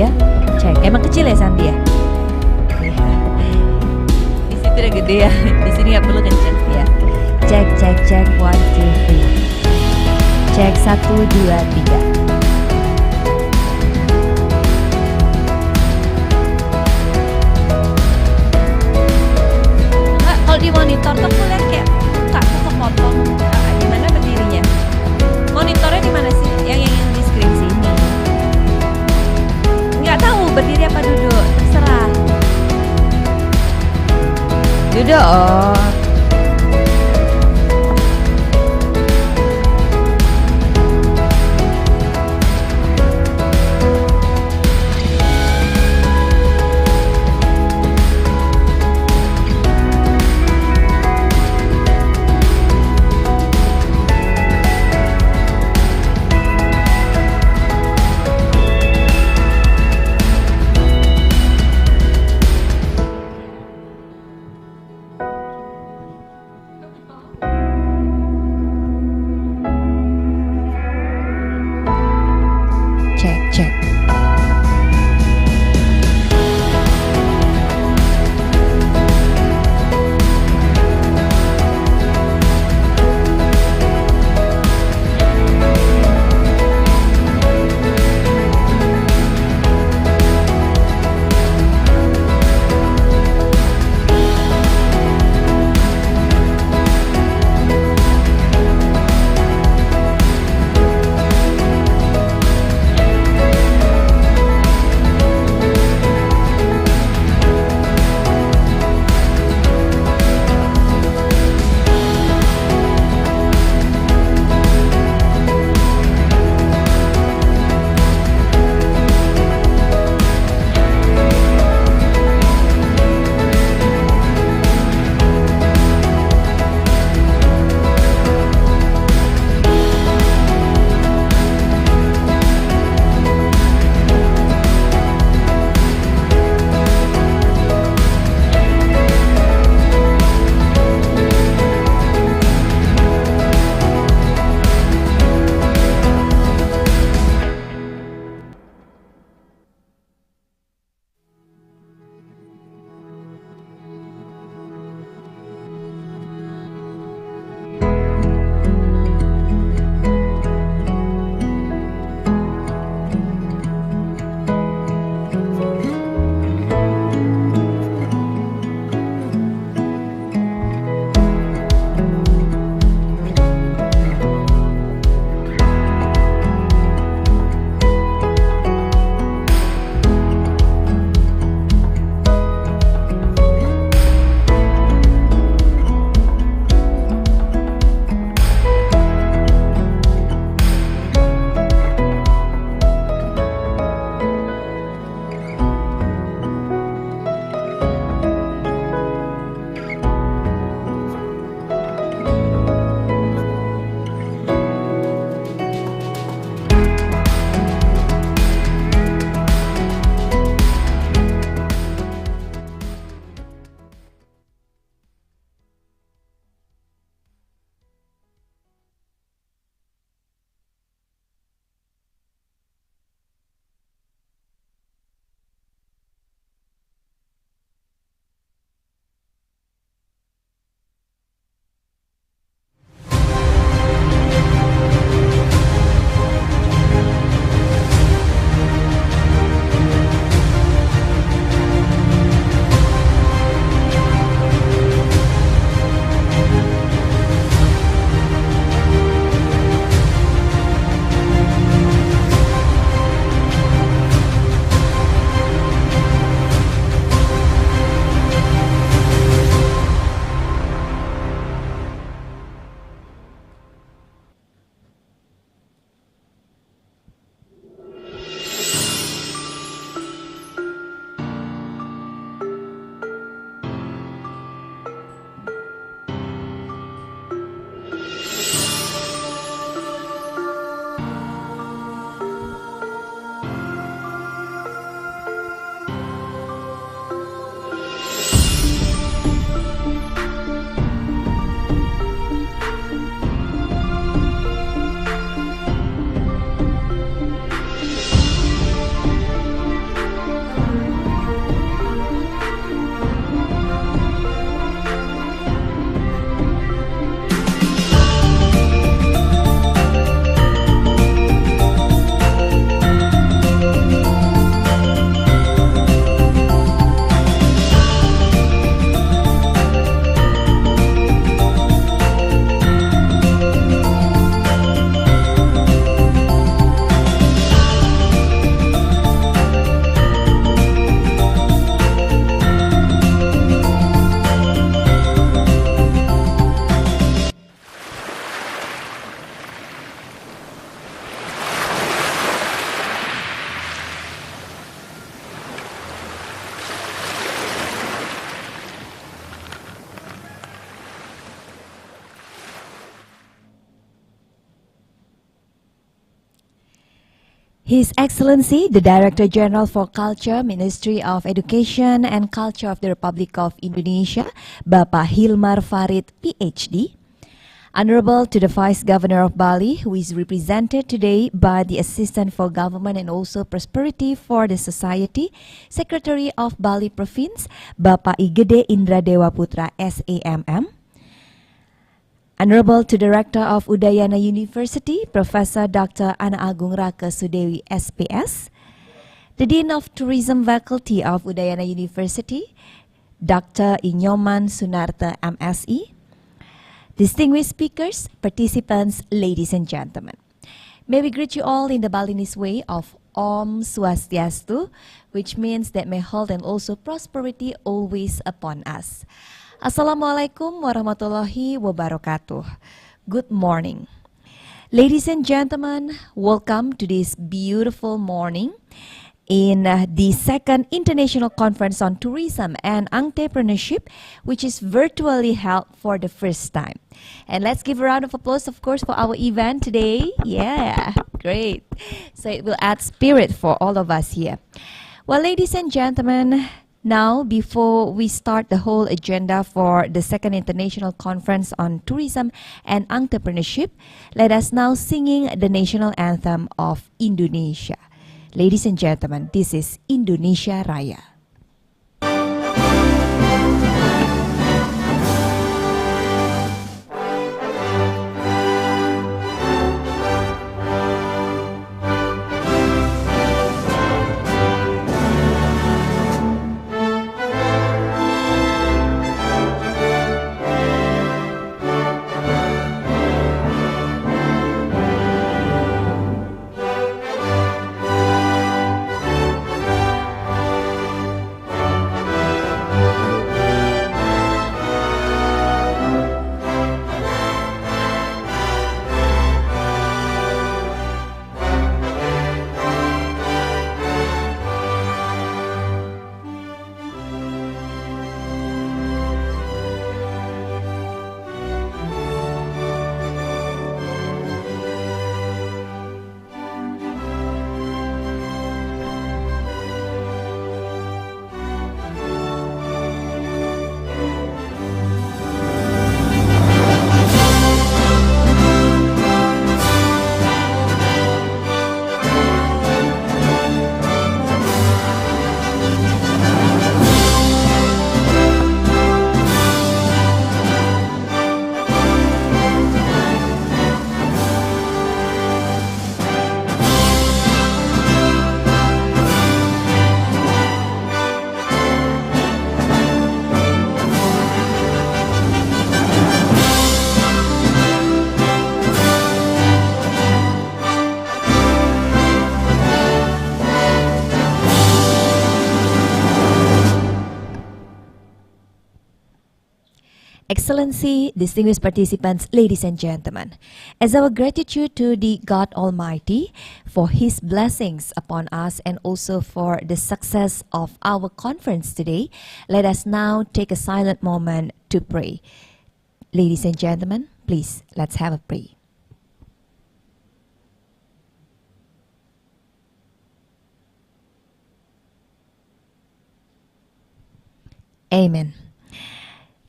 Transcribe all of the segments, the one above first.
3, cek. Emang kecil ya Sandi ya? Iya. Di situ udah gede ya. Di sini nggak perlu kenceng ya. Cek 1 2 3. Cek 1 2 3. Kalau di monitor tuh aku lihat kayak muka tuh kepotong. Di mana berdirinya? Monitornya di mana sih? Yang di screen sini. Nggak tahu berdiri apa duduk. Terserah. Duduk. Oh. Cek. His Excellency, the Director General for Culture, Ministry of Education and Culture of the Republic of Indonesia, Bapak Hilmar Farid, PhD. Honorable to the Vice Governor of Bali, who is represented today by the Assistant for Government and also Prosperity for the Society, Secretary of Bali Province, Bapak Igede Indra Dewa Putra, SAMM. Honorable to the Rector of Udayana University, Professor Dr. Ana Agung Raka Sudewi, SPS. The Dean of Tourism Faculty of Udayana University, Dr. Inyoman Sunarta, MSE. Distinguished speakers, participants, ladies and gentlemen. May we greet you all in the Balinese way of Om Swastiastu, which means that may health and also prosperity always upon us. Assalamualaikum warahmatullahi wabarakatuh. Good morning. Ladies and gentlemen, welcome to this beautiful morning in the second International Conference on Tourism and Entrepreneurship, which is virtually held for the first time. And let's give a round of applause, of course, for our event today. Yeah, great. So it will add spirit for all of us here. Well, ladies and gentlemen, now, before we start the whole agenda for the second International Conference on Tourism and Entrepreneurship, let us now singing the national anthem of Indonesia. Ladies and gentlemen, this is Indonesia Raya. Excellency, distinguished participants, ladies and gentlemen, as our gratitude to the God Almighty for His blessings upon us and also for the success of our conference today, let us now take a silent moment to pray. Ladies and gentlemen, please, let's have a pray. Amen.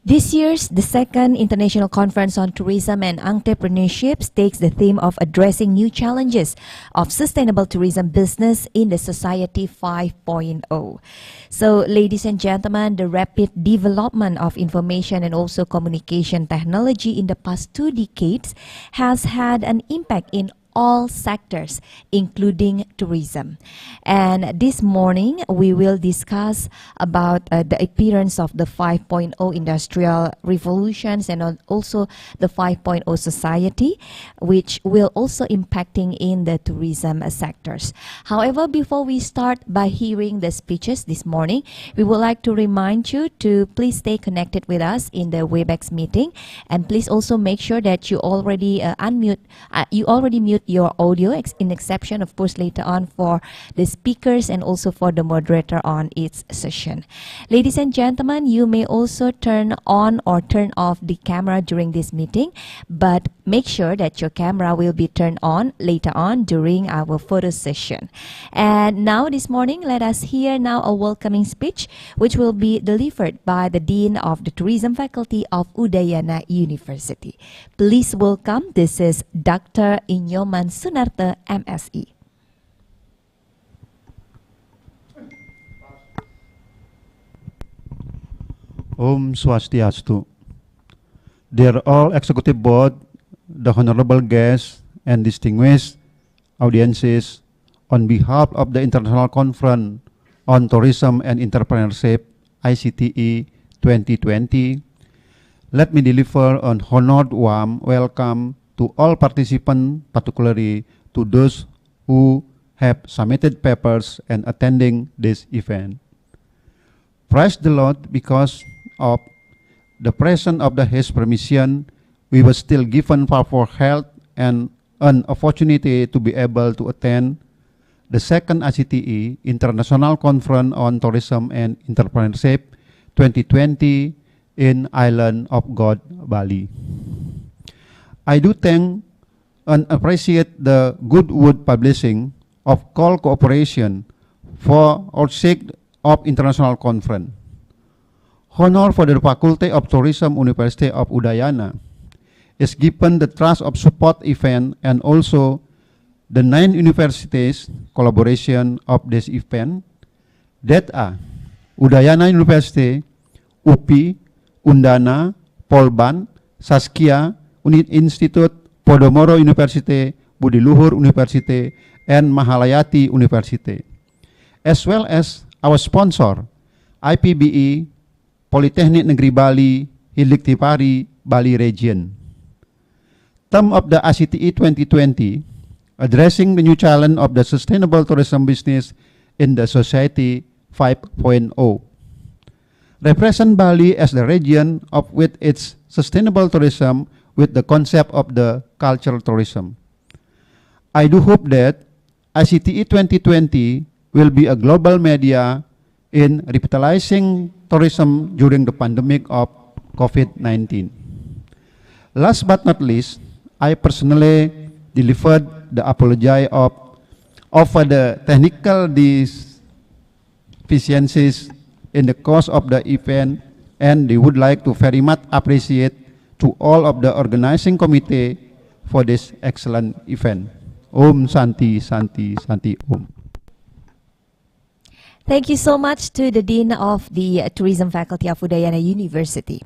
This year's the second International Conference on Tourism and Entrepreneurship takes the theme of addressing new challenges of sustainable tourism business in the Society 5.0. So, ladies and gentlemen, the rapid development of information and also communication technology in the past 2 decades has had an impact in all sectors, including tourism. And this morning, we will discuss about the appearance of the 5.0 industrial revolutions and also the 5.0 society, which will also impacting in the tourism sectors. However, before we start by hearing the speeches this morning, we would like to remind you to please stay connected with us in the Webex meeting, and please also make sure that you already mute mute your audio, in exception, of course, later on for the speakers and also for the moderator on each session. Ladies and gentlemen, you may also turn on or turn off the camera during this meeting, but make sure that your camera will be turned on later on during our photo session. And now this morning, let us hear now a welcoming speech which will be delivered by the Dean of the Tourism Faculty of Udayana University. Please welcome, this is Dr. Inyoman Sunarta, MSE. Om Swastiastu. Dear all Executive Board, the honorable guests and distinguished audiences, on behalf of the International Conference on Tourism and Entrepreneurship, ICTE 2020, let me deliver an honored warm welcome to all participants, particularly to those who have submitted papers and attending this event. Praise the Lord, because of the presence of His permission, we were still given powerful health and an opportunity to be able to attend the second ICTE International Conference on Tourism and Entrepreneurship 2020 in Island of God, Bali. I do thank and appreciate the good word publishing of call cooperation for our sake of international conference. Honor for the Faculty of Tourism University of Udayana is given the trust of support event and also the 9 universities collaboration of this event that are Udayana University, UPI, Undana, Polban, Saskia, Institute, Podomoro University, Budi Luhur University, and Mahalayati University, as well as our sponsor, IPBE, Politeknik Negeri Bali, Hilik-Tipari, Bali Region. Theme of the ICTE 2020, addressing the new challenge of the sustainable tourism business in the society 5.0. Represent Bali as the region of with its sustainable tourism with the concept of the cultural tourism. I do hope that ICTE 2020 will be a global media in revitalizing tourism during the pandemic of COVID-19. Last but not least, I personally delivered the apology of the technical deficiencies in the course of the event, and they would like to very much appreciate to all of the organizing committee for this excellent event. Om Santi, Santi, Santi, Om. Thank you so much to the Dean of the Tourism Faculty of Udayana University.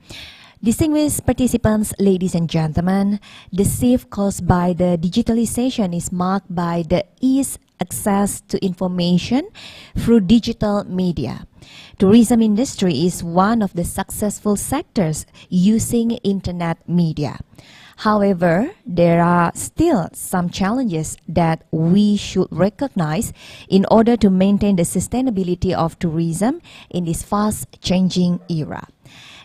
Distinguished participants, ladies and gentlemen, the shift caused by the digitalization is marked by the ease access to information through digital media. Tourism industry is one of the successful sectors using internet media. However, there are still some challenges that we should recognize in order to maintain the sustainability of tourism in this fast-changing era.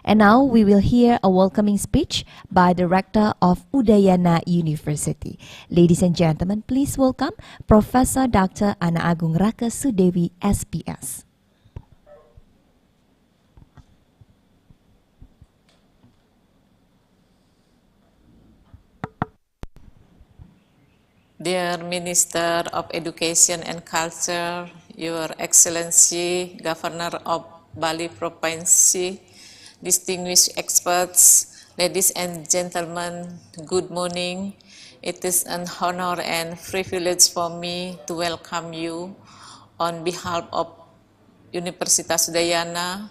And now we will hear a welcoming speech by the Rector of Udayana University. Ladies and gentlemen, please welcome Professor Dr. Ana Agung Raka Sudewi, SPS. Dear Minister of Education and Culture, Your Excellency, Governor of Bali Province, distinguished experts, ladies and gentlemen, good morning. It is an honor and privilege for me to welcome you on behalf of Universitas Udayana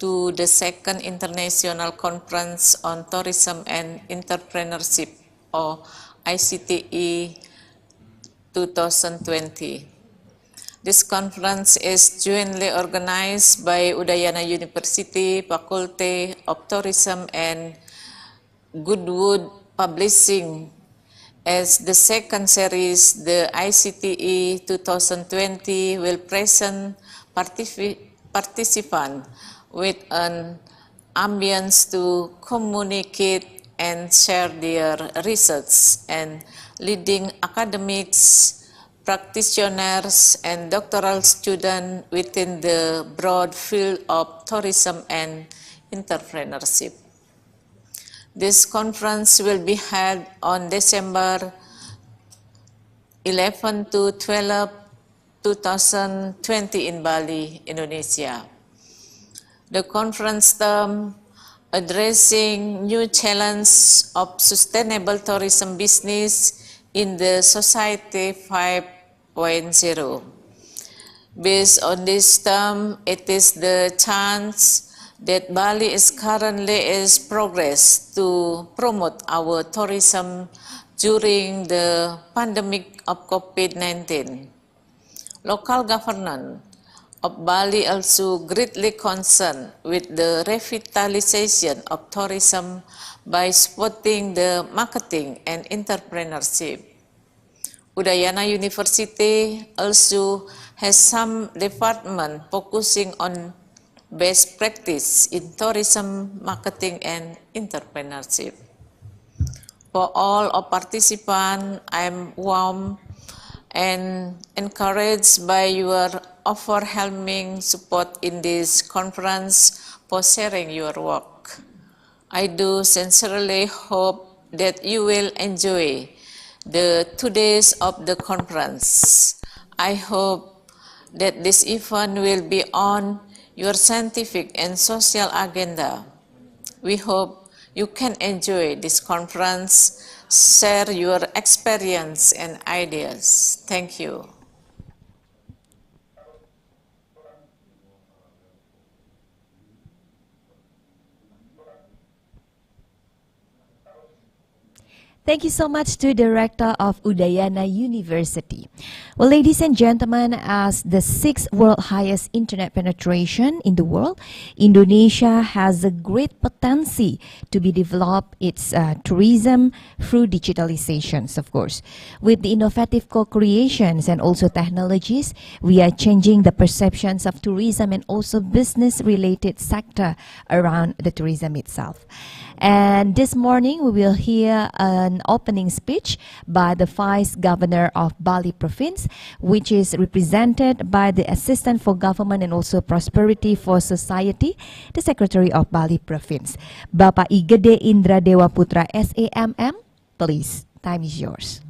to the second International Conference on Tourism and Entrepreneurship, or ICTE 2020. This conference is jointly organized by Udayana University, Faculty of Tourism, and Goodwood Publishing. As the second series, the ICTE 2020 will present participants with an ambience to communicate and share their research and leading academics, practitioners, and doctoral students within the broad field of tourism and entrepreneurship. This conference will be held on December 11 to 12, 2020 in Bali, Indonesia. The conference term, Addressing New Challenges of Sustainable Tourism Business in the Society 5.0. Based on this term, it is the chance that Bali is currently is progress to promote our tourism during the pandemic of COVID-19. Local government of Bali also greatly concerned with the revitalization of tourism by supporting the marketing and entrepreneurship. Udayana University also has some department focusing on best practice in tourism, marketing, and entrepreneurship. For all of participants, I am warm and encouraged by your overwhelming support in this conference for sharing your work. I do sincerely hope that you will enjoy the 2 days of the conference. I hope that this event will be on your scientific and social agenda. We hope you can enjoy this conference, share your experience and ideas. Thank you. Thank you so much to Director of Udayana University. Well, ladies and gentlemen, as the sixth world highest internet penetration in the world, Indonesia has a great potential to be developed its tourism through digitalizations, of course. With the innovative co-creations and also technologies, we are changing the perceptions of tourism and also business-related sector around the tourism itself. And this morning, we will hear an opening speech by the Vice Governor of Bali Province, which is represented by the Assistant for Government and also Prosperity for Society, the Secretary of Bali Province. Bapak Igede Indra Dewa Putra SAMM, please, time is yours.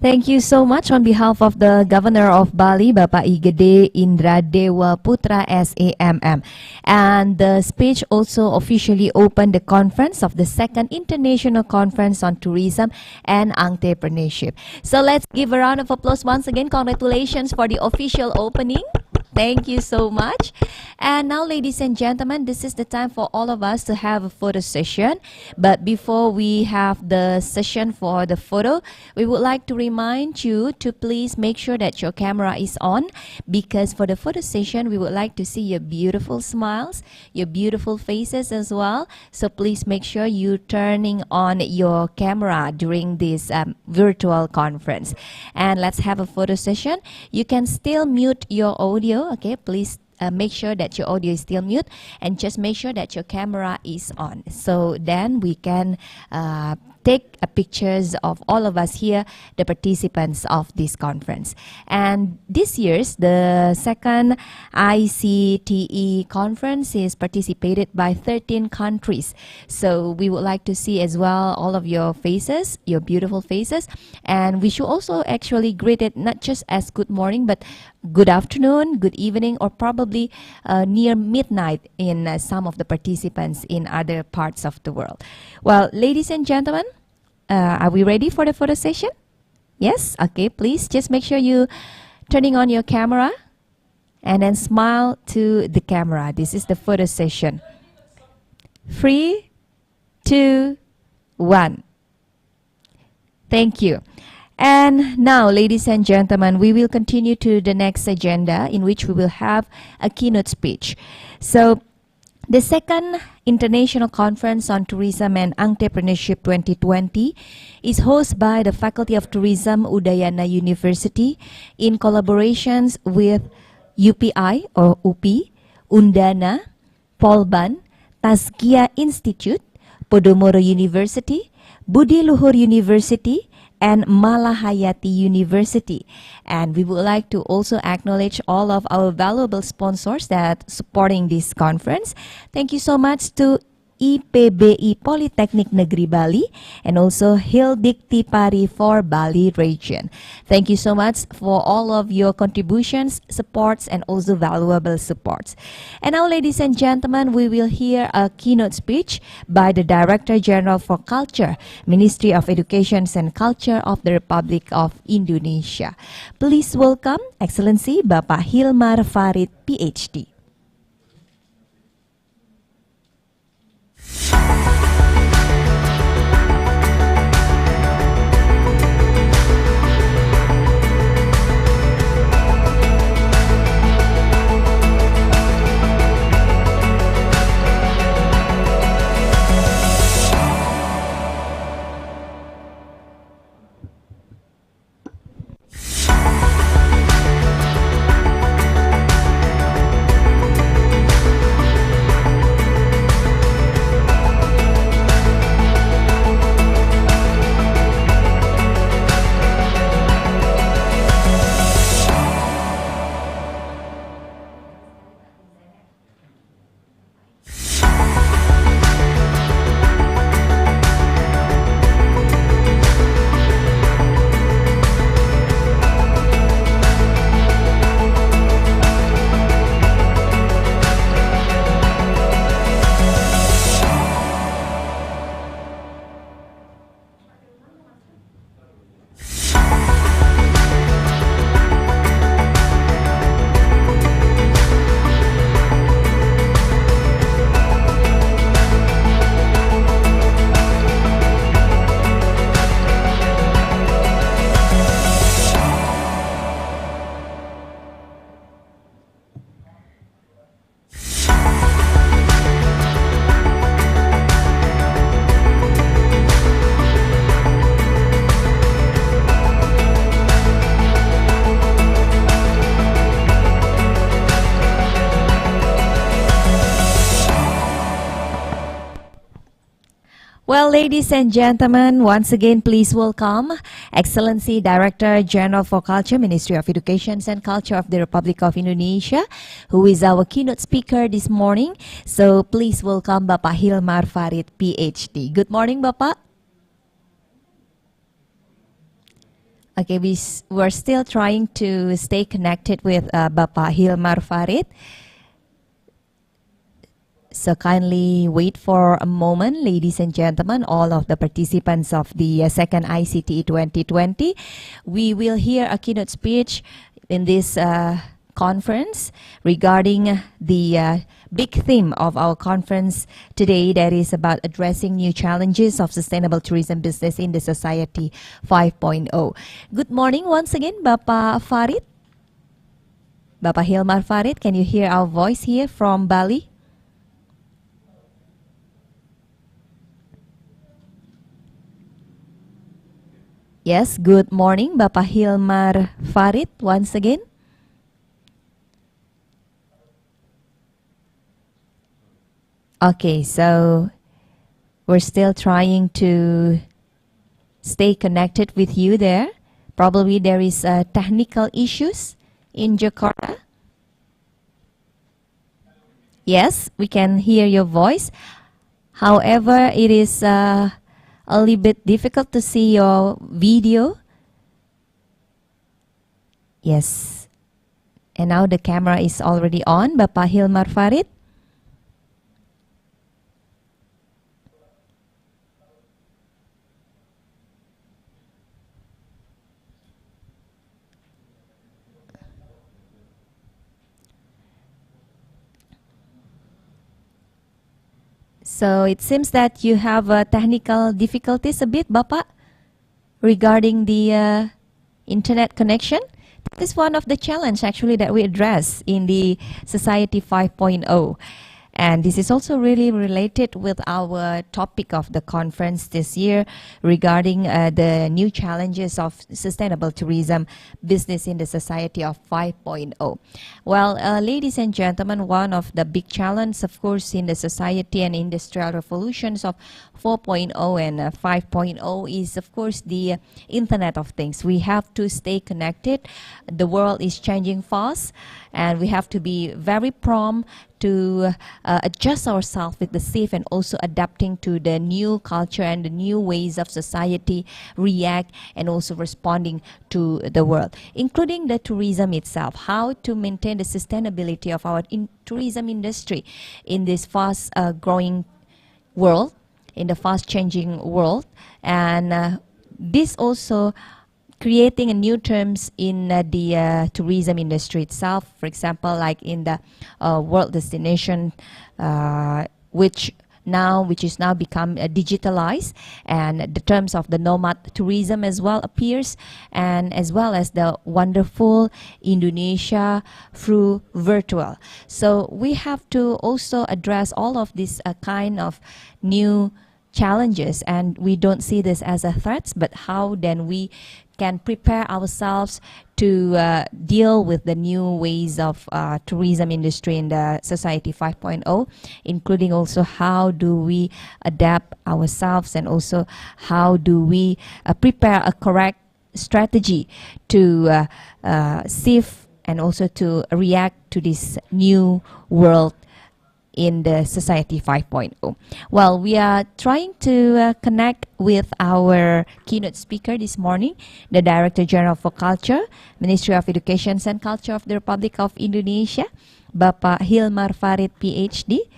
Thank you so much on behalf of the Governor of Bali, Bapak Igede Indra Dewa Putra SAMM. And the speech also officially opened the conference of the second International Conference on Tourism and Entrepreneurship. So let's give a round of applause once again. Congratulations for the official opening. Thank you so much. And now, ladies and gentlemen, this is the time for all of us to have a photo session. But before we have the session for the photo, we would like to remind you to please make sure that your camera is on, because for the photo session, we would like to see your beautiful smiles, your beautiful faces as well. So please make sure you turning on your camera during this virtual conference. And let's have a photo session. You can still mute your audio. Okay, please make sure that your audio is still mute, and just make sure that your camera is on. So then we can take pictures of all of us here, the participants of this conference. And this year's, the second ICTE conference is participated by 13 countries. So we would like to see as well all of your faces, your beautiful faces. And we should also actually greet it not just as good morning, but good afternoon, good evening, or probably near midnight in some of the participants in other parts of the world. Well, ladies and gentlemen, are we ready for the photo session? Yes? Okay, please just make sure you turning on your camera and then smile to the camera. This is the photo session. 3, 2, 1. Thank you. And now, ladies and gentlemen, we will continue to the next agenda, in which we will have a keynote speech. So, the second International Conference on Tourism and Entrepreneurship 2020 is hosted by the Faculty of Tourism, Udayana University, in collaborations with UPI or UPI, Undana, Polban, Tazkia Institute, Podomoro University, Budi Luhur University, and Malahayati University. And we would like to also acknowledge all of our valuable sponsors that supporting this conference. Thank you so much to IPBI Politeknik Negeri Bali and also Hildikti Pari for Bali region. Thank you so much for all of your contributions, supports, and also valuable supports. And now, ladies and gentlemen, we will hear a keynote speech by the Director General for Culture, Ministry of Education and Culture of the Republic of Indonesia. Please welcome Excellency Bapak Hilmar Farid, PhD. Well, ladies and gentlemen, once again, please welcome Excellency Director General for Culture, Ministry of Education and Culture of the Republic of Indonesia, who is our keynote speaker this morning. So please welcome Bapak Hilmar Farid, PhD. Good morning, Bapak. Okay, we're still trying to stay connected with Bapak Hilmar Farid. So kindly wait for a moment, ladies and gentlemen, all of the participants of the second ICTE 2020. We will hear a keynote speech in this conference regarding the big theme of our conference today, that is about addressing new challenges of sustainable tourism business in the society 5.0. Good morning once again, Bapak Farid. Bapak Hilmar Farid, can you hear our voice here from Bali? Yes, good morning, Bapak Hilmar Farid once again. Okay, so we're still trying to stay connected with you there. Probably there is technical issues in Jakarta. Yes, we can hear your voice. However, it is a little bit difficult to see your video. Yes. And now the camera is already on, Bapak Hilmar Farid. So it seems that you have technical difficulties a bit, Bapak, regarding the internet connection. This is one of the challenges actually that we address in the Society 5.0. And this is also really related with our topic of the conference this year regarding the new challenges of sustainable tourism business in the society of 5.0. Well, ladies and gentlemen, one of the big challenges, of course, in the society and industrial revolutions of 4.0 and 5.0 is, of course, the Internet of Things. We have to stay connected. The world is changing fast, and we have to be very prompt to adjust ourselves with the safe and also adapting to the new culture and the new ways of society react and also responding to the world, including the tourism itself, how to maintain the sustainability of our tourism industry in this fast growing world, in the fast changing world. And this also creating a new terms in the tourism industry itself. For example, like in the world destination, which is now become digitalized, and the terms of the nomad tourism as well appears, and as well as the wonderful Indonesia through virtual. So we have to also address all of these kind of new challenges, and we don't see this as a threat, but how then we can prepare ourselves to deal with the new ways of tourism industry in the Society 5.0, including also how do we adapt ourselves, and also how do we prepare a correct strategy to sieve and also to react to this new world in the Society 5.0. Well, we are trying to connect with our keynote speaker this morning, the Director General for Culture, Ministry of Education and Culture of the Republic of Indonesia, Bapak Hilmar Farid, PhD.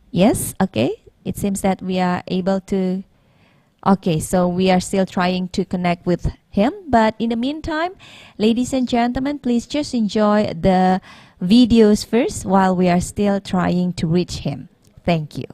Yes, okay. It seems that we are able to... Okay, so we are still trying to connect with him. But in the meantime, ladies and gentlemen, please just enjoy the videos first while we are still trying to reach him. Thank you.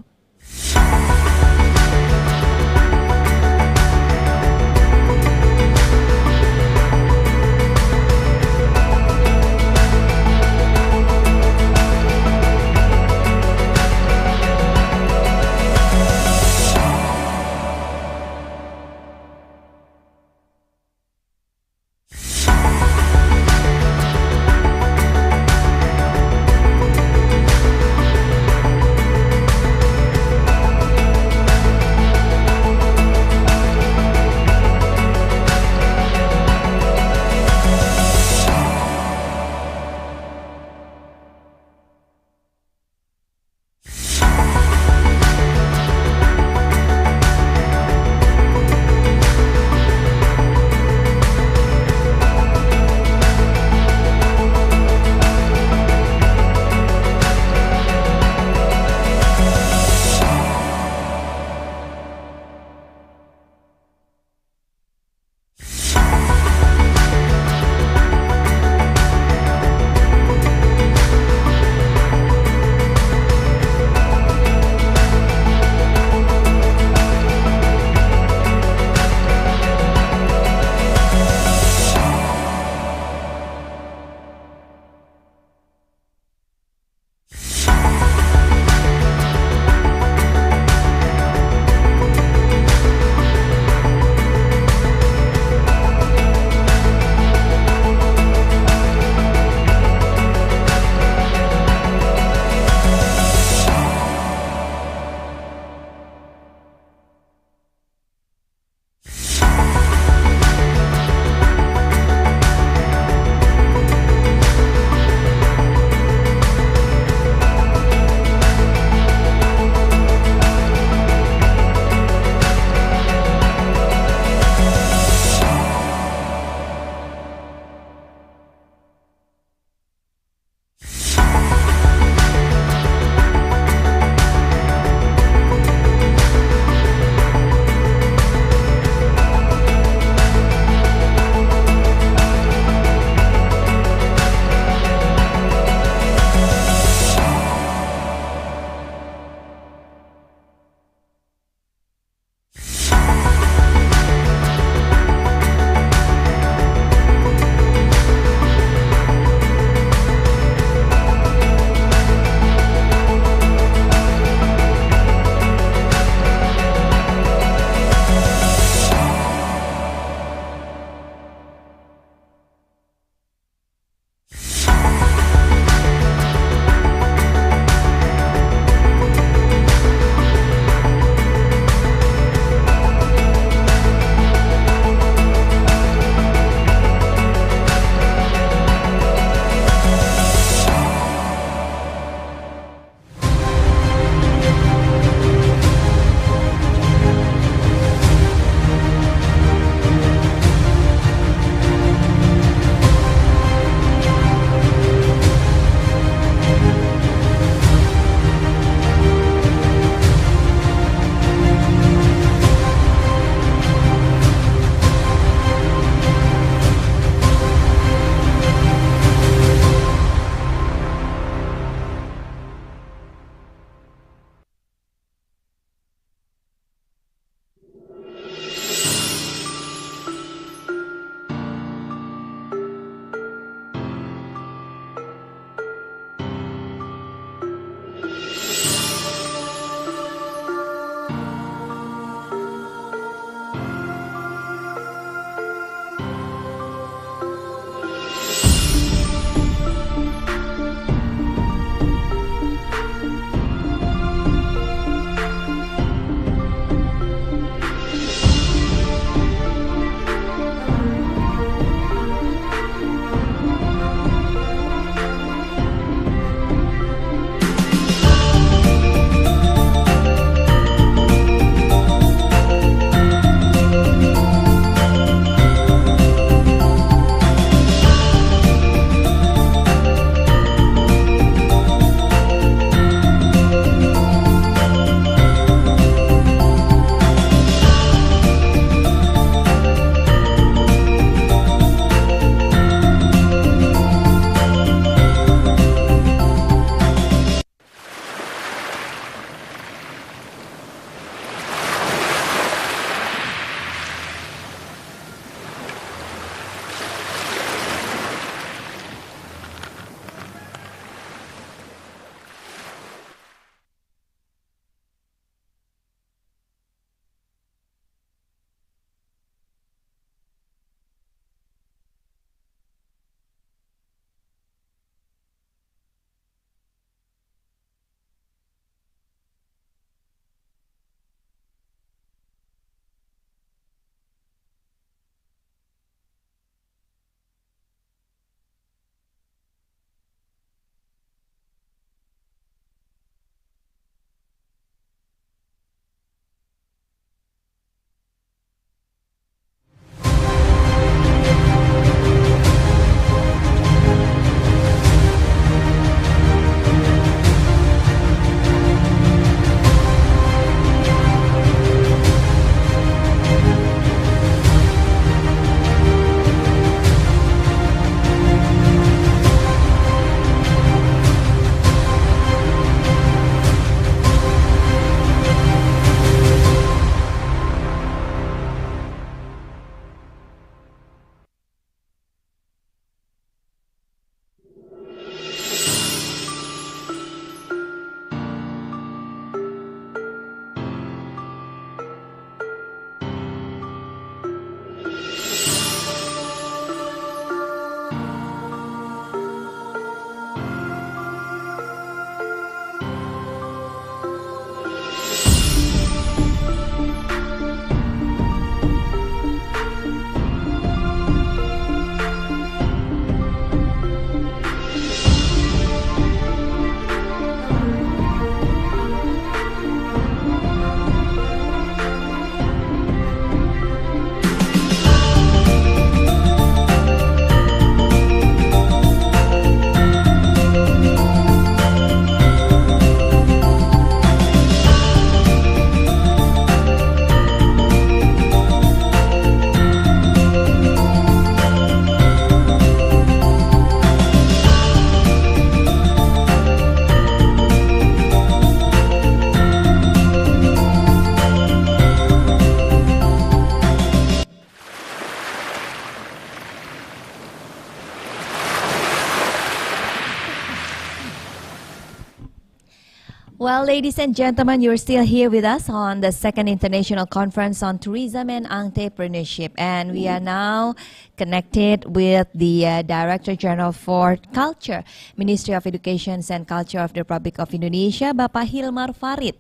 Well, ladies and gentlemen, you're still here with us on the second International Conference on Tourism and Entrepreneurship. And we are now connected with the Director General for Culture, Ministry of Education and Culture of the Republic of Indonesia, Bapak Hilmar Farid.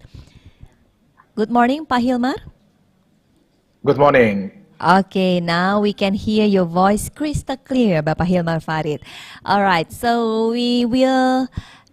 Good morning, Pak Hilmar. Good morning. Okay, now we can hear your voice crystal clear, Bapak Hilmar Farid. All right, so we will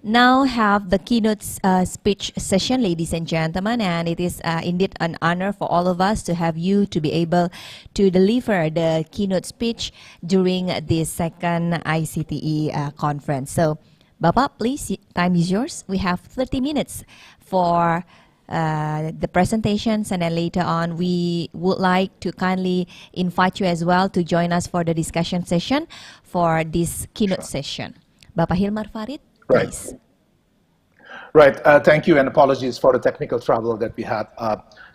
now have the keynote speech session, ladies and gentlemen, and it is indeed an honor for all of us to have you to be able to deliver the keynote speech during this second ICTE conference. So, Bapak, please, time is yours. We have 30 minutes for the presentations, and then later on we would like to kindly invite you as well to join us for the discussion session for this keynote session. Bapak Hilmar Farid, please. Right. Thank you, and apologies for the technical trouble that we had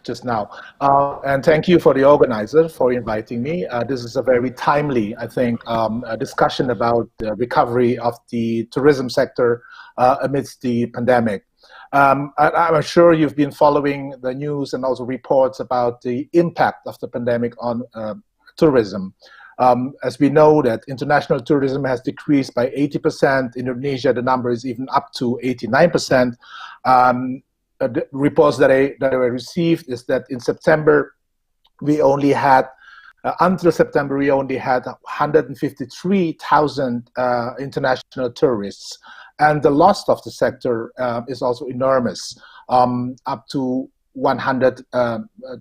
just now. And thank you for the organizer for inviting me. This is a very timely, I think, discussion about the recovery of the tourism sector amidst the pandemic. I'm sure you've been following the news and also reports about the impact of the pandemic on tourism. As we know that international tourism has decreased by 80%. In Indonesia, the number is even up to 89%. The reports that I received is that in September, we only had, until September, we only had 153,000 international tourists. And the loss of the sector is also enormous, up to 100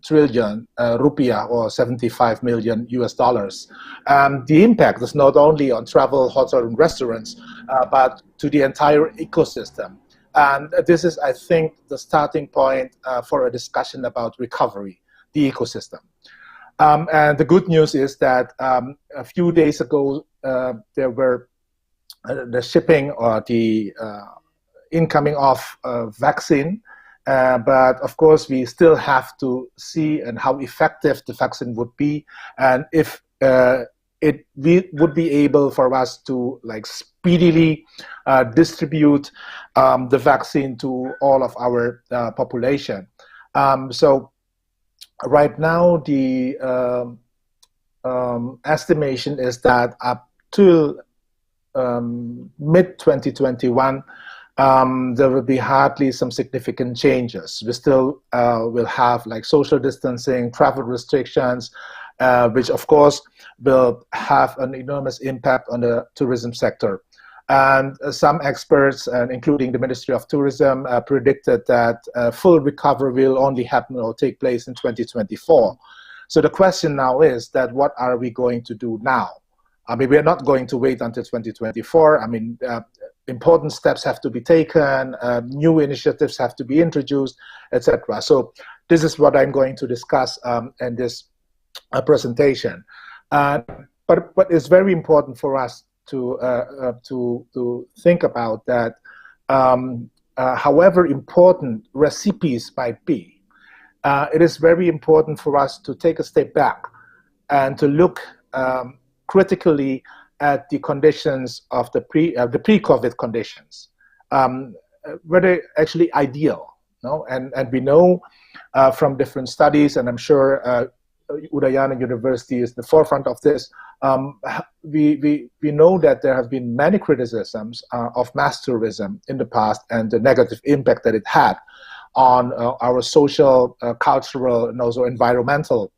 trillion rupiah, or 75 million US dollars. The impact is not only on travel, hotel, and restaurants, but to the entire ecosystem. And this is, I think, the starting point for a discussion about recovery, the ecosystem. And the good news is that a few days ago, there were the shipping or the incoming of vaccine. But of course, we still have to see and how effective the vaccine would be, and if we would be able for us to speedily distribute the vaccine to all of our population. So right now, the estimation is that up till mid-2021, there will be hardly some significant changes. We still will have social distancing, travel restrictions, which of course will have an enormous impact on the tourism sector. And some experts, including the Ministry of Tourism, predicted that full recovery will only happen or take place in 2024. So the question now is that what are we going to do now? I mean, we're not going to wait until 2024. I mean, important steps have to be taken, new initiatives have to be introduced, etc. So this is what I'm going to discuss in this presentation. But it's very important for us to think about that. However important recipes might be, it is very important for us to take a step back and to look critically at the conditions of the pre-COVID conditions, were they actually ideal? No? And we know from different studies, and I'm sure Udayana University is the forefront of this, we know that there have been many criticisms of mass tourism in the past and the negative impact that it had on our social, cultural, and also environmental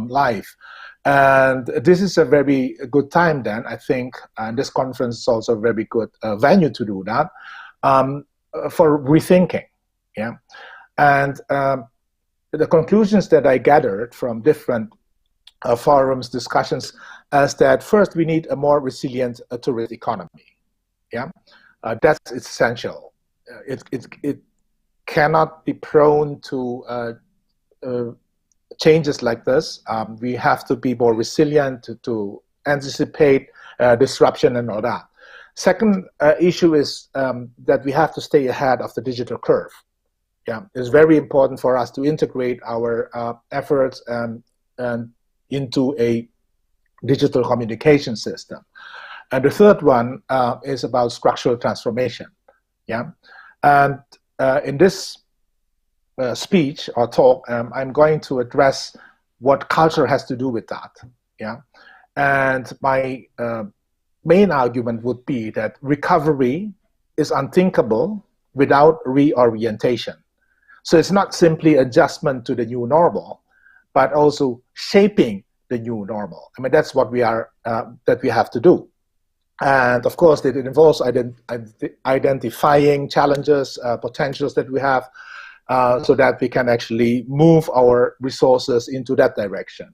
life. And this is a very good time then, I think, and this conference is also a very good venue to do that, for rethinking. Yeah, and the conclusions that I gathered from different forums, discussions, is that first we need a more resilient tourist economy. Yeah, that's essential. It cannot be prone to changes like this. We have to be more resilient to anticipate disruption and all that. Second issue is that we have to stay ahead of the digital curve. Yeah, it's very important for us to integrate our efforts and into a digital communication system. And the third one is about structural transformation. Yeah, and in this speech or talk, I'm going to address what culture has to do with that. Yeah, and my main argument would be that recovery is unthinkable without reorientation. So it's not simply adjustment to the new normal, but also shaping the new normal. I mean, that's what we are that we have to do. And of course, it involves identifying challenges, potentials that we have, so that we can actually move our resources into that direction.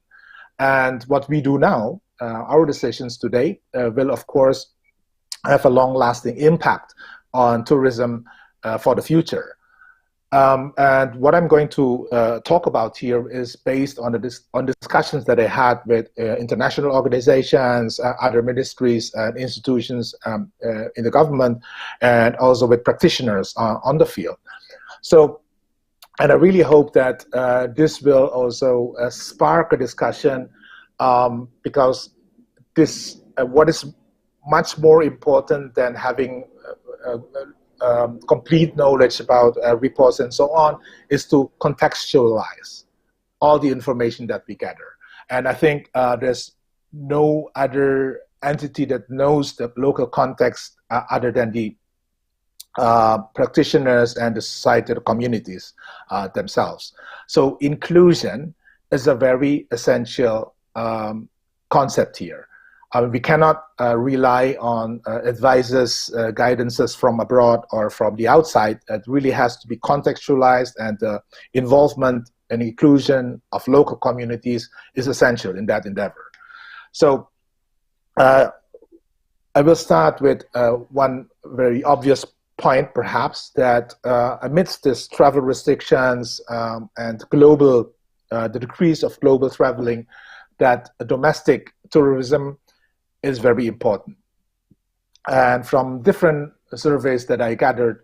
And what we do now, our decisions today, will of course have a long-lasting impact on tourism for the future. And what I'm going to talk about here is based on discussions that I had with international organizations, other ministries and institutions in the government, and also with practitioners on the field. So, and I really hope that this will also spark a discussion, because this, what is much more important than having complete knowledge about reports and so on, is to contextualize all the information that we gather. And I think there's no other entity that knows the local context other than the practitioners and the society, the communities themselves. So inclusion is a very essential concept here. We cannot rely on advices, guidances from abroad or from the outside. It really has to be contextualized, and involvement and inclusion of local communities is essential in that endeavor. So I will start with one very obvious point, perhaps, that amidst this travel restrictions and global, the decrease of global traveling, that domestic tourism is very important. And from different surveys that I gathered,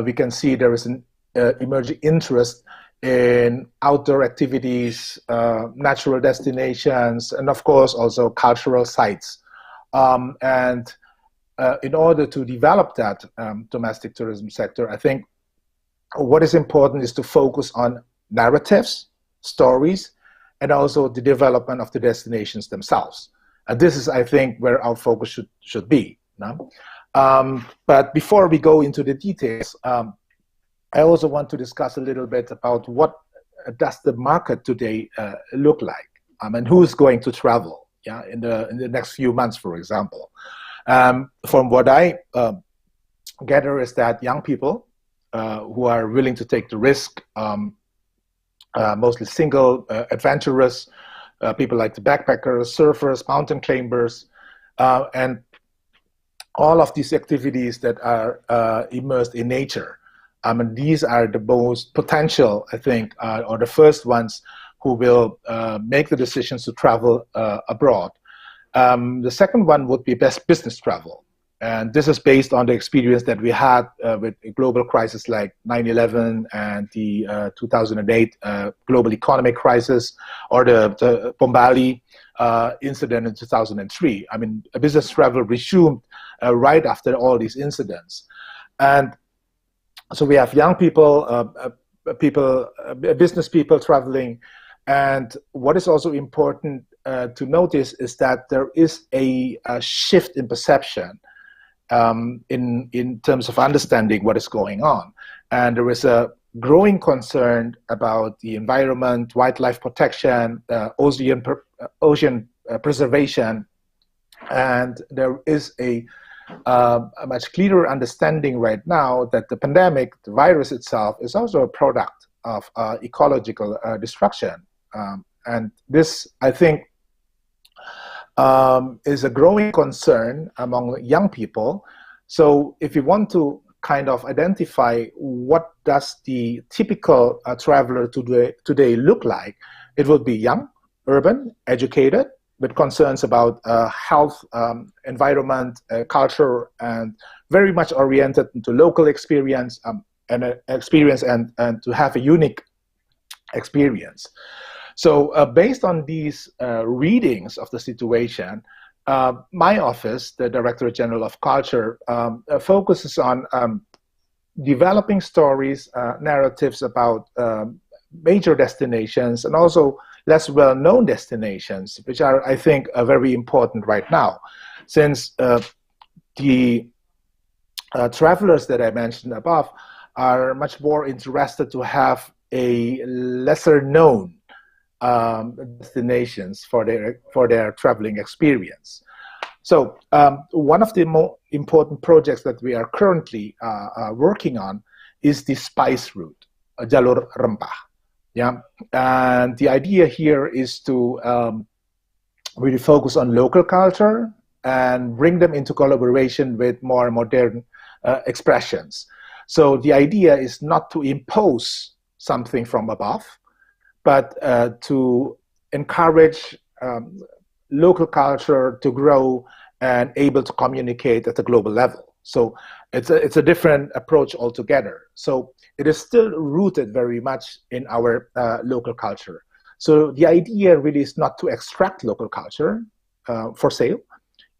we can see there is an emerging interest in outdoor activities, natural destinations, and of course also cultural sites. And in order to develop that domestic tourism sector, I think what is important is to focus on narratives, stories, and also the development of the destinations themselves. And this is, I think, where our focus should be. No? But before we go into the details, I also want to discuss a little bit about what does the market today look like, and who's going to travel, yeah, in the next few months, for example. From what I gather is that young people who are willing to take the risk, mostly single, adventurous, people like the backpackers, surfers, mountain climbers, and all of these activities that are immersed in nature. And these are the most potential, I think, or the first ones who will make the decisions to travel abroad. The second one would be best business travel. And this is based on the experience that we had with a global crisis like 9/11 and the 2008 global economic crisis, or the Bombali incident in 2003. I mean, business travel resumed right after all these incidents. And so we have young people, business people traveling. And what is also important to notice is that there is a shift in perception in terms of understanding what is going on. And there is a growing concern about the environment, wildlife protection, ocean preservation, and there is a much clearer understanding right now that the pandemic, the virus itself, is also a product of ecological destruction. And this, I think, is a growing concern among young people. So if you want to kind of identify what does the typical traveler today look like, it would be young, urban, educated, with concerns about health, environment, culture, and very much oriented into local experience and to have a unique experience. So based on these readings of the situation, my office, the Director General of Culture, focuses on developing stories, narratives about major destinations and also less well-known destinations, which are, I think, very important right now, since the travelers that I mentioned above are much more interested to have a lesser known destinations for their traveling experience. So one of the more important projects that we are currently working on is the spice route, jalur rempah. Yeah, and the idea here is to really focus on local culture and bring them into collaboration with more modern expressions. So the idea is not to impose something from above, but to encourage local culture to grow and able to communicate at a global level. So it's a different approach altogether. So it is still rooted very much in our local culture. So the idea really is not to extract local culture for sale,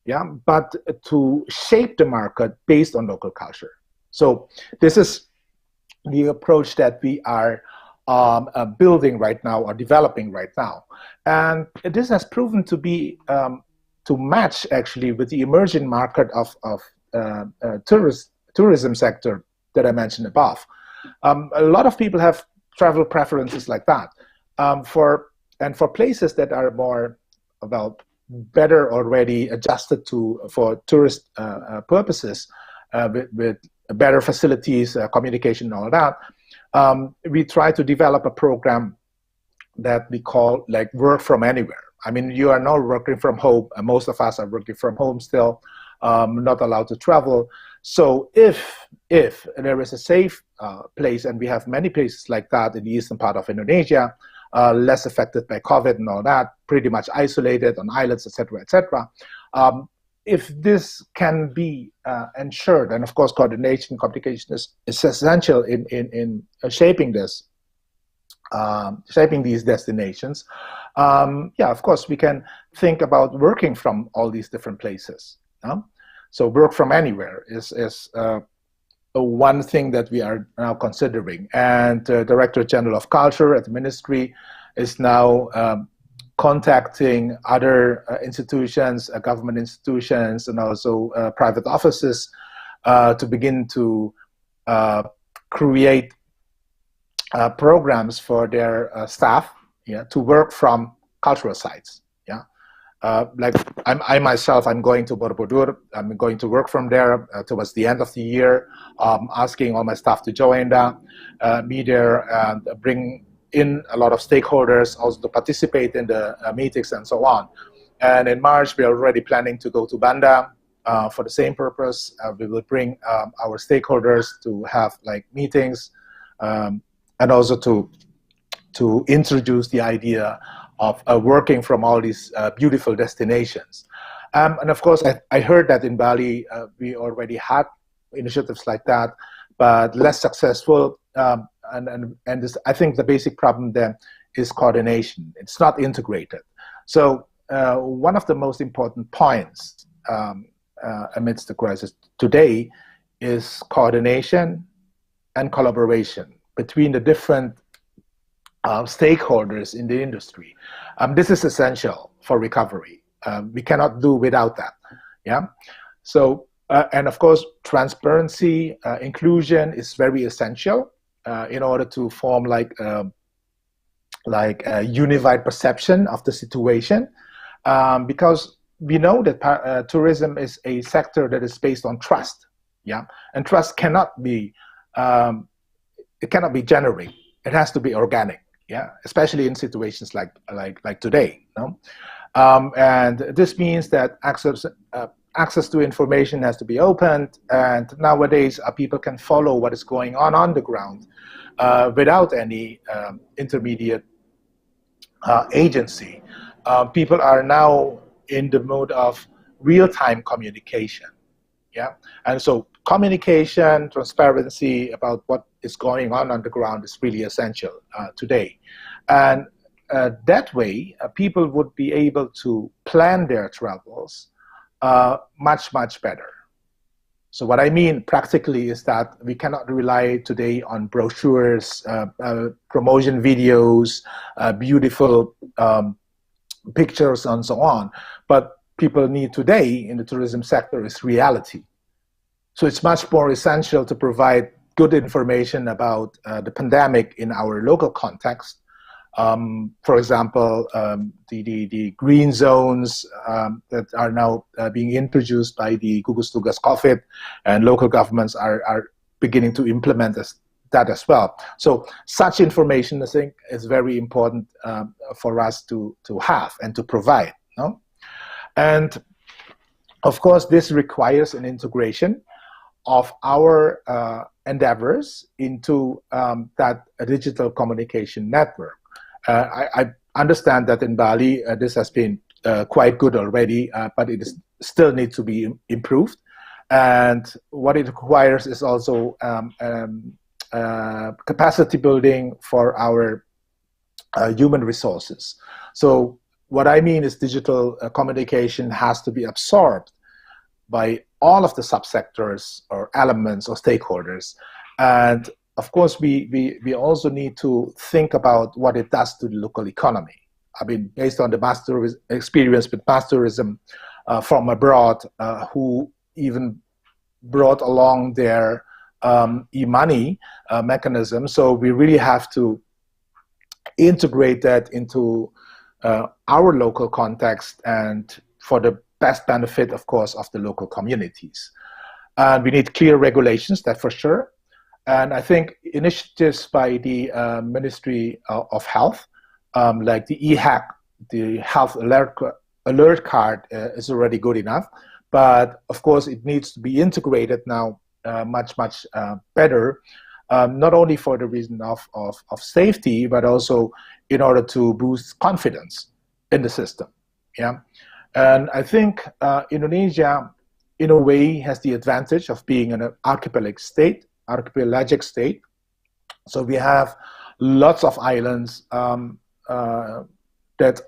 yeah, but to shape the market based on local culture. So this is the approach that we are building right now or developing right now. And this has proven to be to match actually with the emerging market of tourism sector that I mentioned above. A lot of people have travel preferences like that. For places that are more better already adjusted for tourist purposes with better facilities, communication, and all that, we try to develop a program that we call like work from anywhere. I mean, you are now working from home, and most of us are working from home still, not allowed to travel. So if there is a safe place, and we have many places like that in the eastern part of Indonesia, less affected by COVID and all that, pretty much isolated on islands, etc., etc. If this can be ensured, and of course coordination, communication is essential in shaping this, shaping these destinations. Yeah, of course we can think about working from all these different places. So work from anywhere is one thing that we are now considering. And Director General of Culture at the Ministry is now contacting other institutions, government institutions, and also private offices to begin to create programs for their staff, yeah, to work from cultural sites. Yeah, like I myself, I'm going to Borobudur. I'm going to work from there towards the end of the year, asking all my staff to join me there and bring in a lot of stakeholders also to participate in the meetings and so on. And in March, we're already planning to go to Banda for the same purpose. We will bring our stakeholders to have like meetings and also to introduce the idea of working from all these beautiful destinations. And of course, I heard that in Bali, we already had initiatives like that, but less successful. And this, I think the basic problem then is coordination. It's not integrated. So one of the most important points amidst the crisis today is coordination and collaboration between the different stakeholders in the industry. This is essential for recovery. We cannot do without that. Yeah. So and of course, transparency, inclusion is very essential in order to form like a unified perception of the situation, because we know that tourism is a sector that is based on trust. Yeah, and trust cannot be generic. It has to be organic. Yeah, especially in situations like today. No? And this means that access to information has to be opened, and nowadays people can follow what is going on the ground without any intermediate agency. People are now in the mode of real-time communication. Yeah, and so communication, transparency about what is going on the ground is really essential today. And that way, people would be able to plan their travels much better. So what I mean practically is that we cannot rely today on brochures, promotion videos, beautiful pictures, and so on. But people need today in the tourism sector is reality. So it's much more essential to provide good information about the pandemic in our local context. For example, the green zones that are now being introduced by the Gugus Tugas COVID, and local governments are beginning to implement that as well. So such information, I think, is very important for us to have and to provide. No? And of course, this requires an integration of our endeavors into that digital communication network. I understand that in Bali, this has been quite good already, but it still needs to be improved. And what it requires is also capacity building for our human resources. So what I mean is digital communication has to be absorbed by all of the subsectors or elements or stakeholders. And of course, we also need to think about what it does to the local economy. I mean, based on the experience with mass tourism from abroad, who even brought along their e-money mechanism. So we really have to integrate that into our local context and for the best benefit, of course, of the local communities. And we need clear regulations, that for sure. And I think initiatives by the Ministry of Health, like the EHAC, the Health Alert Card, is already good enough. But of course, it needs to be integrated now much better, not only for the reason of safety, but also in order to boost confidence in the system. Yeah, and I think Indonesia, in a way, has the advantage of being an archipelagic state. So we have lots of islands that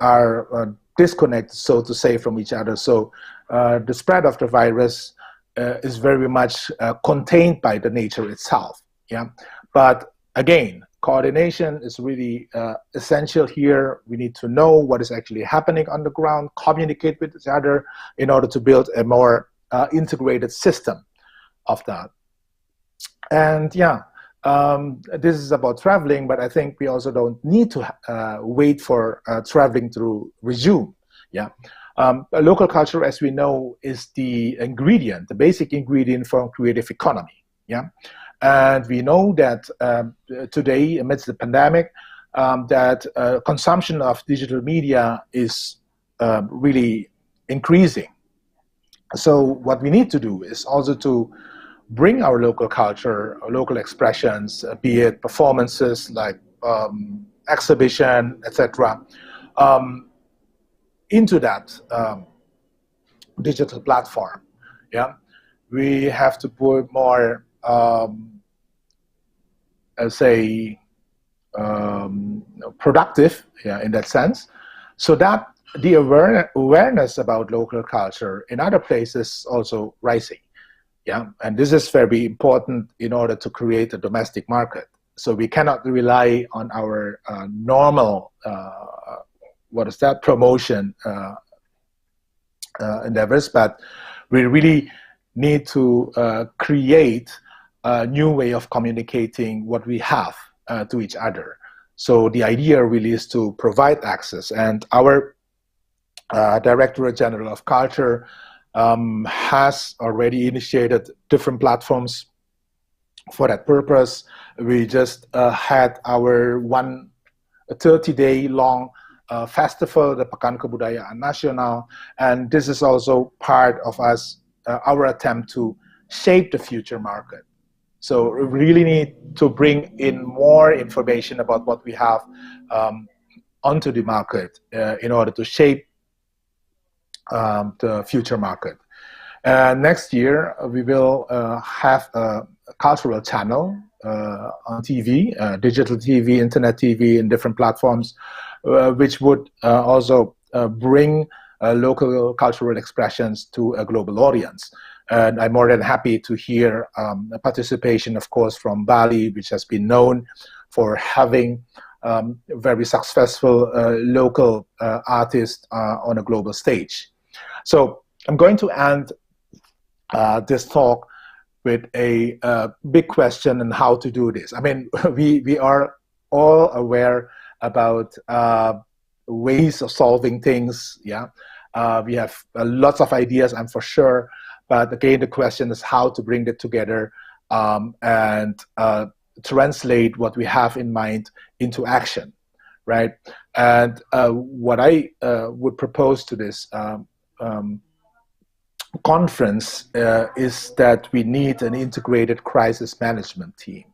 are disconnected, so to say, from each other. So the spread of the virus is very much contained by the nature itself. Yeah, but again, coordination is really essential here. We need to know what is actually happening on the ground, communicate with each other in order to build a more integrated system of that. And yeah, this is about traveling, but I think we also don't need to wait for traveling to resume. Yeah, local culture, as we know, is the ingredient, the basic ingredient for creative economy. Yeah, and we know that today, amidst the pandemic, that consumption of digital media is really increasing. So what we need to do is also to bring our local culture, our local expressions, be it performances like exhibition, etc., into that digital platform. Yeah, we have to put more, productive, yeah, in that sense, so that the awareness about local culture in other places also rising. Yeah, and this is very important in order to create a domestic market. So we cannot rely on our normal, promotion endeavors, but we really need to create a new way of communicating what we have to each other. So the idea really is to provide access, and our Directorate General of Culture has already initiated different platforms for that purpose. We just had our 30-day long festival, the Pekan Kebudayaan Nasional, and this is also part of our attempt to shape the future market. So we really need to bring in more information about what we have onto the market in order to shape the future market. Next year, we will have a cultural channel on TV, digital TV, internet TV, and different platforms, which would also bring local cultural expressions to a global audience. And I'm more than happy to hear a participation, of course, from Bali, which has been known for having very successful local artists on a global stage. So I'm going to end this talk with a big question on how to do this. I mean, we are all aware about ways of solving things. Yeah, we have lots of ideas, I'm for sure. But again, the question is how to bring it together and translate what we have in mind into action, right? And what I would propose to this conference is that we need an integrated crisis management team.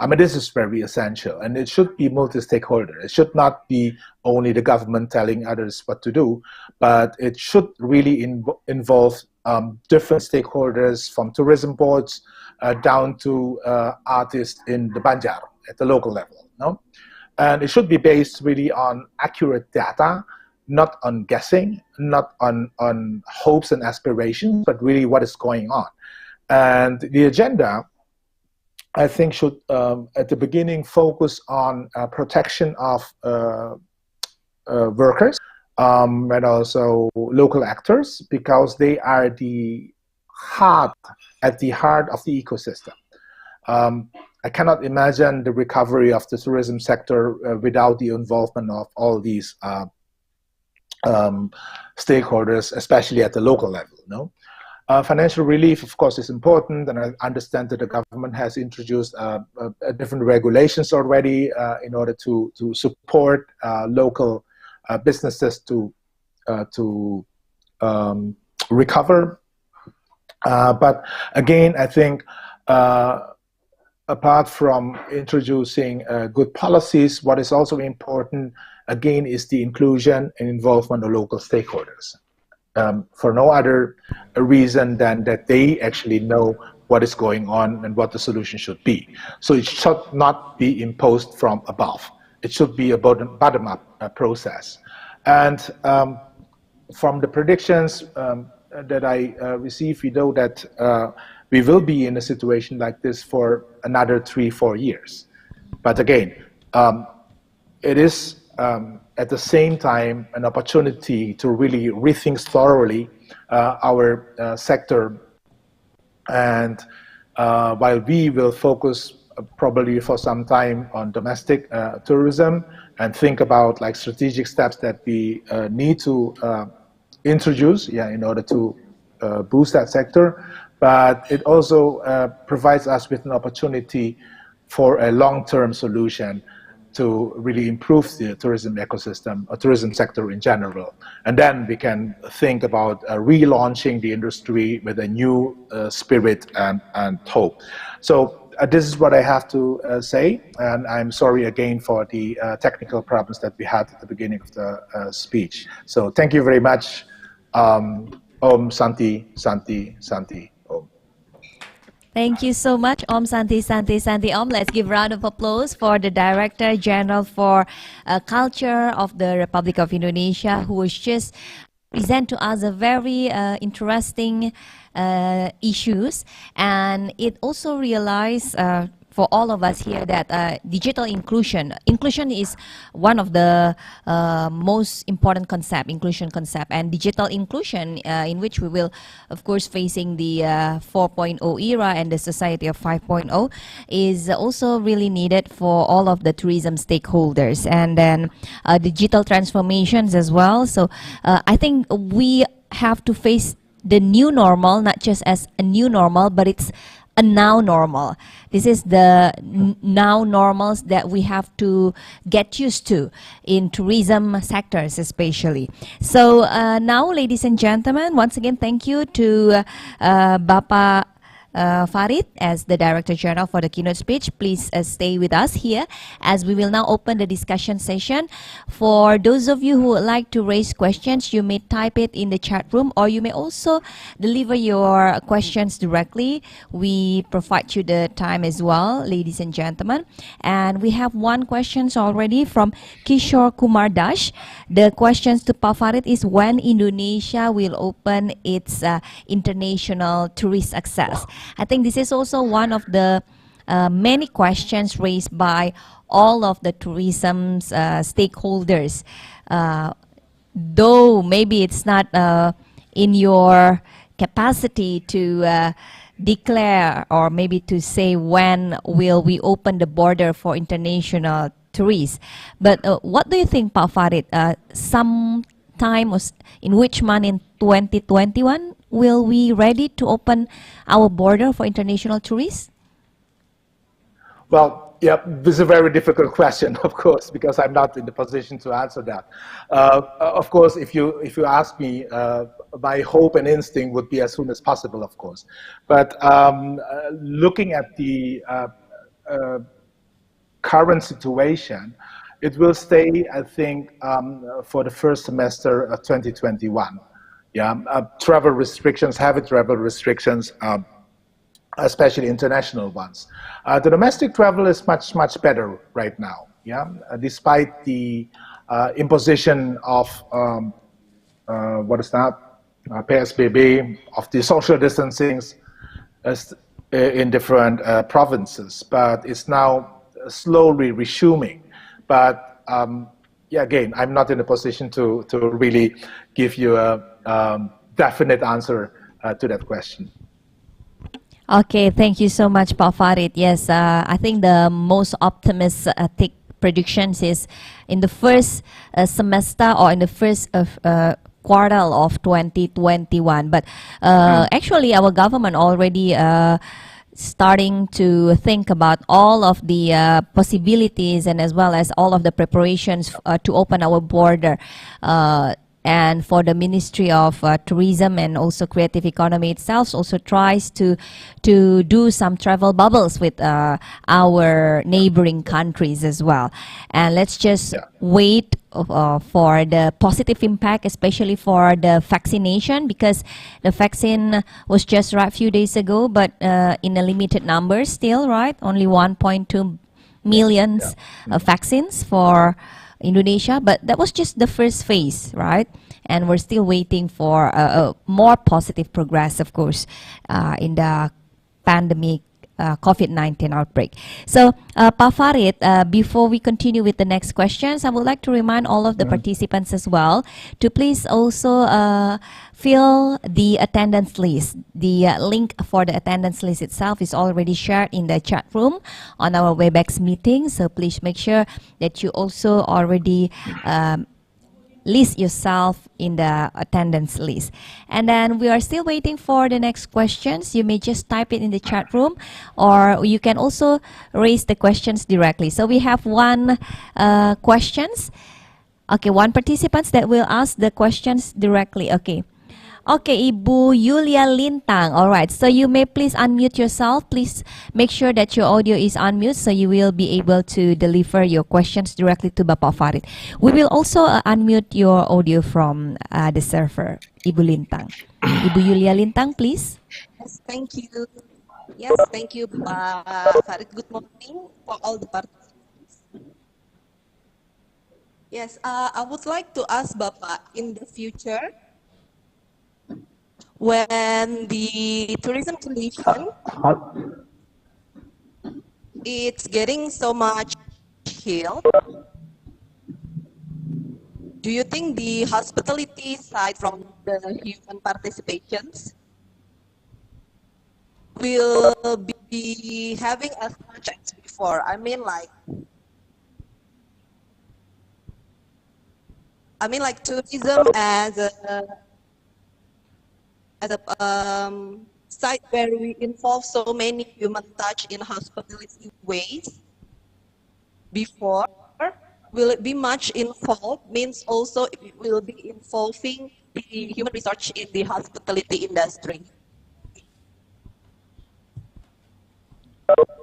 I mean, this is very essential, and it should be multi-stakeholder. It should not be only the government telling others what to do, but it should really involve different stakeholders, from tourism boards down to artists in the Banjar at the local level. No? And it should be based really on accurate data, not on guessing, not on hopes and aspirations, but really what is going on. And the agenda, I think, should at the beginning focus on protection of workers and also local actors, because they are at the heart of the ecosystem. I cannot imagine the recovery of the tourism sector without the involvement of all these stakeholders, especially at the local level. No? Financial relief, of course, is important, and I understand that the government has introduced different regulations already in order to support local businesses to recover. But again, I think apart from introducing good policies, what is also important, again, is the inclusion and involvement of local stakeholders. For no other reason than that they actually know what is going on and what the solution should be. So it should not be imposed from above. It should be a bottom-up process. And from the predictions that I received, we know that we will be in a situation like this for another 3-4 years. But again, it is at the same time an opportunity to really rethink thoroughly our sector. And while we will focus probably for some time on domestic tourism and think about like strategic steps that we need to introduce in order to boost that sector, but it also provides us with an opportunity for a long-term solution to really improve the tourism ecosystem, or tourism sector in general. And then we can think about relaunching the industry with a new spirit and hope. So this is what I have to say, and I'm sorry again for the technical problems that we had at the beginning of the speech. So thank you very much. Om Santi, Santi, Santi, Om. Thank you so much, Om Santi, Santi, Santi, Om. Let's give a round of applause for the Director General for Culture of the Republic of Indonesia, who was just present to us a very interesting issues, and it also realized for all of us here that digital inclusion is one of the most important inclusion concept, and digital inclusion in which we will of course facing the 4.0 era and the society of 5.0 is also really needed for all of the tourism stakeholders, and then digital transformations as well. So I think we have to face the new normal, not just as a new normal, but it's a now normal. This is the now normals that we have to get used to in tourism sectors especially. So now, ladies and gentlemen, once again, thank you to Bapak Farid as the Director General for the keynote speech. Please stay with us here as we will now open the discussion session. For those of you who would like to raise questions, you may type it in the chat room, or you may also deliver your questions directly. We provide you the time as well, ladies and gentlemen. And we have one question already from Kishore Kumar Dash. The questions to Pak Farid is when Indonesia will open its international tourist access. I think this is also one of the many questions raised by all of the tourism stakeholders. Though maybe it's not in your capacity to declare or maybe to say when will we open the border for international tourists. But what do you think, Pak Farid? Some time was in which month in 2021 will we ready to open our border for international tourists? Well, yeah, this is a very difficult question, of course, because I'm not in the position to answer that. Of course, if you ask me, my hope and instinct would be as soon as possible, of course. But looking at the current situation, it will stay, I think, for the first semester of 2021. Yeah, travel restrictions, heavy travel restrictions, especially international ones. The domestic travel is much better right now. Yeah, despite the imposition of what is that? PSBB, of the social distancing in different provinces, but it's now slowly resuming. But yeah, again, I'm not in a position to really give you a definite answer to that question. Okay, thank you so much, Pak Farid. Yes, I think the most optimistic predictions is in the first semester or in the first quarter of 2021. But actually, our government already starting to think about all of the possibilities and as well as all of the preparations to open our border. And for the Ministry of Tourism and also Creative Economy itself also tries to do some travel bubbles with our neighboring countries as well. And let's just wait for the positive impact, especially for the vaccination, because the vaccine was just right a few days ago, but in a limited number still, right? Only 1.2 million vaccines for Indonesia, but that was just the first phase, right? And we're still waiting for a more positive progress, of course, in the pandemic COVID-19 outbreak. So, Pak Farid, before we continue with the next questions, I would like to remind all of the participants as well to please also fill the attendance list. The link for the attendance list itself is already shared in the chat room on our WebEx meeting. So please make sure that you also already list yourself in the attendance list. And then we are still waiting for the next questions. You may just type it in the chat room, or you can also raise the questions directly. So we have one questions. Okay, one participant that will ask the questions directly. Okay. Okay, Ibu Yulia Lintang. All right, so you may please unmute yourself. Please make sure that your audio is unmute so you will be able to deliver your questions directly to Bapak Farid. We will also unmute your audio from the server, Ibu Lintang. Ibu Yulia Lintang, please. Yes, thank you. Yes, thank you, Pak Farid. Good morning for all the participants. Yes, I would like to ask Bapak, in the future, when the tourism condition it's getting so much healed, do you think the hospitality side from the human participations will be having as much as before? I mean like tourism as a site where we involve so many human touch in hospitality ways before. Will it be much involved? Means also it will be involving the human research in the hospitality industry.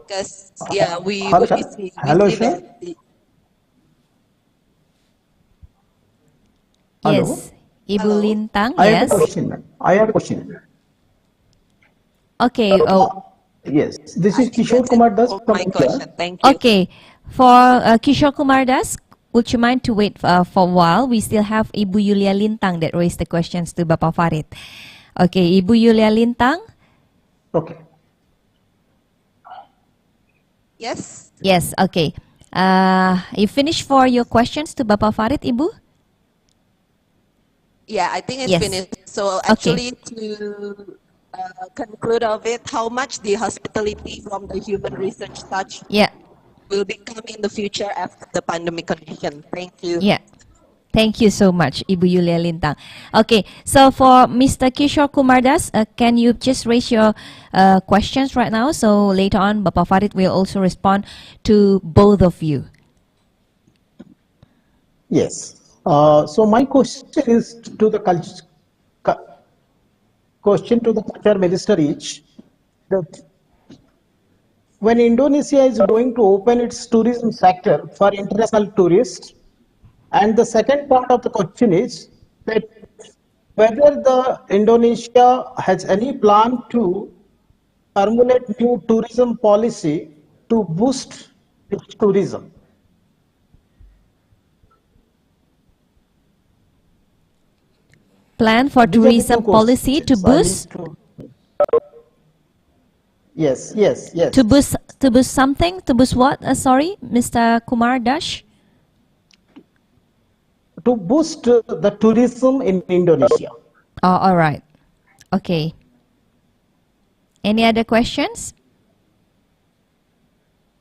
Because yeah, we Hello, will sir. be seeing Hello, weekly sir. that. Hello. Yes, Ibu Hello. Lintang, I have a yes. question, ma'am. I have a question. Okay, oh, Yes, this I is think Kishore that's it Kumar Das for from my India. question. Thank you. okay. For Kishore Kumar Das, would you mind to wait for a while? We still have Ibu Yulia Lintang that raised the questions to Bapak Farid. Okay, Ibu Yulia Lintang? Okay. Yes. Yes, okay. You finished for your questions to Bapak Farid, Ibu? Yeah, I think it's Yes. finished. So Okay. actually, to conclude of it, how much the hospitality from the human research touch Yeah, will become in the future after the pandemic condition. Thank you. yeah. Thank you so much, Ibu Yulia Lintang. Okay, so for Mr. Kishore Kumar Das, can you just raise your questions right now? So later on, Bapak Farid will also respond to both of you. Yes. So my question is to the question to the culture minister is that when Indonesia is going to open its tourism sector for international tourists, and the second part of the question is that whether the Indonesia has any plan to formulate new tourism policy to boost its tourism. Plan for These are the two tourism policy to questions I need boost to. Yes, yes, yes. to boost something, to boost what? Sorry, Mr. Kumar Dash. To boost the tourism in Indonesia. Oh, all right. Okay. Any other questions?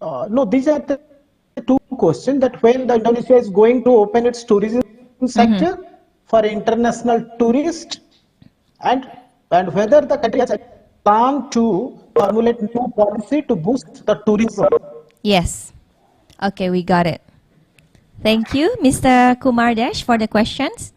No, these are the two questions that when the Indonesia is going to open its tourism sector for international tourists and whether the country has a plan to formulate new policy to boost the tourism. Yes. Okay, we got it. Thank you, Mr. Kumar Dash, for the questions.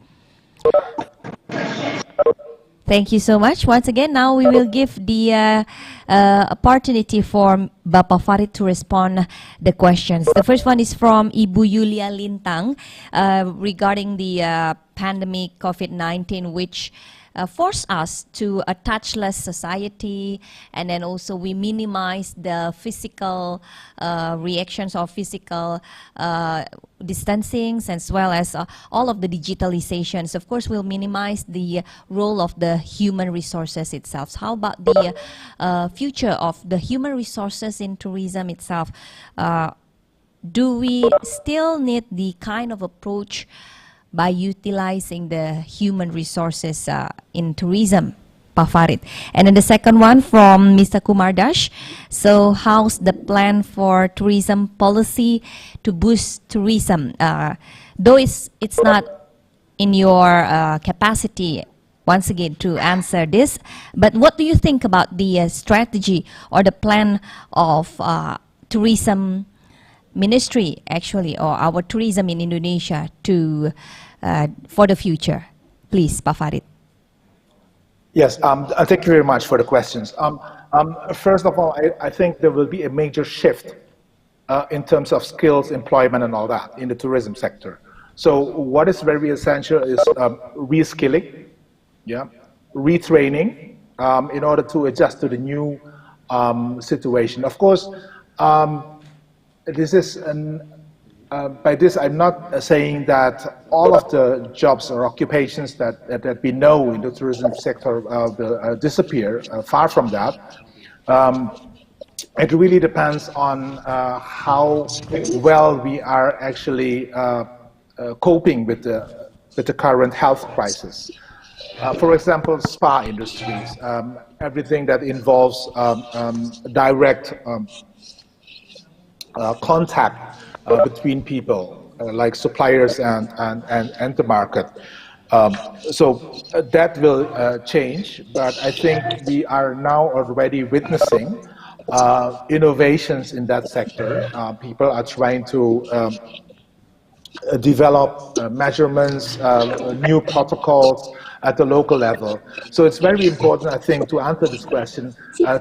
Thank you so much. Once again, now we will give the opportunity for Bapak Farid to respond the questions. The first one is from Ibu Yulia Lintang regarding the pandemic COVID-19, which force us to a touchless society, and then also we minimize the physical reactions or physical distancings, as well as all of the digitalizations. Of course, we'll minimize the role of the human resources itself. How about the future of the human resources in tourism itself? Do we still need the kind of approach by utilizing the human resources in tourism, Pak Farid? And then the second one from Mr. Kumar Dash. So how's the plan for tourism policy to boost tourism? Though it's not in your capacity, once again, to answer this, but what do you think about the strategy or the plan of tourism ministry, actually, or our tourism in Indonesia to for the future? Please, Pak Farid. Yes, thank you very much for the questions. First of all, I think there will be a major shift in terms of skills, employment, and all that in the tourism sector. So what is very essential is reskilling, yeah, retraining in order to adjust to the new situation. Of course, this is by this I'm not saying that all of the jobs or occupations that we know in the tourism sector will disappear. Far from that. It really depends on how well we are actually coping with the current health crisis. For example, spa industries, everything that involves direct contact between people, like suppliers and the market. So that will change, but I think we are now already witnessing innovations in that sector. People are trying to develop measurements, new protocols, at the local level. So it's very important, I think, to answer this question,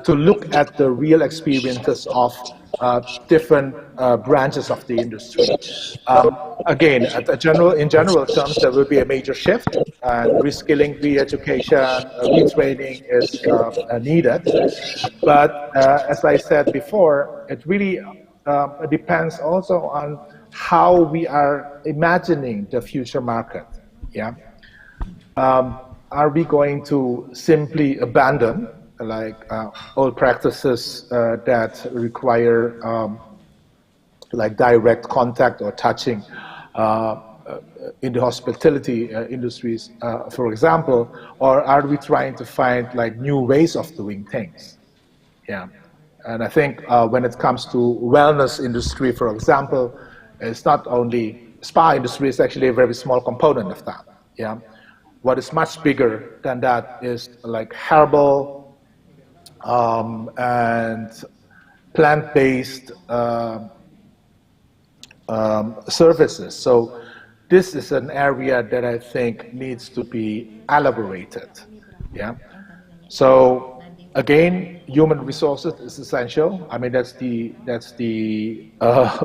to look at the real experiences of different branches of the industry. Again, in general terms, there will be a major shift, and reskilling, re-education, retraining is needed. But as I said before, it really depends also on how we are imagining the future market. Yeah. Are we going to simply abandon old practices that require like direct contact or touching in the hospitality industries, for example, or are we trying to find like new ways of doing things? Yeah, and I think when it comes to wellness industry, for example, it's not only spa industry is actually a very small component of that. Yeah, what is much bigger than that is like herbal and plant-based services. So this is an area that I think needs to be elaborated. Yeah. So again, human resources is essential. I mean, that's the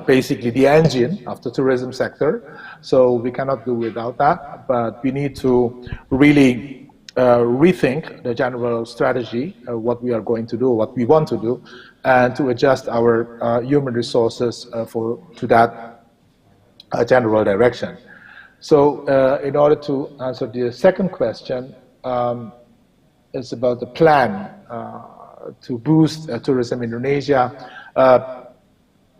basically the engine of the tourism sector. So we cannot do without that. But we need to really rethink the general strategy, what we are going to do, what we want to do, and to adjust our human resources to that general direction. So in order to answer the second question, it's about the plan to boost tourism in Indonesia.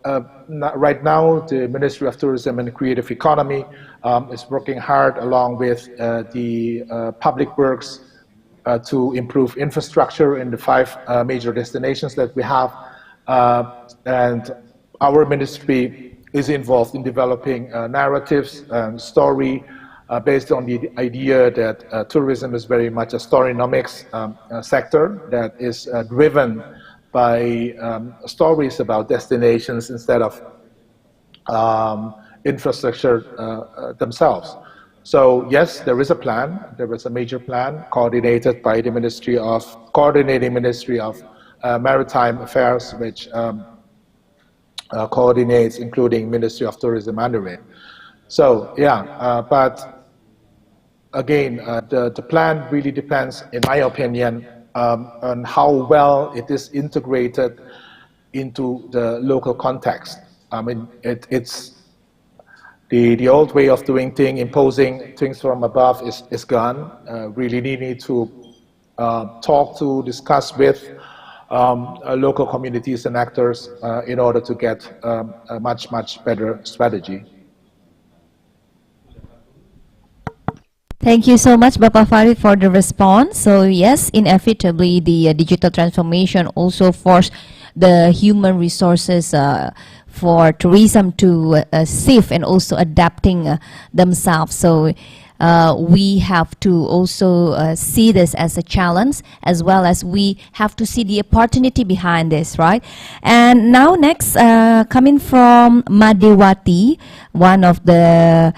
Right now, the Ministry of Tourism and Creative Economy is working hard along with the public works to improve infrastructure in the 5 major destinations that we have. And our ministry is involved in developing narratives and story based on the idea that tourism is very much a storynomics sector that is driven by stories about destinations instead of infrastructure themselves. So yes, there is a plan. There is a major plan coordinated by the Coordinating Ministry of Maritime Affairs, which coordinates, including Ministry of Tourism under it. So yeah, but again, the plan really depends, in my opinion, on how well it is integrated into the local context. I mean, it's the old way of doing things, imposing things from above is gone. Really need to discuss with local communities and actors in order to get a much better strategy. Thank you so much, Bapak Farid, for the response. So yes, inevitably, the digital transformation also forced the human resources for tourism to sift and also adapting themselves. So we have to also see this as a challenge, as well as we have to see the opportunity behind this, right? And now next, coming from Madewati, one of the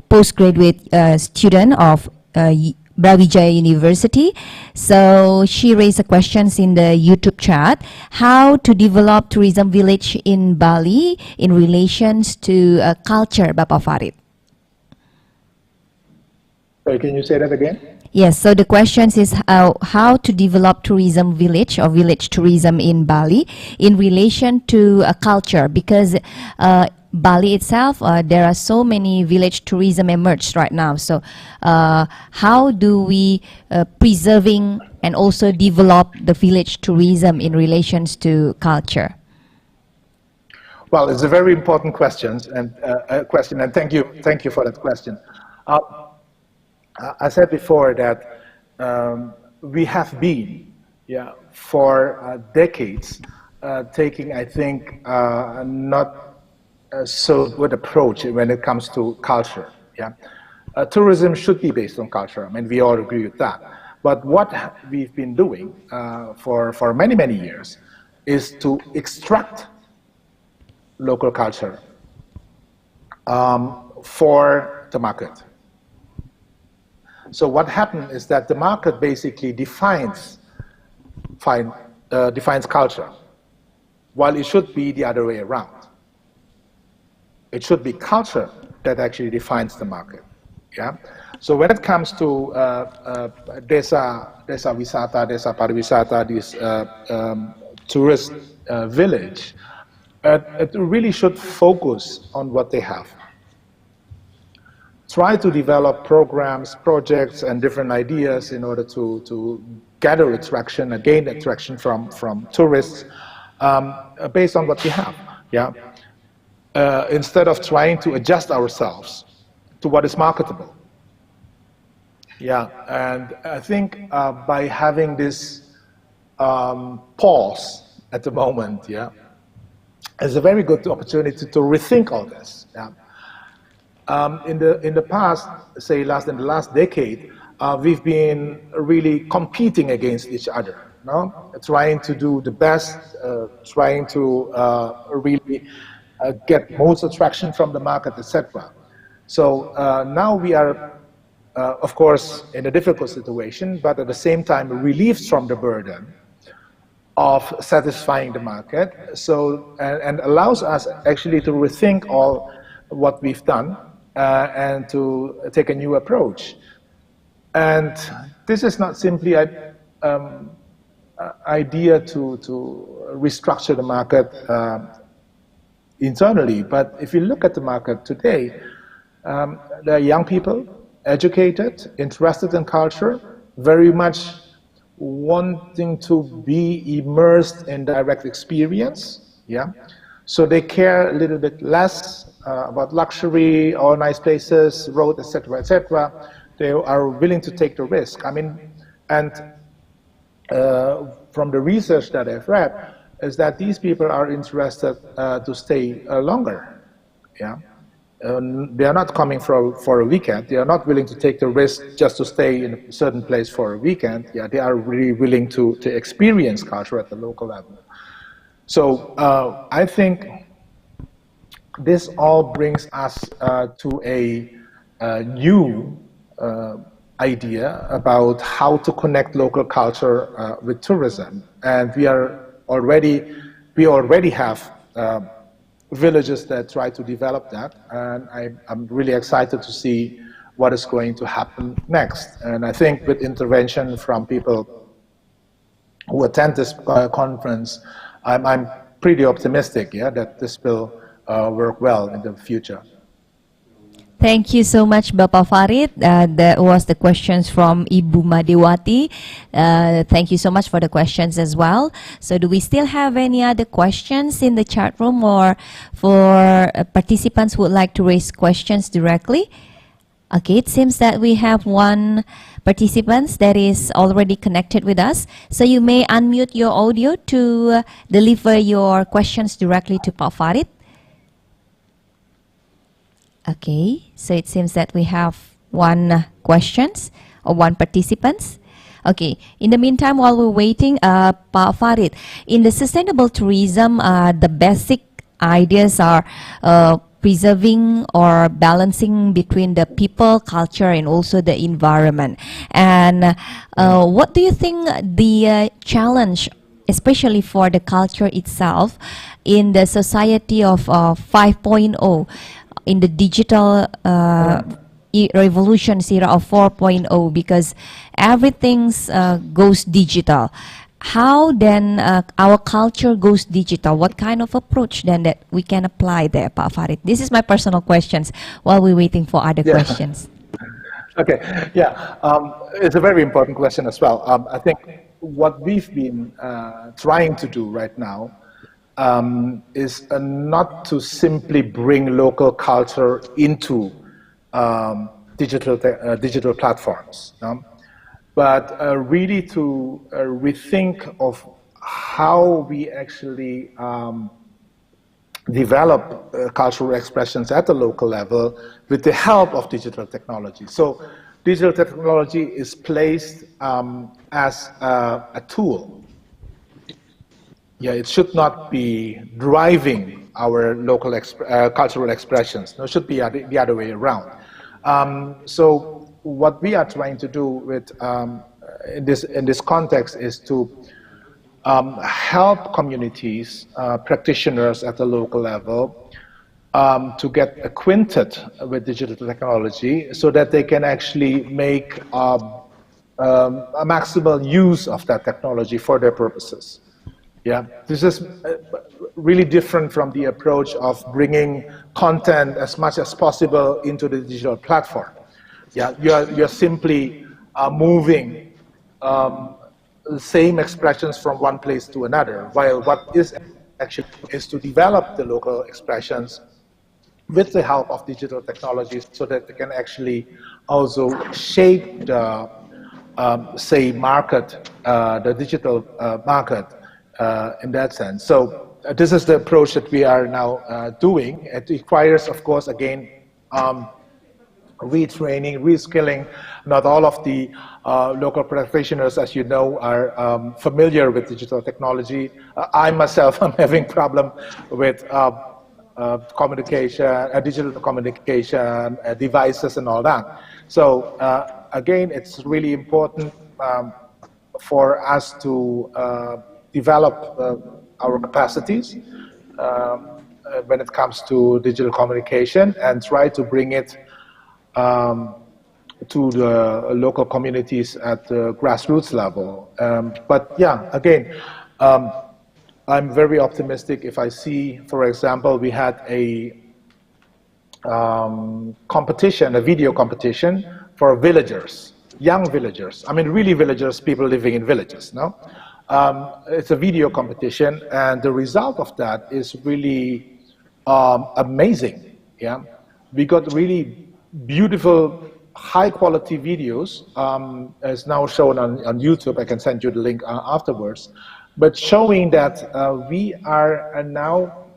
postgraduate student of Brawijaya University. So she raised a questions in the YouTube chat: how to develop tourism village in Bali in relations to culture, Bapak Farid? Sorry, can you say that again? Yes, so the question is how to develop tourism village or village tourism in Bali in relation to culture, because Bali itself, there are so many village tourism emerged right now. So how do we preserving and also develop the village tourism in relations to culture? Well, it's a very important question, and thank you for that question. I said before that we have been, for decades, taking, I think, not so good approach when it comes to culture. Tourism should be based on culture. I mean, we all agree with that. But what we've been doing for many years is to extract local culture for the market. So what happened is that the market basically defines culture, while it should be the other way around. It should be culture that actually defines the market. Yeah. So when it comes to desa wisata, desa pariwisata, this tourist village, it really should focus on what they have. Try to develop programs, projects, and different ideas in order to gather attraction and gain attraction from tourists based on what we have. Yeah. Instead of trying to adjust ourselves to what is marketable. Yeah, and I think by having this pause at the moment, yeah, is a very good opportunity to rethink all this. Yeah. In the past, say in the last decade, we've been really competing against each other, no? Trying to do the best, trying to really get most attraction from the market, etc. So now we are, of course, in a difficult situation, but at the same time relieved from the burden of satisfying the market. So and allows us actually to rethink all what we've done and to take a new approach. And this is not simply an idea to restructure the market internally, but if you look at the market today, there are young people, educated, interested in culture, very much wanting to be immersed in direct experience. Yeah, so they care a little bit less about luxury or nice places, road, etc., etc. They are willing to take the risk. I mean, and from the research that I've read, is that these people are interested to stay longer. Yeah, they are not coming for a weekend. They are not willing to take the risk just to stay in a certain place for a weekend. Yeah, they are really willing to experience culture at the local level. So I think this all brings us to a new idea about how to connect local culture with tourism, and we already have villages that try to develop that, and I'm really excited to see what is going to happen next. And I think with intervention from people who attend this conference, I'm pretty optimistic, yeah, that this will work well in the future. Thank you so much, Bapak Farid. That was the questions from Ibu Madewati. Thank you so much for the questions as well. So do we still have any other questions in the chat room, or for participants who would like to raise questions directly? Okay, it seems that we have one participant that is already connected with us. So you may unmute your audio to deliver your questions directly to Pak Farid. Okay, so it seems that we have one questions or one participants. Okay, in the meantime, while we're waiting, Pak Farid, in the sustainable tourism, the basic ideas are preserving or balancing between the people, culture, and also the environment. And what do you think the challenge, especially for the culture itself, in the society of 5.0, in the digital revolution era of 4.0, because everything goes digital? How then our culture goes digital? What kind of approach then that we can apply there, Pak Farid? This is my personal questions while we're waiting for other questions. Okay, yeah, it's a very important question as well. I think what we've been trying to do right now is not to simply bring local culture into digital platforms, but really to rethink of how we actually develop cultural expressions at the local level with the help of digital technology. So digital technology is placed as a tool. Yeah, it should not be driving our local cultural expressions. No, it should be the other way around. So what we are trying to do with in this context is to help communities, practitioners at the local level, to get acquainted with digital technology so that they can actually make a maximal use of that technology for their purposes. Yeah, this is really different from the approach of bringing content as much as possible into the digital platform. Yeah, you're simply moving the same expressions from one place to another, while what is actually is to develop the local expressions with the help of digital technologies so that they can actually also shape the, say, market, the digital market in that sense. So this is the approach that we are now doing. It requires, of course, again, retraining, reskilling. Not all of the local practitioners, as you know, are familiar with digital technology. I myself am having problem with communication, digital communication, devices and all that. So again, it's really important for us to develop our capacities when it comes to digital communication and try to bring it to the local communities at the grassroots level. But yeah, again, I'm very optimistic if I see, for example, we had a competition, a video competition for villagers, young villagers. I mean, really villagers, people living in villages, no? It's a video competition, and the result of that is really amazing, yeah? We got really beautiful, high-quality videos, as now shown on YouTube. I can send you the link afterwards, but showing that we are now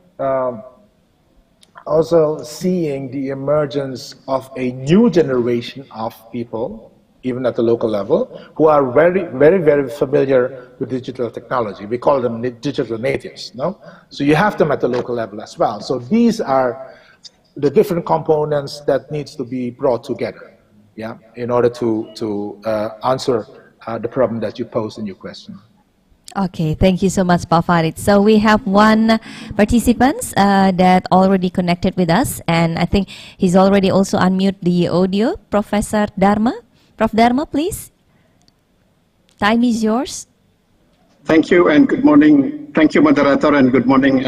also seeing the emergence of a new generation of people, even at the local level, who are very, very, very familiar with digital technology. We call them digital natives, no? So you have them at the local level as well. So these are the different components that needs to be brought together, yeah, in order to answer the problem that you posed in your question. Okay, thank you so much, Pak Farid. So we have one participant that already connected with us, and I think he's already also unmute the audio. Professor Dharma. Prof. Dharma, please. Time is yours. Thank you and good morning. Thank you, moderator, and good morning,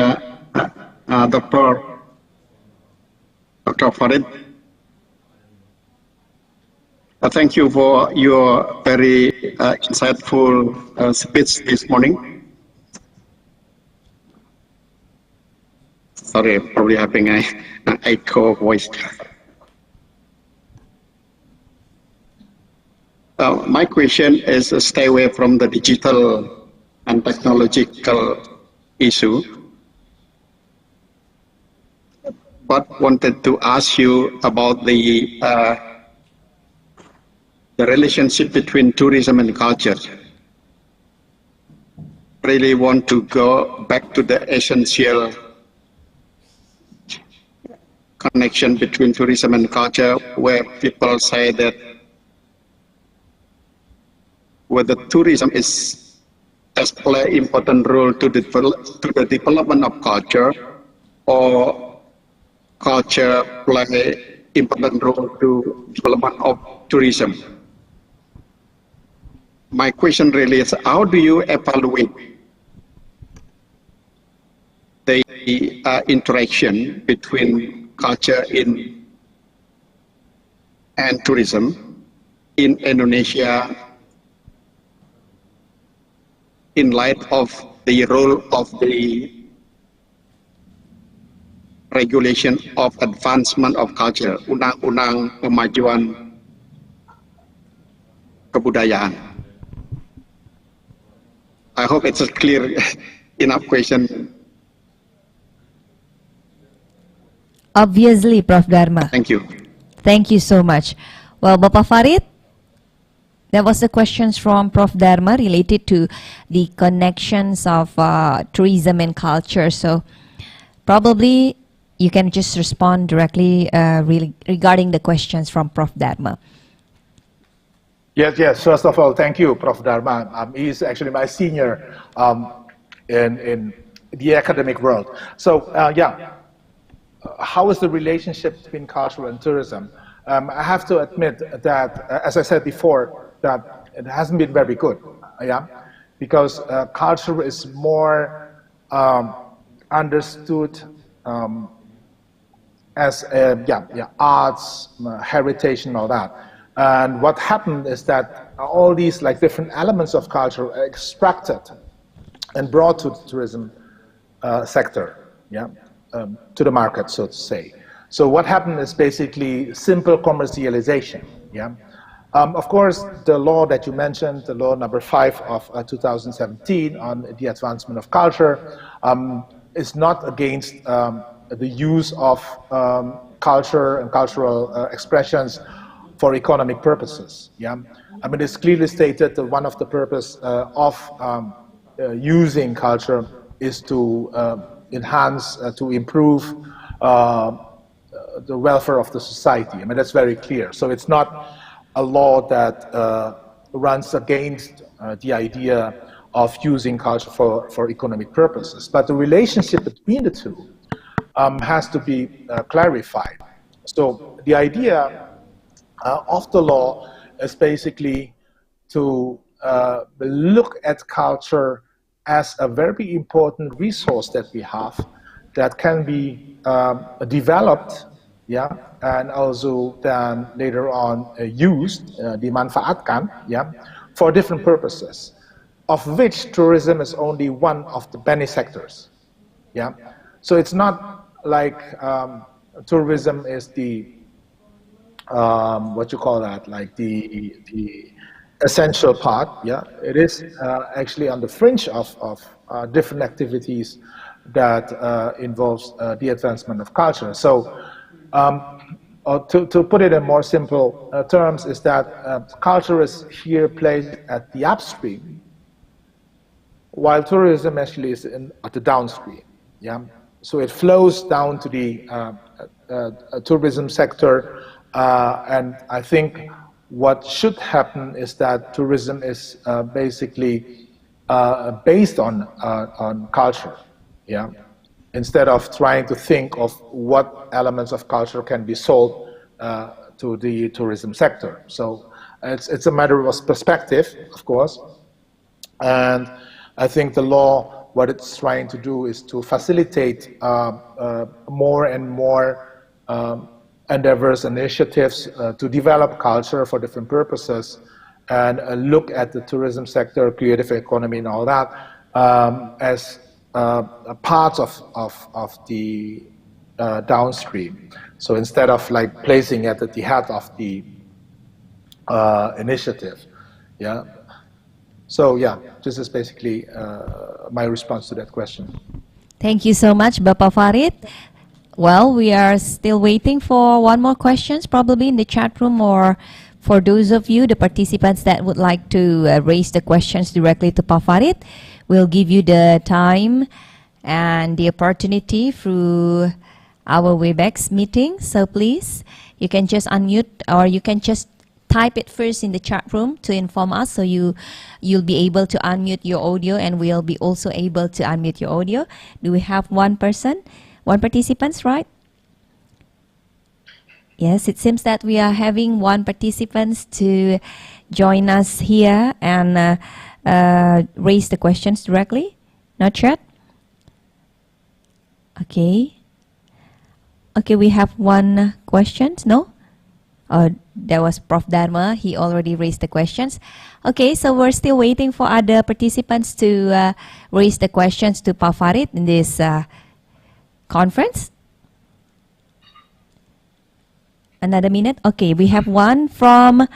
Dr. Farid. Thank you for your very insightful speech this morning. Sorry, probably having an echo voice. My question is stay away from the digital and technological issue, but wanted to ask you about the relationship between tourism and culture. Really want to go back to the essential connection between tourism and culture, where people say that whether tourism has play important role to the development of culture, or culture play important role to development of tourism. My question really is, how do you evaluate the interaction between culture and tourism in Indonesia in light of the role of the regulation of advancement of culture, Undang-Undang Pemajuan Kebudayaan? I hope it's a clear enough question. Obviously, Prof. Dharma. Thank you. Thank you so much. Well, Bapak Farid, there was a questions from Prof. Dharma related to the connections of tourism and culture. So probably you can just respond directly regarding the questions from Prof. Dharma. Yes. First of all, thank you, Prof. Dharma. He's actually my senior in the academic world. So, how is the relationship between culture and tourism? I have to admit that, as I said before, that it hasn't been very good. Because culture is more understood as arts, heritage, and all that. And what happened is that all these like different elements of culture are extracted and brought to the tourism sector, to the market, so to say. So what happened is basically simple commercialization. Of course, the law that you mentioned, the law number 5 of 2017 on the advancement of culture, is not against the use of culture and cultural expressions for economic purposes. I mean, it's clearly stated that one of the purpose of using culture is to enhance, to improve the welfare of the society. I mean, that's very clear. So it's not a law that runs against the idea of using culture for economic purposes. But the relationship between the two has to be clarified. So the idea of the law is basically to look at culture as a very important resource that we have that can be developed, and also then later on used, dimanfaatkan, for different purposes, of which tourism is only one of the many sectors. So it's not like tourism is the what you call that, like the essential part. It is actually on the fringe of different activities that involves the advancement of culture. So to put it in more simple terms, is that culture is here placed at the upstream, while tourism actually is at the downstream. So it flows down to the tourism sector, and I think what should happen is that tourism is basically based on culture, instead of trying to think of what elements of culture can be sold to the tourism sector. So it's a matter of perspective, of course, and I think the law, what it's trying to do is to facilitate more and more endeavors, initiatives to develop culture for different purposes, and look at the tourism sector, creative economy, and all that as a part of the downstream. So instead of like placing it at the head of the initiative, So this is basically my response to that question. Thank you so much, Bapak Farid. Well, we are still waiting for one more questions, probably in the chat room, or for those of you, the participants that would like to raise the questions directly to Pak Farid. We'll give you the time and the opportunity through our WebEx meeting. So please, you can just unmute, or you can just type it first in the chat room to inform us, so you'll be able to unmute your audio, and we'll be also able to unmute your audio. Do we have one person, one participant, right? Yes, it seems that we are having one participant to join us here and raise the questions directly. Not yet? Okay. Okay, we have one question. No? That was Prof. Dharma. He already raised the questions. Okay, so we're still waiting for other participants to raise the questions to Pak Farid in this conference. Another minute. Okay, we have one from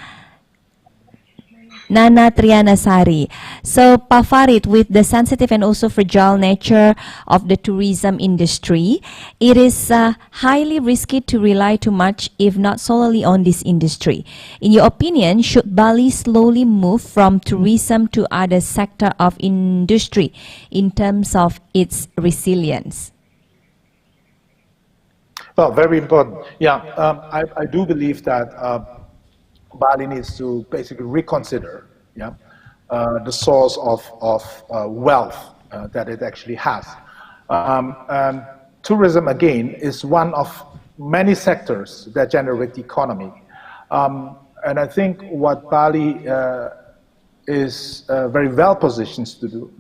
Nana Trianasari. So, Pak Farid, with the sensitive and also fragile nature of the tourism industry, it is highly risky to rely too much, if not solely, on this industry. In your opinion, should Bali slowly move from tourism to other sector of industry in terms of its resilience? Well, very important. I do believe that Bali needs to basically reconsider, yeah, the source of wealth that it actually has. Tourism, again, is one of many sectors that generate the economy. And I think what Bali is very well positioned to do,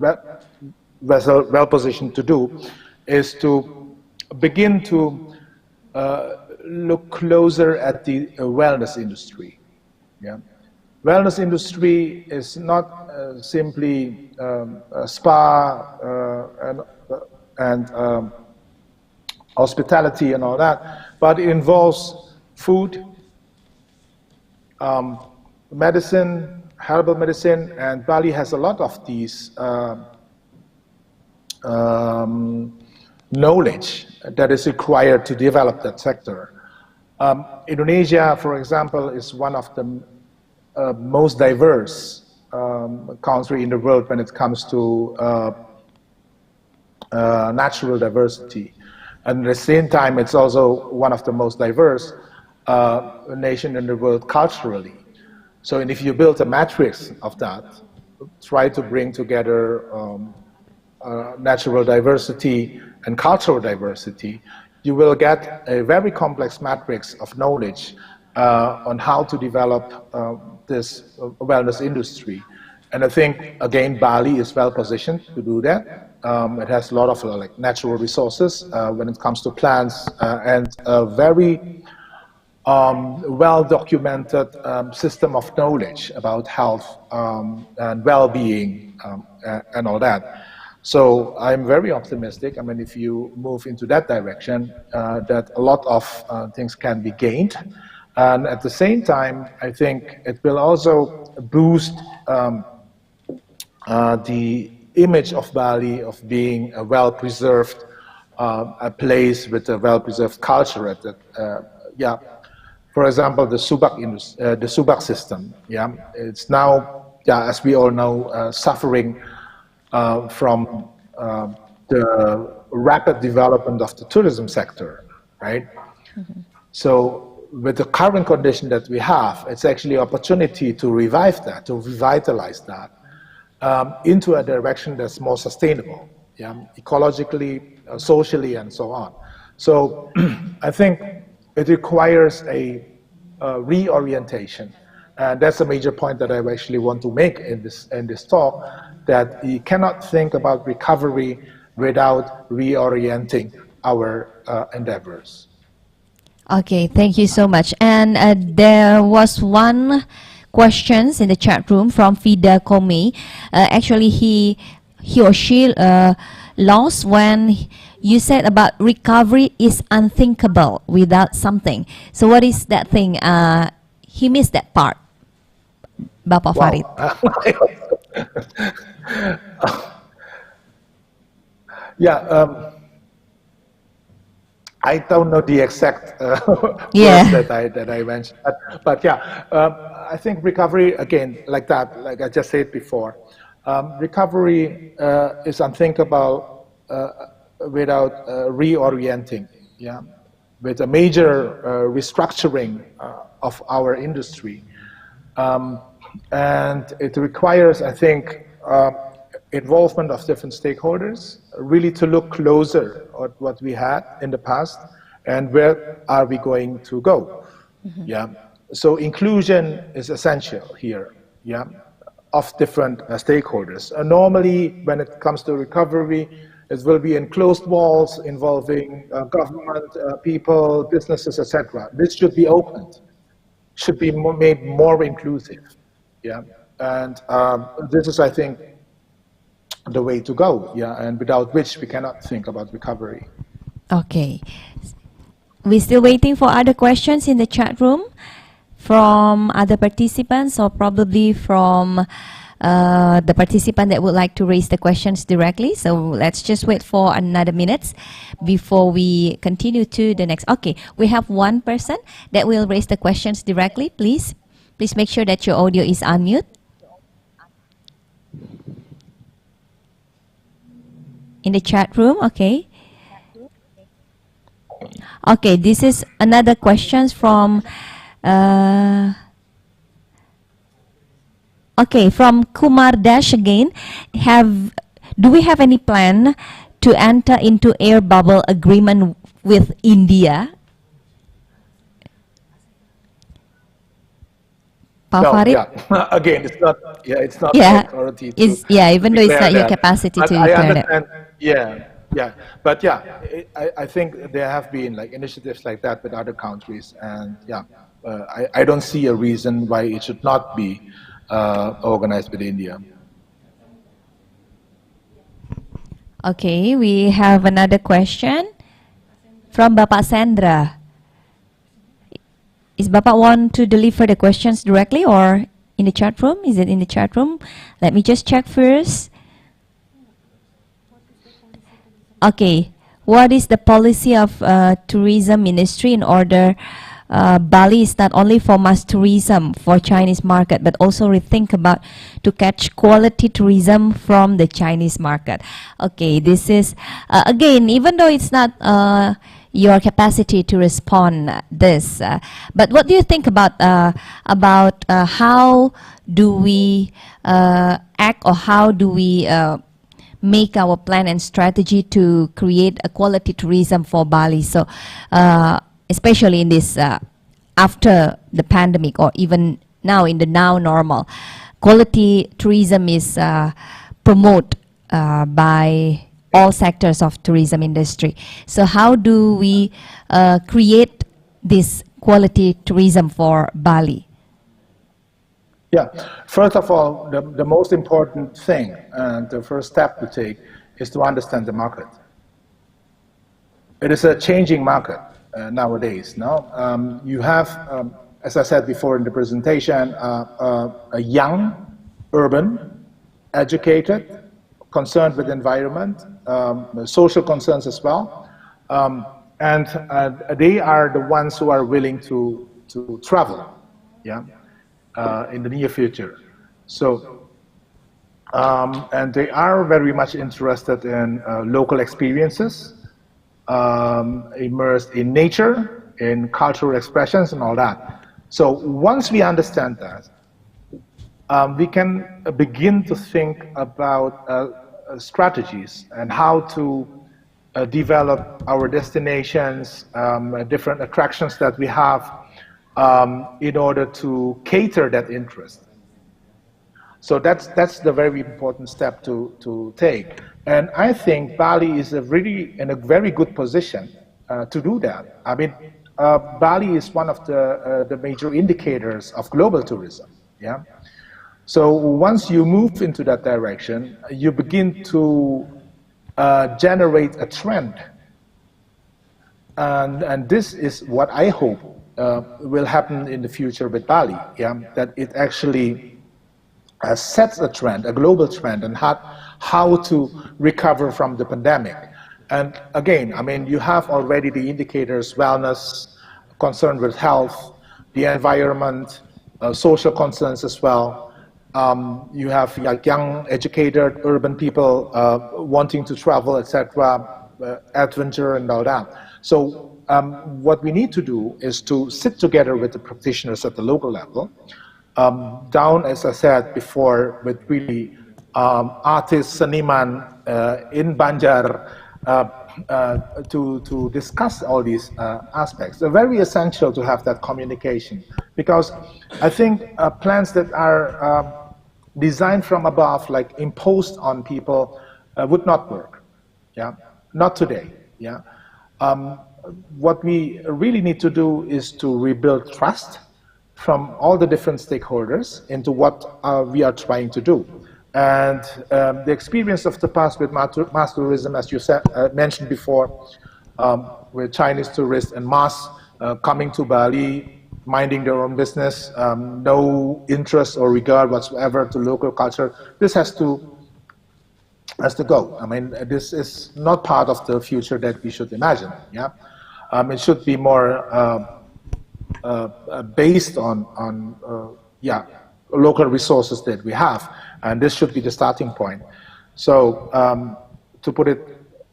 well positioned to do, is to begin to look closer at the wellness industry. Yeah. Wellness industry is not simply a spa and hospitality and all that, but it involves food, medicine, herbal medicine, and Bali has a lot of these knowledge that is required to develop that sector. Indonesia, for example, is one of the most diverse country in the world when it comes to natural diversity. And at the same time, it's also one of the most diverse nation in the world culturally. So, and if you build a matrix of that, try to bring together natural diversity and cultural diversity, you will get a very complex matrix of knowledge on how to develop this wellness industry. And I think, again, Bali is well positioned to do that. It has a lot of like natural resources when it comes to plants and a very well-documented system of knowledge about health and well-being and all that. So I'm very optimistic. I mean, if you move into that direction, that a lot of things can be gained. And at the same time, I think it will also boost the image of Bali of being a well-preserved a place with a well-preserved culture. At yeah, for example, the subak system. Yeah, it's now, yeah, as we all know, suffering from the rapid development of the tourism sector, right? Mm-hmm. So with the current condition that we have, it's actually an opportunity to revive that, to revitalize that into a direction that's more sustainable, yeah, ecologically, socially, and so on. So I think it requires a reorientation. And that's a major point that I actually want to make in this talk, that you cannot think about recovery without reorienting our endeavors. Okay, thank you so much. And there was one questions in the chat room from Fida Komi. Actually, he or she lost when you said about recovery is unthinkable without something. So what is that thing? He missed that part. Bapak Farid. Yeah, I don't know the exact yeah. words that I mentioned, but yeah, I think recovery, again, like that, like I just said before, recovery is unthinkable without reorienting, yeah, with a major restructuring of our industry. And it requires, I think, involvement of different stakeholders, really to look closer at what we had in the past and where are we going to go. Mm-hmm. Yeah. So inclusion is essential here, yeah, of different stakeholders. Normally, when it comes to recovery, it will be enclosed walls involving government, people, businesses, etc. This should be opened, should be made more inclusive. Yeah, and this is, I think, the way to go. Yeah, and without which we cannot think about recovery. Okay, we're still waiting for other questions in the chat room from other participants, or probably from the participant that would like to raise the questions directly. So let's just wait for another minute before we continue to the next. Okay, we have one person that will raise the questions directly. Please make sure that your audio is unmute. In the chat room, okay. Okay, this is another question from Okay, from Kumar Dash again, do we have any plan to enter into air bubble agreement with India? Pak No, Farid? yeah. Again, it's not. Yeah, it's not Yeah, my authority is to even though it's declare not your that. capacity But to I declare that. understand. Yeah, yeah. But yeah, I think there have been like initiatives like that with other countries, and yeah, I don't see a reason why it should not be organized with India. Okay, we have another question from Bapak Sandra. Is Bapak want to deliver the questions directly or in the chat room? Is it in the chat room? Let me just check first. Okay, what is the policy of tourism ministry in order Bali is not only for mass tourism for Chinese market, but also rethink about to catch quality tourism from the Chinese market. Okay, this is again, even though it's not your capacity to respond this, but what do you think about how do we act, or how do we make our plan and strategy to create a quality tourism for Bali? So especially in this after the pandemic, or even now in the now normal, quality tourism is promoted by all sectors of tourism industry. So how do we create this quality tourism for Bali? Yeah, first of all, the most important thing and the first step to take is to understand the market. It is a changing market nowadays. Now, you have, as I said before in the presentation, a young, urban, educated, concerned with environment, social concerns as well, and they are the ones who are willing to travel, yeah, in the near future. So, and they are very much interested in local experiences, immersed in nature, in cultural expressions and all that. So once we understand that, we can begin to think about strategies and how to develop our destinations, different attractions that we have, in order to cater that interest. So that's the very important step to take. And I think Bali is really in a very good position to do that. I mean, Bali is one of the major indicators of global tourism. Yeah. So once you move into that direction, you begin to generate a trend. And this is what I hope will happen in the future with Bali. Yeah, that it actually sets a trend, a global trend, and how to recover from the pandemic. And again, I mean, you have already the indicators: wellness, concern with health, the environment, social concerns as well. You have like young, educated, urban people wanting to travel, etc., adventure and all that. So what we need to do is to sit together with the practitioners at the local level, down, as I said before, with really artists, seniman in Banjar, to discuss all these aspects. They're very essential to have that communication, because I think plans that are designed from above, like imposed on people, would not work. Yeah, not today. Yeah, what we really need to do is to rebuild trust from all the different stakeholders into what we are trying to do. And the experience of the past with mass tourism, as you said, mentioned before, with Chinese tourists and mass coming to Bali, minding their own business, no interest or regard whatsoever to local culture, this has to go. I mean, this is not part of the future that we should imagine. Yeah, it should be more based on local resources that we have, and this should be the starting point. So to put it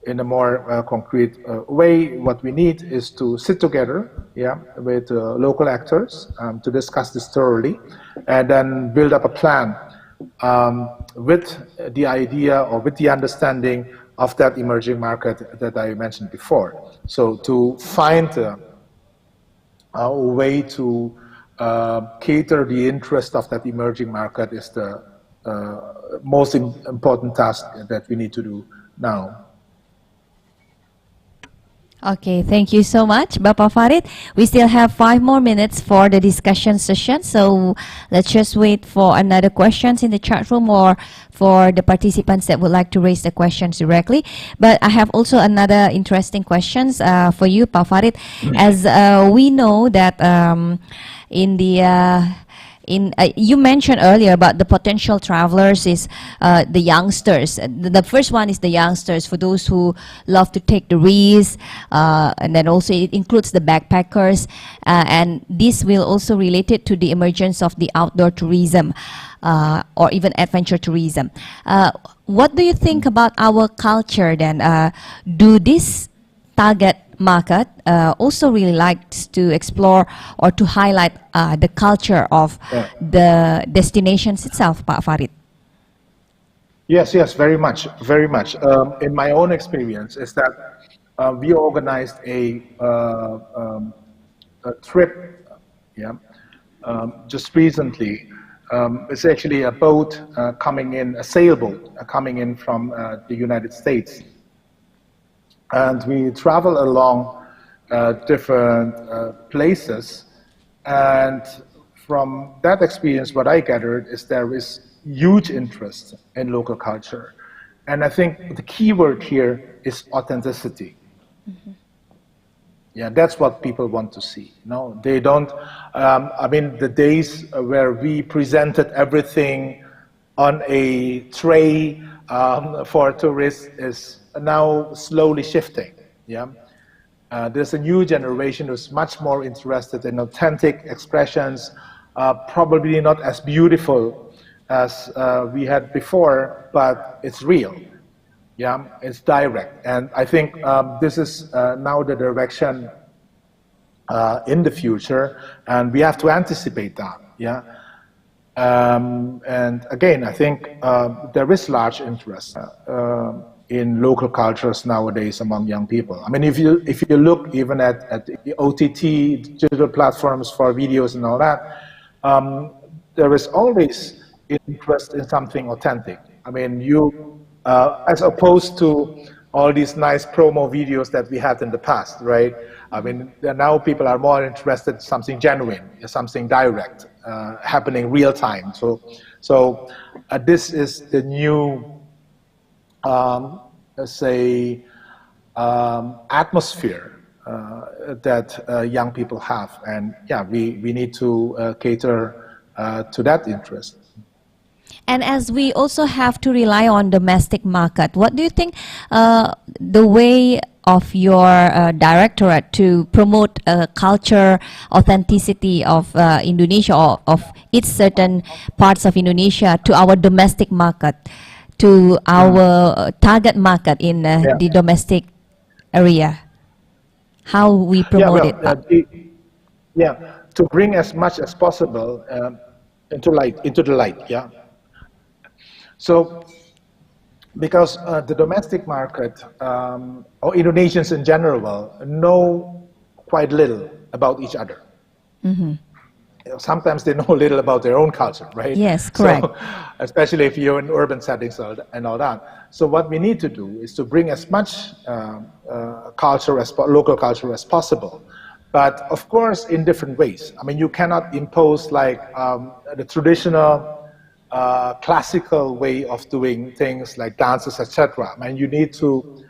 in a more concrete way, what we need is to sit together, yeah, with local actors to discuss this thoroughly, and then build up a plan with the idea or with the understanding of that emerging market that I mentioned before. So to find a way to cater the interest of that emerging market is the most important task that we need to do now. Okay, thank you so much, Bapak Farid. We still have 5 more minutes for the discussion session, so let's just wait for another questions in the chat room or for the participants that would like to raise the questions directly. But I have also another interesting questions for you, Pak Farid. As we know that in the you mentioned earlier about the potential travelers is the youngsters. The first one is the youngsters, for those who love to take the risk, and then also it includes the backpackers, and this will also relate it to the emergence of the outdoor tourism or even adventure tourism. What do you think about our culture then? Do this target market also really likes to explore or to highlight the culture of the destinations itself, Pak Farid? Yes, very much, very much. In my own experience is that we organized a trip, just recently. It's actually a boat coming in, a sailboat coming in from the United States. And we travel along different places, and from that experience, what I gathered is there is huge interest in local culture. And I think the key word here is authenticity. Yeah, that's what people want to see. No, they don't, I mean, the days where we presented everything on a tray for tourists is now slowly shifting. There's a new generation who's much more interested in authentic expressions, probably not as beautiful as we had before, but it's real. It's direct. And I think this is now the direction in the future, and we have to anticipate that. And again, I think there is large interest in local cultures nowadays among young people. I mean, if you look even at the OTT digital platforms for videos and all that, there is always interest in something authentic. I mean, as opposed to all these nice promo videos that we had in the past, right? I mean, now people are more interested in something genuine, something direct, happening real time. So this is the new atmosphere that young people have, and we need to cater to that interest. And as we also have to rely on domestic market, what do you think the way of your directorate to promote culture, authenticity of Indonesia or of its certain parts of Indonesia to our domestic market, to our target market in the domestic area? How we promote it? To bring as much as possible into the light. So, because the domestic market, or Indonesians in general, know quite little about each other. Sometimes they know little about their own culture, right? Yes, correct. So, especially if you're in urban settings and all that. So what we need to do is to bring as much local culture as possible. But of course, in different ways. I mean, you cannot impose like the traditional classical way of doing things like dances, etc. I mean, you need to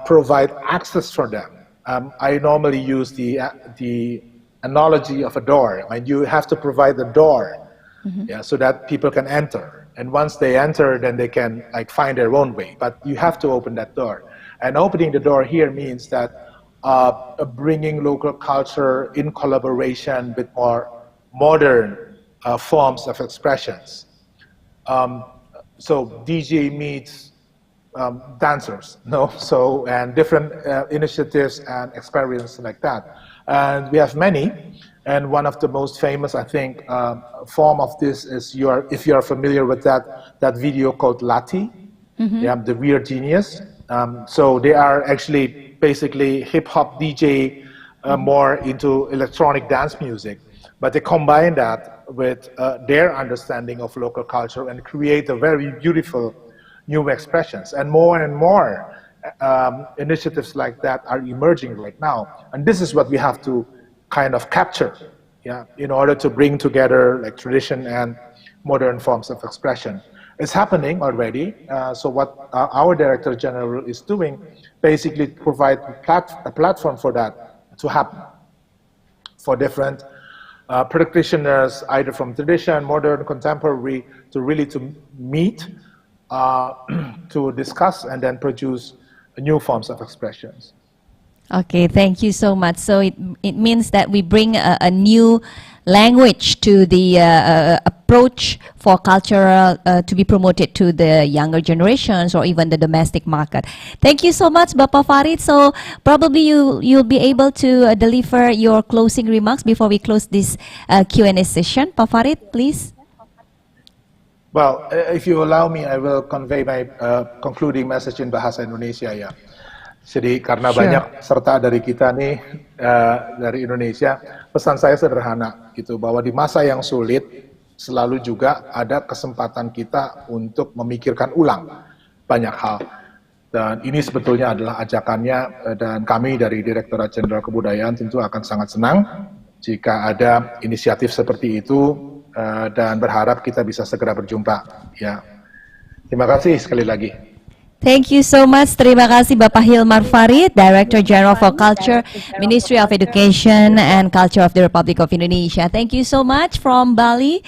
provide access for them. I normally use the analogy of a door. I mean, you have to provide the door, so that people can enter. And once they enter, then they can like find their own way. But you have to open that door. And opening the door here means that bringing local culture in collaboration with more modern forms of expressions. So DJ meets dancers, and different initiatives and experiences like that. And we have many. And one of the most famous, I think, form of this is if you are familiar with that video called Lati, yeah, the Weird Genius. So they are actually basically hip hop DJ, more into electronic dance music, but they combine that with their understanding of local culture and create a very beautiful new expressions. And more initiatives like that are emerging right now. And this is what we have to kind of capture, yeah, in order to bring together like tradition and modern forms of expression. It's happening already. So what our Director General is doing, basically provide a platform for that to happen for different practitioners, either from tradition, modern, contemporary, to really to meet, to discuss, and then produce new forms of expressions. Okay, thank you so much. So it means that we bring a new language to the approach for cultural to be promoted to the younger generations or even the domestic market. Thank you so much, Bapak Farid. So probably you'll be able to deliver your closing remarks before we close this Q&A session. Pak Farid, please. Well, if you allow me, I will convey my concluding message in Bahasa Indonesia ya. Jadi karena banyak serta dari kita nih dari Indonesia, pesan saya sederhana gitu, bahwa di masa yang sulit selalu juga ada kesempatan kita untuk memikirkan ulang banyak hal. Dan ini sebetulnya adalah ajakannya, dan kami dari Direktorat Jenderal Kebudayaan tentu akan sangat senang jika ada inisiatif seperti itu, dan berharap kita bisa segera berjumpa. Ya, terima kasih sekali lagi. Thank you so much. Terima kasih Bapak Hilmar Farid, Director General for Culture, Ministry of Education and Culture of the Republic of Indonesia. Thank you so much from Bali.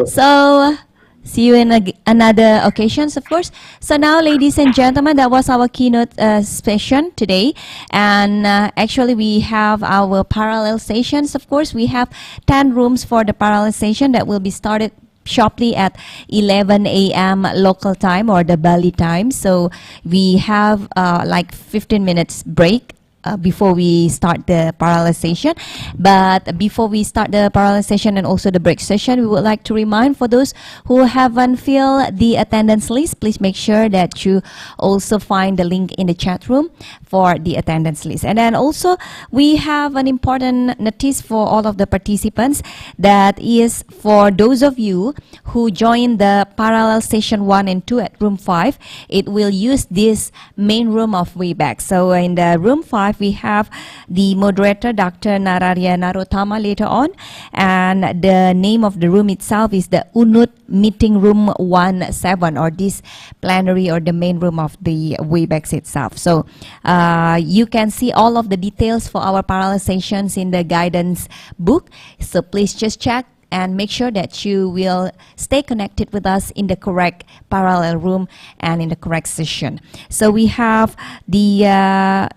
So, see you in another occasions, of course. So now, ladies and gentlemen, that was our keynote session today. And actually, we have our parallel sessions. Of course, we have 10 rooms for the parallel session that will be started sharply at 11 a.m. local time or the Bali time. So we have like 15 minutes break before we start the parallel session. But before we start the parallel session and also the break session, we would like to remind for those who haven't filled the attendance list, please make sure that you also find the link in the chat room for the attendance list. And then also we have an important notice for all of the participants, that is for those of you who join the parallel session 1 and 2 at room 5, it will use this main room of Webex. So in the room 5, we have the moderator, Dr. Nararya Narotama, later on, and the name of the room itself is the Unut Meeting Room 17, or this plenary or the main room of the Webex itself. So you can see all of the details for our parallel sessions in the guidance book. So please just check and make sure that you will stay connected with us in the correct parallel room and in the correct session. So we have the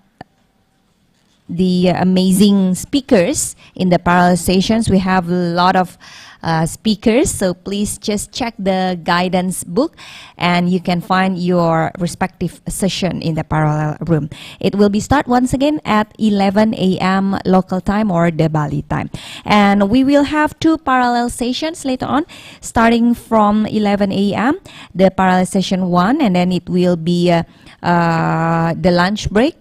amazing speakers in the parallel sessions. We have a lot of speakers, so please just check the guidance book and you can find your respective session in the parallel room. It will be start once again at 11 a.m. local time or the Bali time. And we will have 2 parallel sessions later on, starting from 11 a.m. the parallel session 1, and then it will be the lunch break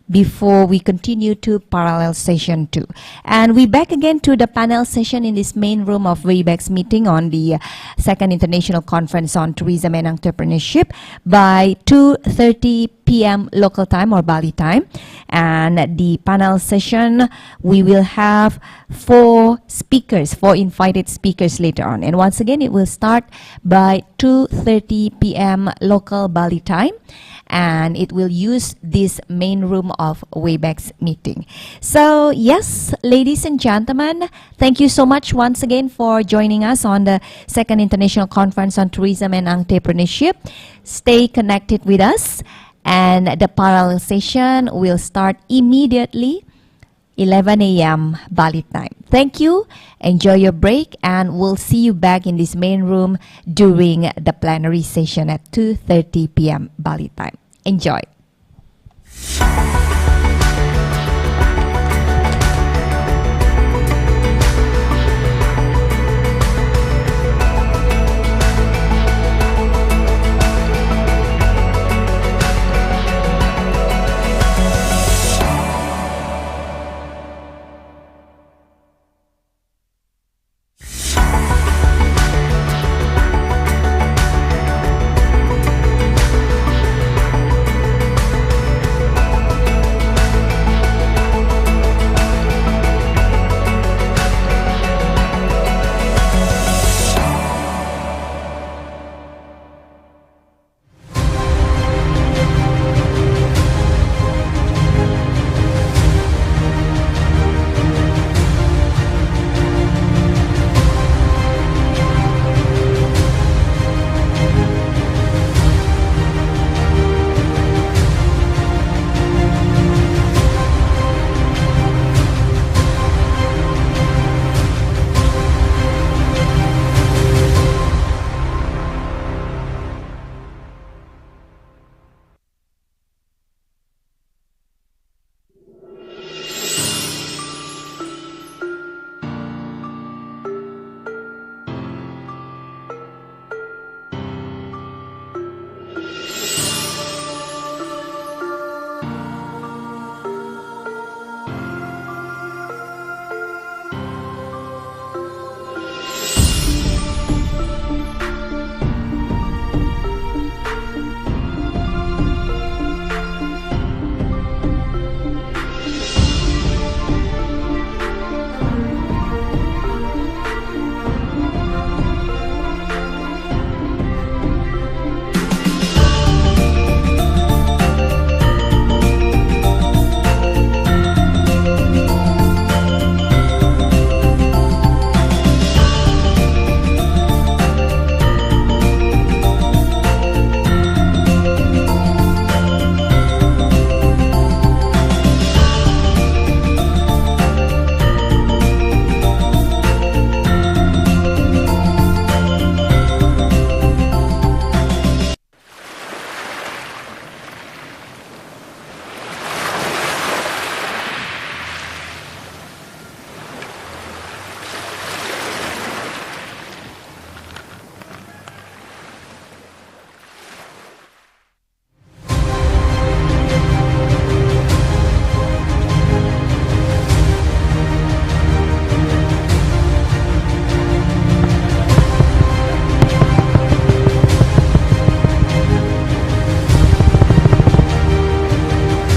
before we continue to parallel session 2. And we back again to the panel session in this main room of Webex meeting on the Second International Conference on Tourism and Entrepreneurship by 2:30 p.m. local time or Bali time. And the panel session, we will have 4 invited speakers later on. And once again, it will start by 2:30 p.m. local Bali time. And it will use this main room of Webex meeting. So yes, ladies and gentlemen, thank you so much once again for joining us on the Second International Conference on Tourism and Entrepreneurship. Stay connected with us, and the parallel session will start immediately 11 a.m. Bali time. Thank you, enjoy your break, and we'll see you back in this main room during the plenary session at 2:30 p.m. Bali time. Enjoy.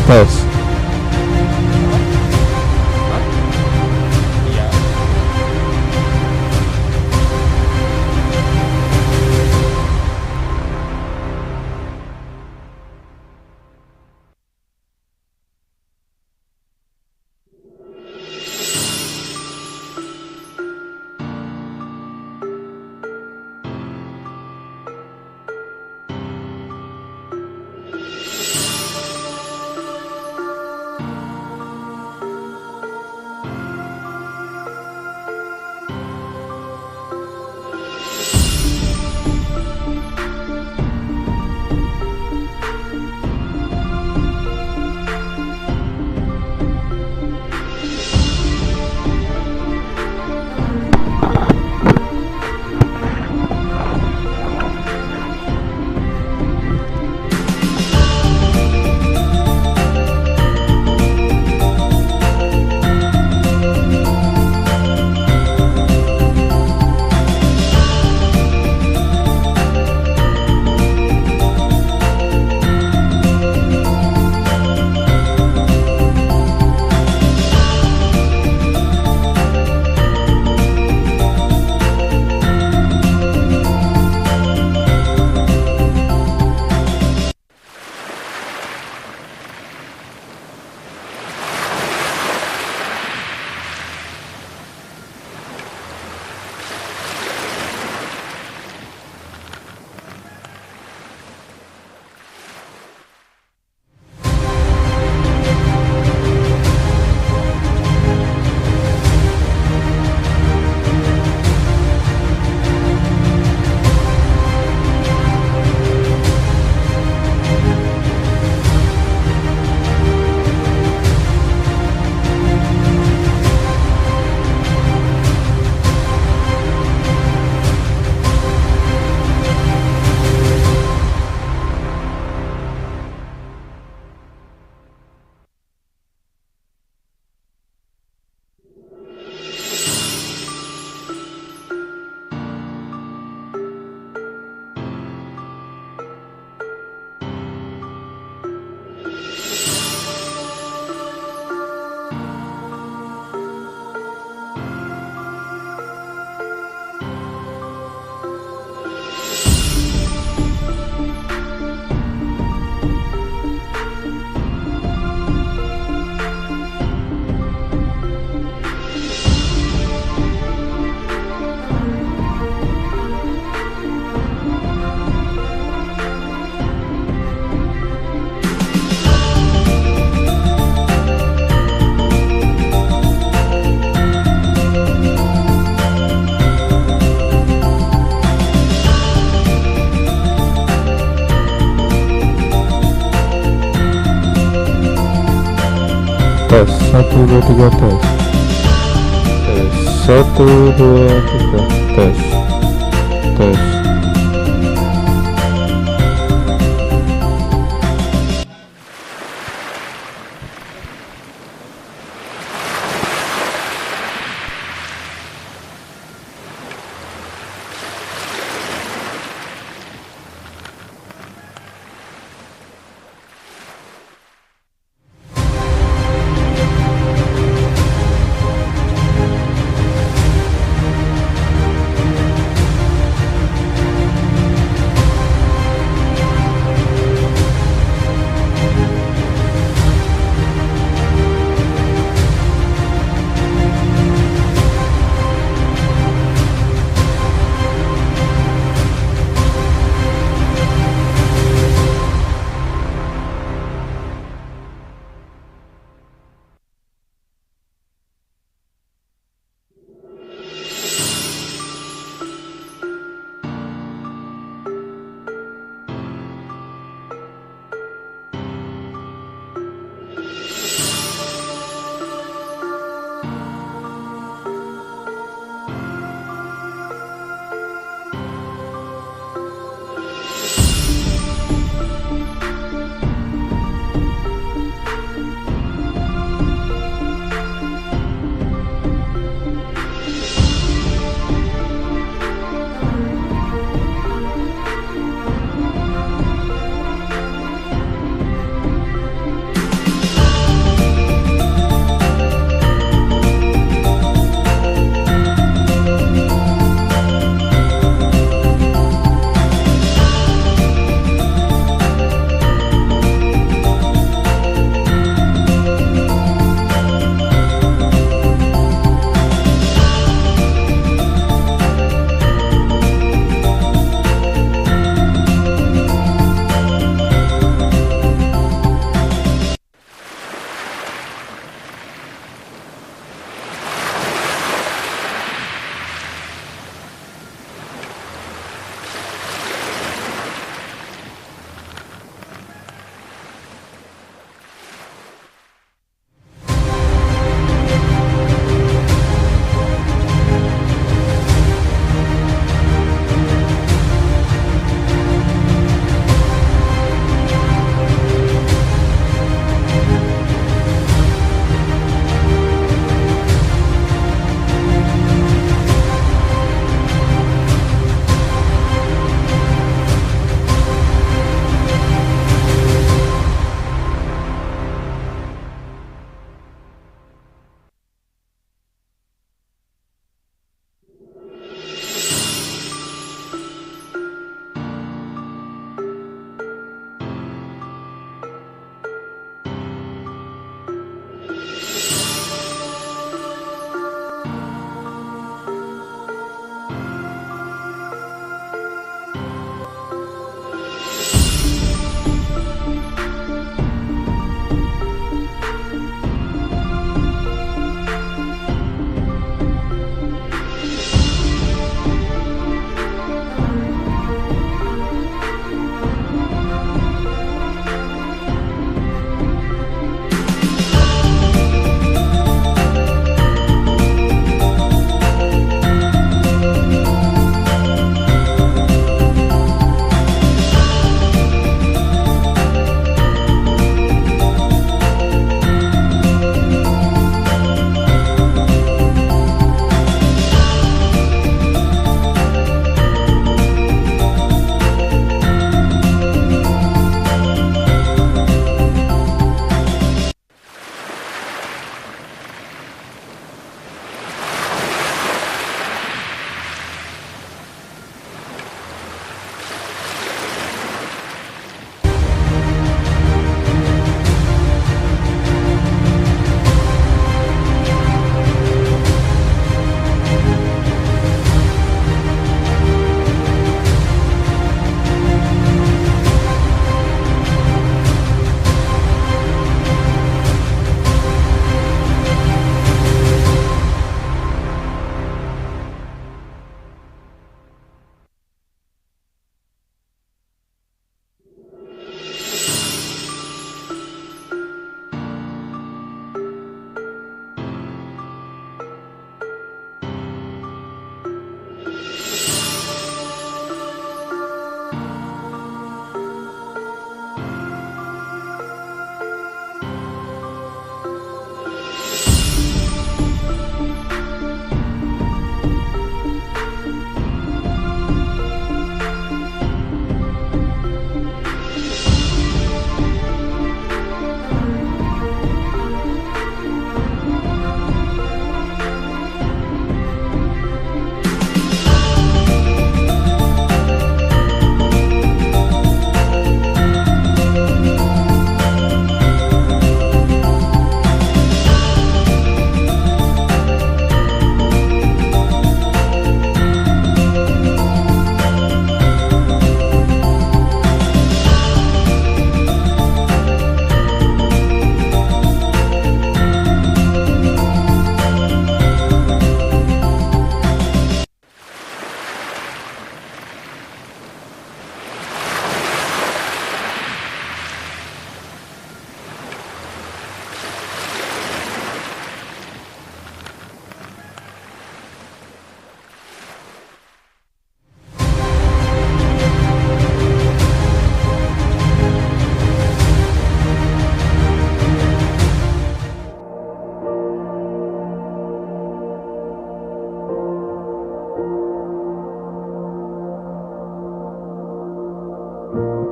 Tes. Tes 1 2 3 tes. Tes 1 2 3 tes. Tes.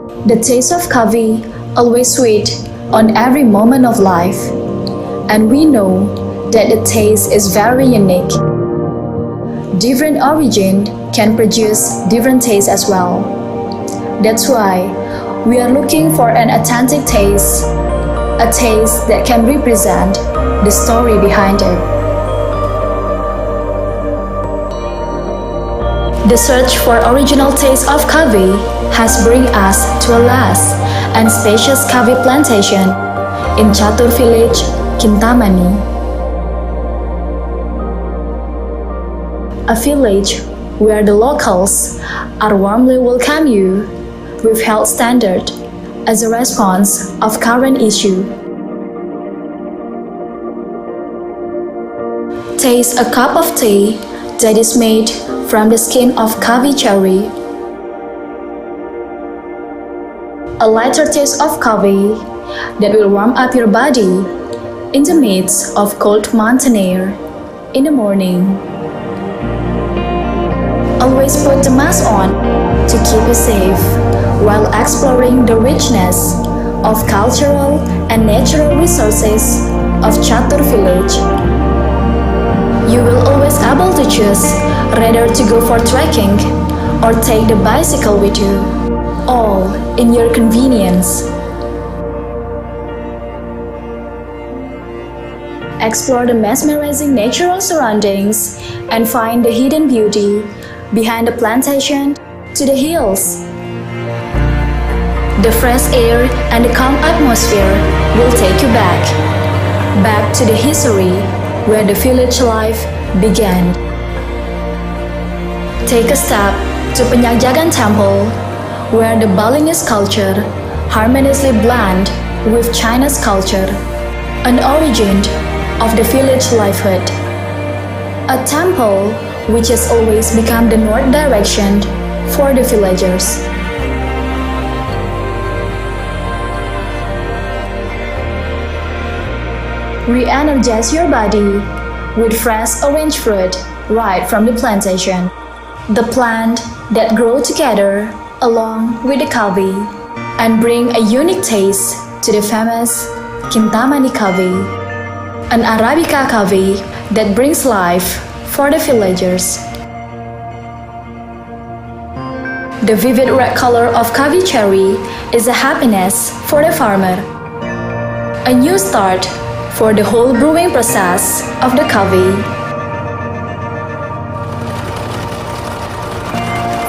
The taste of coffee always sweet on every moment of life, and we know that the taste is very unique. Different origin can produce different tastes as well. That's why we are looking for an authentic taste, a taste that can represent the story behind it. The search for original taste of coffee has brought us to a lush and spacious coffee plantation in Chatur village, Kintamani. A village where the locals are warmly welcome you with health standard as a response of current issue. Taste a cup of tea that is made from the skin of coffee cherry. A lighter taste of coffee that will warm up your body in the midst of cold mountain air in the morning. Always put the mask on to keep you safe while exploring the richness of cultural and natural resources of Chatur village. You will always able to choose rather to go for trekking or take the bicycle with you, all in your convenience. Explore the mesmerizing natural surroundings and find the hidden beauty behind the plantation to the hills. The fresh air and the calm atmosphere will take you back to the history where the village life began. Take a step to Penyagjagan Temple, where the Balinese culture harmoniously blend with China's culture, an origin of the village livelihood. A temple which has always become the north direction for the villagers. Re-energize your body with fresh orange fruit right from the plantation, the plant that grow together along with the coffee and bring a unique taste to the famous Kintamani coffee, an Arabica coffee that brings life for the villagers. The vivid red color of coffee cherry is a happiness for the farmer, a new start for the whole brewing process of the coffee.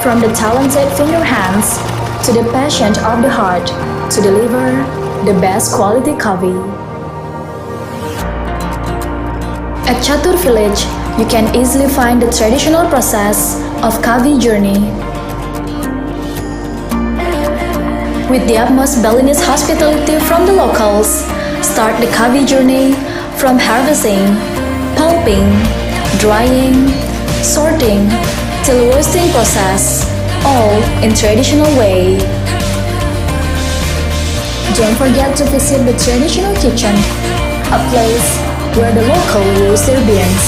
From the talented finger hands to the passion of the heart to deliver the best quality coffee. At Chatur village, you can easily find the traditional process of coffee journey. With the utmost Balinese hospitality from the locals, start the coffee journey from harvesting, pulping, drying, sorting, till roasting process, all in traditional way. Don't forget to visit the traditional kitchen, a place where the local roast their beans.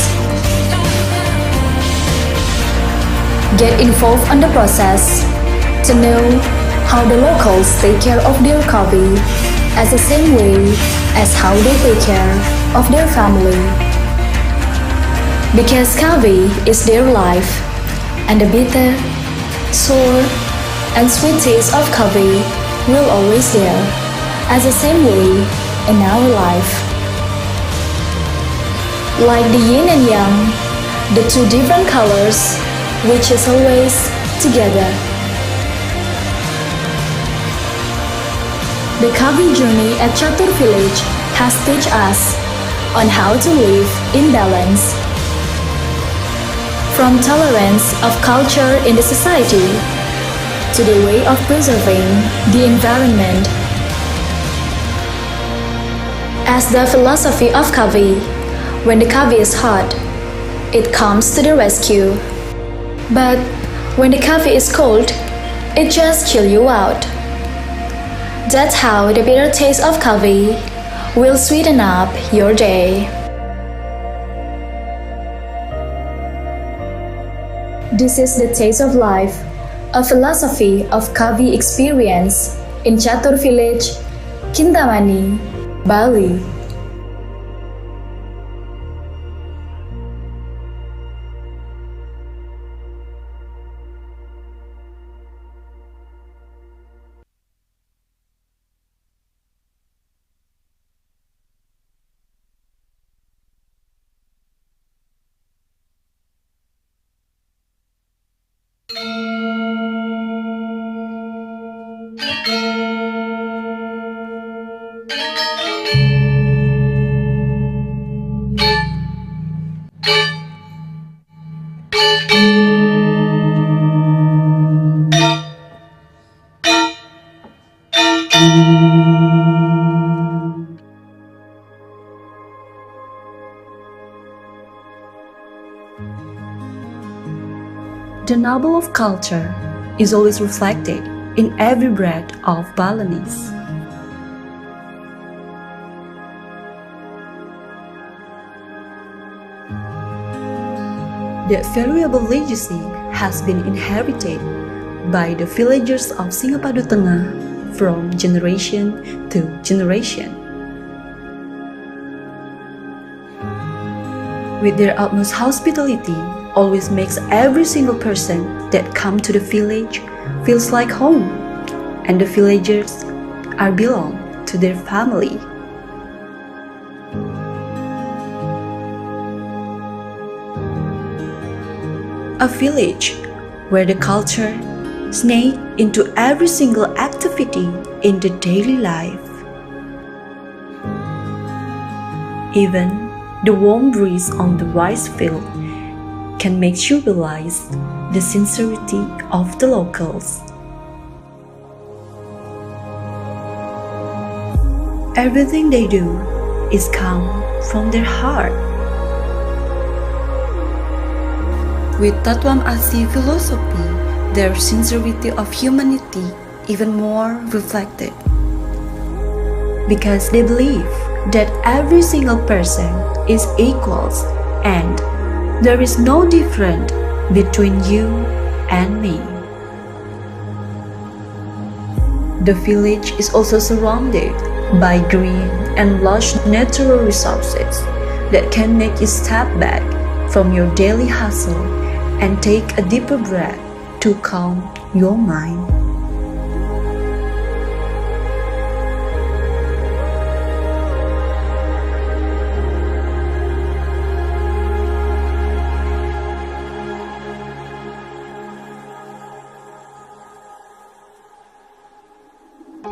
Get involved on the process to know how the locals take care of their coffee as the same way as how they take care of their family. Because coffee is their life, and the bitter, sour, and sweet taste of coffee will always there as the same way in our life. Like the yin and yang, the two different colors, which is always together. The coffee journey at Chatur village has taught us on how to live in balance. From tolerance of culture in the society to the way of preserving the environment. As the philosophy of coffee, when the coffee is hot, it comes to the rescue. But when the coffee is cold, it just chills you out. That's how the bitter taste of coffee will sweeten up your day. This is the taste of life, a philosophy of coffee experience in Catur Village, Kintamani, Bali. The noble of culture is always reflected in every breath of Balinese. That valuable legacy has been inherited by the villagers of Singapadu Tengah from generation to generation. With their utmost hospitality, always makes every single person that come to the village feels like home, and the villagers are belong to their family. A village where the culture snake into every single activity in the daily life. Even the warm breeze on the rice field can make you realize the sincerity of the locals. Everything they do is come from their heart. With Tatwam Asi philosophy, their sincerity of humanity even more reflected. Because they believe that every single person is equals and there is no difference between you and me. The village is also surrounded by green and lush natural resources that can make you step back from your daily hustle and take a deeper breath to calm your mind.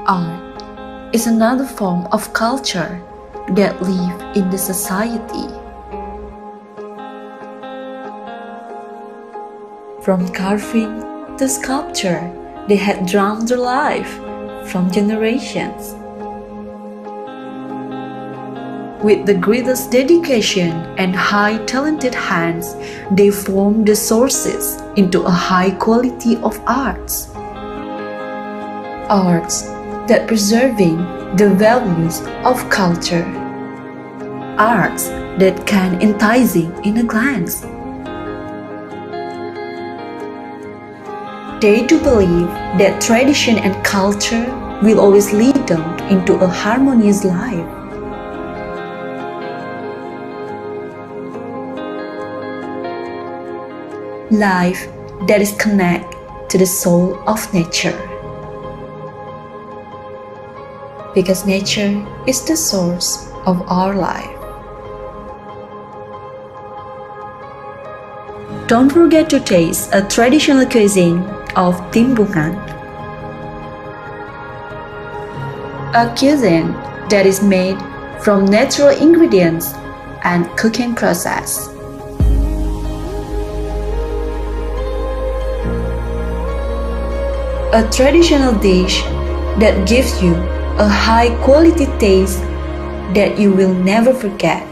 Art is another form of culture that live in the society. From carving to sculpture, they had drawn their life from generations. With the greatest dedication and high talented hands, they formed the sources into a high quality of arts. Arts that preserving the values of culture. Arts that can enticing in a glance. They do believe that tradition and culture will always lead them into a harmonious life. Life that is connected to the soul of nature. Because nature is the source of our life. Don't forget to taste a traditional cuisine of Timbungan. A cuisine that is made from natural ingredients and cooking process. A traditional dish that gives you a high quality taste that you will never forget.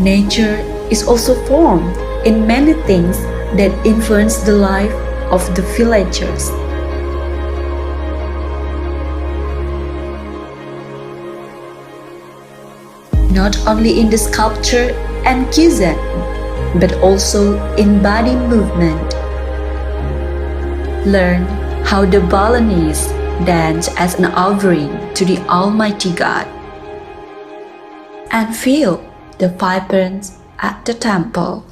Nature is also formed in many things that influence the life of the villagers. not only in the sculpture and cuisine, but also in body movement. Learn how the Balinese dance as an offering to the Almighty God. And feel the vibrance at the temple.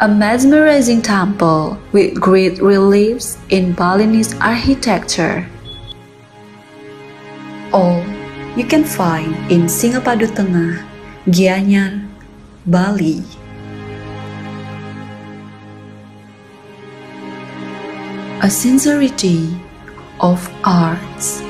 A mesmerizing temple with great reliefs in Balinese architecture. All you can find in Singapadu Tengah, Gianyar, Bali. A sincerity of arts.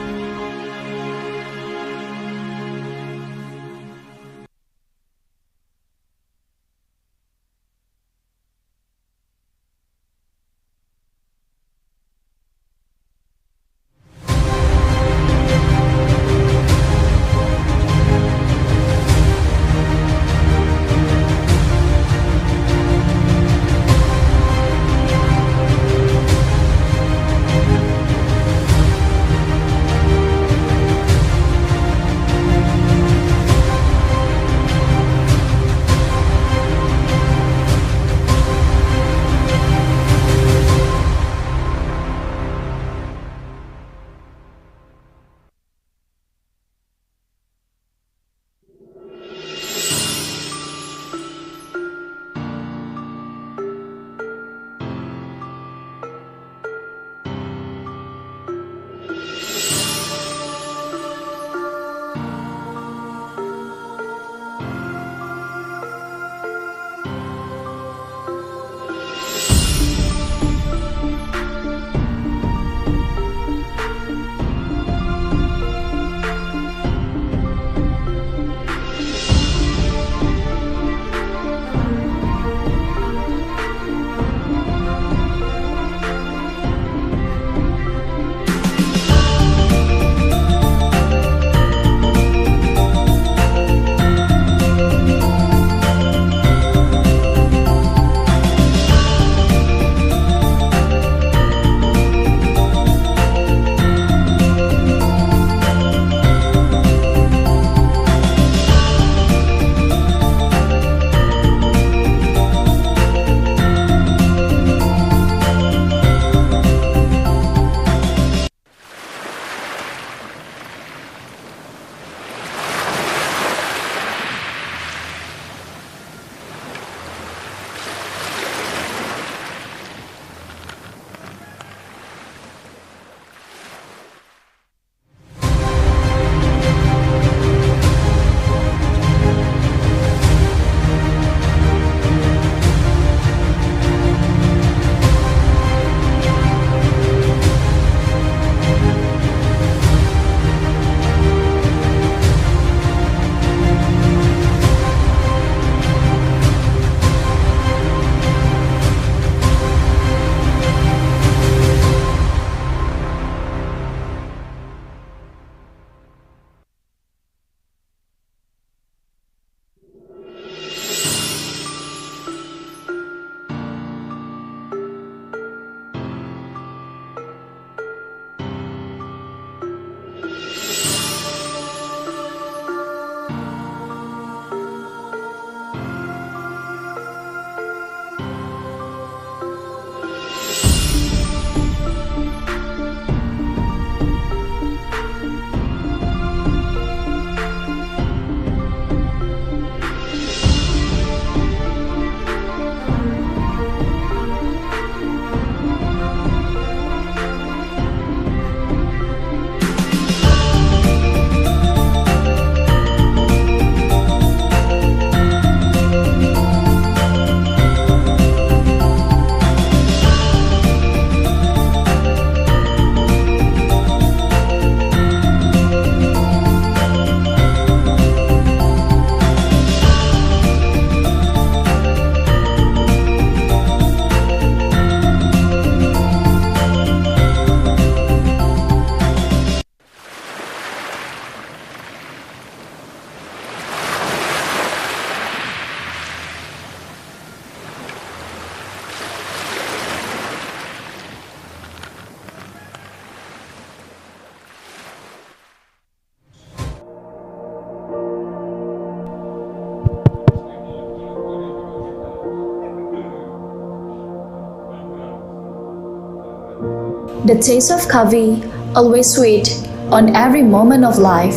The taste of coffee always sweet on every moment of life,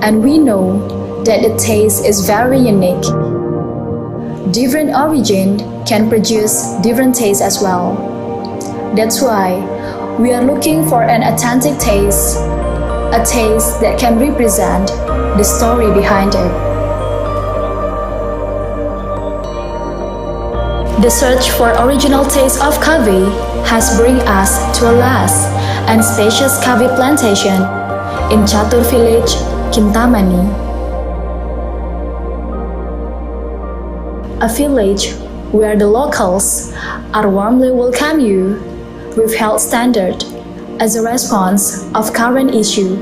and we know that the taste is very unique. Different origin can produce different tastes as well. That's why we are looking for an authentic taste, a taste that can represent the story behind it. The search for original taste of coffee has bring us to a lush and spacious coffee plantation in Chatur village, Kintamani. A village where the locals are warmly welcome you with health standard as a response of current issue.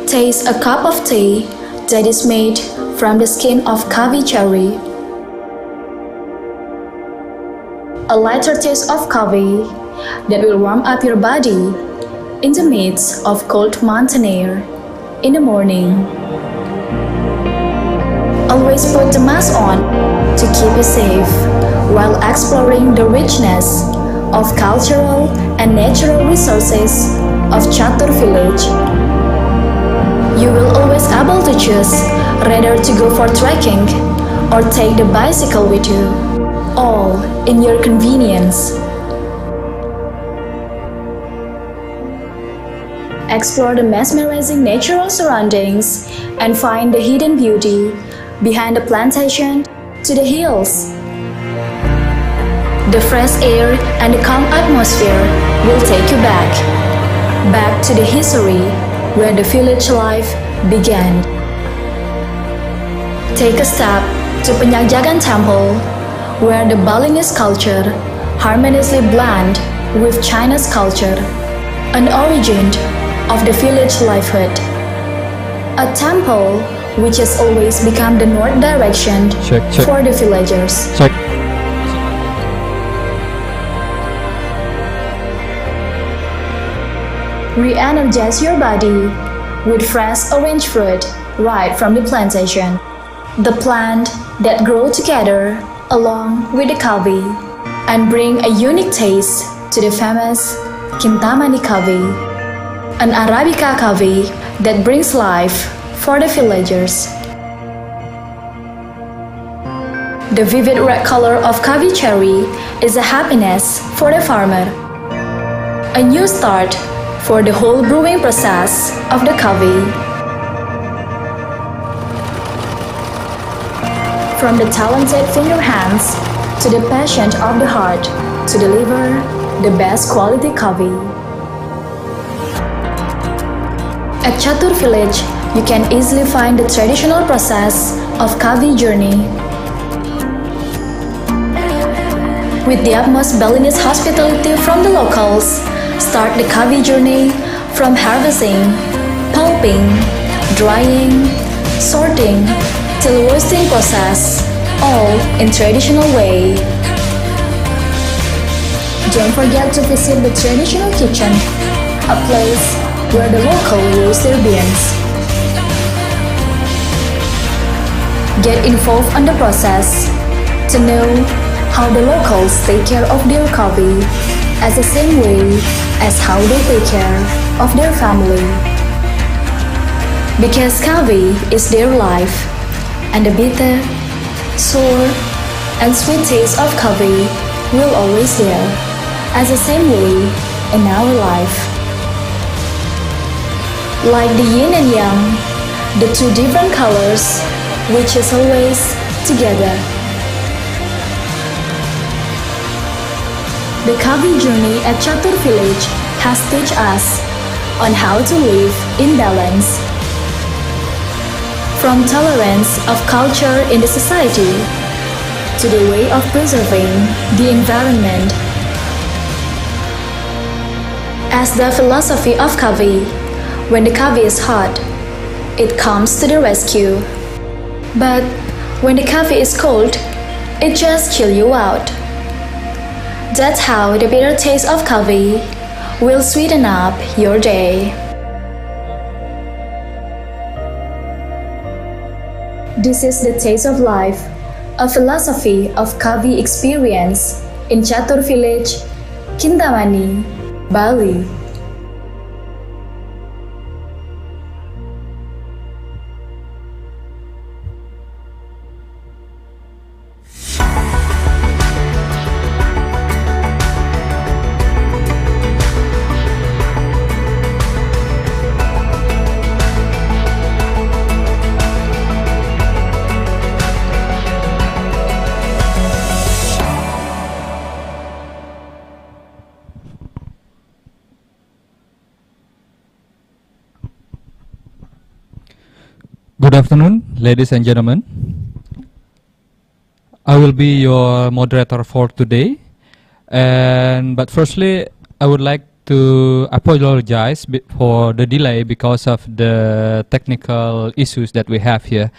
Taste a cup of tea that is made from the skin of coffee cherry. A lighter taste of coffee that will warm up your body in the midst of cold mountain air in the morning. Always put the mask on to keep you safe while exploring the richness of cultural and natural resources of Chatur village. You will always able to choose rather to go for trekking or take the bicycle with you, all in your convenience. Explore the mesmerizing natural surroundings and find the hidden beauty behind the plantation to the hills. The fresh air and the calm atmosphere will take you back to the history where the village life began. Take a step to Penyagjagan Temple, where the Balinese culture harmoniously blend with China's culture, an origin of the village livelihood. A temple which has always become the north direction for the villagers. Re-energize your body with fresh orange fruit right from the plantation, the plant that grow together along with the coffee and bring a unique taste to the famous Kintamani coffee, an Arabica coffee that brings life for the villagers. The vivid red color of coffee cherry is a happiness for the farmer, a new start for the whole brewing process of the coffee. From the talented finger hands to the passion of the heart to deliver the best quality coffee. At Chatur village, you can easily find the traditional process of coffee journey. With the utmost Balinese hospitality from the locals, start the coffee journey from harvesting, pulping, drying, sorting, till roasting process, all in traditional way. Don't forget to visit the traditional kitchen, a place where the local roast their beans. Get involved on the process to know how the locals take care of their coffee as the same way as how they take care of their family. Because coffee is their life, and the bitter, sour, and sweet taste of coffee will always there as the same way in our life. Like the yin and yang, the two different colors, which is always together. The coffee journey at Chatur village has taught us on how to live in balance. From tolerance of culture in the society to the way of preserving the environment. As the philosophy of coffee, when the coffee is hot, it comes to the rescue. But when the coffee is cold, it just chill you out. That's how the bitter taste of coffee will sweeten up your day. This is the taste of life, a philosophy of coffee experience in Catur Village, Kintamani, Bali. Good afternoon, ladies and gentlemen. I will be your moderator for today. But firstly, I would like to apologize for the delay because of the technical issues that we have here.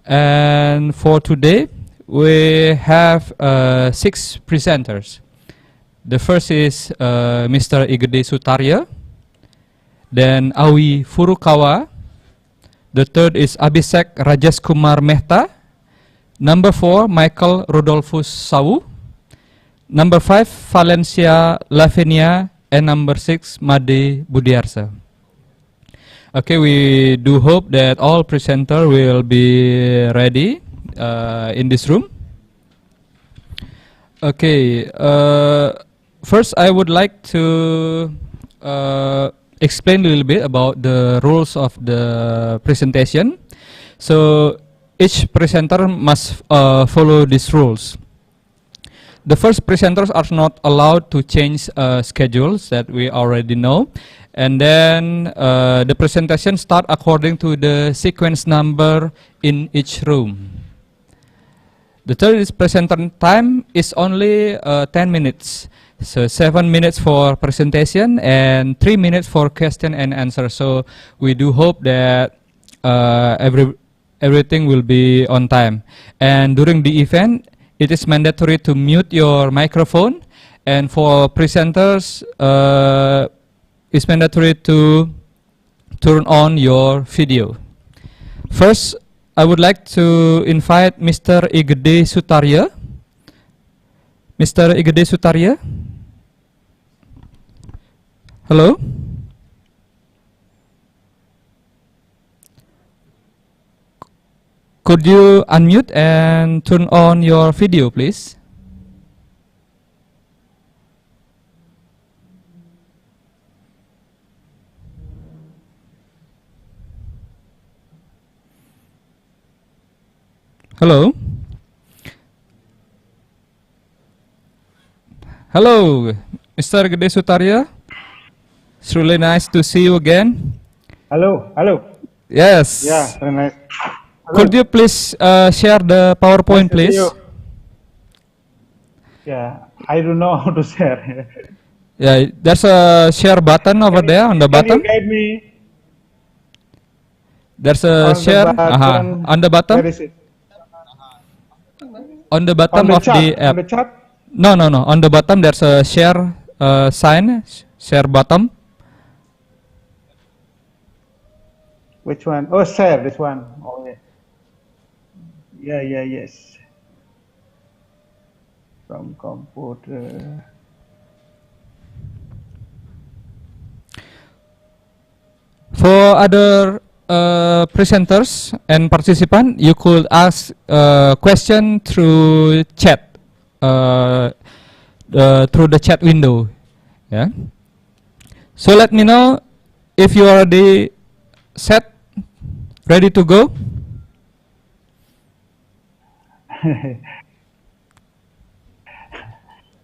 And for today, we have 6 presenters. The first is Mr. Igede Sutarya, then Awi Furukawa. The third is Abhishek Rajesh Kumar Mehta. Number 4, Michael Rodolphus Sawu. Number 5, Valencia Lavenia. And number 6, Made Budiarsa. Okay, we do hope that all presenters will be ready in this room. Okay, first I would like to explain a little bit about the rules of the presentation. So each presenter must follow these rules. The first presenters are not allowed to change schedules that we already know. And then the presentation start according to the sequence number in each room. The third is presenter time is only 10 minutes. So 7 minutes for presentation and 3 minutes for question and answer. So we do hope that everything will be on time. And during the event, it is mandatory to mute your microphone. And for presenters, it's mandatory to turn on your video. First, I would like to invite Mr. Igede Sutarya. Mr. Igede Sutarya. Hello? Could you unmute and turn on your video, please? Hello? Hello, Mr. Gede Sutarya. It's really nice to see you again. Hello, hello. Yes. Yeah, very nice. Hello. Could you please share the PowerPoint, Nice to see please? you. Yeah, I don't know how to share. Yeah, there's a share button over there on the Can bottom. you guide me There's a on share the button? on the bottom. Where is it? On the bottom On the of chat. the app. On the chat? No. On the bottom there's a share sign, share button. Which one? Oh, share, this one. Oh, yeah. Yes. From computer. For other presenters and participants, you could ask question through chat, through the chat window. Yeah. So let me know if you are already set, ready to go.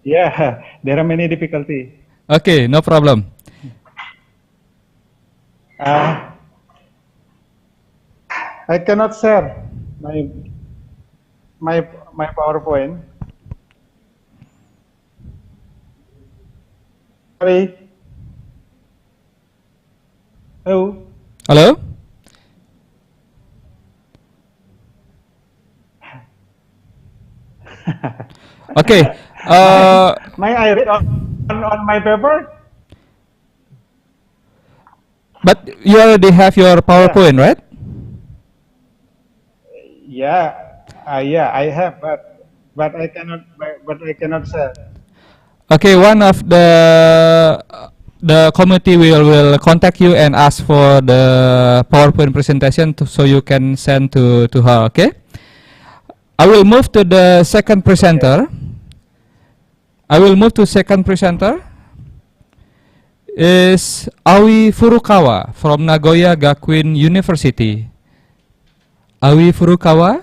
Yeah, there are many difficulties. Okay, no problem. I cannot share my PowerPoint. Sorry. Hello. Hello? Okay. May I read on my paper? But you already have your PowerPoint, right? Yeah, I have, but but I cannot. But I cannot share. Okay, one of the committee will contact you and ask for the PowerPoint presentation so you can send to her. Okay. I will move to the second presenter. I will move to second presenter. Is Awi Furukawa from Nagoya Gakuin University. Awi Furukawa.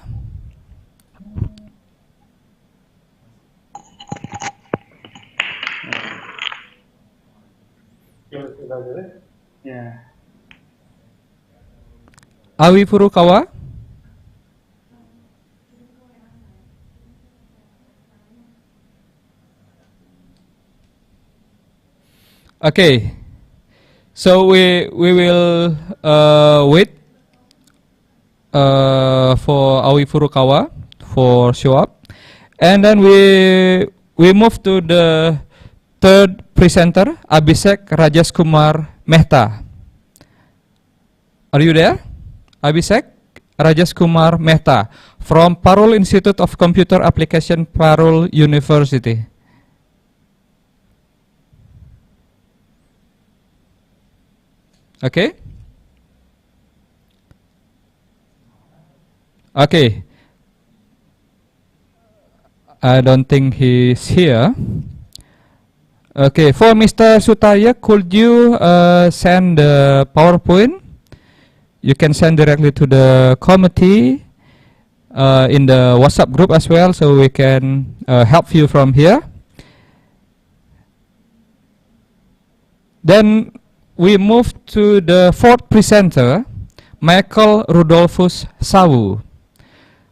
Yeah. Awi Furukawa. Okay, so we will wait for Awi Furukawa for show up, and then we move to the third presenter, Abhishek Rajas Kumar Mehta. Are you there? Abhishek Rajas Kumar Mehta from Parul Institute of Computer Application, Parul University. Okay. Okay. I don't think he's here. Okay, for Mr. Sutaya, could you send the PowerPoint? You can send directly to the committee in the WhatsApp group as well, so we can help you from here. Then we move to the fourth presenter, Michael Rudolphus Sawu.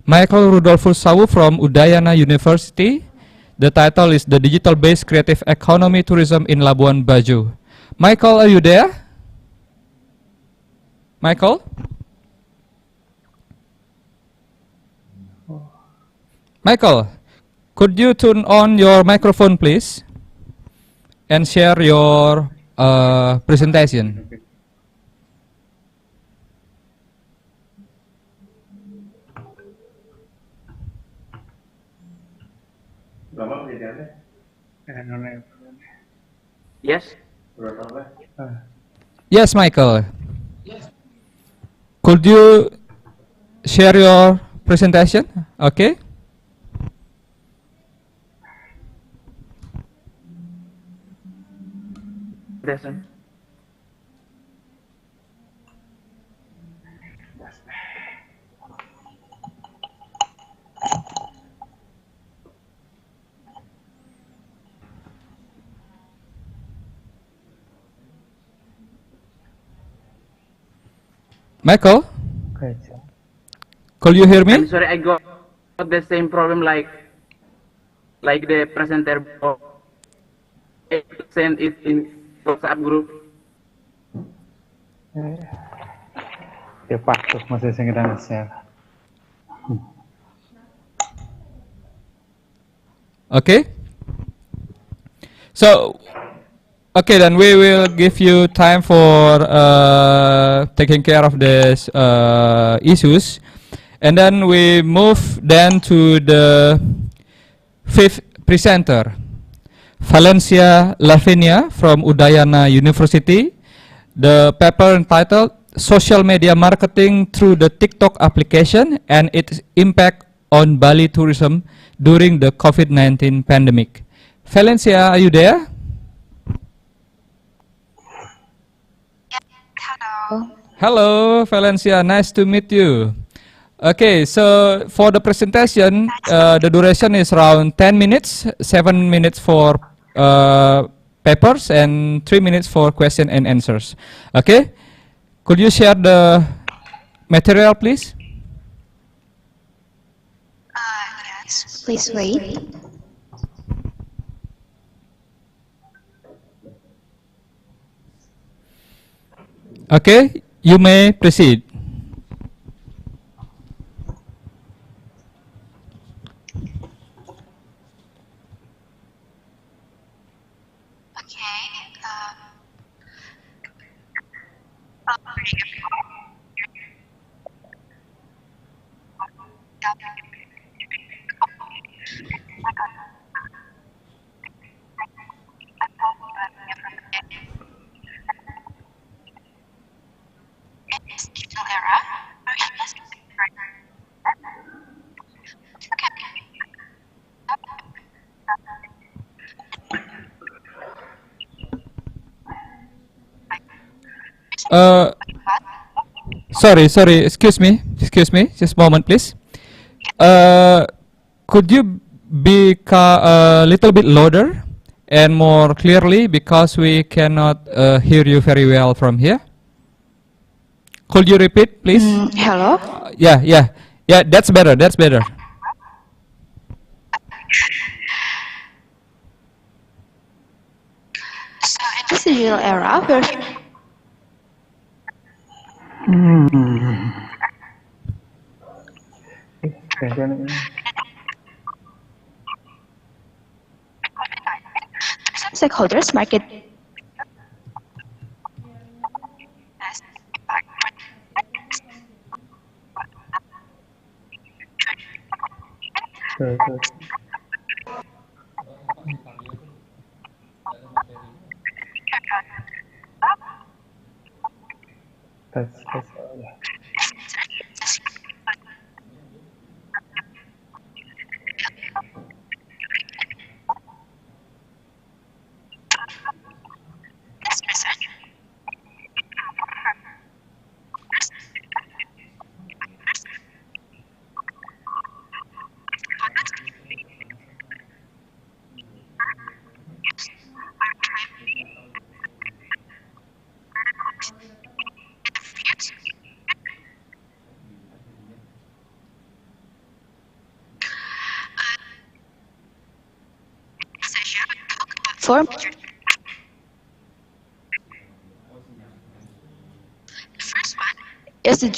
Michael Rudolphus Sawu from Udayana University. The title is The Digital-Based Creative Economy Tourism in Labuan Bajo. Michael, are you there? Michael? Michael, could you turn on your microphone, please? And share your presentation. Yes. Yes, Michael. Could you share your presentation? Okay. Listen. Michael, could you hear me? I'm sorry, I got the same problem like the presenter before. I send it in WhatsApp group. Cepat tuh masih sedang share. Okay. So, okay, then we will give you time for taking care of these issues, and then we move then to the fifth presenter, Valencia Lavinia from Udayana University. The paper entitled Social Media Marketing Through the TikTok Application and Its Impact on Bali Tourism During the COVID-19 Pandemic. Valencia, are you there? Hello, Valencia. Nice to meet you. Okay, so for the presentation, the duration is around 10 minutes, 7 minutes for papers, and 3 minutes for question and answers. Okay, could you share the material, please? Yes, please wait. Okay, you may proceed. Uh, sorry. Excuse me. Just a moment, please. Could you be a little bit louder and more clearly because we cannot hear you very well from here? Could you repeat, please? Hello? Yeah. That's better. So in this digital era, where some stakeholders market for is the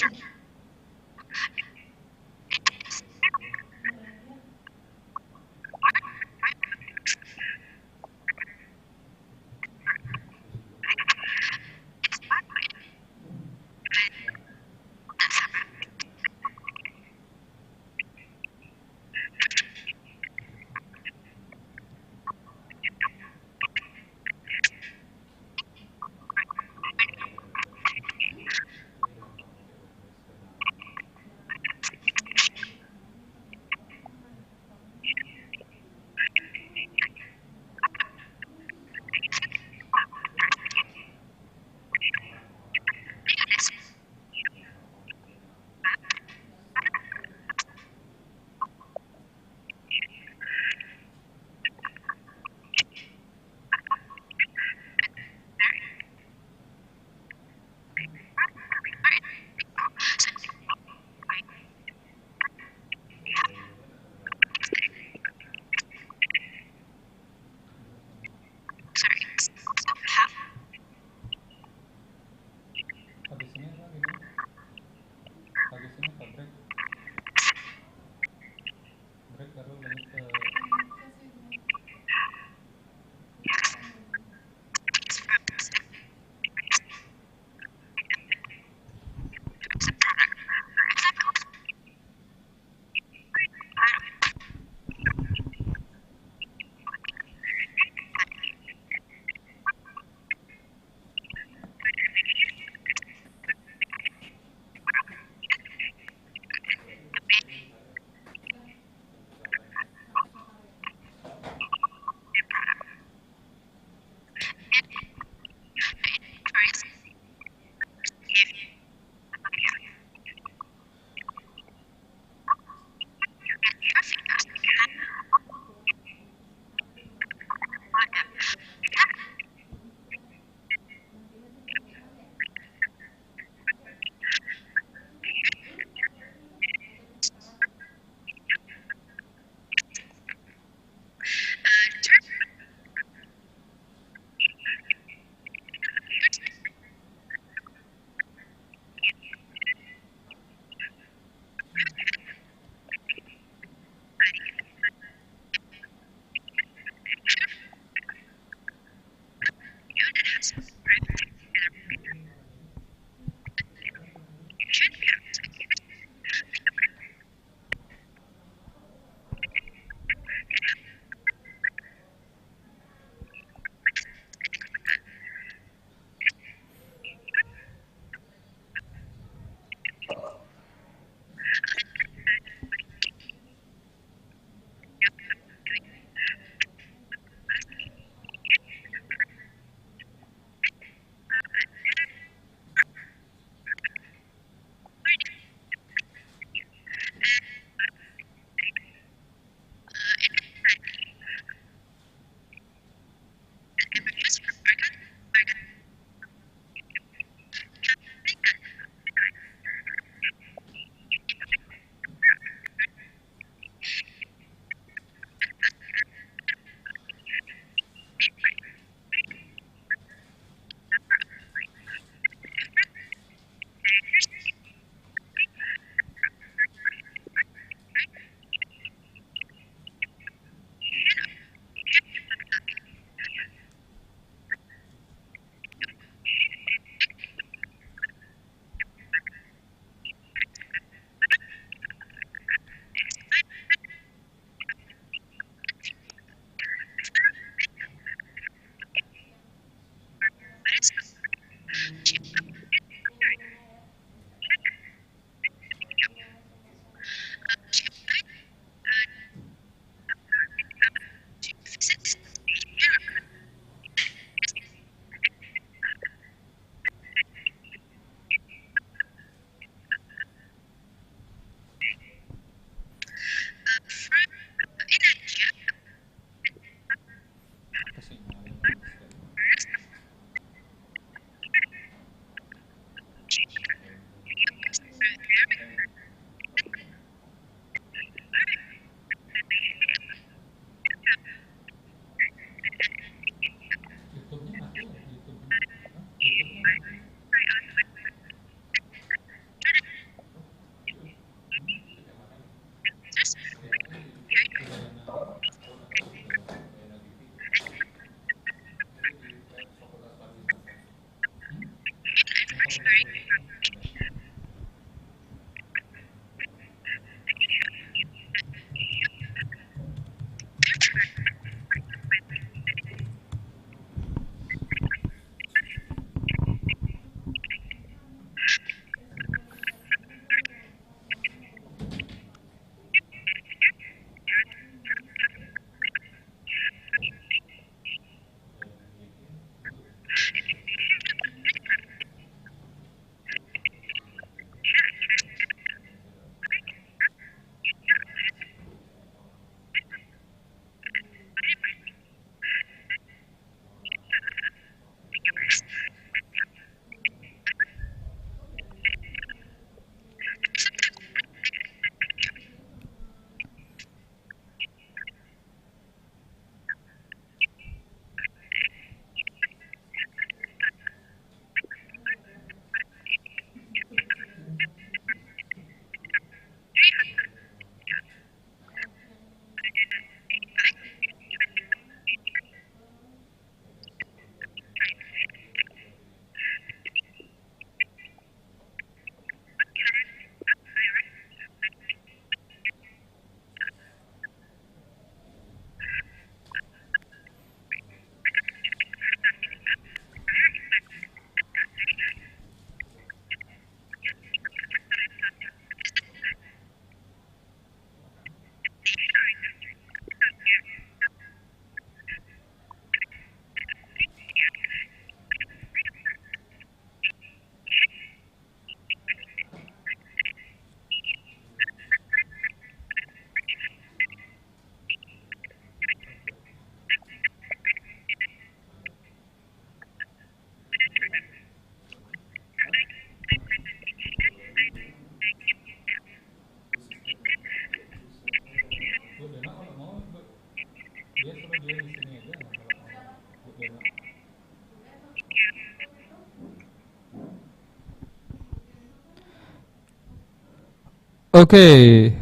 Okay.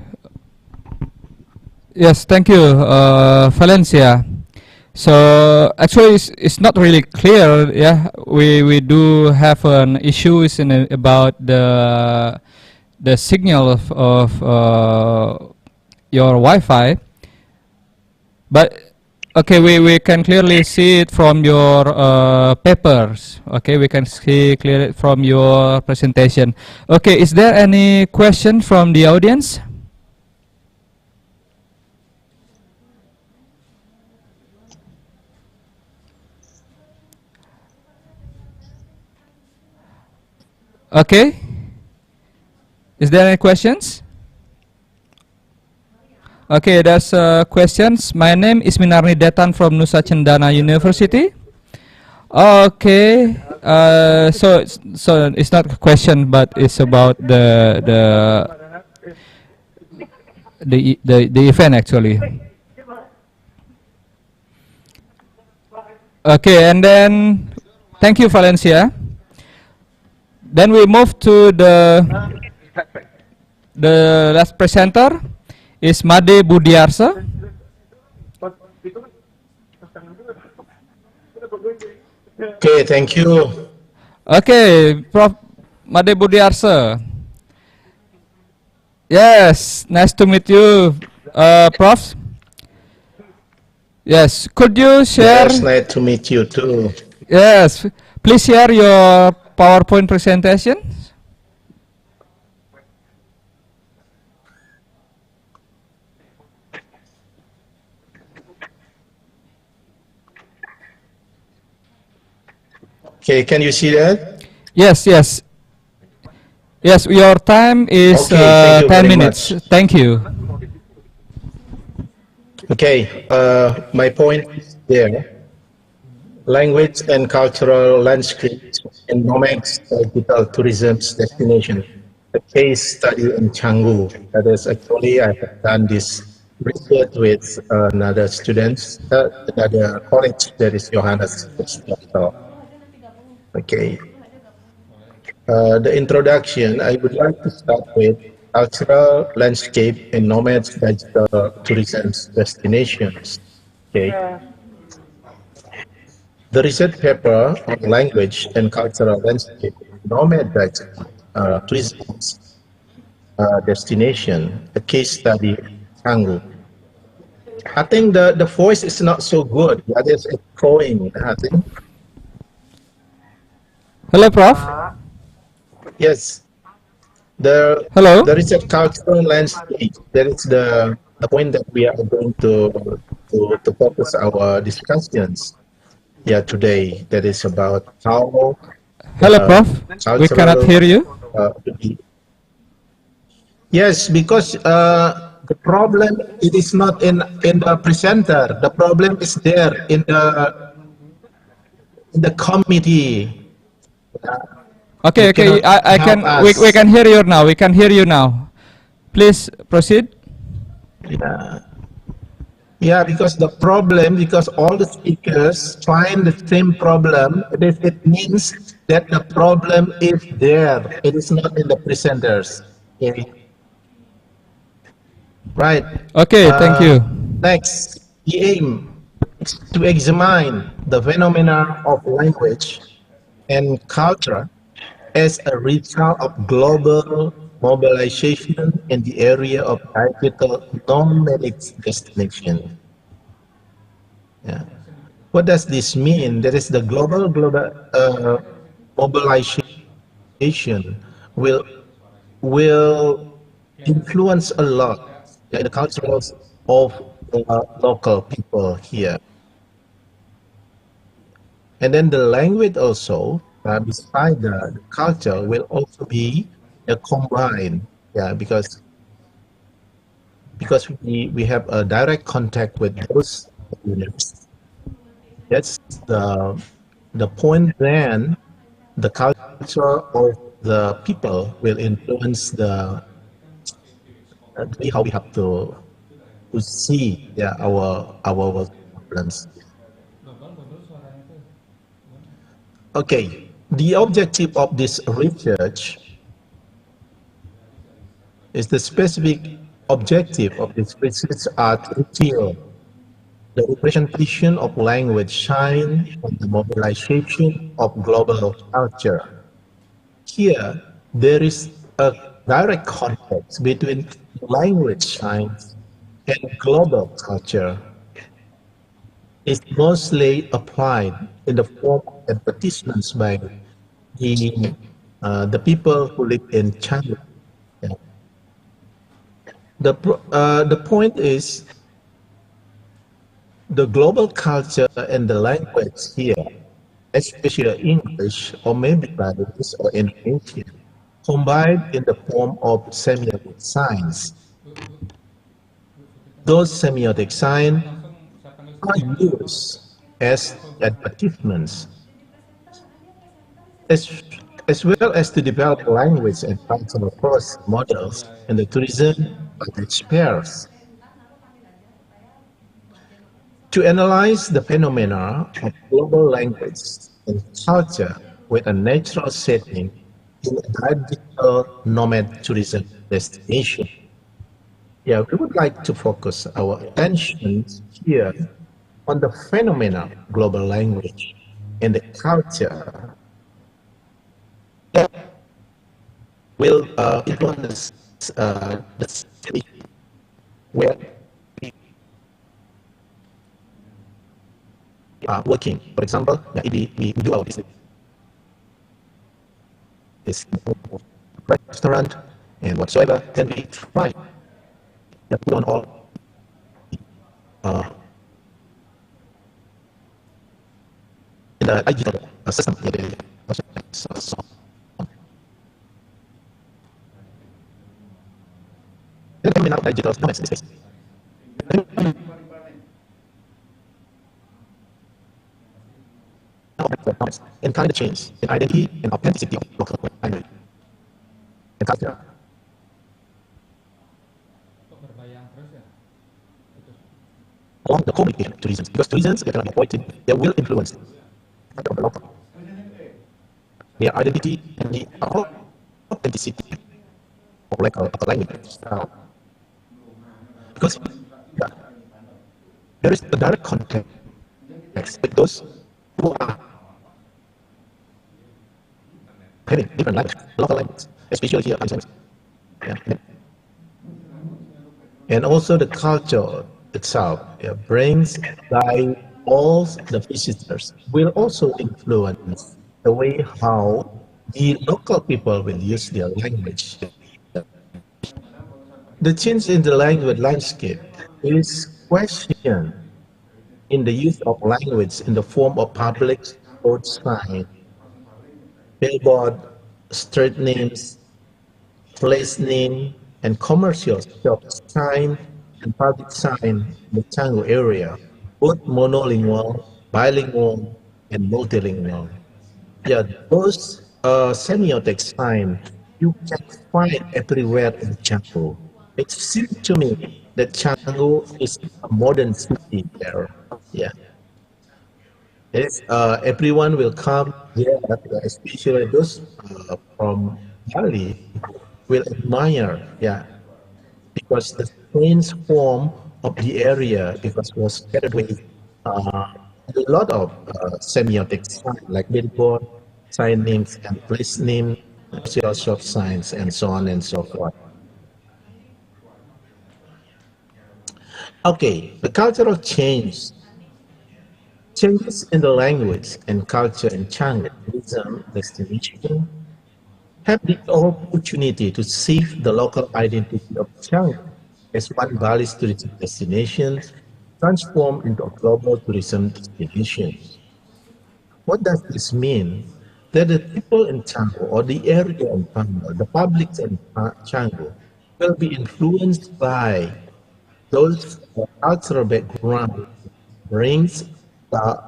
Yes, thank you, Valencia. So actually, it's not really clear. Yeah, we do have an issues about the signal of your Wi-Fi, but okay, we can clearly see it from your papers. Okay, we can see clearly from your presentation. Okay, is there any question from the audience? Okay. Is there any questions? Okay, there's questions. My name is Minarni Detan from Nusa Cendana University. Okay. So it's not a question, but it's about the event actually. Okay, and then thank you, Valencia. Then we move to the last presenter is Made Budiarsa. Okay, thank you. Okay, Prof. Made Budiarsa. Yes, nice to meet you, Prof. Yes, could you share? Yes, nice to meet you too. Yes, please share your PowerPoint presentation. Okay, can you see that? Yes, yes. Yes, your time is Okay, 10 minutes. much. Thank you. Okay, my point is there. Language and cultural landscape in nomads digital tourism destination. A case study in Canggu. That is actually I have done this research with another student, another college that is Johannes. Okay. The introduction, I would like to start with cultural landscape in nomads digital tourism destinations. Okay. The research paper on language and cultural landscape nomad tourism destination, a case study, Canggu. I think the voice is not so good. That is echoing, I think. Hello, Prof. Yes. The Hello. the research cultural landscape, that is the point that we are going to focus our discussions today. That is about how Hello, the Prof. We cannot cultural hear you. yes, because the problem it is not in the presenter. The problem is there in the committee. Okay, You okay. cannot I help can. We us. can hear you now. We can hear you now. Please proceed. Yeah, because the problem, because all the speakers find the same problem, it means that the problem is there. It is not in the presenters. Okay. Right. Okay, thank you. Next, the aim is to examine the phenomena of language and culture as a result of global mobilization in the area of digital nomadic destination. Yeah. What does this mean? That is the global mobilization will influence a lot the cultures of the local people here. And then the language also, beside the culture, will also be combined. Yeah, because we have a direct contact with those units. That's the point. Then the culture of the people will influence the way how we have to see our problems. Okay, the objective of this research is the specific objective of this research are to reveal the representation of language shine on the mobilization of global culture. Here, there is a direct context between language science and global culture. It's mostly applied in the form of advertisements by the people who live in China. Yeah. The point is the global culture and the language here, especially English or maybe Chinese or Indonesian, combined in the form of semiotic signs. Those semiotic signs are used as advertisements, as well as to develop language and cultural policy models in the tourism package pairs. To analyze the phenomena of global language and culture with a natural setting in a digital nomad tourism destination. Yeah, we would like to focus our attention here on the phenomena of global language and the culture that will influence the city where we are working. For example, if we do our business, this restaurant and whatsoever, then we try to put on all in the digital system. Now digital nomads in this case. And climate change in identity and authenticity of local language and culture. Along the communication to reasons, because reasons that are avoided, they will influence the local. Their identity and the authenticity of local language. Because yeah, there is a direct contact with those who are having different language, local language, especially here. Yeah. And also the culture itself brings and guides all the visitors will also influence the way how the local people will use their language. The change in the language landscape is questioned in the use of language in the form of public road sign, billboard, street names, place name, and commercial shop sign and public sign in the Canggu area, both monolingual, bilingual, and multilingual. Yeah, those semiotic signs you can find everywhere in Canggu. It seems to me that Canggu is a modern city there. Yeah. Yes, everyone will come here, especially those from Bali will admire, yeah, because the strange form of the area because it was scattered with a lot of semiotic signs like billboard, sign names and place name, commercial shop signs, and so on and so forth. Okay, the cultural changes in the language and culture in Canggu tourism destination have the opportunity to save the local identity of Canggu as one Bali's tourism destination transformed into a global tourism destination. What does this mean? That the people in Canggu or the area in Canggu, the public in Canggu, will be influenced by those cultural background brings the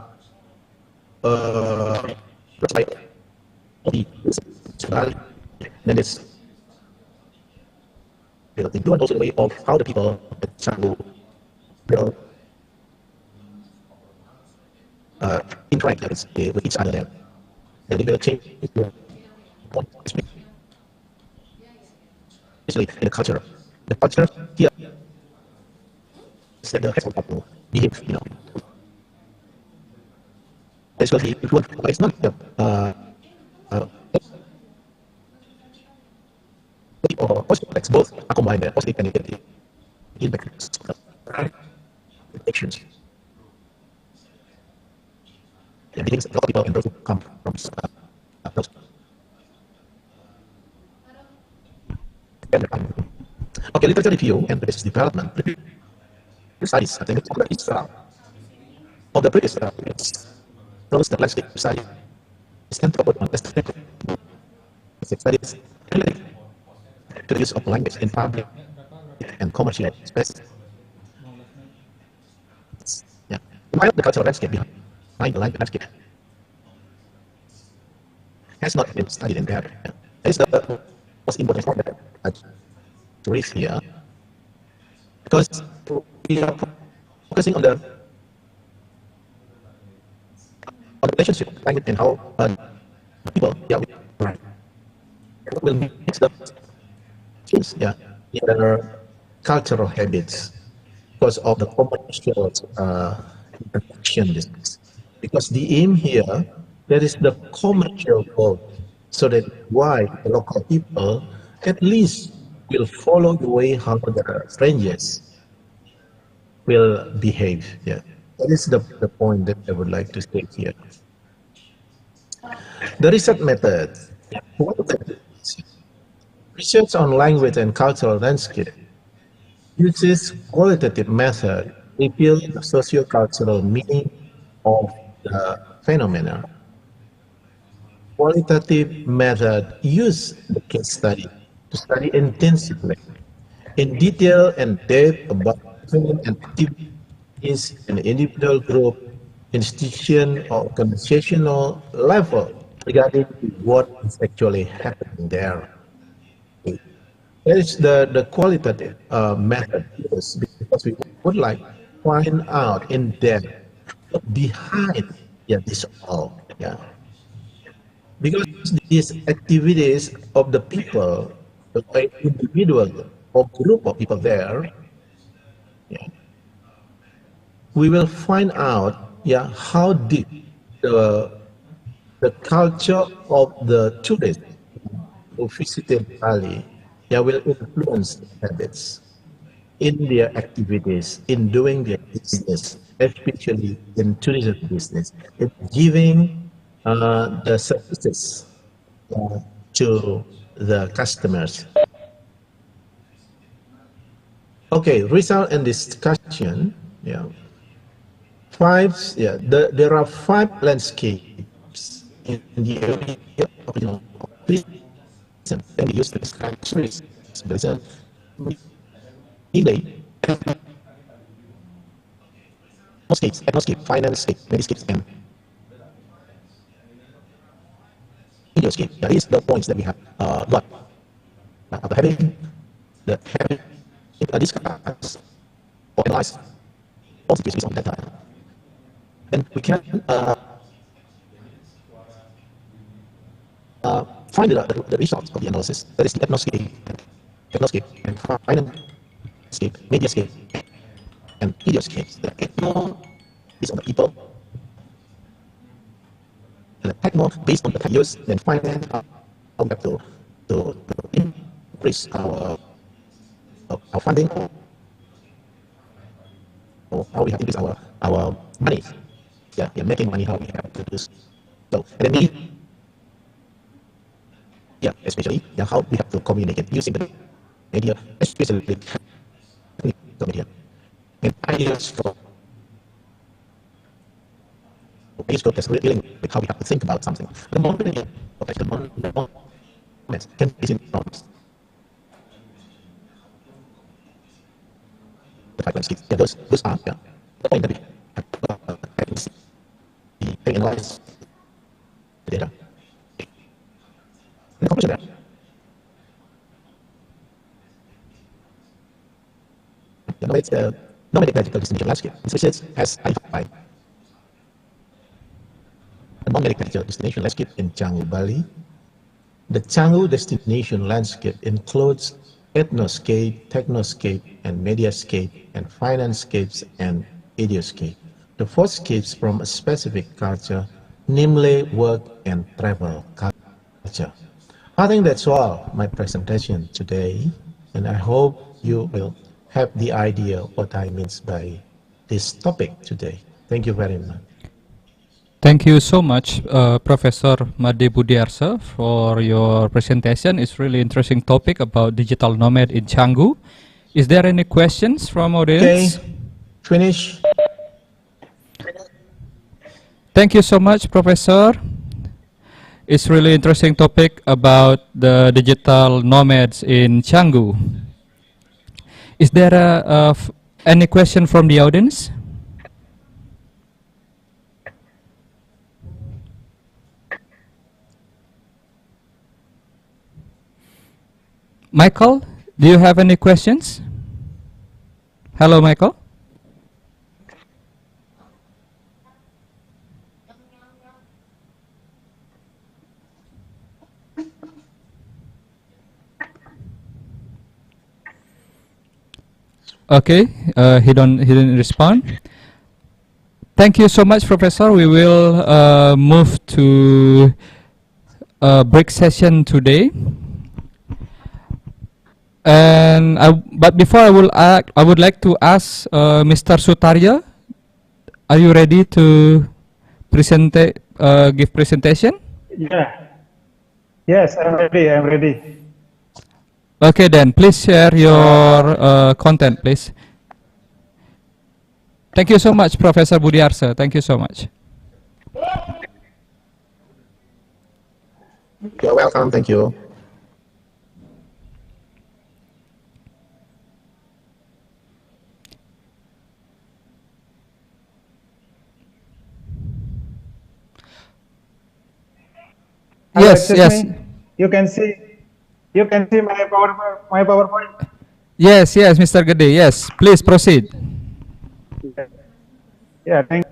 then it's and also the way of how the people in Canggu will interact with each other there. And they will change their point, especially in the culture. The culture here is that the rest of people behave, especially if you want, it's not or positive effects, both are combined there, positive and negative impacts, actions. Yeah, meetings, a lot of people and those who come from those. Okay, literature review and business development. Studies, I think, of the previous those the landscape study is anthropological studies related to the use of language in public and commercial space. Yeah. While the cultural landscape behind the language landscape has not been studied in there. Yeah. That is the most important point that I raise here, because we are focusing on the relationship of language and how people right, will mix the things, yeah, in their cultural habits because of the commercial interaction business. Because the aim here, there is the commercial goal, so that why the local people at least will follow the way how the strangers will behave. Yeah, that is the point that I would like to state here. The research method. What is that? Research on language and cultural landscape uses qualitative method to reveal the socio-cultural meaning of the phenomena. Qualitative method use the case study to study intensively, in detail and depth about different activities in individual group, institution, or organizational level regarding what is actually happening there. That is the qualitative method used, because we would like to find out in depth behind this all. Yeah. Because these activities of the people, the individual or group of people there, yeah, we will find out how deep the the culture of the tourists who visited Bali, will influence their habits in their activities, in doing their business, especially in tourism business, in giving the services to the customers. Okay, result and discussion. There are 5 landscapes in the area of tourism and we use to describe tourism. There is a relay, atmoscape, finance-scape, mediscape, and videoscape. These are the points that we have got after having discussed or analyzed all situations on that time. Then we can find the results of the analysis. That is the atmoscape, and finance-scape, mediascape, and videoscapes. The techno based on the people, and the techno based on the values, then finance how we have to increase our funding, or how we have to increase our money. Making money, how we have to do so. And then especially how we have to communicate using the media, especially the media. And ideas from Periscope that's dealing with how we have to think about something. The moment can be in norms. The 5 landscapes, those are the point that we have to analyze the data. The conclusion there. It's the nomadic magical destination landscape. Research has identified a non-medic magical destination landscape in Canggu, Bali. The Canggu destination landscape includes ethnoscape, technoscape, and mediascape, and financescapes and idioscape. The 4 scapes from a specific culture, namely work and travel culture. I think that's all my presentation today, and I hope you will have the idea what I mean by this topic today. Thank you very much. Thank you so much, Professor Made Budiarsa, for your presentation. It's really interesting topic about digital nomad in Canggu. Is there any questions from audience? Okay, finish. Thank you so much, Professor. It's really interesting topic about the digital nomads in Canggu. Is there any question from the audience? Michael, do you have any questions? Hello, Michael. Okay, he didn't respond. Thank you so much, Professor. We will move to a break session today. And but before I would like to ask Mr. Sutarya, are you ready to give presentation? Yeah. Yes, I'm ready. I'm ready. Okay, then please share your content, please. Thank you so much, Professor Budiarsa. Thank you so much. You're welcome. Thank you. Hello, Yes, yes. me. You can see my PowerPoint. Yes, yes, Mr. Gede. Yes, please proceed. Yeah, thank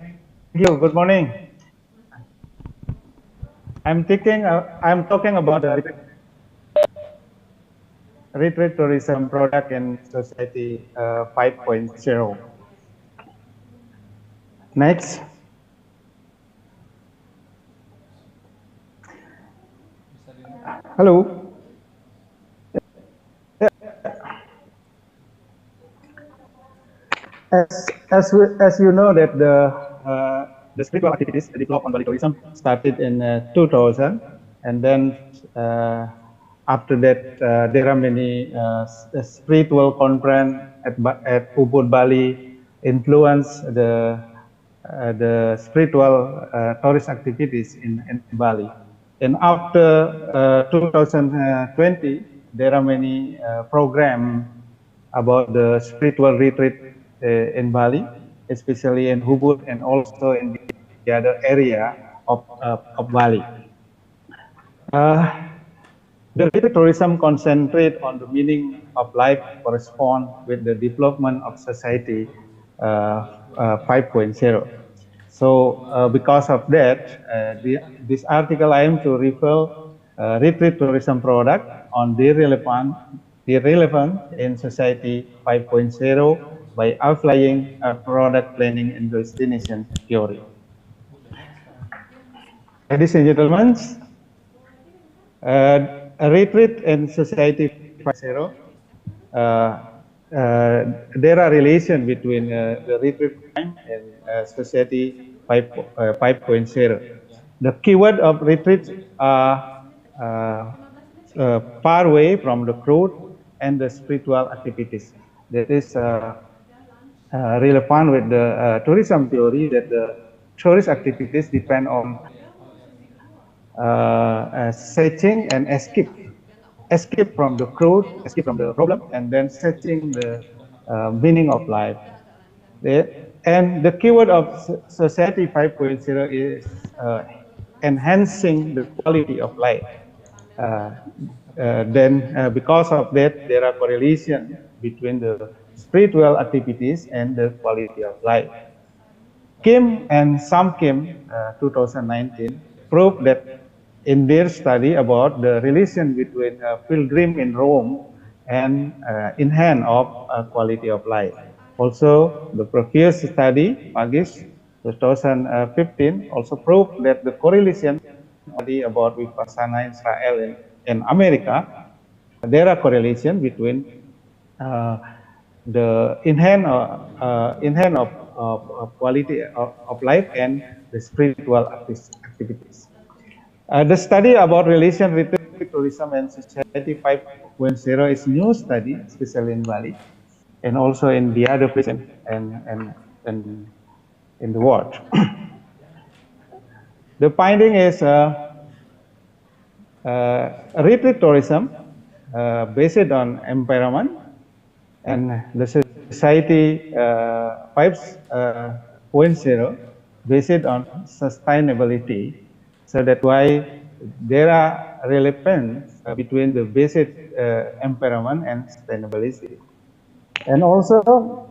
you. Good morning. I'm talking about the retreat tourism product in society 5.0. Next. Hello. As you know that the spiritual activities developed on Bali tourism started in 2000, and then after that there are many spiritual conference at Ubud Bali influence the spiritual tourist activities in Bali. And after 2020, there are many programs about the spiritual retreat in Bali, especially in Ubud and also in the other area of Bali. The retreat tourism concentrate on the meaning of life correspond with the development of society 5.0. So because of that, this article I am to refer retreat tourism product on the relevant in society 5.0 by outlining product planning and destination theory. Ladies and gentlemen, a retreat in society 5.0, there are relation between the retreat program and society 5.0. The keyword of retreat are far away from the crowd and the spiritual activities. That is relevant with the tourism theory that the tourist activities depend on searching and escape from the crowd, escape from the problem, and then searching the meaning of life. And the keyword of Society 5.0 is enhancing the quality of life. Because of that, there are correlation between the spiritual activities and the quality of life. Kim and Sam Kim, 2019, proved that in their study about the relation between pilgrim in Rome and enhance of quality of life. Also, the previous study, Magis, 2015, also proved that the correlation about Vipassana Israel in America, there are correlation between the enhance of quality of life and the spiritual activities. The study about relation retreat tourism and society 5.0 is new study, especially in Bali, and also in the other places and in the world. The finding is retreat tourism based on environment, and the society 5.0 based on sustainability. So that's why there are relevance between the basic environment and sustainability. And also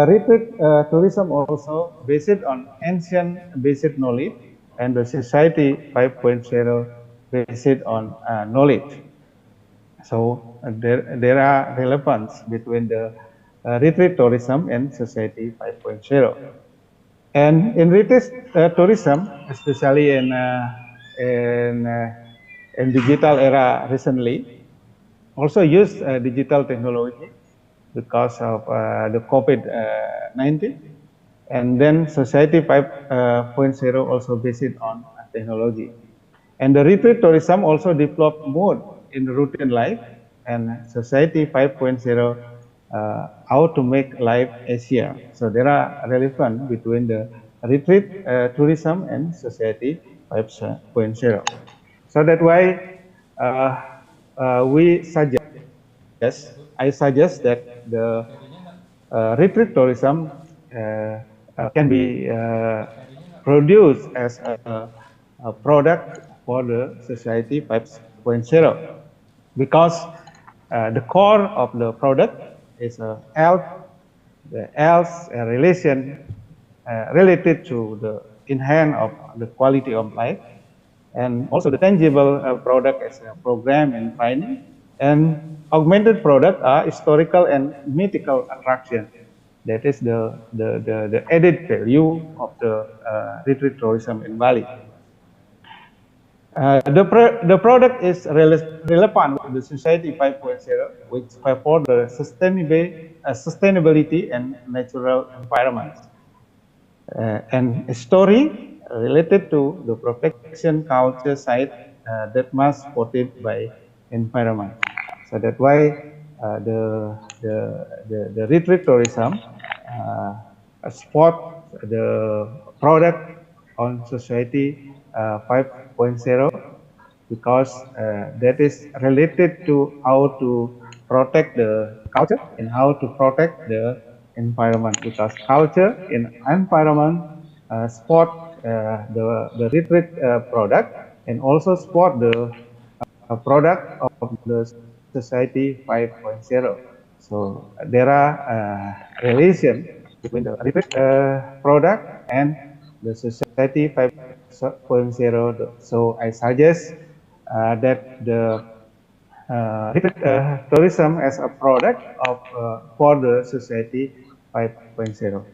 retreat tourism also based on ancient basic knowledge, and the society 5.0 based on knowledge. So there are relevance between the retreat tourism and society 5.0. And in retreat tourism, especially in digital era recently, also use digital technology because of the COVID-19. And then society 5.0 also based on technology. And the retreat tourism also developed more in the routine life, and society 5.0 how to make life easier. So there are relevant between the retreat tourism and society 5.0. So that why I suggest that the retreat tourism can be produced as a product for the society 5.0, because the core of the product is the health relation related to the enhance of the quality of life, and also the tangible product as a program and training, and augmented product are historical and mythical attraction. That is the added value of the retreat tourism in Bali. The product is relevant with the Society 5.0, which fight for the sustainability and natural environment. And a story related to the protection culture side that must supported by environment. So that's why the retreat tourism support the product on Society 5.0 because that is related to how to protect the culture and how to protect the environment, because culture and environment support the retreat product and also support the product of the Society 5.0. So there are relation between the retreat product and the Society 5.0. So I suggest that the retreat tourism as a product of for the Society 5.0.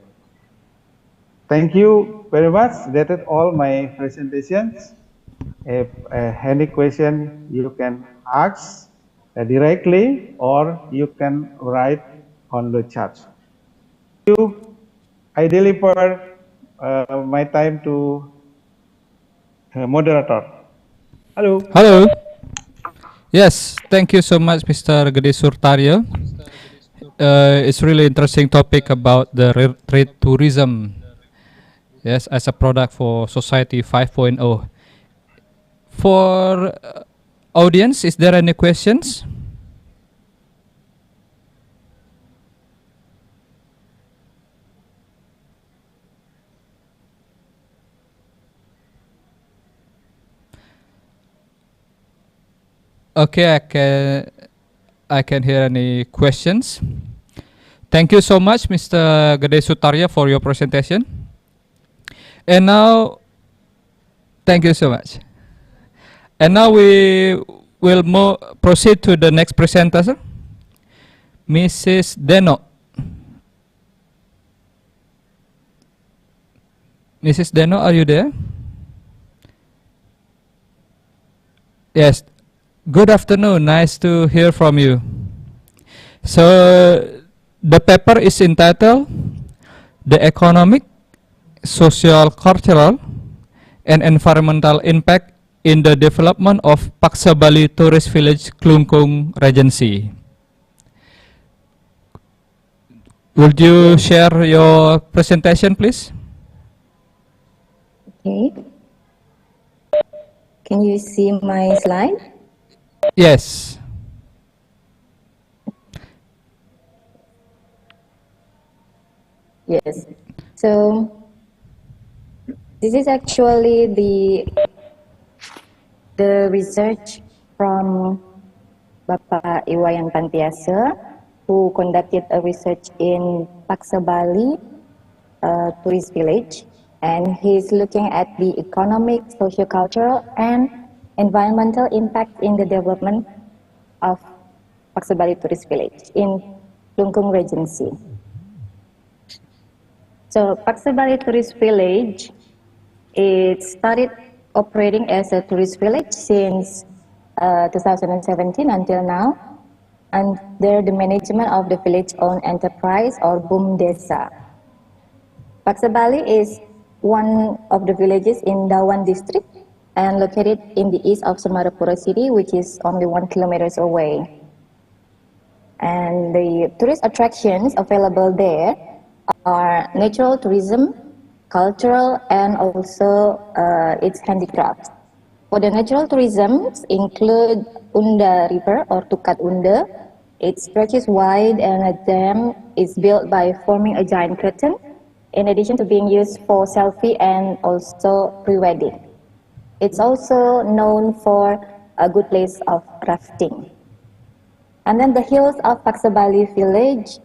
Thank you very much. That is all my presentations. If any question you can ask directly or you can write on the chat. I deliver my time to moderator. Hello. Hello. Yes, thank you so much, Mr. Gede Surtaryo. It's really interesting topic about the trade tourism. Yes, as a product for Society 5.0. For audience, is there any questions? Okay, I can hear any questions. Thank you so much, Mr. Gede Sutarya, for your presentation. And now, thank you so much. And now we will proceed to the next presenter, Mrs. Deno. Mrs. Deno, are you there? Yes. Good afternoon. Nice to hear from you. So the paper is entitled "The Economic, Social, Cultural, and Environmental Impact in the Development of Paksa Bali Tourist Village, Klungkung Regency." Would you share your presentation, please? Okay. Can you see my slide? Yes. Yes. So this is actually the research from Bapak Iwayan Pantiasa, who conducted a research in Paksa Bali tourist village, and he's looking at the economic, socio-cultural, and environmental impact in the development of Paksa Bali tourist village in Klungkung Regency. So Paksa Bali tourist village, it started operating as a tourist village since 2017 until now, under the management of the village-owned enterprise or BUMDESA. Paksa Bali is one of the villages in Dawan district and located in the east of Semarapura city, which is only 1 kilometer away. And the tourist attractions available there are natural tourism, cultural, and also its handicrafts. For the natural tourism include Unda River or Tukat Unda. It stretches wide and a dam is built by forming a giant curtain, in addition to being used for selfie and also pre-wedding. It's also known for a good place of rafting. And then the hills of Paksa Bali village,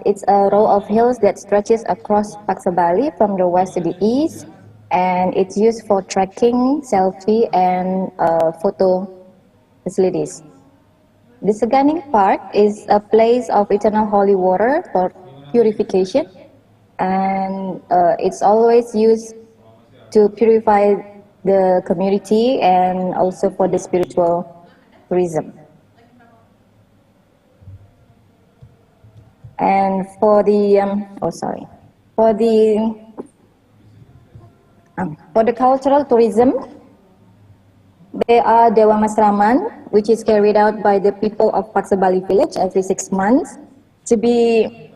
it's a row of hills that stretches across Paksa Bali from the west to the east, and it's used for trekking, selfie, and photo facilities. The Seganing Park is a place of eternal holy water for purification, and it's always used to purify the community and also for the spiritual tourism. And for the for the cultural tourism, there are Dewa Masraman, which is carried out by the people of Paksa Bali village every 6 months. To be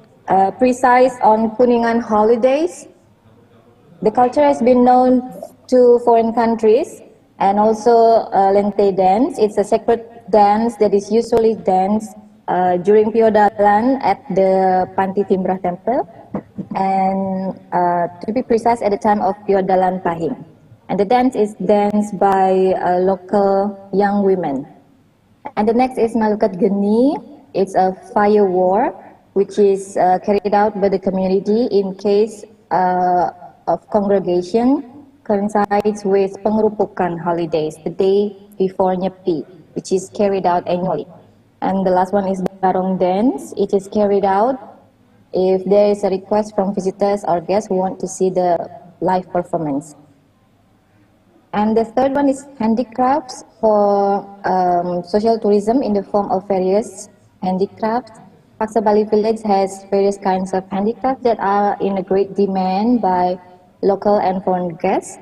precise, on Kuningan holidays, the culture has been known to foreign countries, and also Lente dance. It's a sacred dance that is usually danced during Piodalan at the Panti Timbrah temple, and to be precise, at the time of Piodalan Pahing. And the dance is danced by local young women. And the next is Malukat Geni. It's a fire war, which is carried out by the community in case of congregation, coincides with Pengerupukan holidays, the day before Nyepi, which is carried out annually. And the last one is Barong Dance. It is carried out if there is a request from visitors or guests who want to see the live performance. And the third one is handicrafts for social tourism in the form of various handicrafts. Paksa Bali village has various kinds of handicrafts that are in a great demand by local and foreign guests,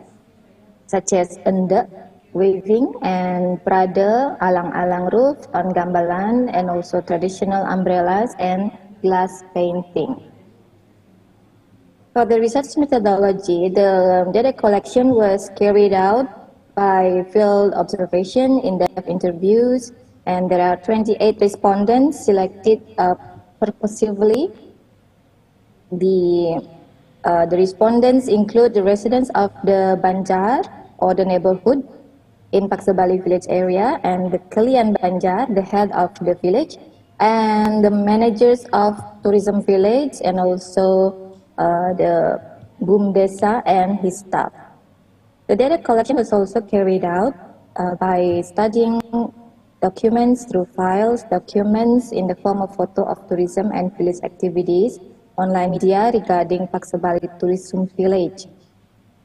such as endek, weaving, and prada, alang-alang roof, on gambalan, and also traditional umbrellas and glass painting. For the research methodology, the data collection was carried out by field observation, in-depth interviews, and there are 28 respondents selected purposively. The respondents include the residents of the Banjar or the neighborhood in Paksa Bali village area, and the Kalian Banjar, the head of the village, and the managers of tourism village, and also the Bumdesa and his staff. The data collection was also carried out by studying documents through files, documents in the form of photo of tourism and village activities, online media regarding Paksa Bali Tourism Village,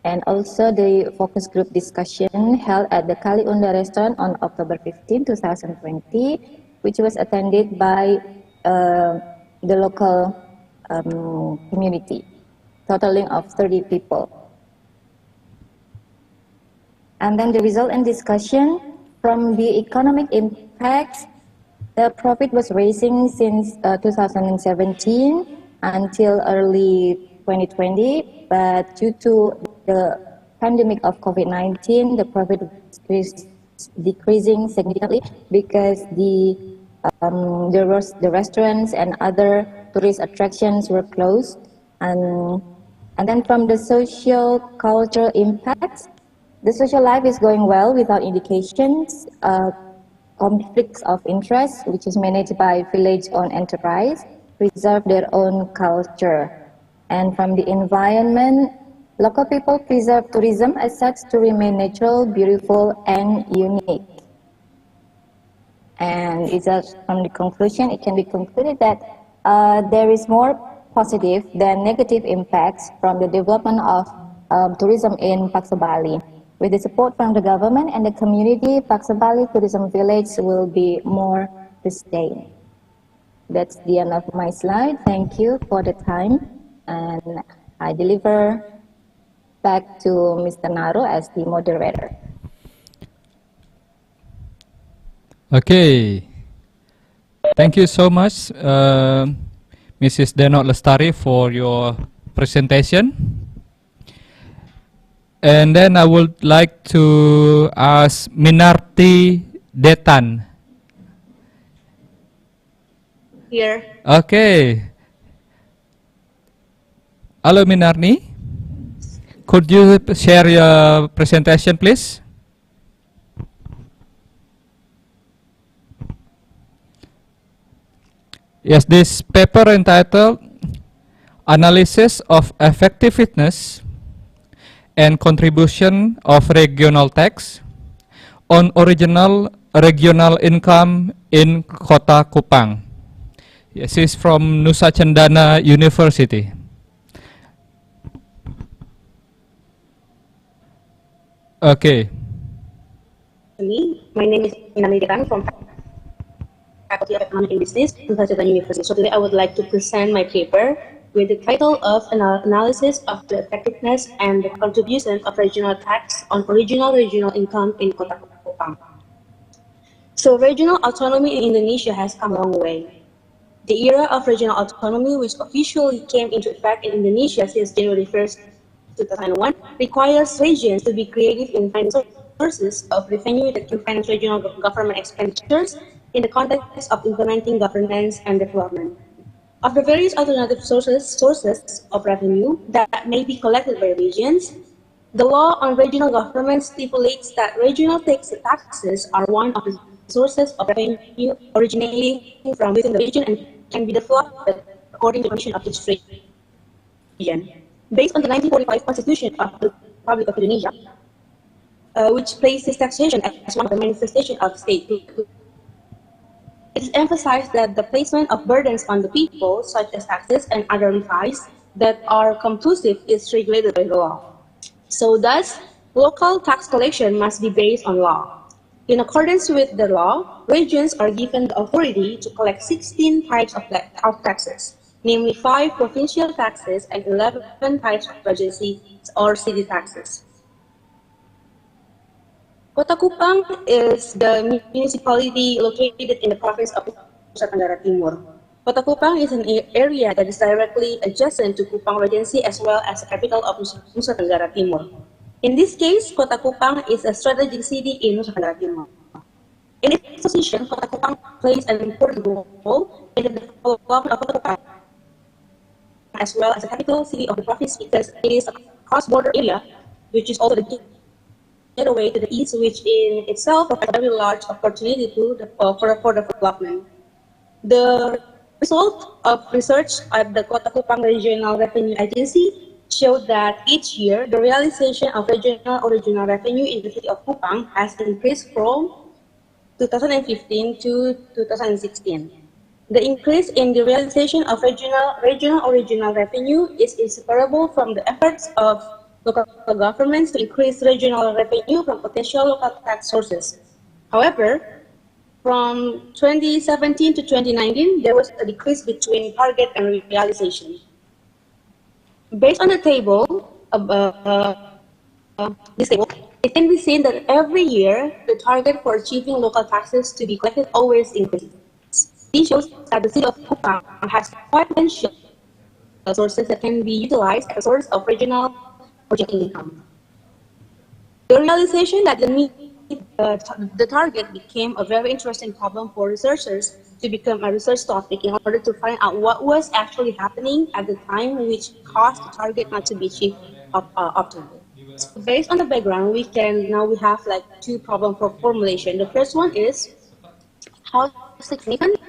and also the focus group discussion held at the Kali Unda restaurant on October 15, 2020, which was attended by the local community, totaling of 30 people. And then the result and discussion from the economic impacts, the profit was rising since 2017 until early 2020, but due to the pandemic of COVID-19, the profit is decreasing significantly because the restaurants and other tourist attractions were closed. And then from the social cultural impacts, the social life is going well without indications, conflicts of interest, which is managed by village-owned enterprise, preserve their own culture. And from the environment, local people preserve tourism as such to remain natural, beautiful, and unique. And it's from the conclusion, it can be concluded that there is more positive than negative impacts from the development of tourism in Paksa Bali. With the support from the government and the community, Paksa Bali Tourism Village will be more sustained. That's the end of my slide. Thank you for the time. And I deliver back to Mr. Naro as the moderator. Okay. Thank you so much, Mrs. Denok Lestari, for your presentation. And then I would like to ask Minarti Detan. Here. Okay. Hello, Minarni. Could you share your presentation, please? Yes, this paper entitled Analysis of Effectiveness and Contribution of Regional Tax on Original Regional Income in Kota Kupang. Yes, it's from Nusa Cendana University. Okay. My name is Inami Dekan from Faculty of Economic and Business, University University. So today I would like to present my paper with the title of Analysis of the Effectiveness and the Contribution of Regional Tax on Regional Income in Kota Kupang. So regional autonomy in Indonesia has come a long way. The era of regional autonomy, which officially came into effect in Indonesia since January 1st, 2001, requires regions to be creative in finding sources of revenue that can finance regional government expenditures in the context of implementing governance and development. Of the various alternative sources of revenue that may be collected by regions, the law on regional government stipulates that regional taxes are one of the sources of revenue originating from within the region and can be developed according to the condition of each region. Based on the 1945 Constitution of the Republic of Indonesia, which places taxation as one of the manifestations of state. It is emphasized that the placement of burdens on the people, such as taxes and other levies that are compulsive, is regulated by the law. So thus, local tax collection must be based on law. In accordance with the law, regions are given the authority to collect 16 types of taxes, namely 5 provincial taxes and 11 types of regency or city taxes. Kota Kupang is the municipality located in the province of Nusa Tenggara Timur. Kota Kupang is an area that is directly adjacent to Kupang Regency as well as the capital of Nusa Tenggara Timur. In this case, Kota Kupang is a strategic city in Nusa Tenggara Timur. In its position, Kota Kupang plays an important role in the development of Kota Kupang as well as the capital city of the province because it is a cross-border area, which is also the getaway to the east, which in itself provides a very large opportunity for development. The result of research at the Kota Kupang Regional Revenue Agency showed that each year the realization of original revenue in the city of Kupang has increased from 2015 to 2016. The increase in the realization of original revenue is inseparable from the efforts of local governments to increase regional revenue from potential local tax sources. However, from 2017 to 2019, there was a decrease between target and realization. Based on the table, this table, it can be seen that every year, the target for achieving local taxes to be collected always increases. This shows that the city of Kupang has quite potential sources that can be utilized as a source of regional income. The realization that the target became a very interesting problem for researchers to become a research topic in order to find out what was actually happening at the time which caused the target not to be achieved optimally. So based on the background, we have like 2 problems for formulation. The first one is how significant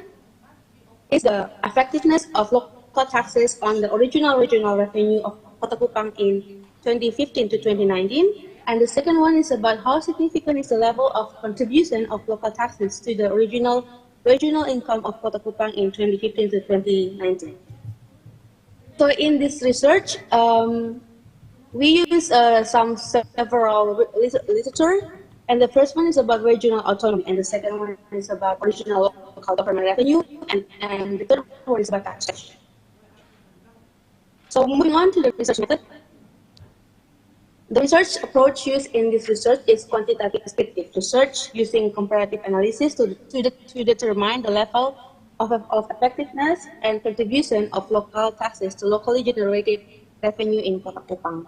is the effectiveness of local taxes on the original revenue of Kota Kupang in 2015 to 2019. And the second one is about how significant is the level of contribution of local taxes to the regional income of Kota Kupang in 2015 to 2019. So in this research, we use several literature, and the first one is about regional autonomy, and the second one is about original local government revenue, and the third one is about taxation. So moving on to the research method. The research approach used in this research is quantitative descriptive research using comparative analysis to determine the level of effectiveness and contribution of local taxes to locally generated revenue in Kota Kupang.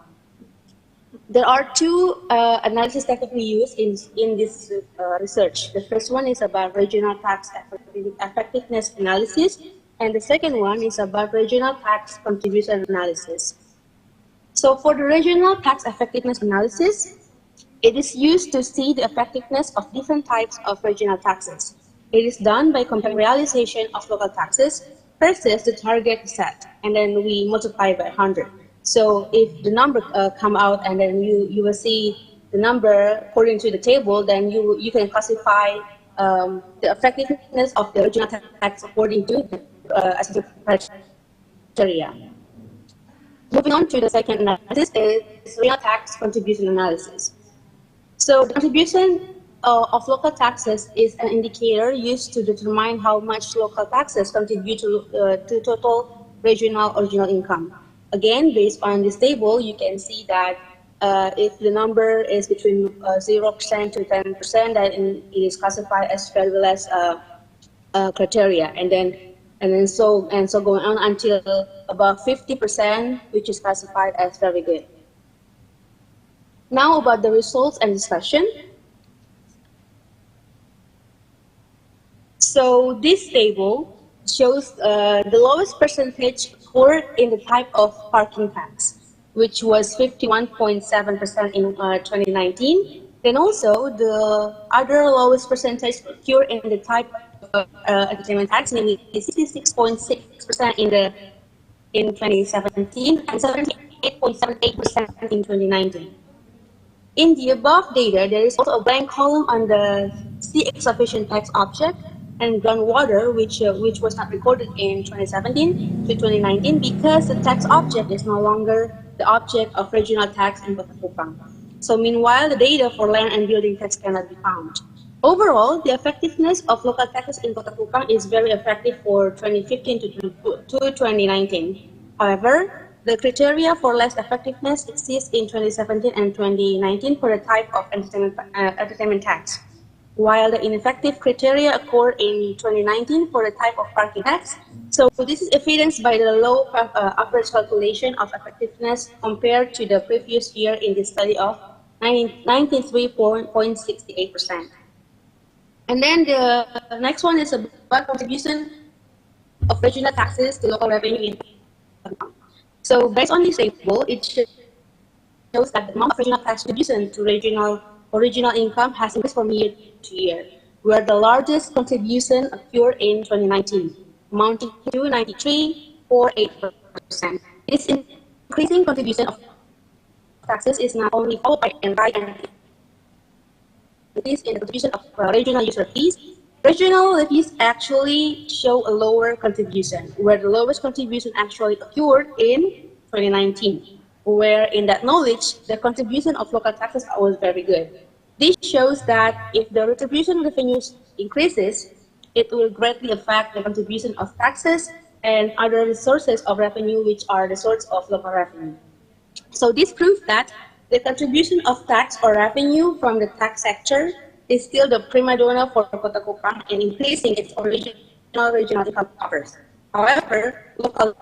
There are 2 analysis techniques we use in this research. The first one is about regional tax effectiveness analysis, and the second one is about regional tax contribution analysis. So for the regional tax effectiveness analysis, it is used to see the effectiveness of different types of regional taxes. It is done by comparing realization of local taxes versus the target set, and then we multiply by 100. So if the number come out and then you will see the number according to the table, then you can classify the effectiveness of the original tax according to the criteria. Moving on to the second analysis is real tax contribution analysis. So the contribution of local taxes is an indicator used to determine how much local taxes contribute to total regional original income. Again, based on this table, you can see that if the number is between 0% to 10%, then it is classified as very less criteria, and then so going on until about 50%, which is classified as very good. Now about the results and discussion. So this table shows the lowest percentage occurred in the type of parking tax, which was 51.7% in 2019. Then also the other lowest percentage occurred in the type of entertainment tax, namely 66.6% in 2017 and 78.78% in 2019. In the above data, there is also a blank column on the CX sufficient tax object and groundwater, which was not recorded in 2017 to 2019 because the tax object is no longer the object of regional tax in Kota Kupang. So meanwhile, the data for land and building tax cannot be found. Overall, the effectiveness of local taxes in Kota Kupang is very effective for 2015 to 2019. However, the criteria for less effectiveness exists in 2017 and 2019 for the type of entertainment tax, while the ineffective criteria occurred in 2019 for the type of parking tax. So this is evidenced by the low average calculation of effectiveness compared to the previous year in the study of 93.68%. And then the next one is about contribution of regional taxes to local revenue in. So based on this table, it shows that the amount of regional tax contribution to original income has increased from year to year, where the largest contribution occurred in 2019, amounting to 93.48%. This increasing contribution of taxes is not only followed by an increase in the contribution of regional user fees. Regional levies actually show a lower contribution, where the lowest contribution actually occurred in 2019, where in that knowledge, the contribution of local taxes was very good. This shows that if the retribution revenues increases, it will greatly affect the contribution of taxes and other sources of revenue, which are the source of local revenue. So this proves that the contribution of tax or revenue from the tax sector is still the prima donna for Kota Kupang in increasing its regional income coffers. However, local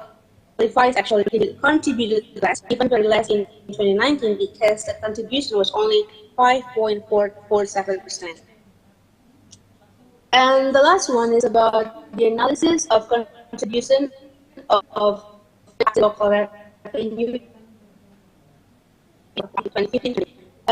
levies actually contributed less, even very less in 2019, because the contribution was only 5.47%. And the last one is about the analysis of contribution of local revenue.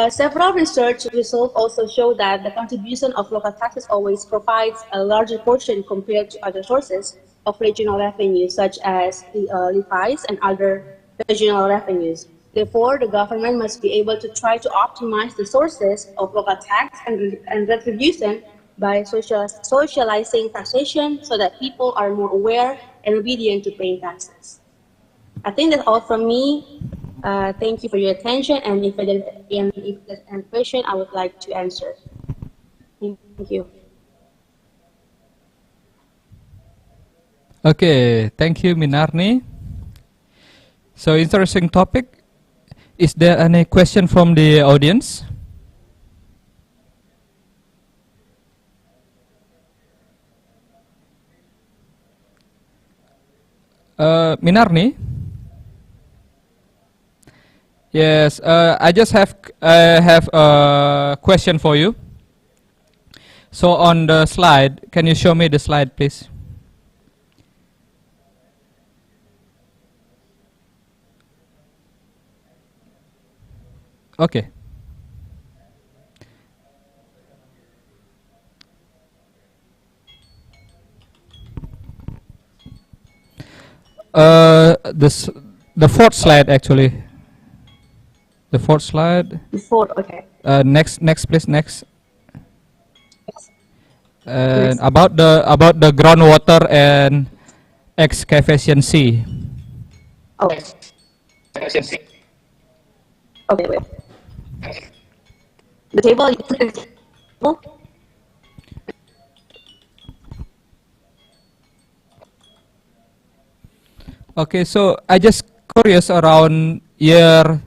Several research results also show that the contribution of local taxes always provides a larger portion compared to other sources of regional revenue, such as levies and other regional revenues. Therefore, the government must be able to try to optimize the sources of local tax and retribution by socializing taxation so that people are more aware and obedient to paying taxes. I think that's all from me. Thank you for your attention, and if there's any question, I would like to answer. Thank you. Okay, thank you, Minarni. So interesting topic. Is there any question from the audience? Minarni? Yes, I just have a question for you. So on the slide, can you show me the slide, please? Okay. The fourth slide actually. The fourth slide. The fourth, okay. Next, please, next. Next. About the groundwater and excavation sea. Okay. Okay, wait. The table, you click the table. Okay, so I just curious around year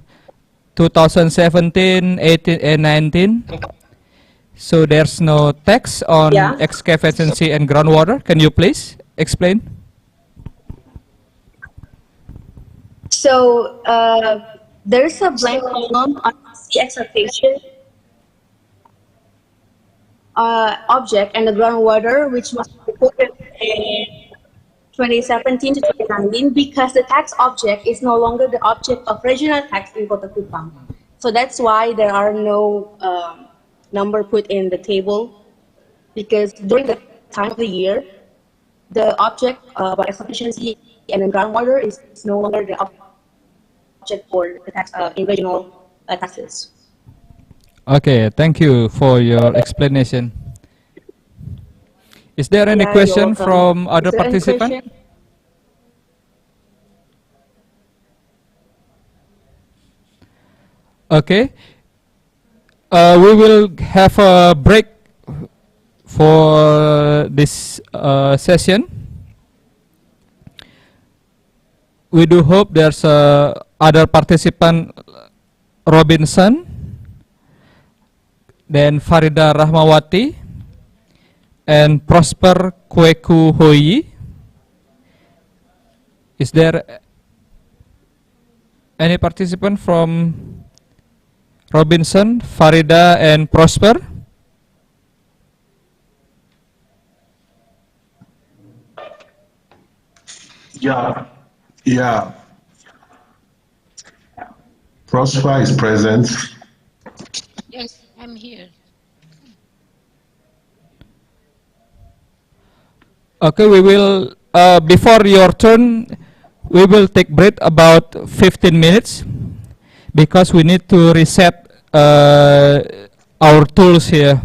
2017, 18, and 19. So there's no tax on Yeah. excavation and groundwater. Can you please explain? So there's a blank column on the excavation object and the groundwater, which was reported in 2017 to 2019, because the tax object is no longer the object of regional tax in Kota Kupang. So that's why there are no number put in the table, because during the time of the year, the object about efficiency and then groundwater is no longer the object for the tax in regional taxes. Okay, thank you for your explanation. Is there any Yeah, you're question welcome. from other Is there any participants? question? Okay. We will have a break for this session. We do hope there's other participant, Robinson, then Farida Rahmawati, and Prosper Kweku Hoyi. Is there any participant from Robinson, Farida, and Prosper? Yeah. Prosper is present. Yes, I'm here. Okay, we will, before your turn, we will take break about 15 minutes because we need to reset our tools here.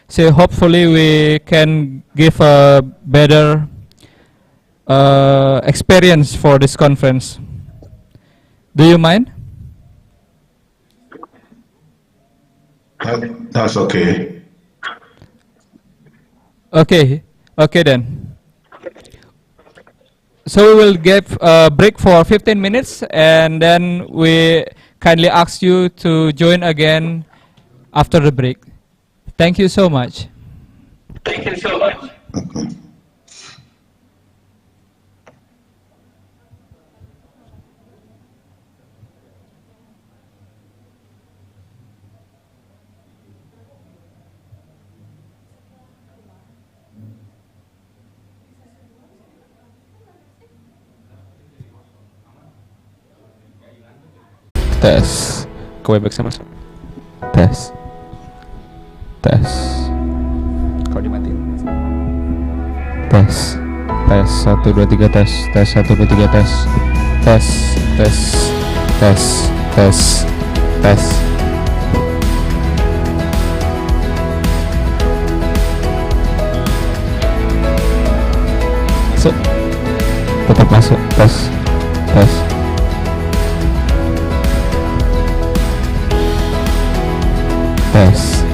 So hopefully we can give a better experience for this conference. Do you mind? That's okay. Okay then. So we will give a break for 15 minutes and then we kindly ask you to join again after the break. Thank you so much. Thank you so much. Tes. Ke Webex mas. Tes. Tes. Kau dimatiin. Tes. Tes 1 2 3 tes. Tes 1 2 3 tes. Tes. Tes. Tes. Tes. Tes. Masuk. Tetap masuk. Tes. Tes. Tes.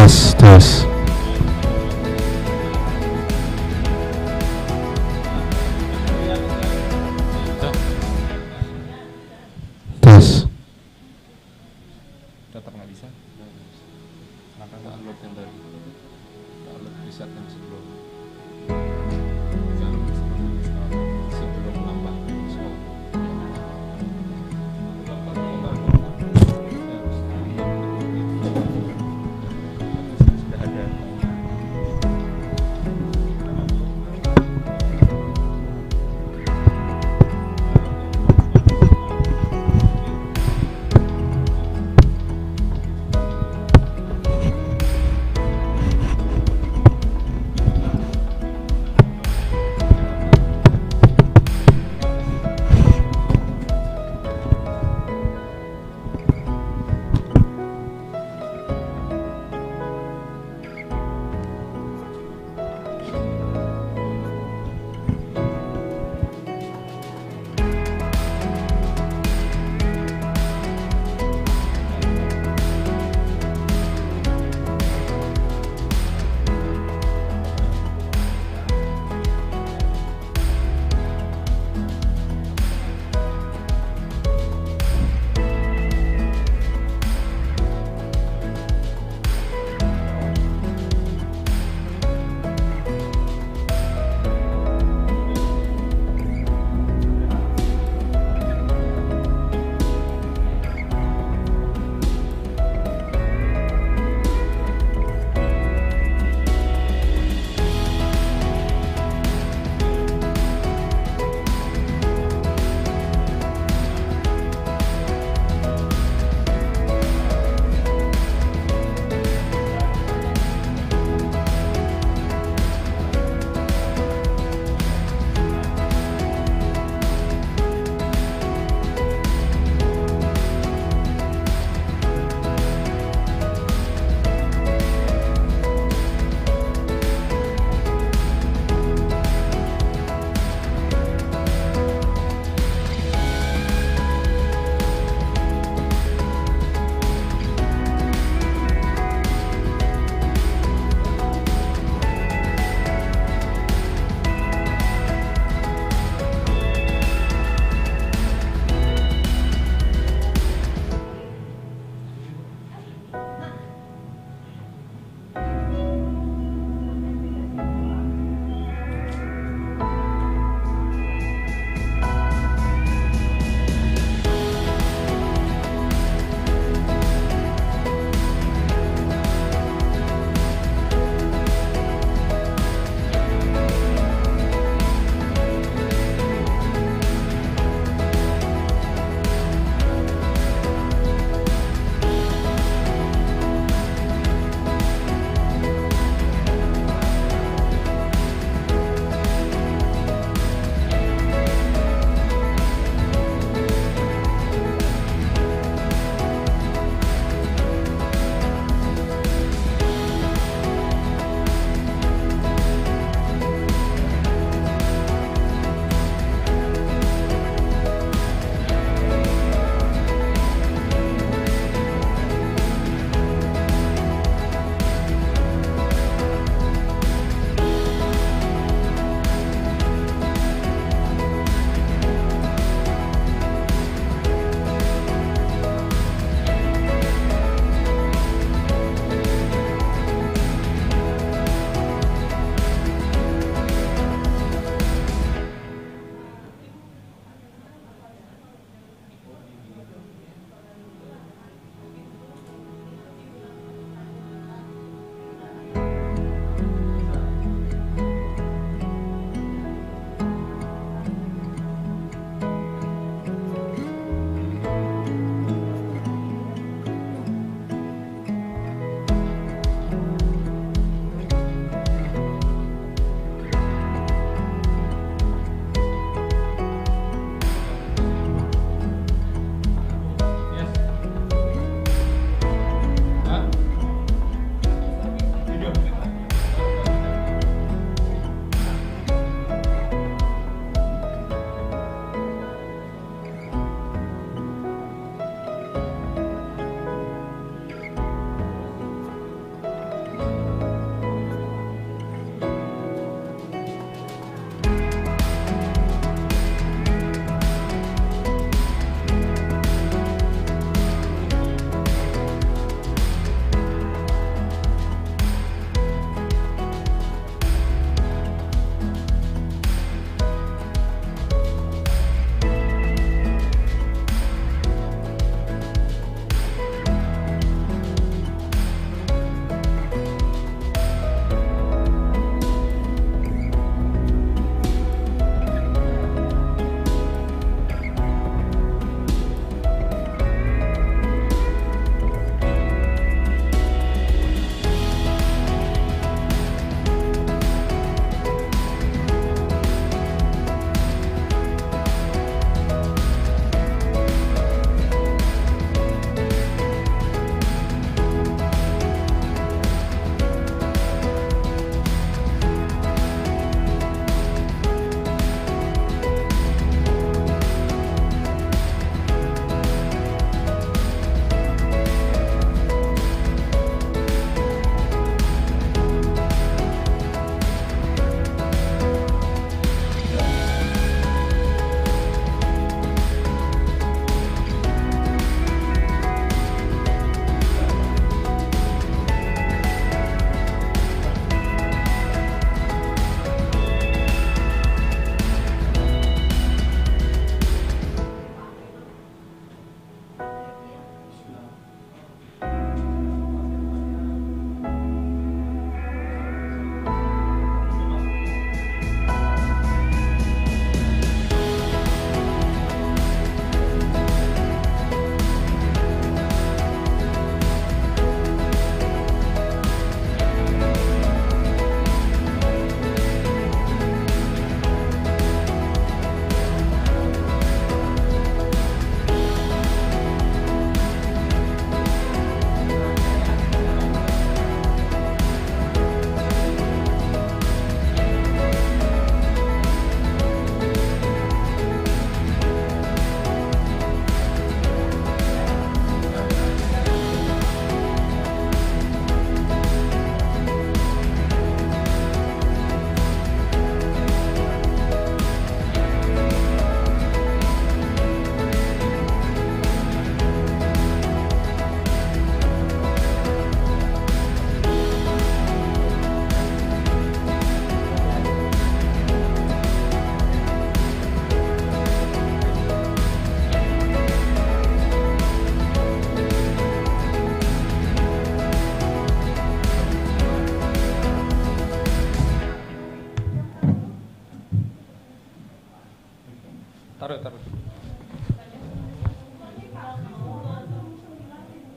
Tes, tes. Tes. Tetap nggak bisa. Kenapa nggak upload yang tadi? Upload preset yang sebelum. Sebelum nambah scope. Sudah ada.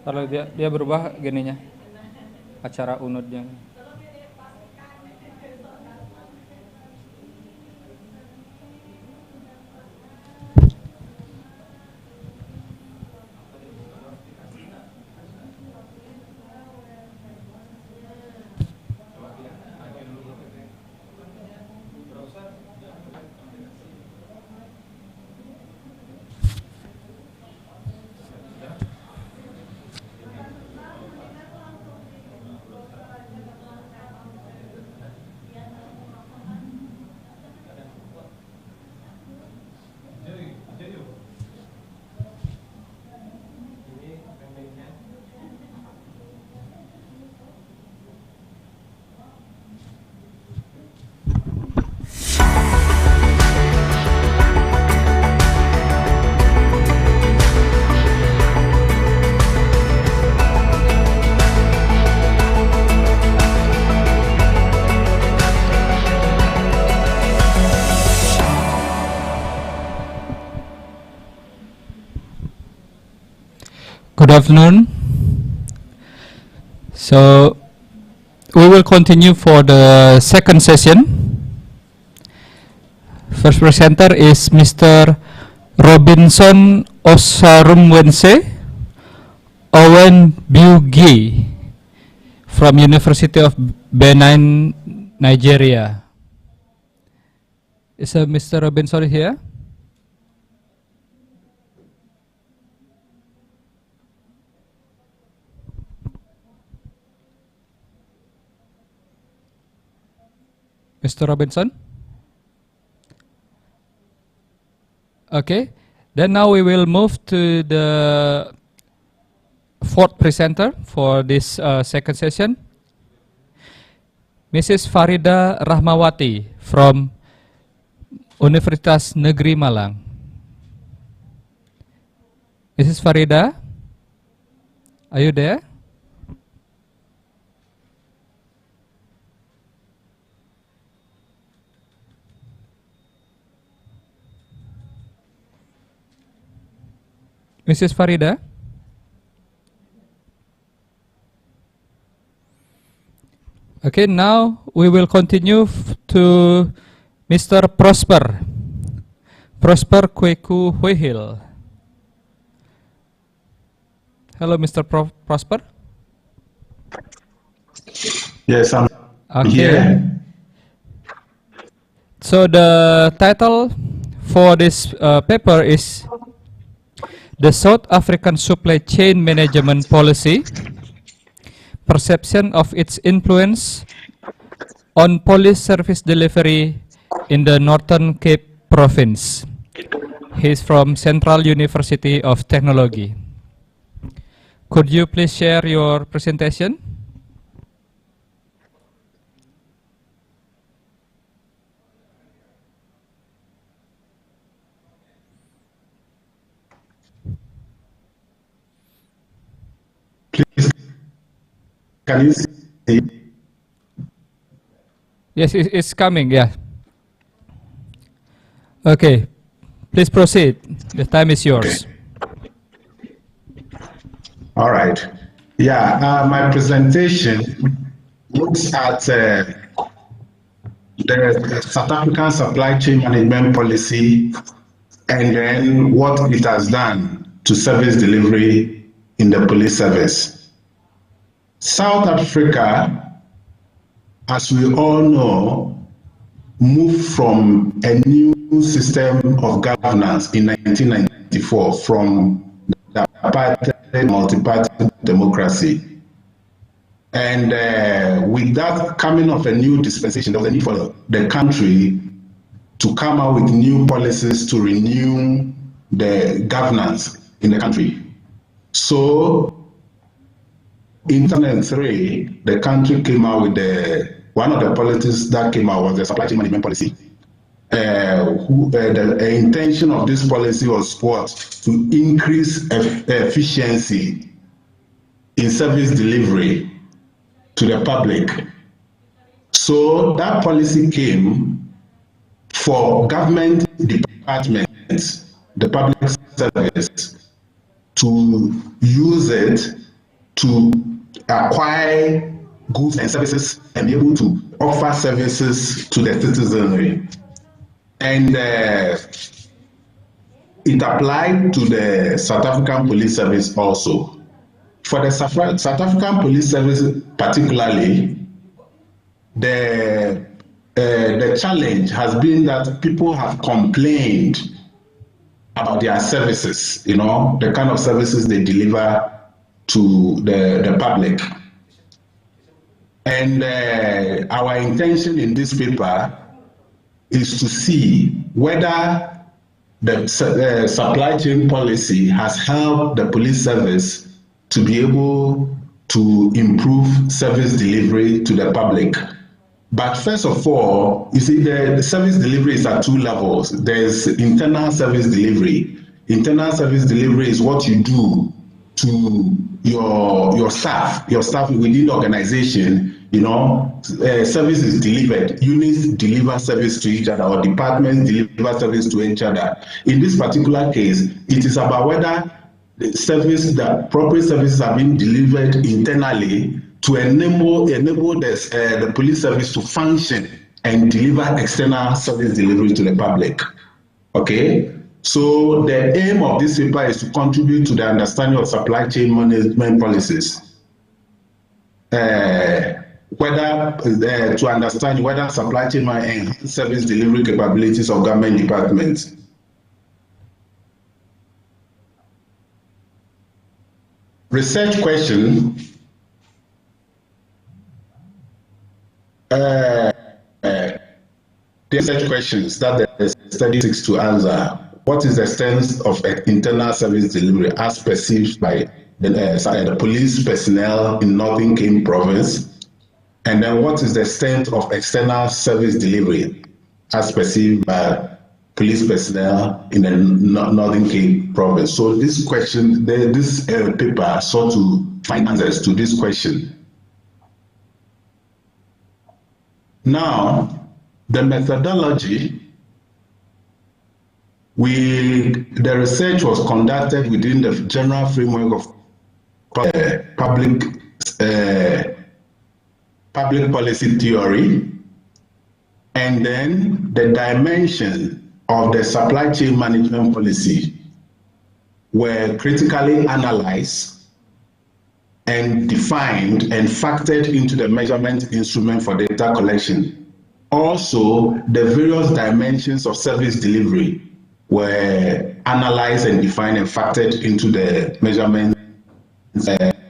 Kalau dia berubah gininya, acara unudnya. Good afternoon. So we will continue for the second session. First presenter is Mr. Robinson Osarumwense Owen Bugi from University of Benin, Nigeria. Is Mr. Robinson here? Mr. Robinson? Okay, then now we will move to the fourth presenter for this second session, Mrs. Farida Rahmawati from Universitas Negeri Malang. Mrs. Farida, are you there? Mrs. Farida? Okay, now we will continue to Mr. Prosper Kweku Huihil. Hello, Mr. Prosper. Yes, I'm here. So the title for this paper is The South African Supply Chain Management Policy, Perception of its Influence on Police Service Delivery in the Northern Cape Province. He's from Central University of Technology. Could you please share your presentation? Please, can you see? Yes, it's coming, yeah. Okay, please proceed. The time is yours. Okay. All right. Yeah, my presentation looks at the South African supply chain management policy and then what it has done to service delivery in the police service. South Africa, as we all know, moved from a new system of governance in 1994 from the apartheid multi-party democracy. And with that coming of a new dispensation, there was a need for the country to come out with new policies to renew the governance in the country. So in 2003, the country came out with one of the policies that came out was the supply chain management policy. The intention of this policy was what? To increase efficiency in service delivery to the public. So that policy came for government departments, the public service, to use it to acquire goods and services and be able to offer services to the citizenry. And it applied to the South African Police Service also. For the South African Police Service particularly, the challenge has been that people have complained about their services, you know, the kind of services they deliver to the public. And our intention in this paper is to see whether the supply chain policy has helped the police service to be able to improve service delivery to the public. But first of all, you see, the service delivery is at two levels. There's internal service delivery. Internal service delivery is what you do to your staff within the organization. You know, service is delivered. Units deliver service to each other, or departments deliver service to each other. In this particular case, it is about whether the appropriate services are being delivered internally to enable the police service to function and deliver external service delivery to the public. Okay? So the aim of this paper is to contribute to the understanding of supply chain management policies. To understand whether supply chain might enhance service delivery capabilities of government departments. Research question. The research questions that the study seeks to answer. What is the extent of internal service delivery as perceived by the police personnel in Northern Cape Province? And then what is the extent of external service delivery as perceived by police personnel in the Northern Cape Province? So this question, this paper sought to find answers to this question. Now, the methodology, the research was conducted within the general framework of public policy theory, and then the dimension of the supply chain management policy were critically analyzed and defined and factored into the measurement instrument for data collection. Also, the various dimensions of service delivery were analyzed and defined and factored into the measurement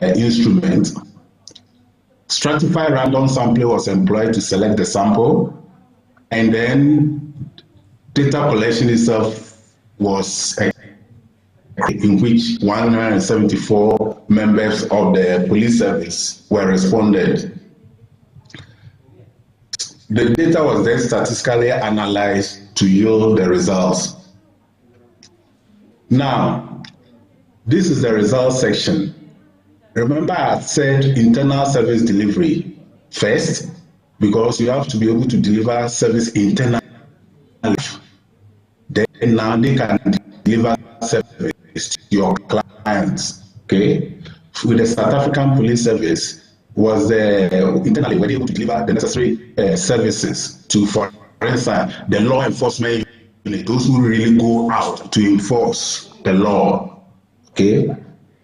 instrument. Stratified random sampling was employed to select the sample, and then data collection itself was in which 174 members of the police service were responded. The data was then statistically analyzed to yield the results. Now, this is the results section. Remember, I said internal service delivery first, because you have to be able to deliver service internally. Then now they can deliver service to your clients. Okay, with the South African Police Service, was internally were able to deliver the necessary services to, for instance, the law enforcement unit, those who really go out to enforce the law. Okay,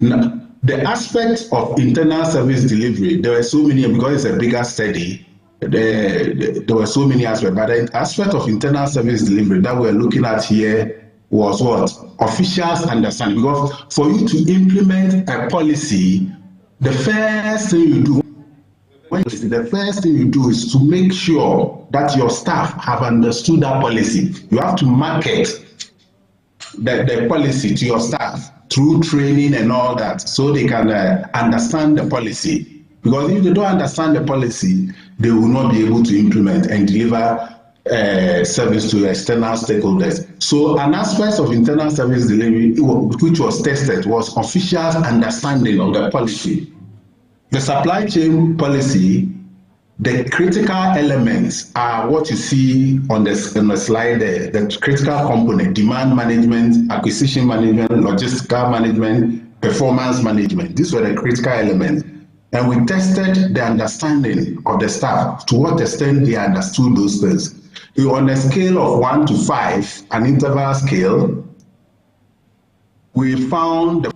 now, the aspect of internal service delivery, there were so many, because it's a bigger study, there were so many aspects, but the aspect of internal service delivery that we're looking at here was what? Officials understanding. Because for you to implement a policy, the first thing you do is to make sure that your staff have understood that policy. You have to market the policy to your staff through training and all that, so they can understand the policy. Because if they don't understand the policy, they will not be able to implement and deliver service to external stakeholders. So an aspect of internal service delivery which was tested was officials' understanding of the policy. The supply chain policy, the critical elements are what you see on the slide there. The critical component: demand management, acquisition management, logistical management, performance management. These were the critical elements. And we tested the understanding of the staff, to what extent they understood those things. On a scale of 1 to 5, an interval scale, we found the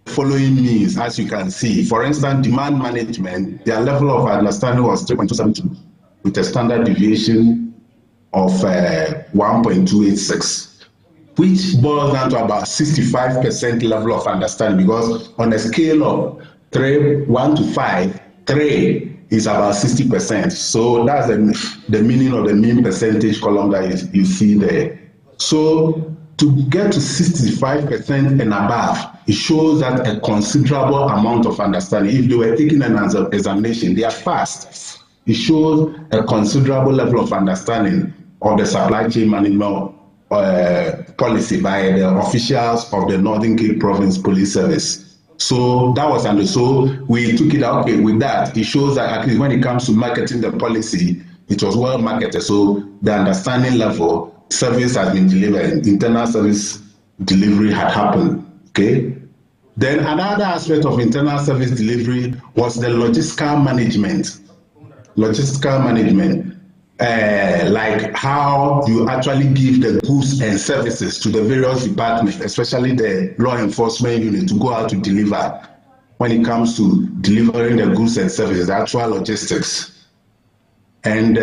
following means, as you can see. For instance, demand management, their level of understanding was 3.272, with a standard deviation of 1.286. which boils down to about 65% level of understanding, because on a scale of 1 to 5, 3 is about 60%. So that's the meaning of the mean percentage column that you see there. So to get to 65% and above, it shows that a considerable amount of understanding. If they were taking an examination, they are fast. It shows a considerable level of understanding of the supply chain management policy by the officials of the Northern Cape Province Police Service. So that was under, so we took it out with that. It shows that at least when it comes to marketing the policy, it was well marketed. So the understanding level, service has been delivered, internal service delivery had happened. Okay. Then another aspect of internal service delivery was the logistical management. Logistical management. Like how you actually give the goods and services to the various departments, especially the law enforcement unit, to go out to deliver when it comes to delivering the goods and services, actual logistics. And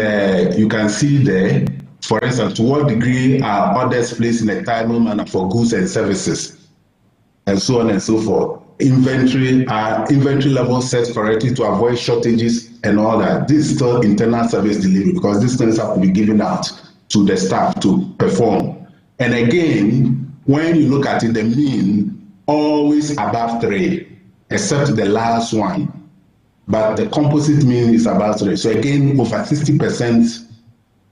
you can see there, for instance, to what degree are orders placed in a timely manner for goods and services, and so on and so forth. Inventory level set correctly to avoid shortages and all that. This is still internal service delivery, because these things have to be given out to the staff to perform. And again, when you look at it, the mean always above 3, except the last one. But the composite mean is about 3. So again, over 60%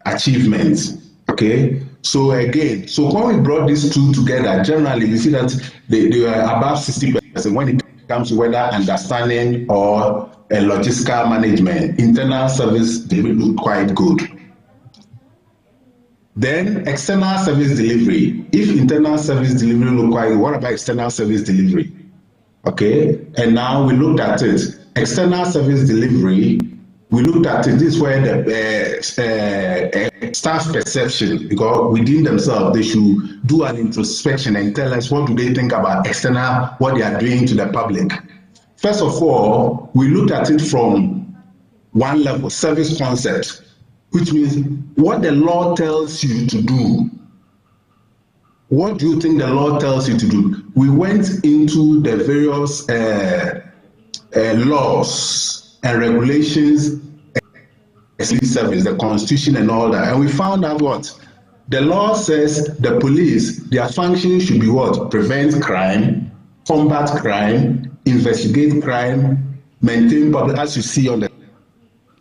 achievement. Okay. So again, so when we brought these two together, generally you see that they were above 60% when it comes to whether understanding or logistical management. Internal service delivery look quite good. Then external service delivery. If internal service delivery look quite good, what about external service delivery? Okay, and now we looked at it. External service delivery, we looked at it. This is where the staff perception, because within themselves, they should do an introspection and tell us what do they think about external, what they are doing to the public. First of all, we looked at it from one level, service concept, which means what the law tells you to do. What do you think the law tells you to do? We went into the various laws and regulations, service, the constitution and all that, and we found out what the law says. The police, their function should be what? Prevent crime, combat crime, investigate crime, maintain public, as you see on the.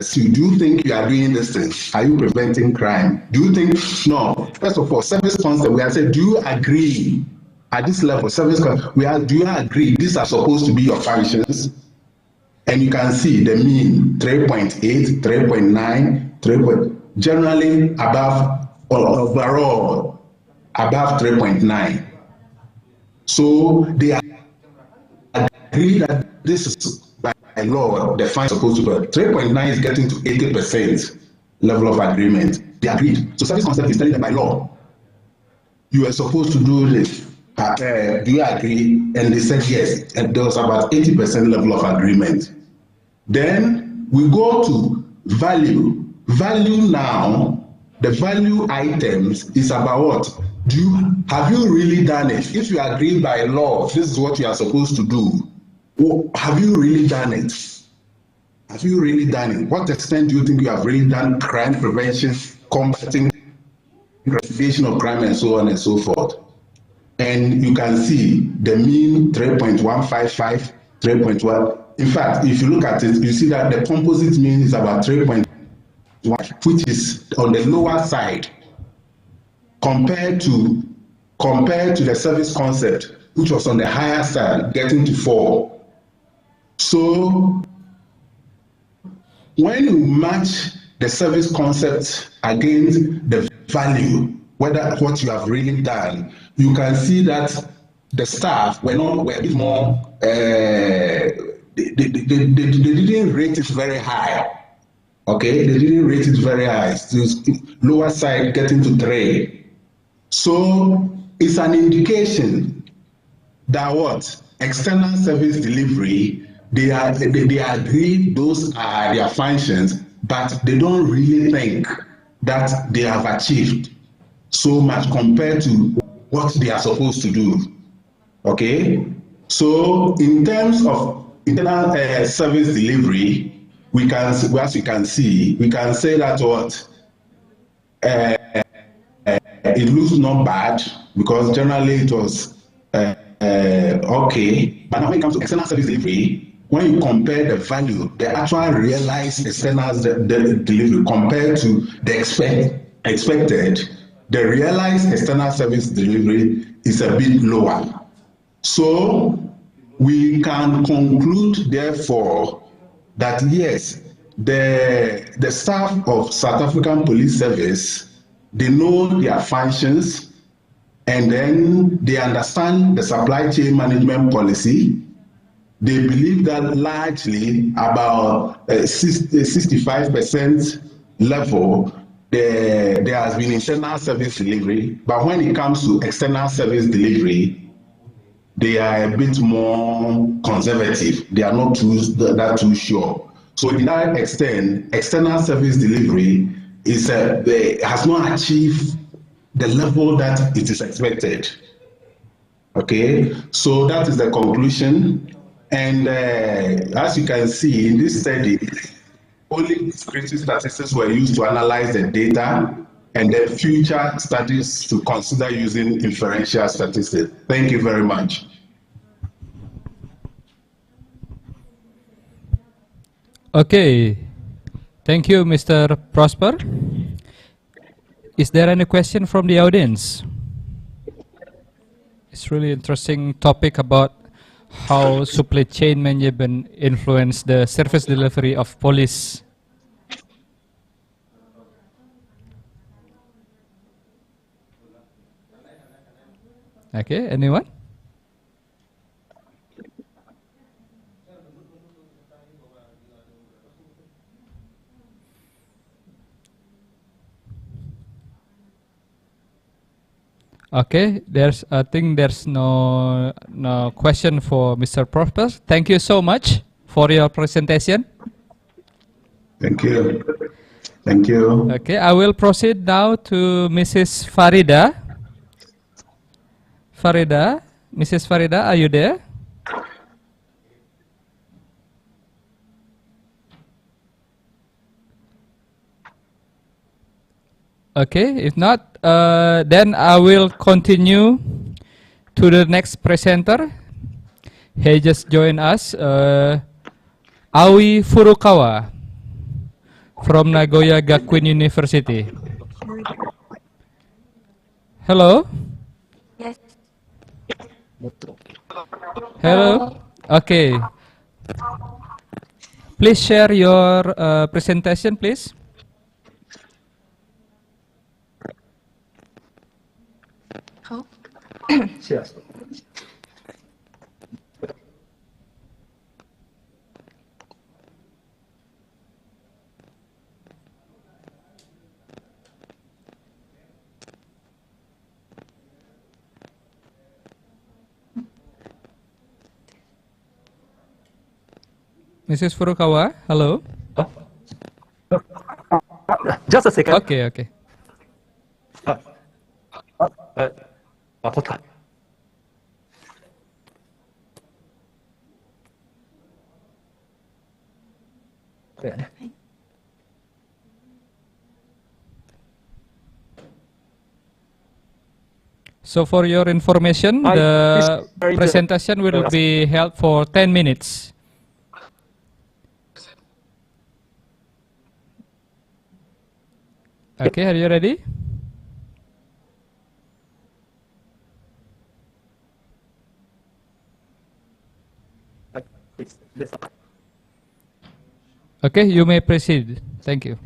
So do you think you are doing this thing? Are you preventing crime? Do you think? No. First of all, service concept, we have said, do you agree at this level? Service concept, we are, do you agree these are supposed to be your functions? And you can see the mean 3.8, 3.9, 3. Generally above, or overall above 3.9. So they agree that this is by law the fine is supposed to be. 3.9 is getting to 80% level of agreement. They agreed. So service concept is telling them by law, you are supposed to do this. Do you agree? And they said yes. And there was about 80% level of agreement. Then we go to value. Value now, the value items is about what? Have you really done it? If you agree by law, this is what you are supposed to do. Have you really done it? Have you really done it? What extent do you think you have really done crime prevention, combating, investigation of crime, and so on and so forth? And you can see the mean 3.155, 3.1. In fact, if you look at it, you see that the composite mean is about 3.1, which is on the lower side compared to the service concept, which was on the higher side, getting to 4. So when you match the service concept against the value, whether what you have really done, you can see that the staff were a bit more, they didn't rate it very high. Okay, they didn't rate it very high. It's lower side getting to 3. So it's an indication that what external service delivery, they agree those are their functions, but they don't really think that they have achieved so much compared to what they are supposed to do. Okay, so in terms of internal service delivery, we can, as we can see, we can say that what it looks not bad because generally it was okay. But now when it comes to external service delivery, when you compare the value, the actual realized external delivery compared to the expected, the realized external service delivery is a bit lower. So we can conclude, therefore, that yes, the staff of South African Police Service, they know their functions, and then they understand the supply chain management policy. They believe that largely about 65% level, there has been internal service delivery, but when it comes to external service delivery, they are a bit more conservative. They are not that too sure. So to that extent, external service delivery has not achieved the level that it is expected. Okay, so that is the conclusion. And as you can see in this study, only descriptive statistics were used to analyze the data, and then future studies to consider using inferential statistics. Thank you very much. Okay, thank you, Mr. Prosper. Is there any question from the audience? It's really interesting topic about how supply chain management influence the service delivery of police. Okay, anyone? Okay, I think there's no question for Mr. Prosper. Thank you so much for your presentation. Thank you. Thank you. Okay, I will proceed now to Mrs. Farida. Mrs. Farida, are you there? Okay, if not, then I will continue to the next presenter. He just joined us, Aoi Furukawa from Nagoya Gakuin University. Hello? Yes. Hello? Okay. Please share your presentation, please. Oh. Mrs. Furukawa, hello? Just a second. Okay, okay. So for your information, the presentation will be held for 10 minutes. Okay, are you ready? Okay, you may proceed. Thank you.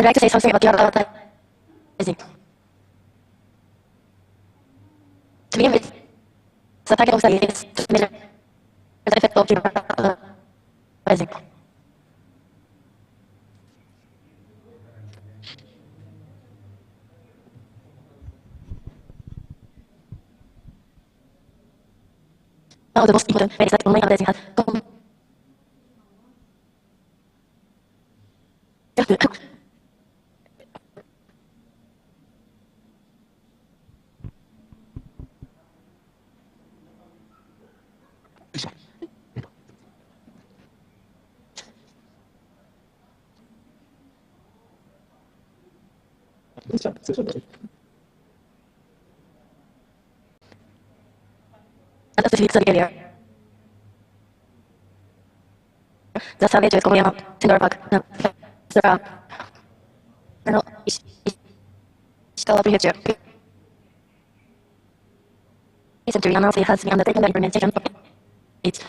I'd like to say something about the advertising. To begin with, the target of study is to measure the effect of advertising. One of the most important ways that online advertising has come at a specific study area. The survey to Korean Tender Park, Ishikawa Prefecture. Recently announced it has been undertaking the implementation of its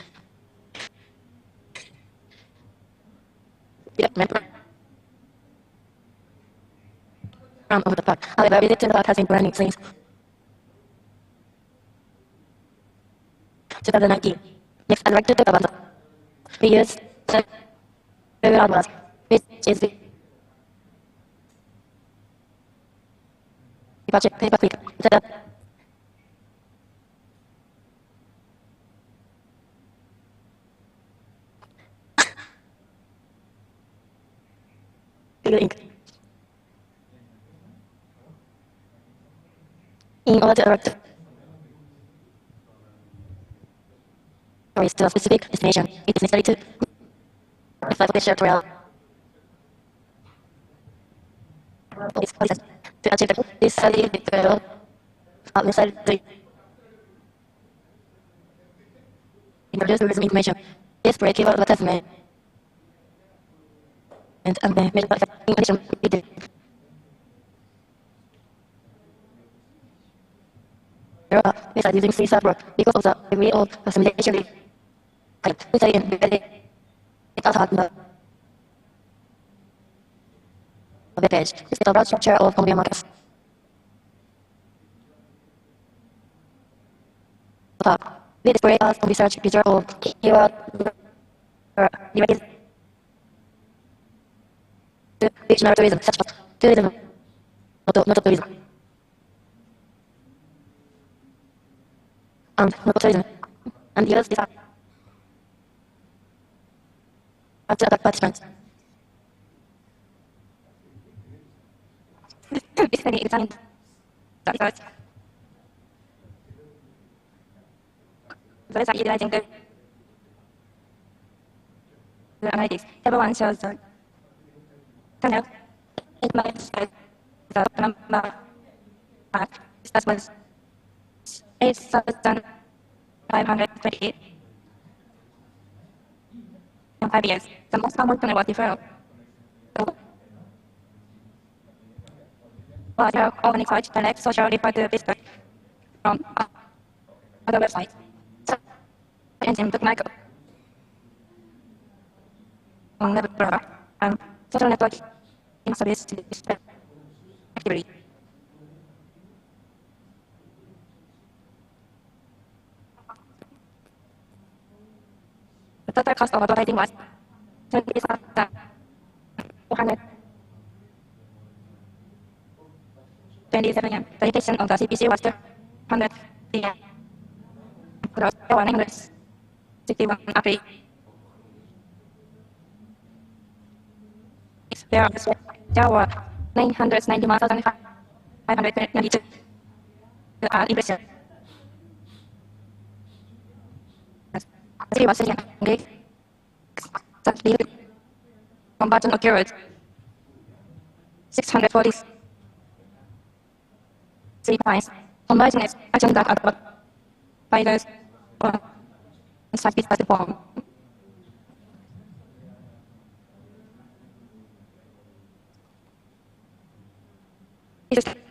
development program of the park. However, visit to the park has been running since 2019. Next, I'd like to talk about the reuse several words, which is the paper quick. Ink. In order to direct to a specific destination, it is necessary to apply for the shared trail. To achieve this study, the necessary to introduce tourism information. This break keyword advertisement and measure effect in addition with the besides using C server because of the degree of customization inside in it also has the web page. This is the broad structure of Colombian markets. We display as on research feature of keyword related to regional tourism, such as tourism, not tourism, and not tourism, and use this to attract participants. This study examined the results. Those are utilizing the analytics. Table 1 shows the tunnel. It might show the number of that was 8,528 in 5 years. The most common tunnel was deferral. Water, organic search, direct social refer to visitors from other websites. Engine bookmark on web browser and social networking service to display activity. The total cost of advertising was 27 yen. The location of the CPC was 200 yen. Gross 961 April. There were 991,592 impressions. The city was engaged. The conversion occurred 643 times. Conversion is action that advertisers or service perform. This study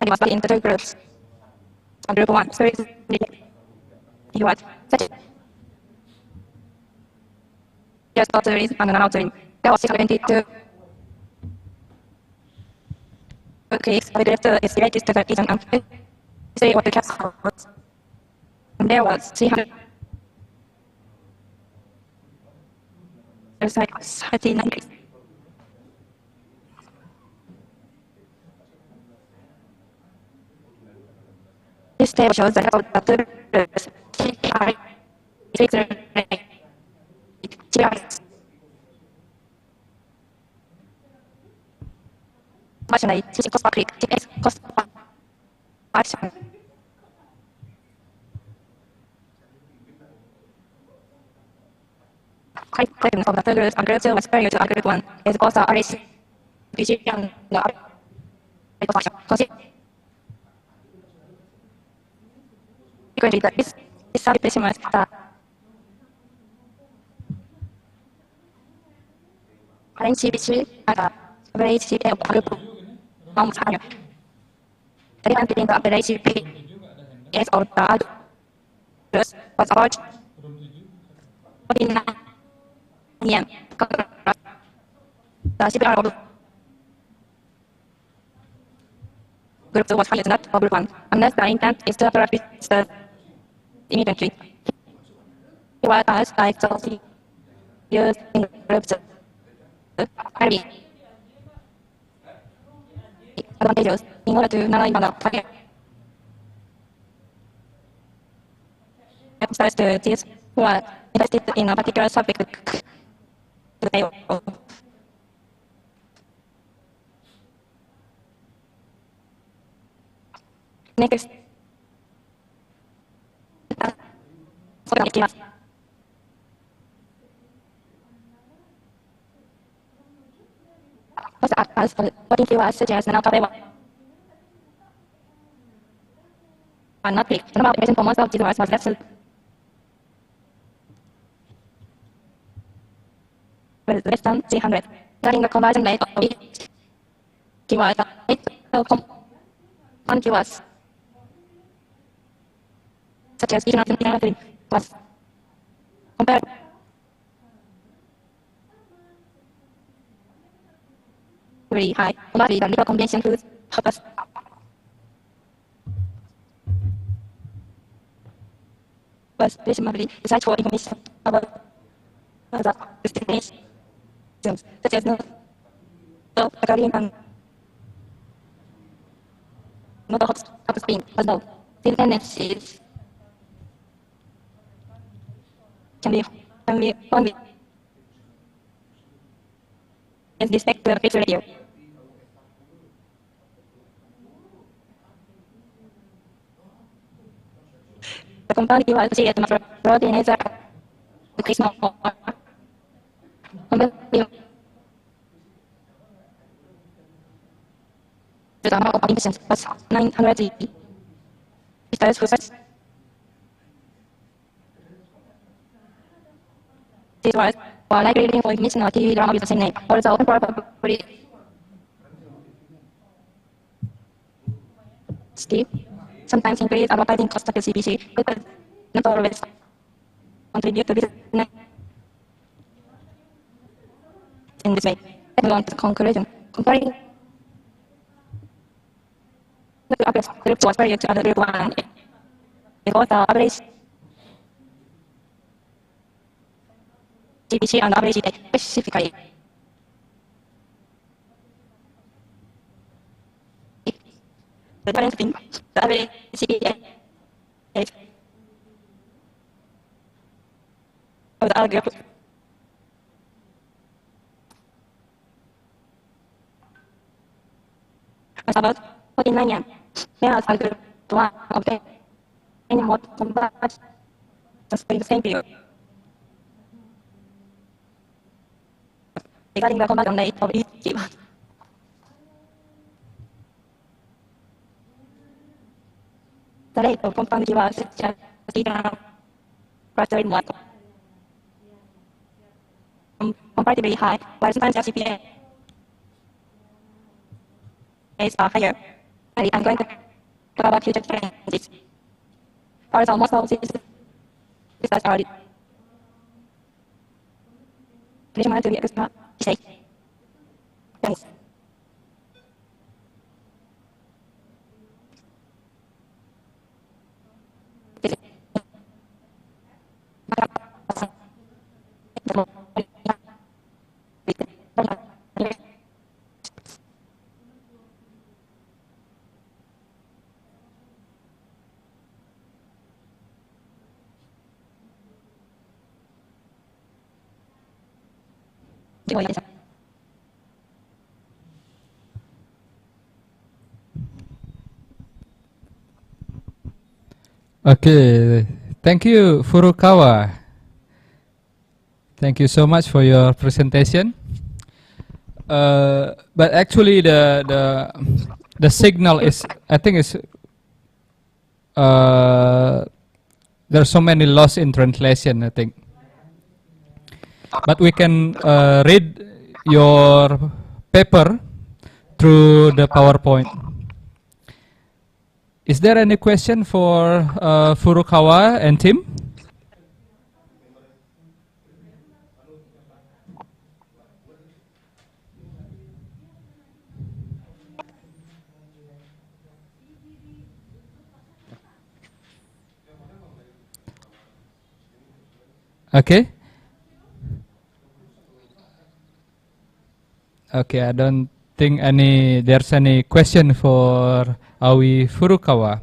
was in the two groups. On group 1, service keyword such as yes, tourism and non-tourism. There was 622 clicks, the director is related to the reason and say what the cast was. And there was 300 39 clicks. This table shows the result of the CPI, GRS. Marginally, switching cost per click, TPS, cost per action. Calculation of the third group algorithm was superior to algorithm 1, is also RAC, PG, and the algorithm function. Consequently, this subdivision the range CBC and the average CPA of algorithm 1 was higher. The difference between the average CPS of the algorithm was about 49 yen. The CPR of group 2 was higher than that of group 1, unless the intent is to practice the immediately. It was as like the used in group 2. Highly advantageous in order to narrow the target. Emphasize to these who are interested in a particular subject to the table. Next, first as voting keywords such as non-coverable are not clicked. The number of impressions for most of these words was less than 300. Regarding the conversion rate of each keyword, common keywords such as economic was compared very high. Probably the legal convention whose purpose was presumably the search for information about the destinations such as no Korean and no hot spring, although these tendencies can be found with respect to the fixed radio. The compound keyword associated with protein is the Christmas or the amount of impressions was 900 visitors who searched these words were likely looking for information or TV drama with the same name, also probably Steve sometimes increase advertising cost to CPC, but not always contribute to business in this way. Everyone to the conclusion. Comparing the average group was superior to other group 1 because the average CPC and average specifically the difference between the average CPA of the other group was about 49 yen, whereas the group 1 obtained any more conversions in the same period. Regarding the conversion rate of each keyword, the rate of compound keywords such as Stephen clustering was comparatively high, while sometimes FCPA is higher. And I'm going to talk about future trends. Also, most of these results are measurement to be extra safe. Thanks. Okay, thank you, Furukawa. Thank you so much for your presentation. But actually, the signal is, I think, is there's so many loss in translation, I think. But we can read your paper through the PowerPoint. Is there any question for Furukawa and Tim? Okay. Okay, I don't think there's any question for Awi Furukawa.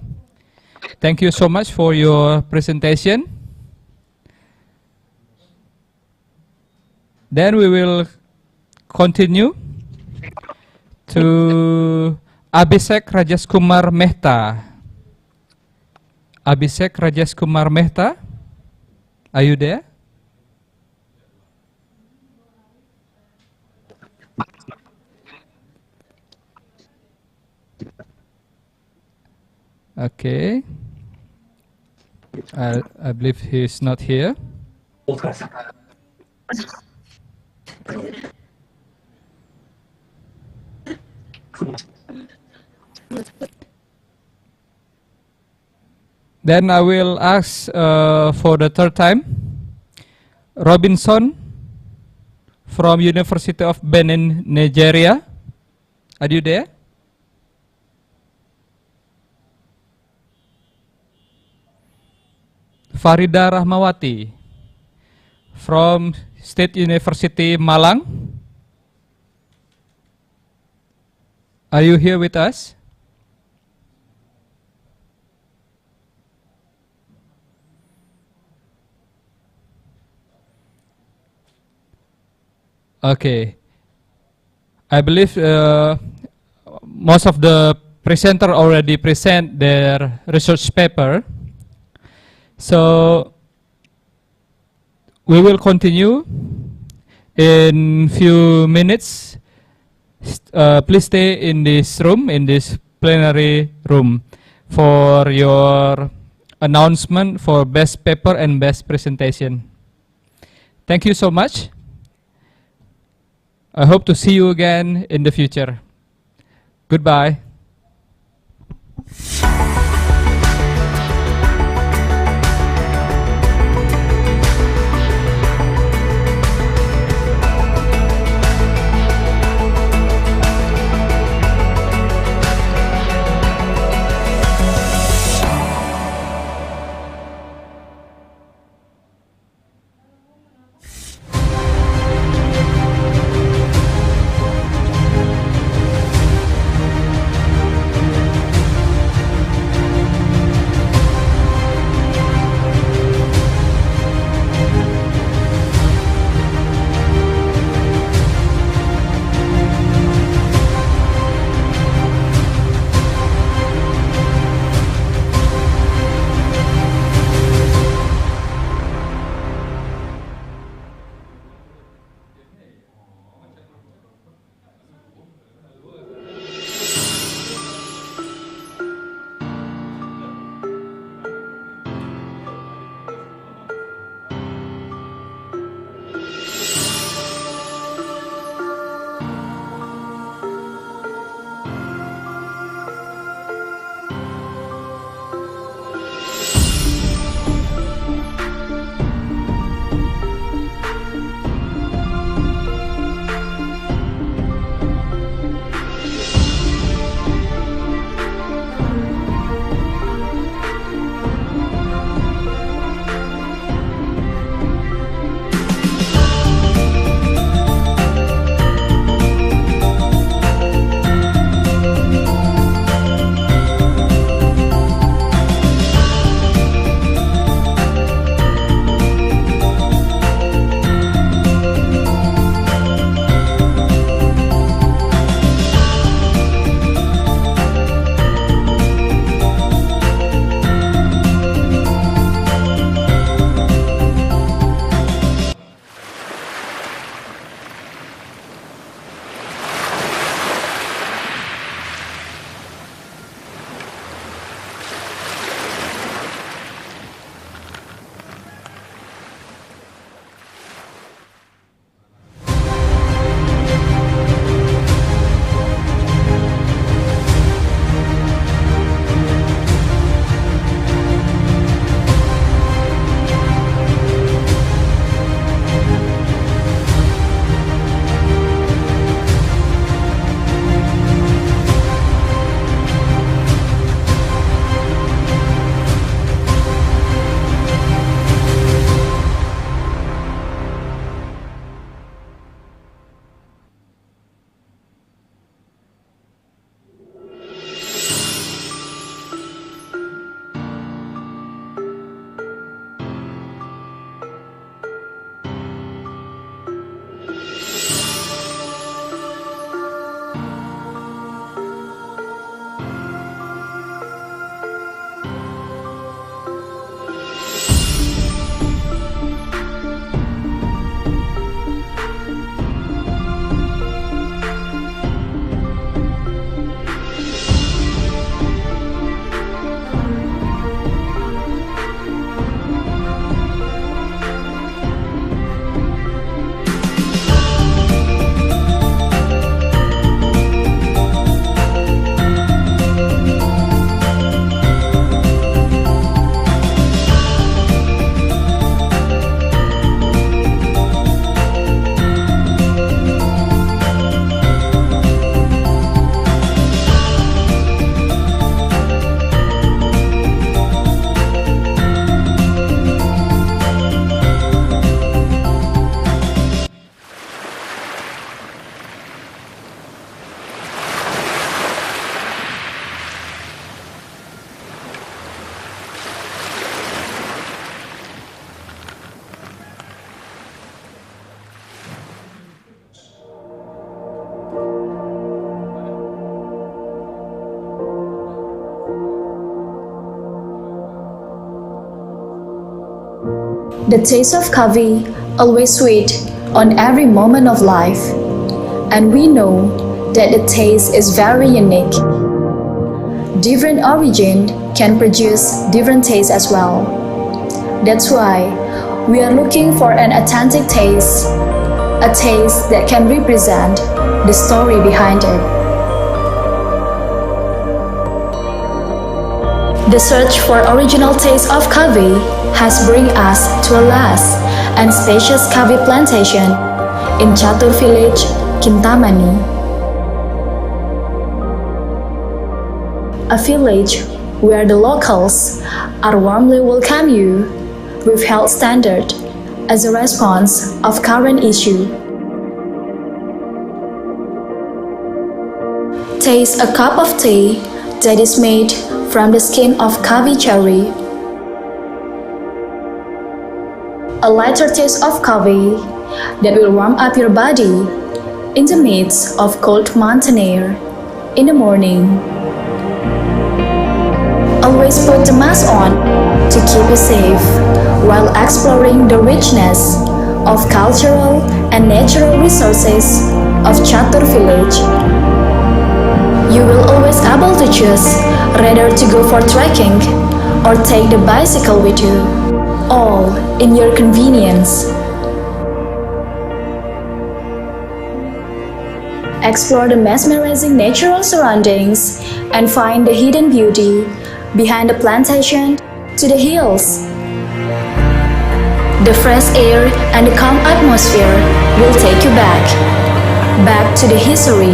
Thank you so much for your presentation. Then we will continue to Abhishek Rajaskumar Mehta. Abhishek Rajaskumar Mehta, are you there? Okay. I believe he is not here. Then I will ask for the third time, Robinson from University of Benin, Nigeria. Are you there? Farida Rahmawati from State University Malang. Are you here with us? Okay. I believe most of the presenter already present their research paper. So we will continue in few minutes. Please stay in this room, in this plenary room, for your announcement for best paper and best presentation. Thank you so much. I hope to see you again in the future. Goodbye. The taste of coffee always sweet on every moment of life, and we know that the taste is very unique. Different origin can produce different tastes as well. That's why we are looking for an authentic taste, a taste that can represent the story behind it. The search for original taste of coffee has bring us to a last and spacious coffee plantation in Catur village, Kintamani. A village where the locals are warmly welcome you with health standard as a response of current issue. Taste a cup of tea that is made from the skin of coffee cherry. A lighter taste of coffee that will warm up your body in the midst of cold mountain air in the morning. Always put the mask on to keep you safe while exploring the richness of cultural and natural resources of Catur village. You will always able to choose rather to go for trekking or take the bicycle with you, all in your convenience. Explore the mesmerizing natural surroundings and find the hidden beauty behind the plantation to the hills. The fresh air and the calm atmosphere will take you back to the history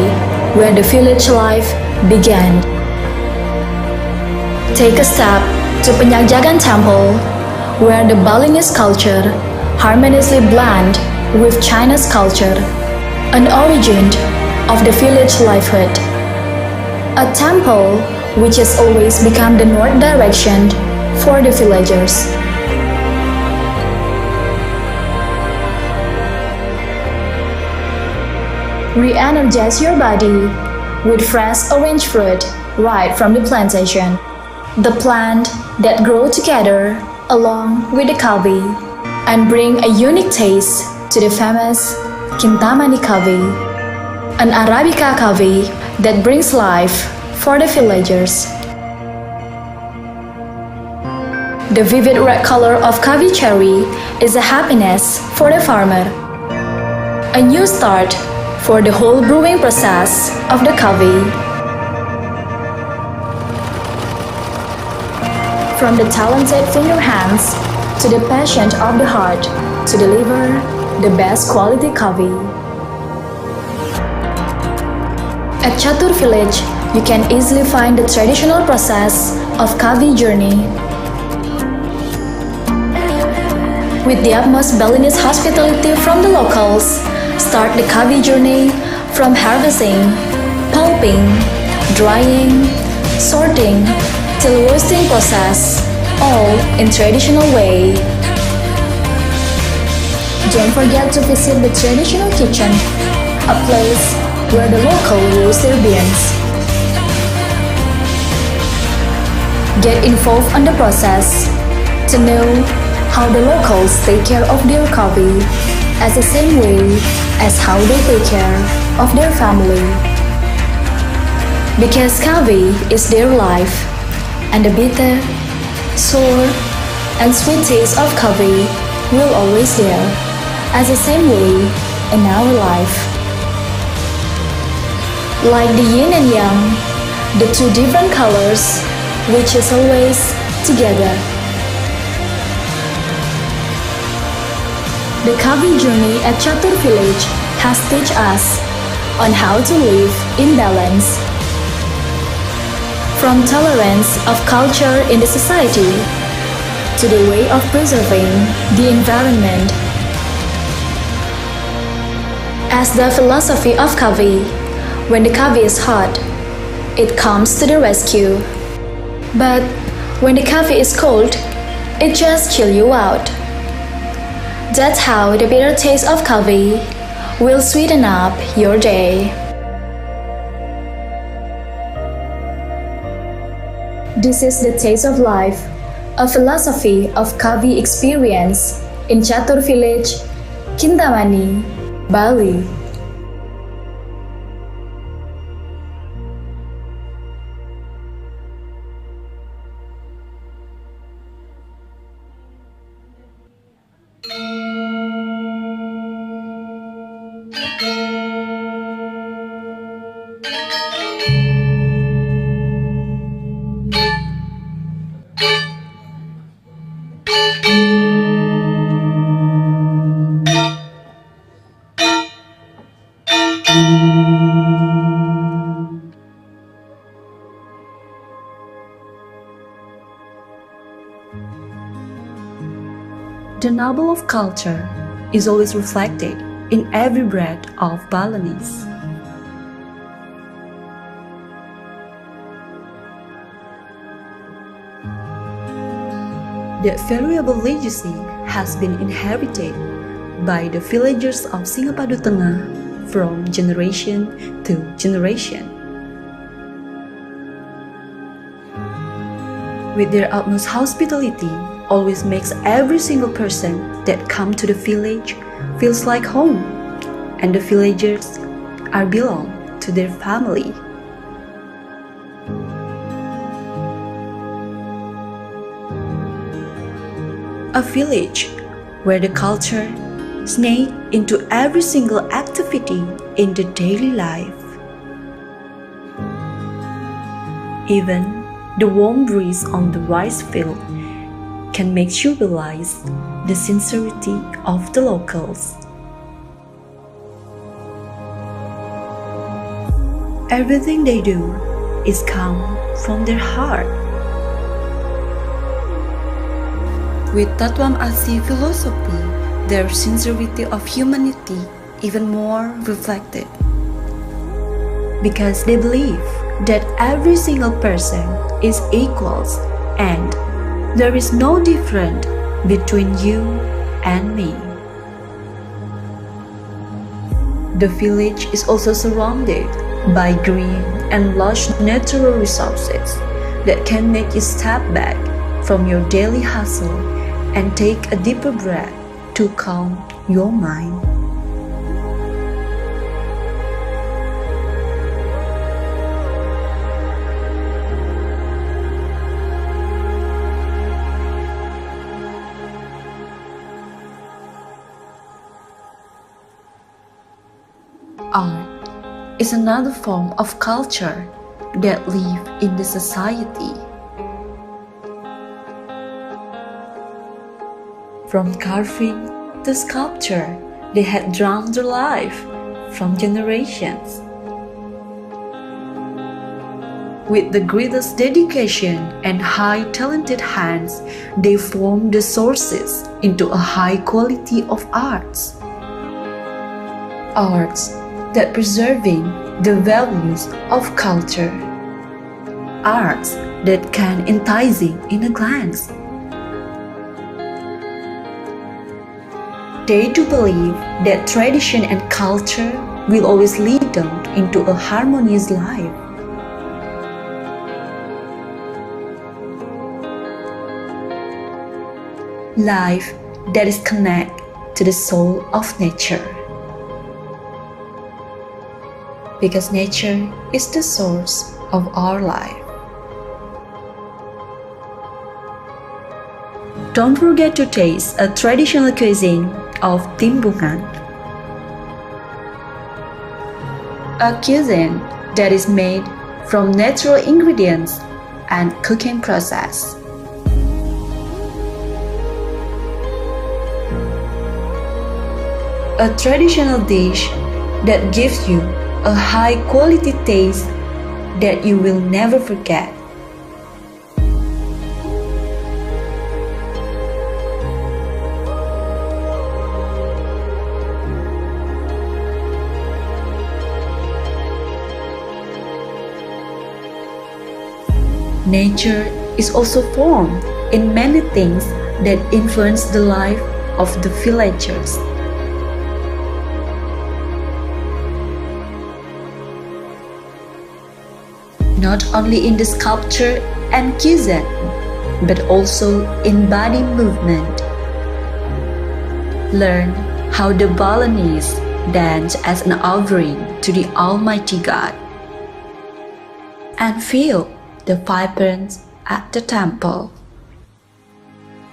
where the village life began. Take a step to Penyagjagan Temple, where the Balinese culture harmoniously blend with China's culture, an origin of the village livelihood. A temple which has always become the north direction for the villagers. Re-energize your body with fresh orange fruit right from the plantation, the plant that grow together along with the coffee and bring a unique taste to the famous Kintamani coffee, an Arabica coffee that brings life for the villagers. The vivid red color of coffee cherry is a happiness for the farmer, a new start for the whole brewing process of the coffee. From the talented finger hands to the passion of the heart to deliver the best quality coffee. At Catur village, you can easily find the traditional process of coffee journey. With the utmost Balinese hospitality from the locals, start the coffee journey from harvesting, pulping, drying, sorting, till roasting process, all in traditional way. Don't forget to visit the traditional kitchen, a place where the local roast their beans. Get involved on the process to know how the locals take care of their coffee as the same way as how they take care of their family. Because coffee is their life, and the bitter, sour, and sweet taste of coffee will always there, as the same way in our life. Like the yin and yang, the two different colors, which is always together. The coffee journey at Catur village has taught us on how to live in balance. From tolerance of culture in the society to the way of preserving the environment. As the philosophy of coffee, when the coffee is hot, it comes to the rescue. But when the coffee is cold, it just chill you out. That's how the bitter taste of coffee will sweeten up your day. This is the taste of life, a philosophy of coffee experience in Catur Village, Kintamani, Bali. The noble of culture is always reflected in every breath of Balinese. That valuable legacy has been inherited by the villagers of Singapadu Tengah from generation to generation. With their utmost hospitality, always makes every single person that come to the village feels like home, and the villagers are belong to their family. A village where the culture snakes into every single activity in the daily life. Even the warm breeze on the rice field can make you realize the sincerity of the locals. Everything they do is come from their heart. With Tatwam Asi philosophy, their sincerity of humanity even more reflected. Because they believe that every single person is equals and there is no difference between you and me. The village is also surrounded by green and lush natural resources that can make you step back from your daily hustle and take a deeper breath to calm your mind. Art is another form of culture that live in the society. From carving to sculpture, they had drawn their life from generations. With the greatest dedication and high talented hands, they formed the sources into a high quality of arts. Arts that preserving the values of culture. Arts that can enticing in a glance. They do believe that tradition and culture will always lead them into a harmonious life. Life that is connected to the soul of nature. Because nature is the source of our life. Don't forget to taste a traditional cuisine of Timbungan. A cuisine that is made from natural ingredients and cooking process. A traditional dish that gives you a high quality taste that you will never forget. Nature is also formed in many things that influence the life of the villagers. Not only in the sculpture and cuisine, but also in body movement. Learn how the Balinese dance as an offering to the Almighty God. And feel the vibrance at the temple.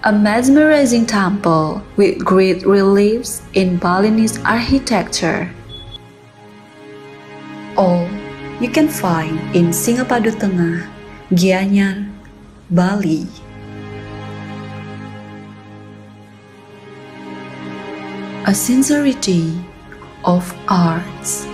A mesmerizing temple with great reliefs in Balinese architecture. All you can find in Singapadu Tengah, Gianyar, Bali. A sincerity of arts.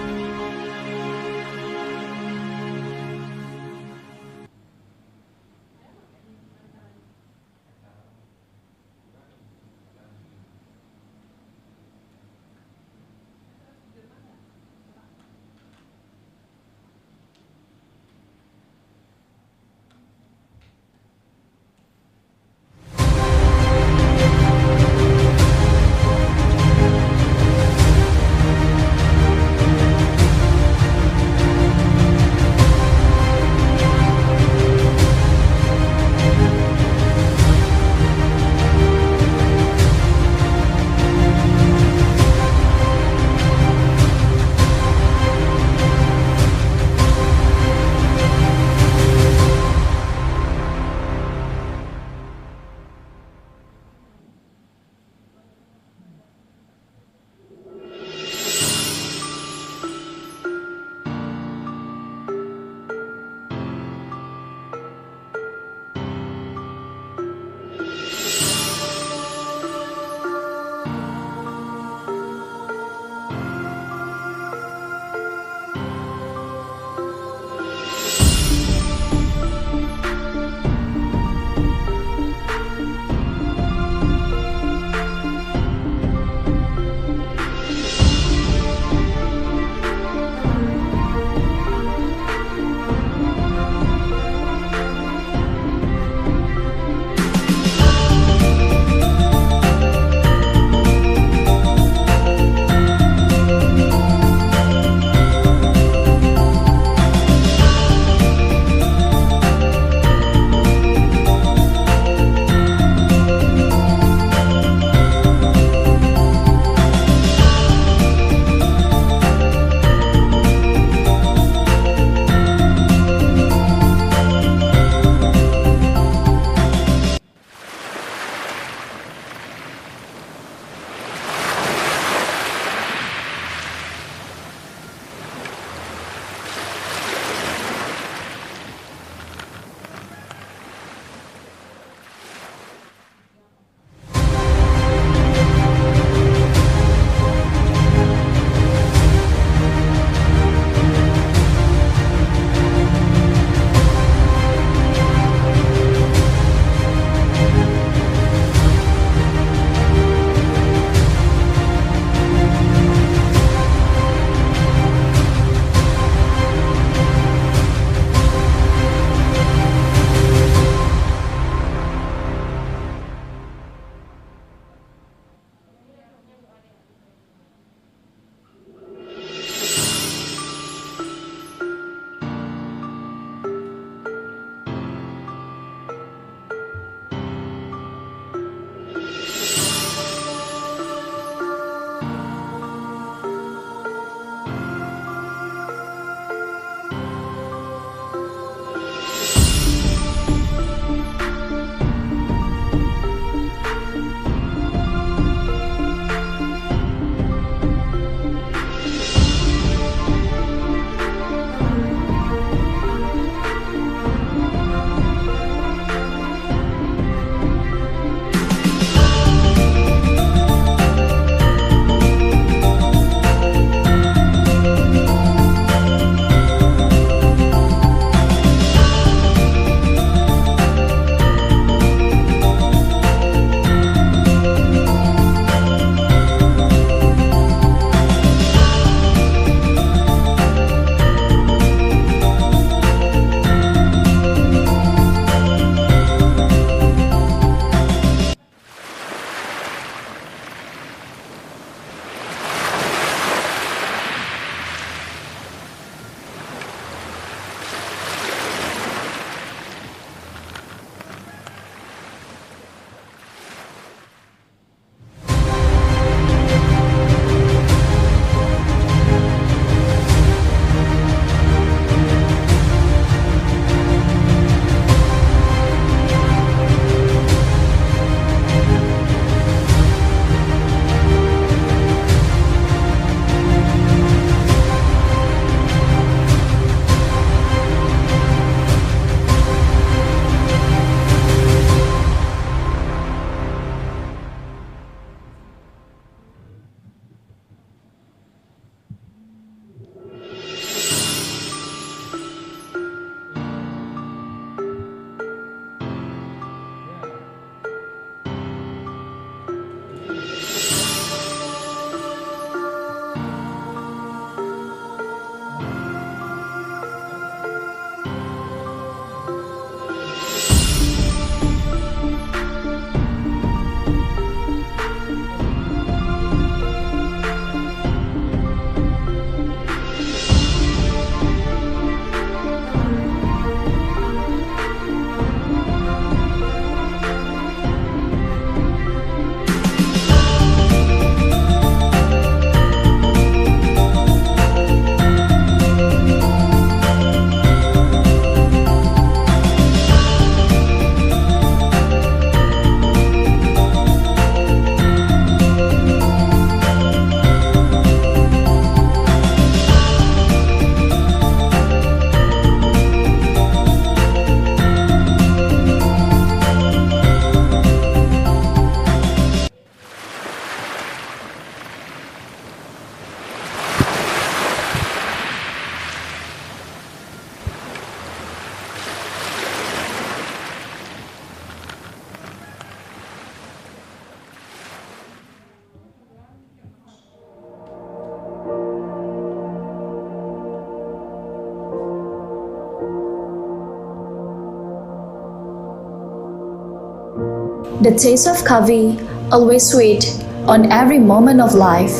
The taste of coffee always sweet on every moment of life,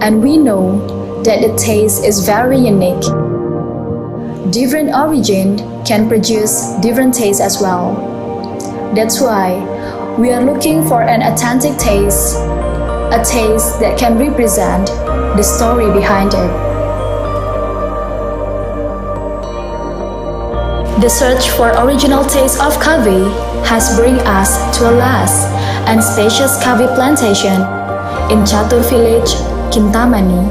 and we know that the taste is very unique. Different origin can produce different tastes as well. That's why we are looking for an authentic taste, a taste that can represent the story behind it. The search for original taste of coffee has bring us to a lush and spacious coffee plantation in Chatur village, Kintamani.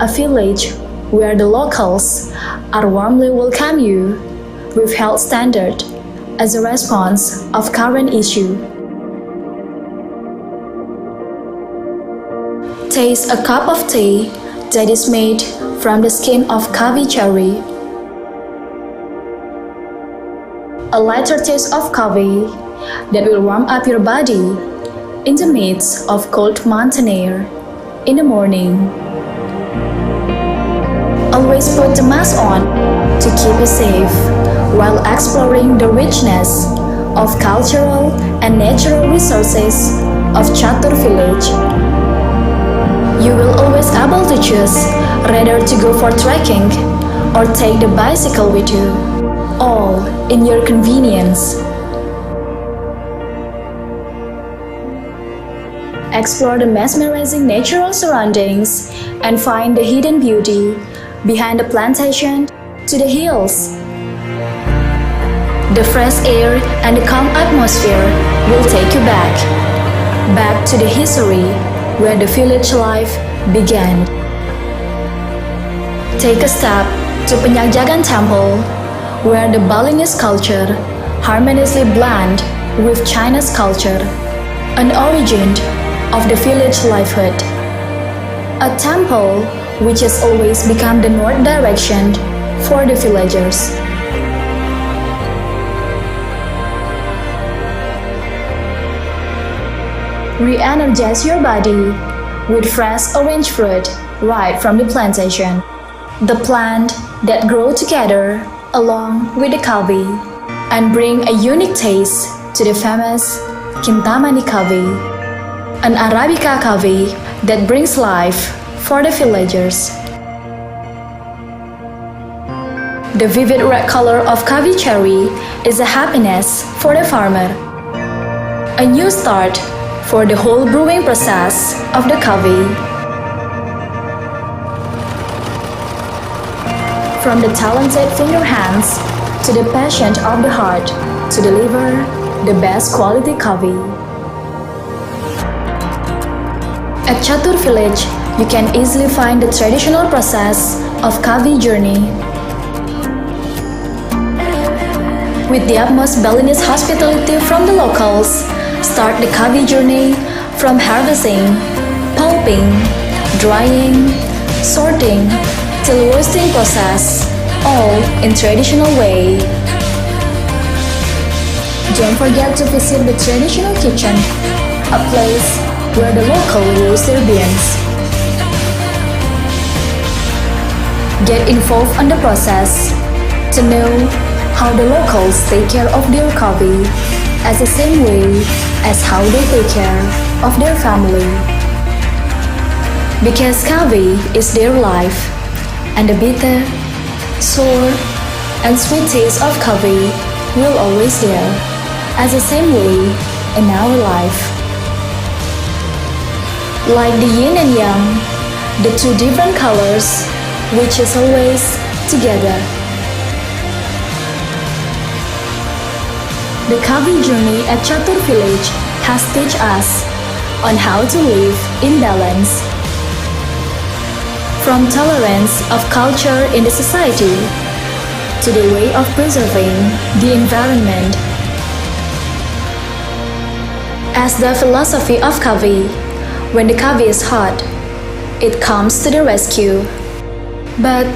A village where the locals are warmly welcome you with health standard as a response of current issue. Taste a cup of tea that is made from the skin of coffee cherry. A lighter taste of coffee that will warm up your body in the midst of cold mountain air in the morning. Always put the mask on to keep you safe while exploring the richness of cultural and natural resources of Chatur village. You will always able to choose rather to go for trekking or take the bicycle with you, all in your convenience. Explore the mesmerizing natural surroundings and find the hidden beauty behind the plantation to the hills. The fresh air and the calm atmosphere will take you back to the history where the village life began. Take a step to Penyajagan Temple, where the Balinese culture harmoniously blend with China's culture, an origin of the village livelihood. A temple which has always become the north direction for the villagers. Re-energize your body with fresh orange fruit right from the plantation, the plant that grow together along with the coffee and bring a unique taste to the famous Kintamani coffee, an Arabica coffee that brings life for the villagers. The vivid red color of coffee cherry is a happiness for the farmer, a new start for the whole brewing process of the coffee. From the talented finger hands to the passion of the heart to deliver the best quality coffee. At Chatur village, you can easily find the traditional process of coffee journey. With the utmost Balinese hospitality from the locals, start the coffee journey from harvesting, pulping, drying, sorting, till roasting process, all in traditional way. Don't forget to visit the traditional kitchen, a place where the local roast their beans. Get involved on the process to know how the locals take care of their coffee as the same way as how they take care of their family. Because coffee is their life, and the bitter, sour, and sweet taste of coffee will always there as the same way in our life. Like the yin and yang, the two different colors, which is always together. The coffee journey at Chatur village has taught us on how to live in balance. From tolerance of culture in the society to the way of preserving the environment. As the philosophy of coffee, when the coffee is hot, it comes to the rescue. But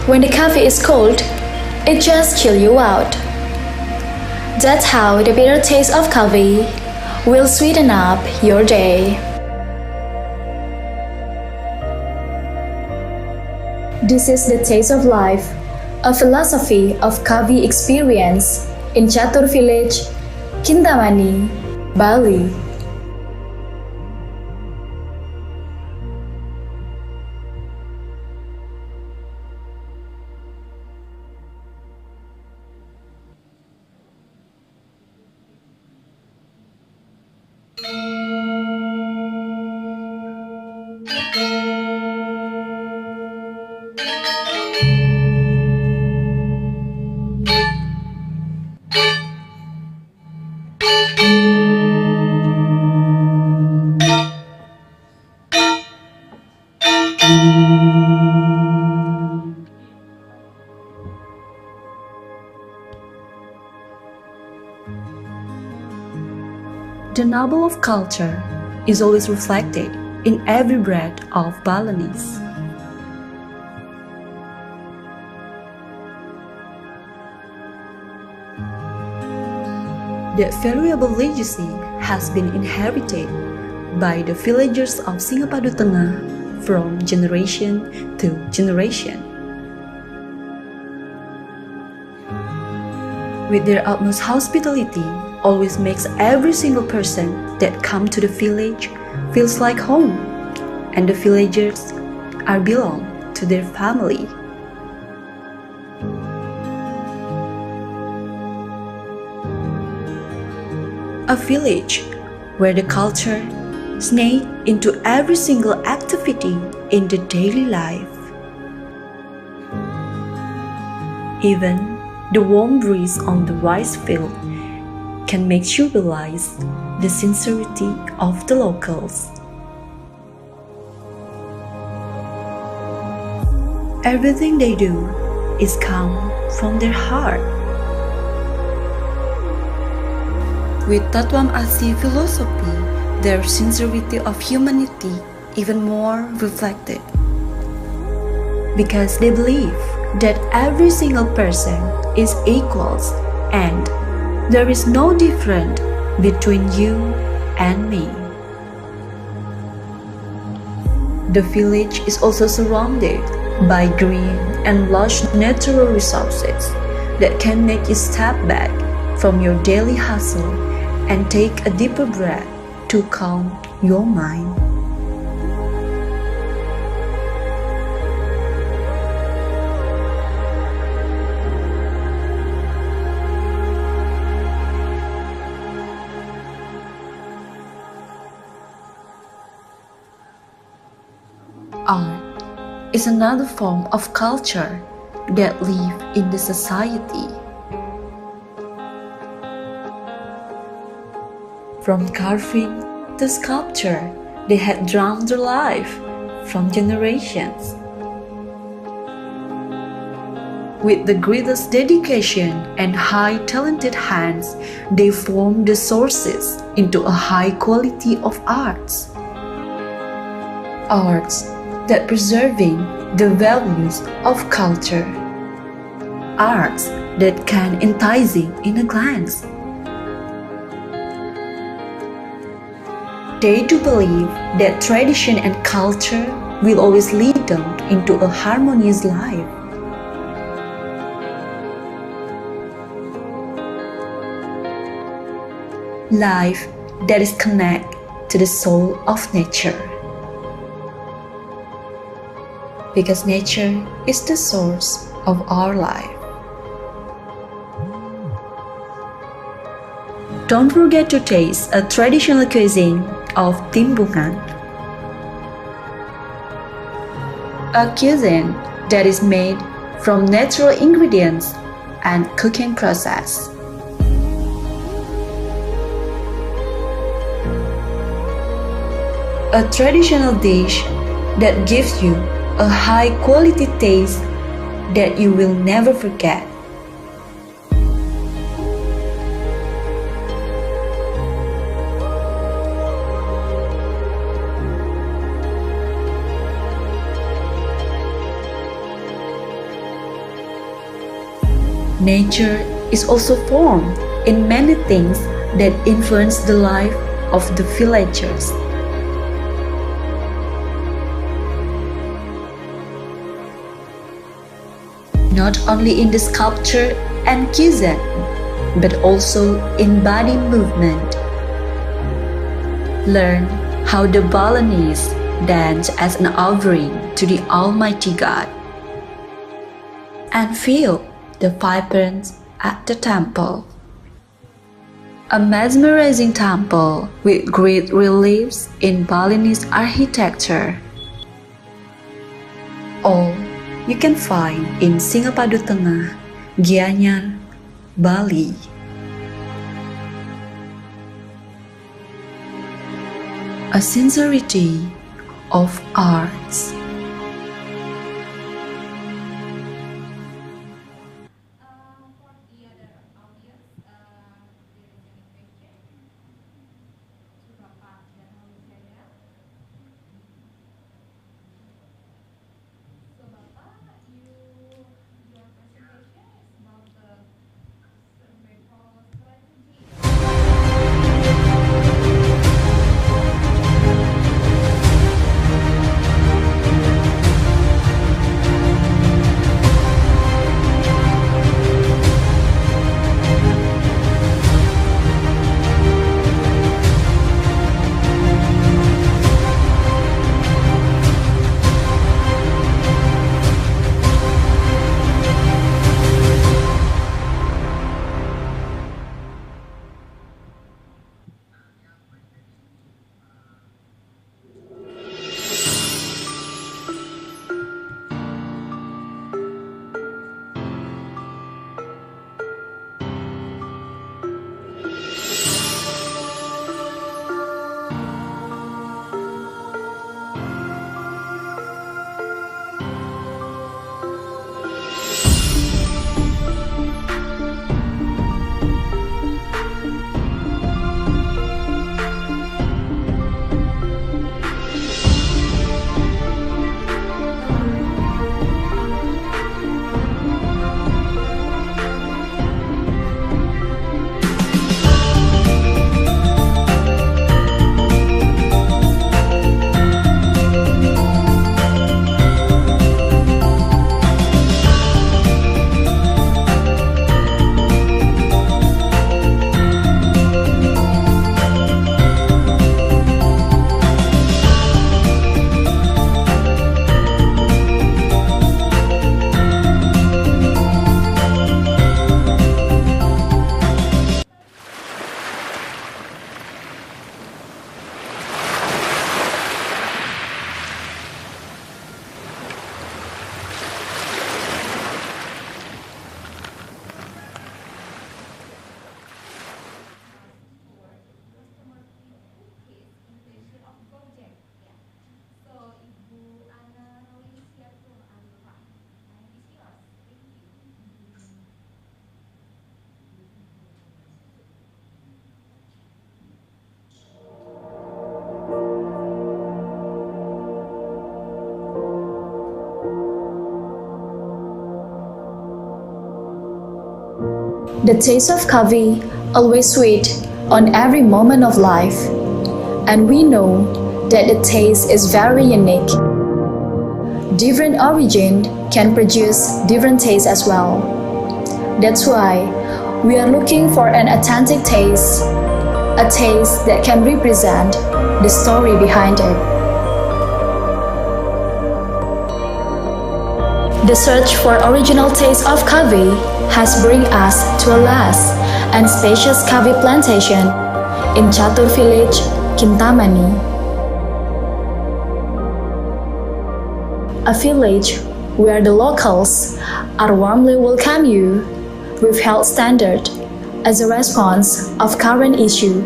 when the coffee is cold, it just kills you out. That's how the bitter taste of coffee will sweeten up your day. This is the taste of life, a philosophy of coffee experience in Catur Village, Kintamani, Bali. The noble of culture is always reflected in every breath of Balinese. That valuable legacy has been inherited by the villagers of Singapadu Tengah from generation to generation. With their utmost hospitality, always makes every single person that come to the village feels like home, and the villagers are belong to their family. A village where the culture snake into every single activity in the daily life. Even the warm breeze on the rice field can make you realize the sincerity of the locals. Everything they do is come from their heart. With Tatwam Asi philosophy, their sincerity of humanity even more reflected. Because they believe that every single person is equals and there is no difference between you and me. The village is also surrounded by green and lush natural resources that can make you step back from your daily hustle and take a deeper breath to calm your mind. Art is another form of culture that live in the society. From carving to sculpture, they had drawn their life from generations. With the greatest dedication and high talented hands, they form the sources into a high quality of arts. Arts that preserving the values of culture. Arts that can enticing in a glance. They do believe that tradition and culture will always lead them into a harmonious life. Life that is connected to the soul of nature. Because nature is the source of our life. Don't forget to taste a traditional cuisine of Timbungan. A cuisine that is made from natural ingredients and cooking process. A traditional dish that gives you a high quality taste that you will never forget. Nature is also formed in many things that influence the life of the villagers. Not only in the sculpture and cuisine, but also in body movement. Learn how the Balinese dance as an offering to the Almighty God. And feel the vibrance at the temple. A mesmerizing temple with great reliefs in Balinese architecture. All you can find in Singapadu Tengah, Gianyar, Bali. A sincerity of arts. The taste of coffee, always sweet on every moment of life. And we know that the taste is very unique. Different origin can produce different tastes as well. That's why we are looking for an authentic taste, a taste that can represent the story behind it. The search for original taste of coffee has brought us to a last and spacious coffee plantation in Catur village, Kintamani. A village where the locals are warmly welcome you with health standard as a response of current issue.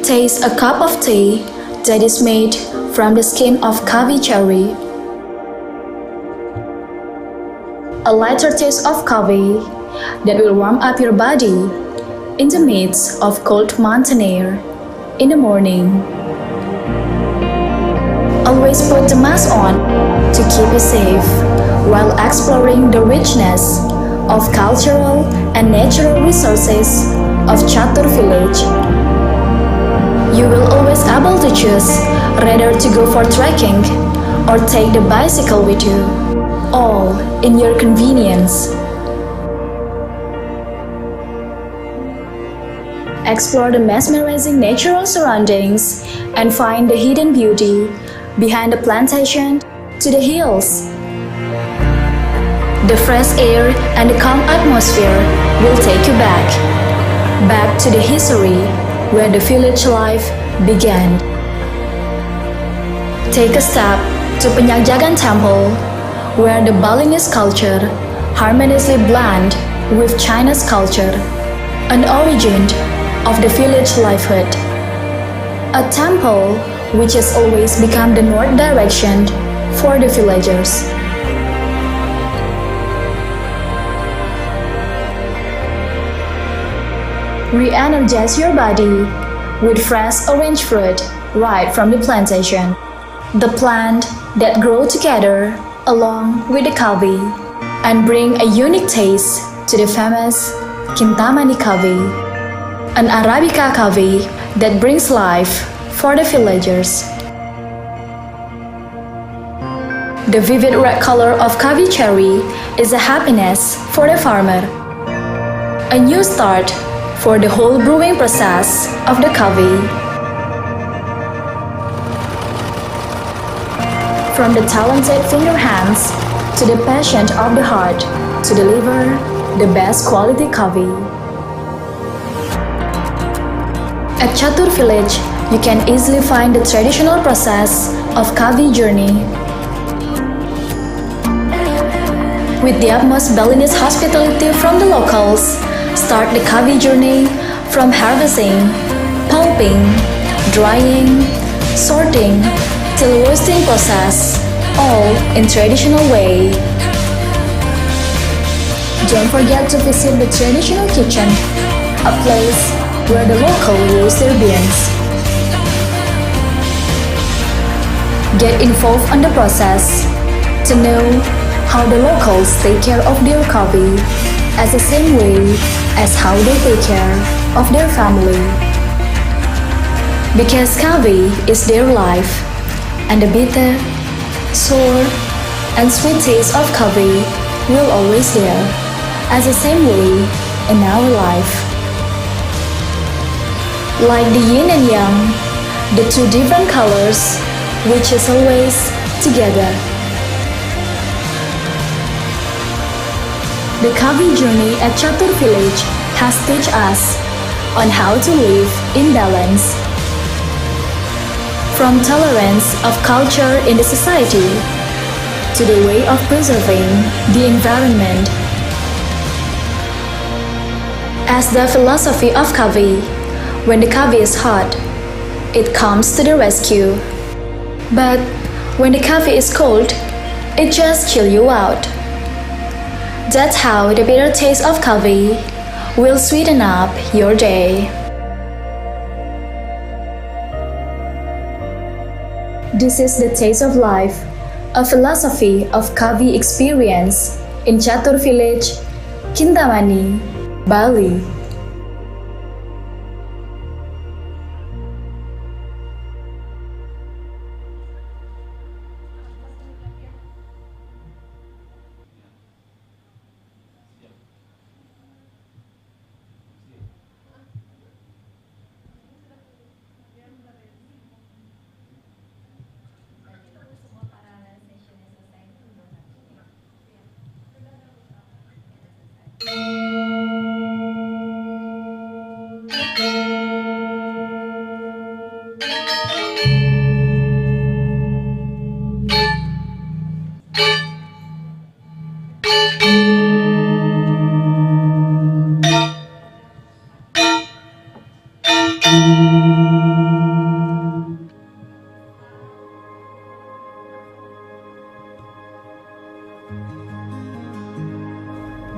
Taste a cup of tea that is made from the skin of coffee cherry. A lighter taste of coffee that will warm up your body in the midst of cold mountain air in the morning. Always put the mask on to keep you safe while exploring the richness of cultural and natural resources of Catur village. You will always able to choose whether to go for trekking or take the bicycle with you. all in your convenience. Explore the mesmerizing natural surroundings and find the hidden beauty behind the plantation to the hills. The fresh air and the calm atmosphere will take you back to the history where the village life began. Take a step to Penyagjagan Temple, where the Balinese culture harmoniously blend with China's culture, an origin of the village livelihood. A temple which has always become the north direction for the villagers. Re-energize your body with fresh orange fruit right from the plantation. The plant that grow together along with the coffee and bring a unique taste to the famous Kintamani coffee, an Arabica coffee that brings life for the villagers. The vivid red color of coffee cherry is a happiness for the farmer, a new start for the whole brewing process of the coffee. From the talented finger hands to the passion of the heart to deliver the best quality coffee. At Chatur Village, you can easily find the traditional process of coffee journey. With the utmost Balinese hospitality from the locals, start the coffee journey from harvesting, pulping, drying, sorting, till roasting process, all in traditional way. Don't forget to visit the traditional kitchen, a place where the local roast their beans. Get involved on the process to know how the locals take care of their coffee as the same way as how they take care of their family. Because coffee is their life, and the bitter, sour, and sweet taste of coffee will always there as the same way in our life. Like the yin and yang, the two different colors which is always together. The coffee journey at Chatur Village has taught us on how to live in balance. From tolerance of culture in the society to the way of preserving the environment. As the philosophy of coffee, when the coffee is hot, it comes to the rescue. But when the coffee is cold, it just chills you out. That's how the bitter taste of coffee will sweeten up your day. This is the taste of life, a philosophy of coffee experience in Chatur Village, Kintamani, Bali.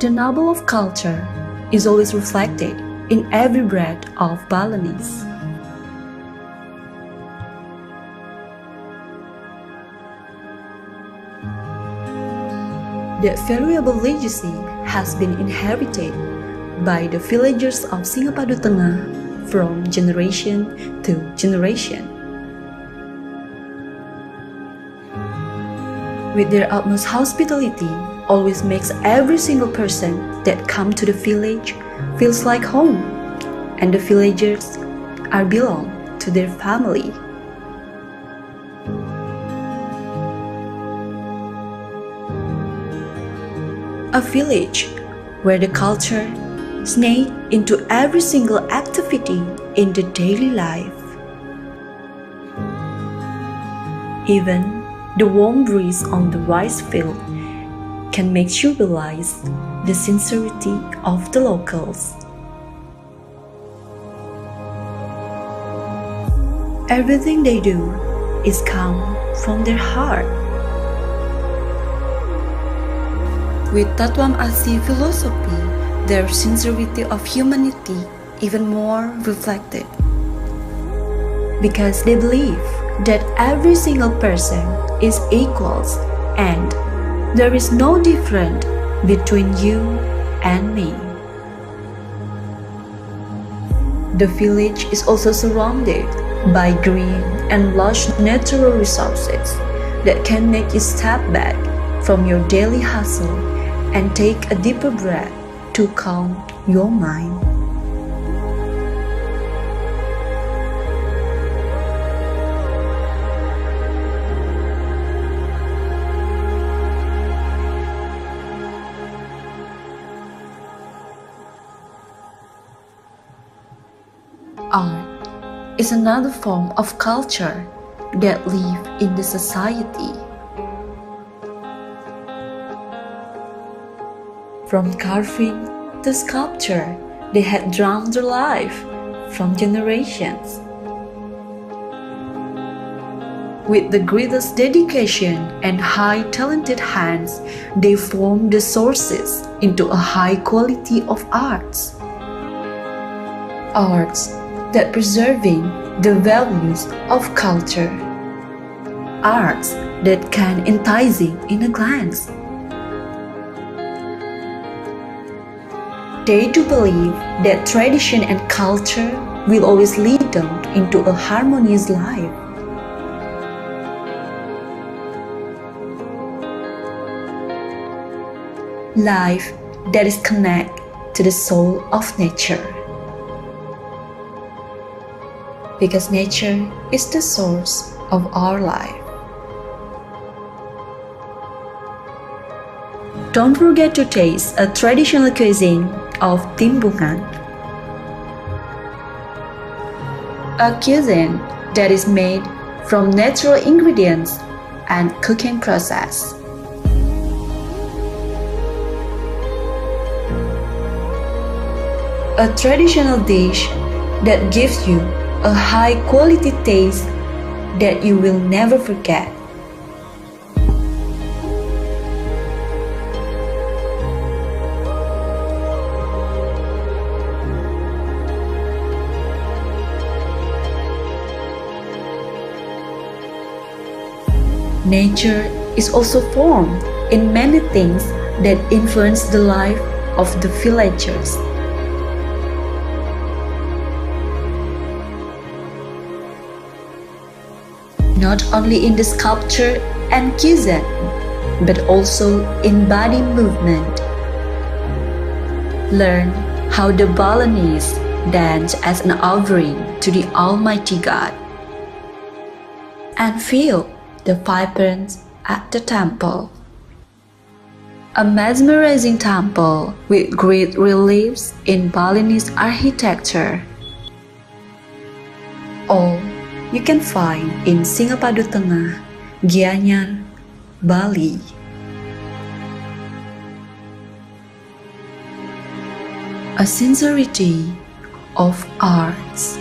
The noble of culture is always reflected in every breath of Balinese. That valuable legacy has been inherited by the villagers of Singapadu Tengah from generation to generation. with their utmost hospitality, always makes every single person that come to the village feels like home, and the villagers are belong to their family. A village where the culture sneaks into every single activity in the daily life. Even the warm breeze on the rice field can make you realize the sincerity of the locals. Everything they do is come from their heart. With Tatwam Asi philosophy, their sincerity of humanity even more reflected. Because they believe that every single person is equals and there is no difference between you and me. The village is also surrounded by green and lush natural resources that can make you step back from your daily hustle and take a deeper breath to calm your mind. Art is another form of culture that live in the society. From carving to sculpture, they had drawn their life from generations. With the greatest dedication and high talented hands, they formed the sources into a high quality of arts. Arts that preserving the values of culture. Arts that can enticing in a glance. They do believe that tradition and culture will always lead them into a harmonious life. Life that is connected to the soul of nature. Because nature is the source of our life. Don't forget to taste a traditional cuisine of Timbungan. A cuisine that is made from natural ingredients and cooking process. A traditional dish that gives you a high quality taste that you will never forget. Nature is also formed in many things that influence the life of the villagers. Not only in the sculpture and cuisine, but also in body movement. Learn how the Balinese dance as an offering to the Almighty God. And feel the vibrance at the temple. A mesmerizing temple with great reliefs in Balinese architecture. All you can find in Singapadu Tengah, Gianyar, Bali. A sincerity of arts.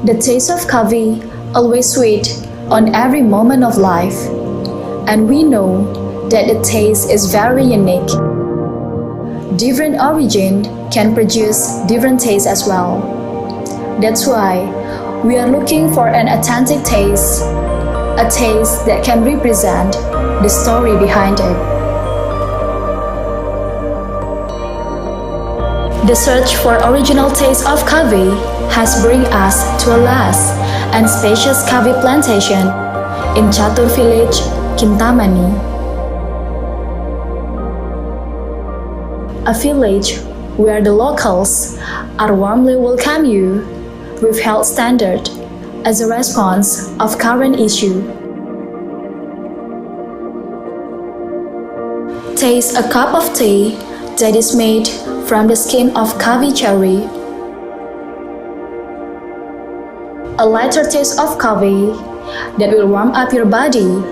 The taste of coffee always sweet on every moment of life, and we know that the taste is very unique. Different origin can produce different tastes as well. That's why we are looking for an authentic taste, a taste that can represent the story behind it. The search for original taste of coffee has brought us to a lush and spacious coffee plantation in Catur village, Kintamani. A village where the locals are warmly welcome you with health standard as a response of current issue. Taste a cup of tea that is made from the skin of coffee cherry. A lighter taste of coffee that will warm up your body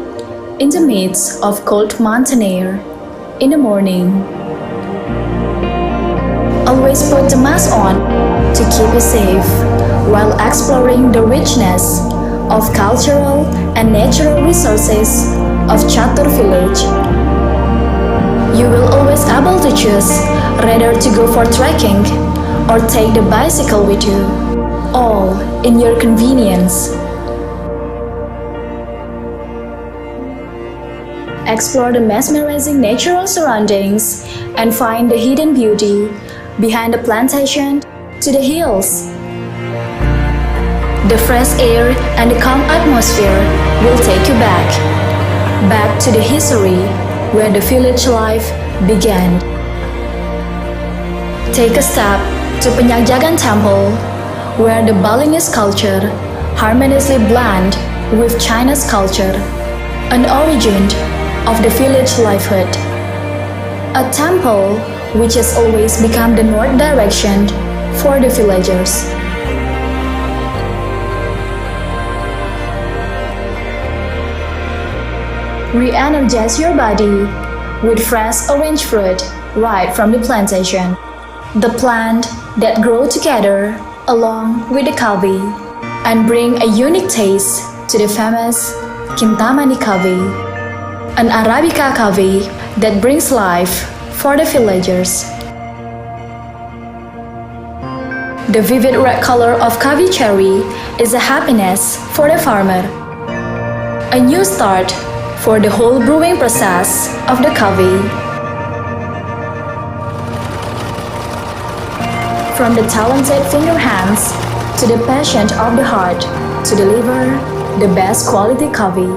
in the midst of cold mountain air in the morning. Always put the mask on to keep you safe while exploring the richness of cultural and natural resources of Catur village. You will always able to choose rather to go for trekking or take the bicycle with you, all in your convenience. Explore the mesmerizing natural surroundings and find the hidden beauty behind the plantation to the hills. The fresh air and the calm atmosphere will take you back to the history where the village life began. Take a step to Penyagjagan Temple, where the Balinese culture harmoniously blend with China's culture, an origin of the village livelihood. A temple which has always become the north direction for the villagers. Re-energize your body with fresh orange fruit right from the plantation, the plant that grow together along with the coffee and bring a unique taste to the famous Kintamani coffee, an Arabica coffee that brings life for the villagers. The vivid red color of coffee cherry is a happiness for the farmer, a new start for the whole brewing process of the coffee. From the talented finger hands to the passion of the heart to deliver the best quality coffee.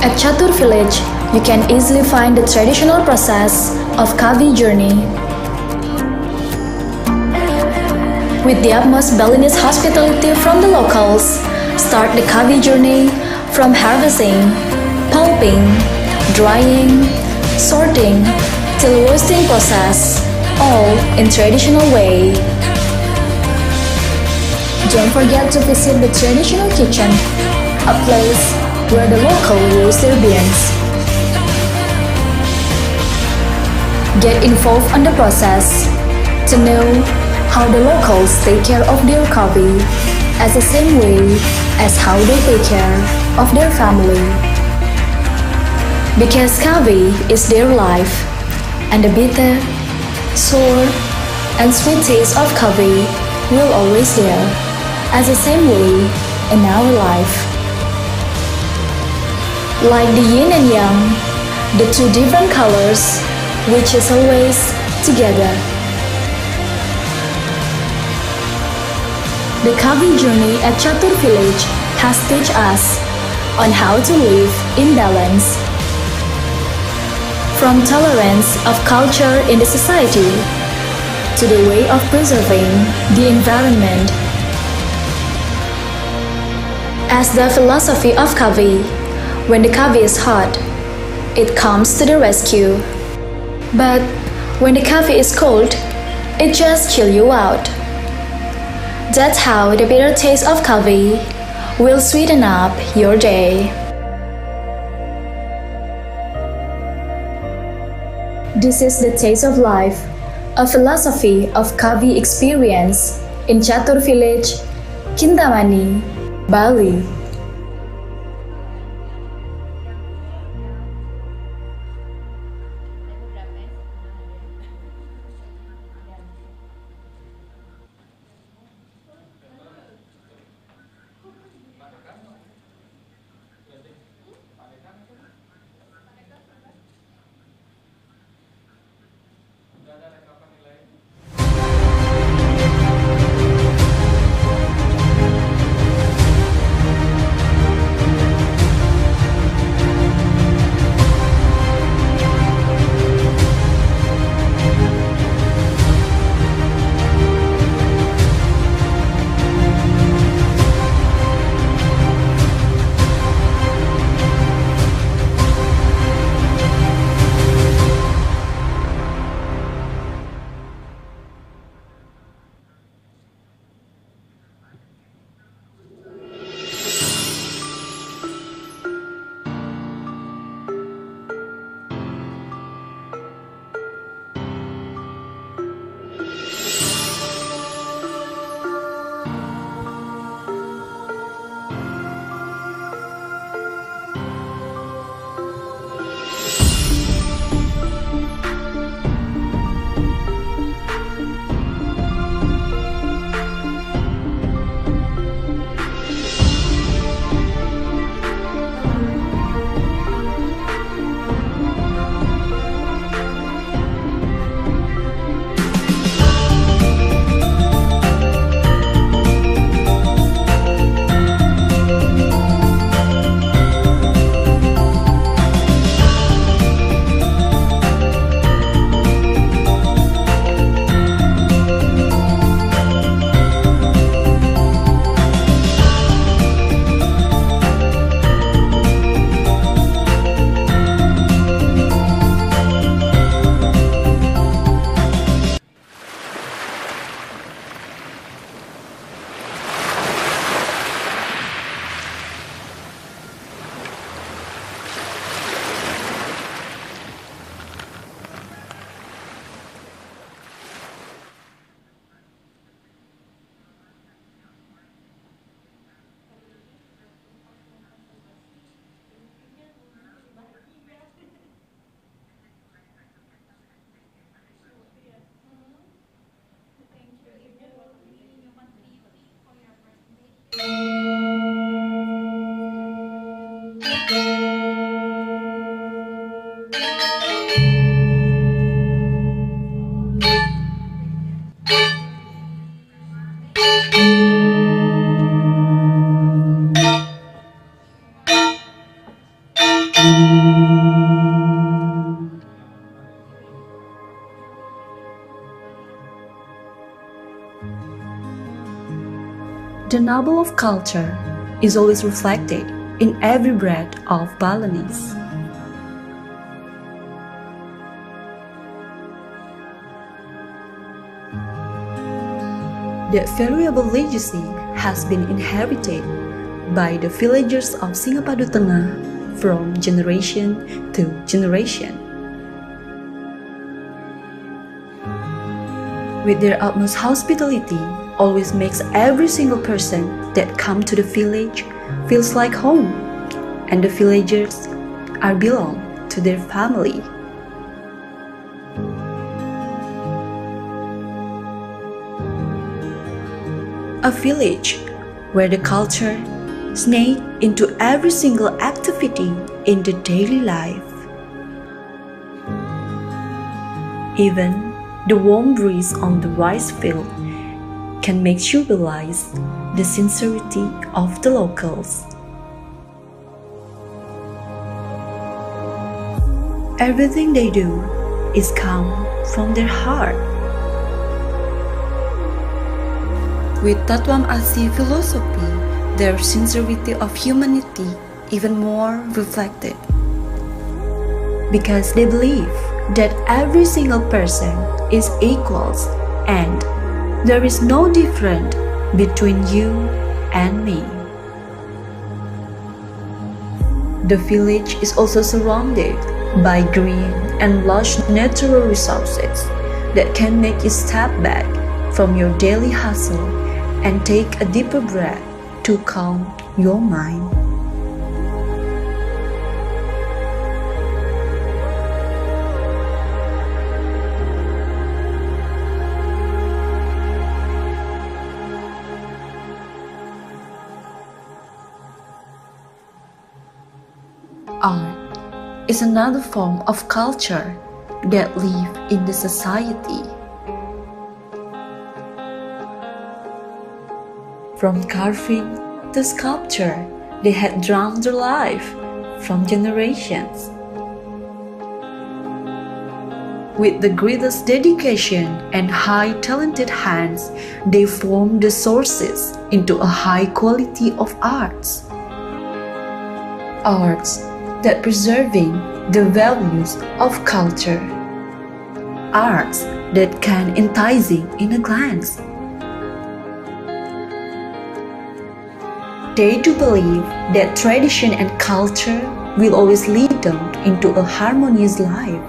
At Catur village, you can easily find the traditional process of coffee journey. With the utmost Balinese hospitality from the locals, start the coffee journey from harvesting, pulping, drying, sorting, till roasting process, all in traditional way. Don't forget to visit the traditional kitchen, a place where the local roast their beans. Get involved on the process to know how the locals take care of their coffee as the same way as how they take care of their family. Because coffee is their life, and the bitter, sour, and sweet taste of coffee will always there as the same way in our life. Like the yin and yang, the two different colors, which is always together. The coffee journey at Catur village has taught us on how to live in balance. From tolerance of culture in the society to the way of preserving the environment. As the philosophy of coffee, when the coffee is hot, it comes to the rescue. But when the coffee is cold, it just chill you out. That's how the bitter taste of coffee will sweeten up your day. This is the taste of life, a philosophy of coffee experience in Catur Village, Kintamani, Bali. The noble of culture is always reflected in every breath of Balinese. That valuable legacy has been inherited by the villagers of Singapadu Tengah from generation to generation. With their utmost hospitality, always makes every single person that come to the village feels like home, and the villagers are belong to their family. A village where the culture snaked into every single activity in the daily life. Even the warm breeze on the rice field can make you realize the sincerity of the locals. Everything they do is come from their heart. With Tatwam Asi philosophy, their sincerity of humanity even more reflected. Because they believe that every single person is equals and there is no difference between you and me. The village is also surrounded by green and lush natural resources that can make you step back from your daily hustle and take a deeper breath to calm your mind. Art is another form of culture that live in the society. From carving to sculpture, they had drawn their life from generations. With the greatest dedication and high talented hands, they formed the sources into a high quality of arts. Arts that preserving the values of culture. Arts that can enticing in a glance. They do believe that tradition and culture will always lead them into a harmonious life.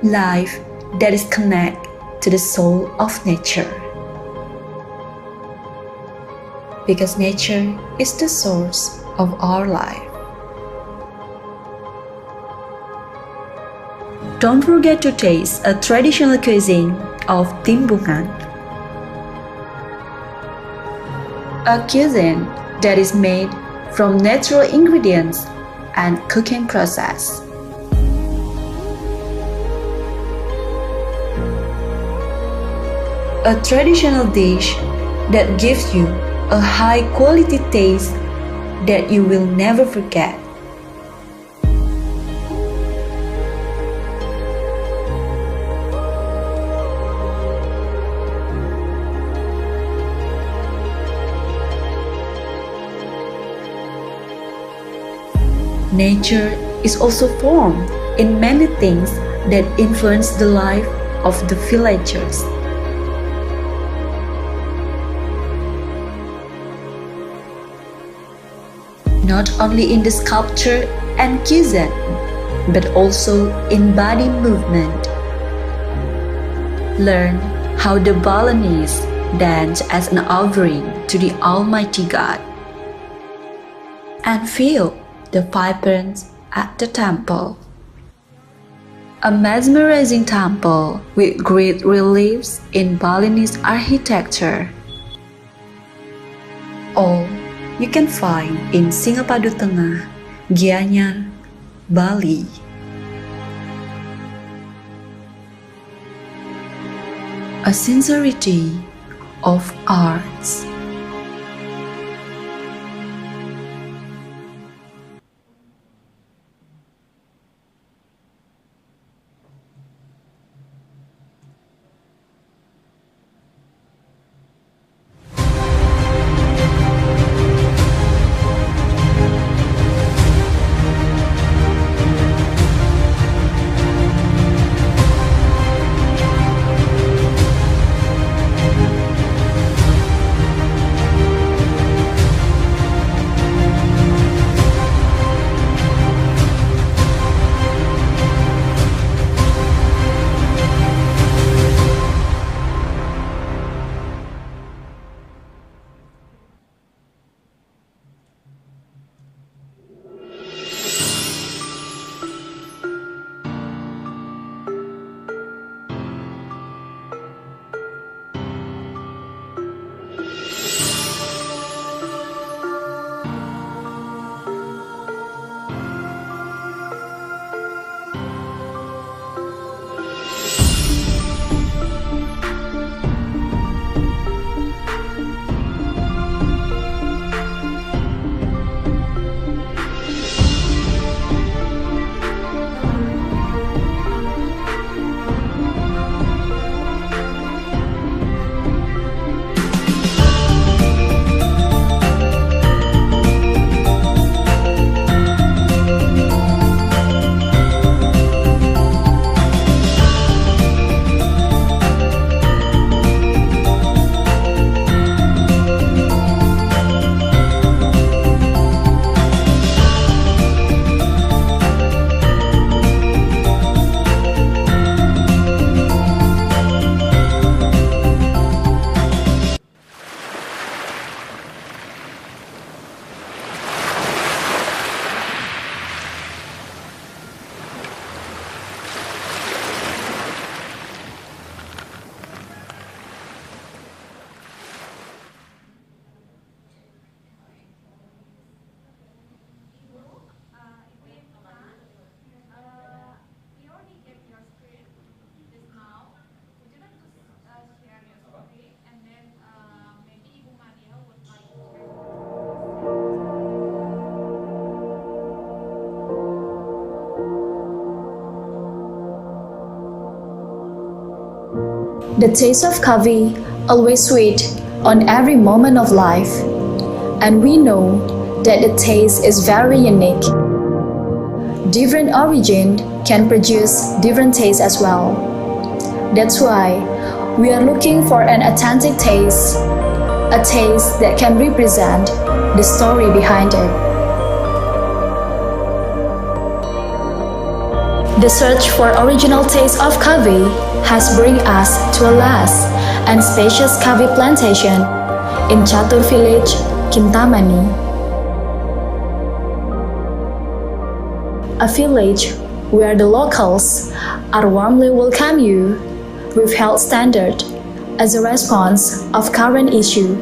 Life that is connected to the soul of nature. Because nature is the source of our life. Don't forget to taste a traditional cuisine of Timbungan. A cuisine that is made from natural ingredients and cooking process. A traditional dish that gives you a high quality taste that you will never forget. Nature is also formed in many things that influence the life of the villagers. Not only in the sculpture and cuisine, but also in body movement. Learn how the Balinese dance as an offering to the Almighty God. And feel the vibrance at the temple. A mesmerizing temple with great reliefs in Balinese architecture. All you can find in Singapadu Tengah, Gianyar, Bali. A sincerity of arts. The taste of coffee always sweet on every moment of life, and we know that the taste is very unique. Different origin can produce different tastes as well. That's why we are looking for an authentic taste, a taste that can represent the story behind it. The search for original taste of coffee has bring us to a lush and spacious coffee plantation in Catur village, Kintamani. A village where the locals are warmly welcome you with health standard as a response of current issue.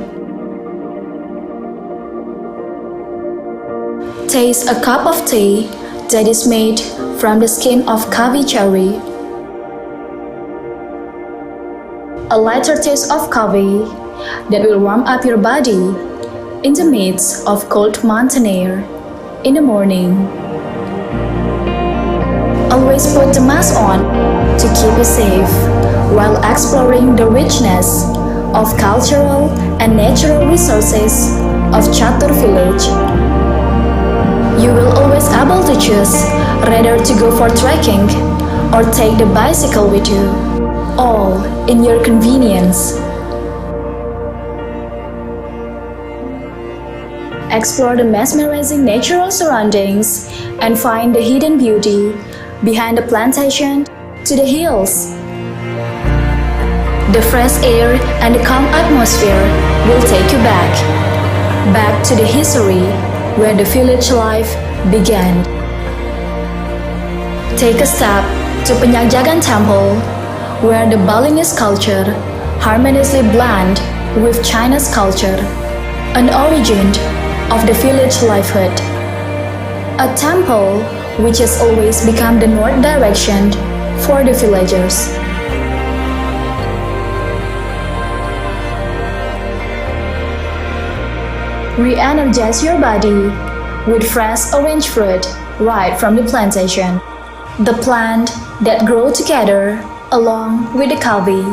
Taste a cup of tea that is made from the skin of coffee cherry. A lighter taste of coffee that will warm up your body in the midst of cold mountain air in the morning. Always put the mask on to keep you safe while exploring the richness of cultural and natural resources of Catur village. You will always able to choose rather to go for trekking or take the bicycle with you, all in your convenience. Explore the mesmerizing natural surroundings and find the hidden beauty behind the plantation to the hills. The fresh air and the calm atmosphere will take you back to the history where the village life began. Take a step to Penyajagan Temple, where the Balinese culture harmoniously blend with China's culture, an origin of the village livelihood. A temple which has always become the north direction for the villagers. Re-energize your body with fresh orange fruit right from the plantation, the plant that grow together along with the coffee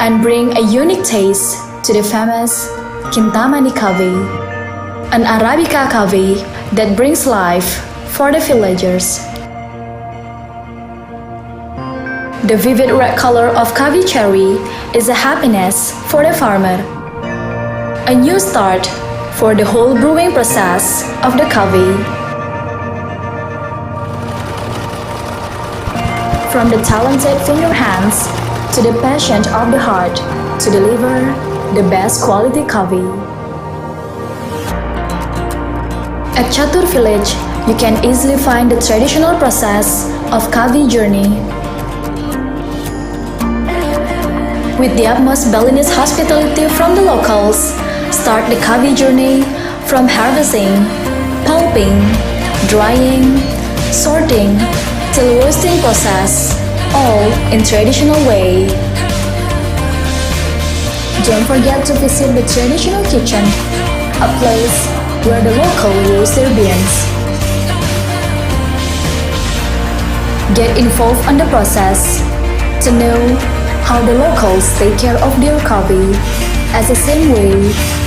and bring a unique taste to the famous Kintamani coffee, an Arabica coffee that brings life for the villagers. The vivid red color of coffee cherry is a happiness for the farmer, a new start for the whole brewing process of the coffee. From the talented finger hands to the passion of the heart to deliver the best quality coffee. At Catur village, you can easily find the traditional process of coffee journey. With the utmost Balinese hospitality from the locals, start the coffee journey from harvesting, pulping, drying, sorting, till roasting process, all in traditional way. Don't forget to visit the traditional kitchen, a place where the local roast their beans. Get involved on the process to know how the locals take care of their coffee as the same way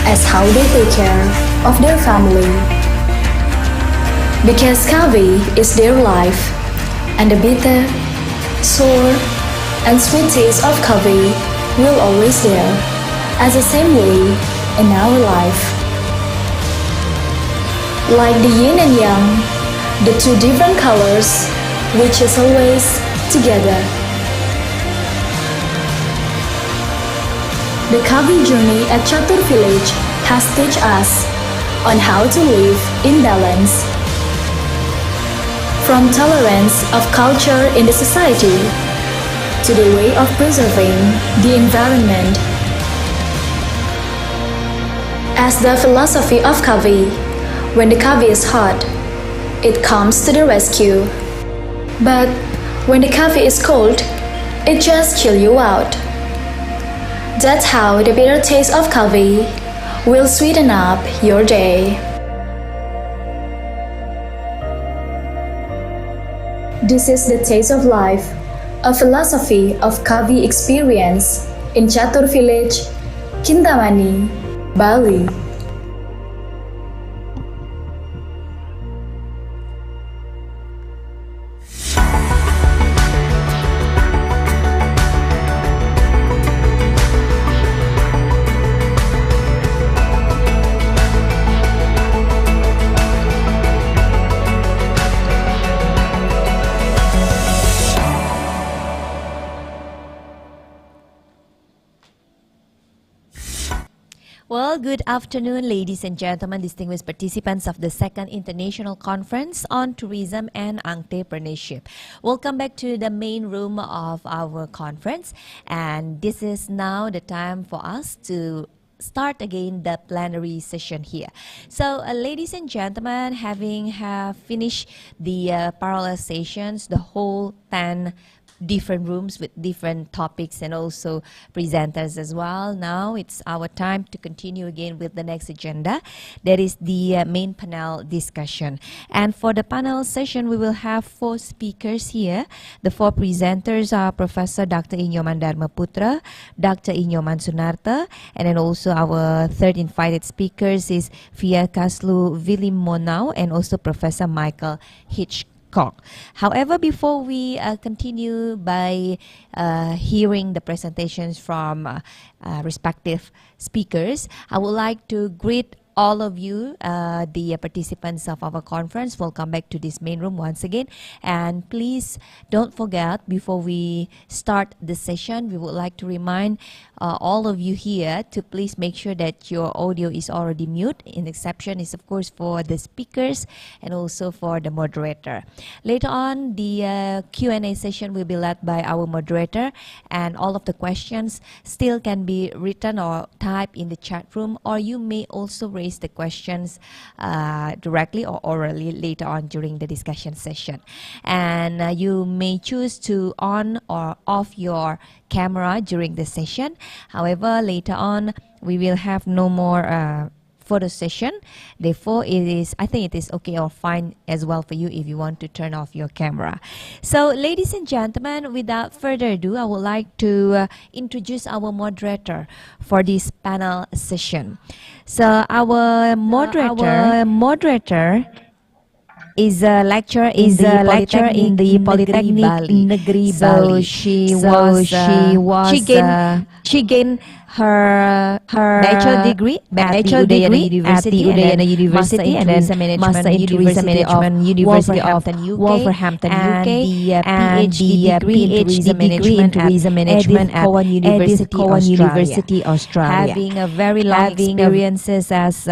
as how they take care of their family. Because coffee is their life, and the bitter, sour, and sweet taste of coffee will always there as the same way in our life. Like the yin and yang, the two different colors, which is always together. The coffee journey at Catur village has taught us on how to live in balance. From tolerance of culture in the society to the way of preserving the environment. As the philosophy of coffee, when the coffee is hot, it comes to the rescue. But when the coffee is cold, it just chill you out. That's how the bitter taste of coffee will sweeten up your day. This is the taste of life, a philosophy of coffee experience in Catur Village, Kintamani, Bali. Well, good afternoon, ladies and gentlemen, distinguished participants of the Second International Conference on Tourism and Entrepreneurship. Welcome back to the main room of our conference, and this is now the time for us to start again the plenary session here. So, ladies and gentlemen, having finished the parallel sessions, the whole 10 different rooms with different topics and also presenters as well. Now it's our time to continue again with the next agenda. That is the main panel discussion. And for the panel session, we will have 4 speakers here. The 4 presenters are Professor Dr. Inyoman Dharmaputra, Dr. Inyoman Sunarta, and then also our third invited speakers is Fia Kaslu Vilim Monau and also Professor Michael Hitchcock. However, before we continue by hearing the presentations from respective speakers, I would like to greet all of you, the participants of our conference. Welcome back to this main room once again. And please don't forget, before we start the session, we would like to remind all of you here to please make sure that your audio is already mute. An exception is, of course, for the speakers and also for the moderator. Later on, the Q&A session will be led by our moderator, and all of the questions still can be written or typed in the chat room, or you may also raise the questions directly or orally later on during the discussion session. And you may choose to on or off your camera during the session. However, later on, we will have no more photo session. Therefore, I think it is okay or fine as well for you if you want to turn off your camera. So, ladies and gentlemen, without further ado, I would like to introduce our moderator for this panel session. So, our moderator is a lecturer in the Polytechnic Negeri Bali. She gained her bachelor degree at the Udayana University and then Master in Tourism Management University of Wolverhampton, UK, and the PhD degree in Tourism Management at Edith Cowan University, Australia. Having a very long experiences as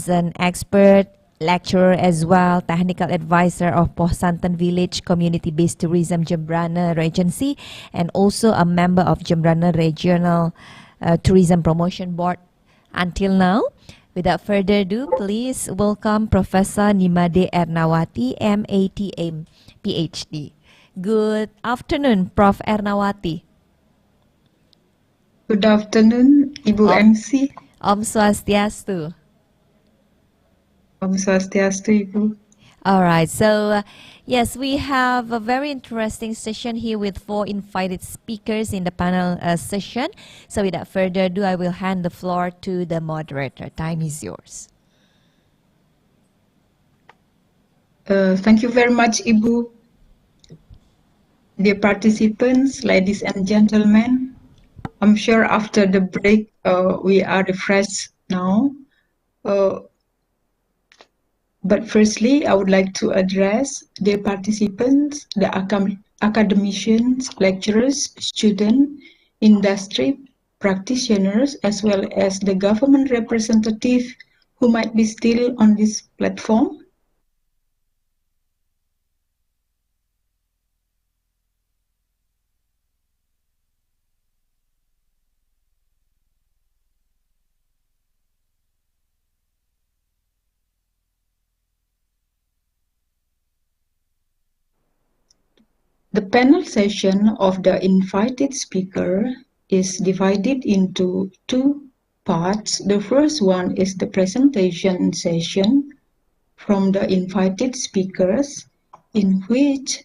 an expert lecturer as well, technical advisor of Poh Santan Village Community-Based Tourism Jembrana Regency, and also a member of Jembrana Regional Tourism Promotion Board until now. Without further ado, please welcome Professor Nimade Ernawati, MATM, PhD. Good afternoon, Prof. Ernawati. Good afternoon, Ibu MC. Om Swastiastu. Om Swastiastu, Ibu. All right, so yes, we have a very interesting session here with 4 invited speakers in the panel session. So without further ado, I will hand the floor to the moderator. Time is yours. Thank you very much, Ibu. Dear participants, ladies and gentlemen, I'm sure after the break we are refreshed now. But firstly, I would like to address the participants, the academicians, lecturers, students, industry practitioners, as well as the government representative who might be still on this platform. The panel session of the invited speaker is divided into 2 parts. The first one is the presentation session from the invited speakers, in which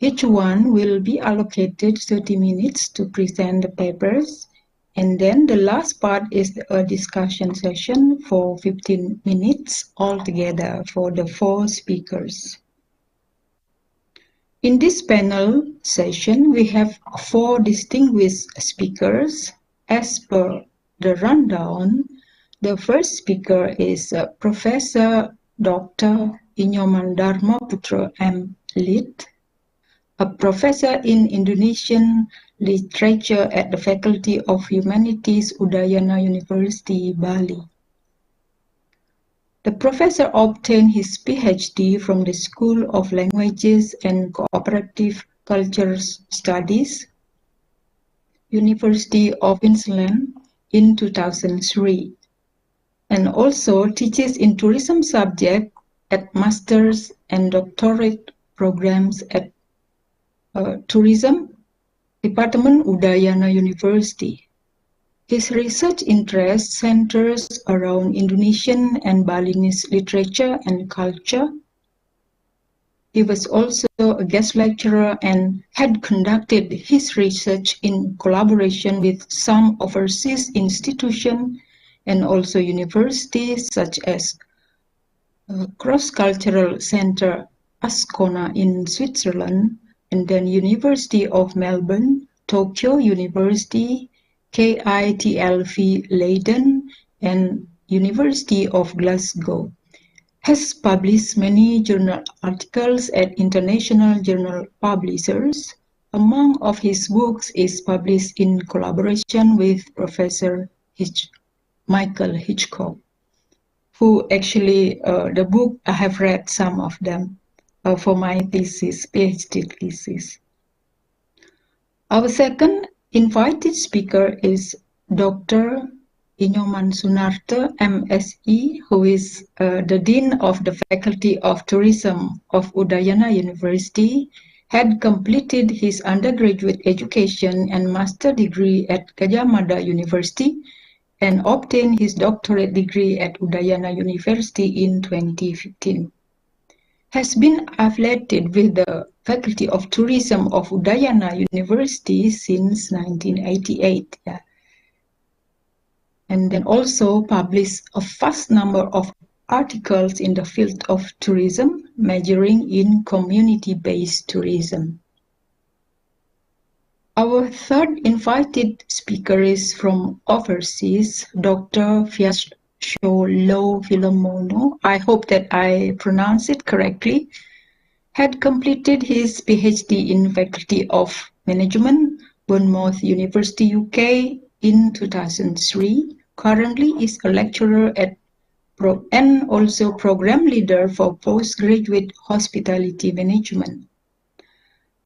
Each one will be allocated 30 minutes to present the papers, and then the last part is a discussion session for 15 minutes altogether for the 4 speakers. In this panel session, we have 4 distinguished speakers. As per the rundown, the first speaker is Professor Dr. Inyoman Dharmaputra M. Lit, a professor in Indonesian literature at the Faculty of Humanities, Udayana University, Bali. The professor obtained his PhD from the School of Languages and Cooperative Culture Studies, University of Queensland, in 2003, and also teaches in tourism subject at master's and doctorate programs at Tourism Department, Udayana University. His research interest centers around Indonesian and Balinese literature and culture. He was also a guest lecturer and had conducted his research in collaboration with some overseas institutions and also universities such as Cross-Cultural Center Ascona in Switzerland, and then University of Melbourne, Tokyo University, KITLV Leiden, and University of Glasgow. Has published many journal articles at international journal publishers. Among of his books is published in collaboration with Professor Michael Hitchcock, who actually, the book, I have read some of them for my thesis, PhD thesis. Our second invited speaker is Dr. Inyoman Sunarto, MSE, who is the Dean of the Faculty of Tourism of Udayana University, had completed his undergraduate education and master degree at Gadjah Mada University, and obtained his doctorate degree at Udayana University in 2015. Has been affiliated with the Faculty of Tourism of Udayana University since 1988. Yeah. And then also published a vast number of articles in the field of tourism, majoring in community-based tourism. Our third invited speaker is from overseas, Dr. Fiasholo Filomono. I hope that I pronounce it correctly. Had completed his PhD in Faculty of Management, Bournemouth University, UK in 2003. Currently is a lecturer at and also program leader for postgraduate hospitality management.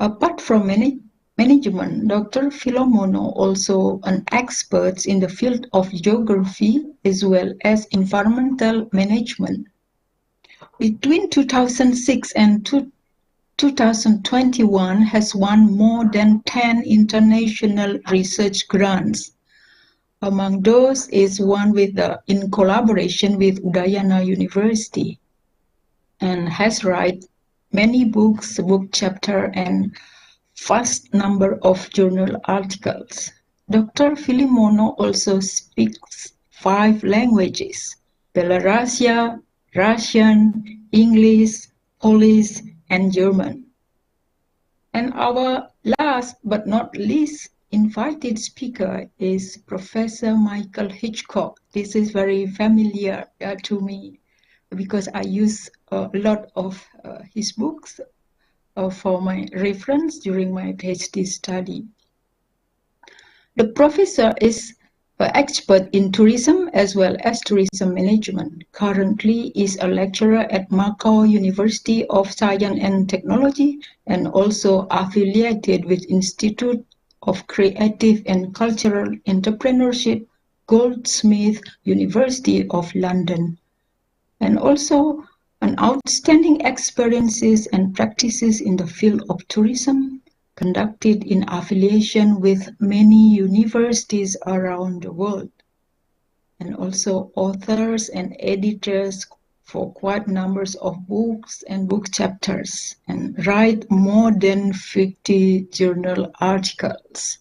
Apart from management, Dr. Filomono also an expert in the field of geography as well as environmental management. Between 2006 and 2021 has won more than 10 international research grants. Among those is one in collaboration with Udayana University, and has written many books, book chapter, and vast number of journal articles. Dr. Filomono also speaks 5 languages: Belarusian, Russian, English, Polish, and German. And our last but not least invited speaker is Professor Michael Hitchcock. This is very familiar to me because I use a lot of his books for my reference during my PhD study. The professor is an expert in tourism as well as tourism management. Currently is a lecturer at Macau University of Science and Technology, and also affiliated with Institute of Creative and Cultural Entrepreneurship, Goldsmith University of London, and also an outstanding experiences and practices in the field of tourism, conducted in affiliation with many universities around the world, and also authors and editors for quite numbers of books and book chapters and write more than 50 journal articles.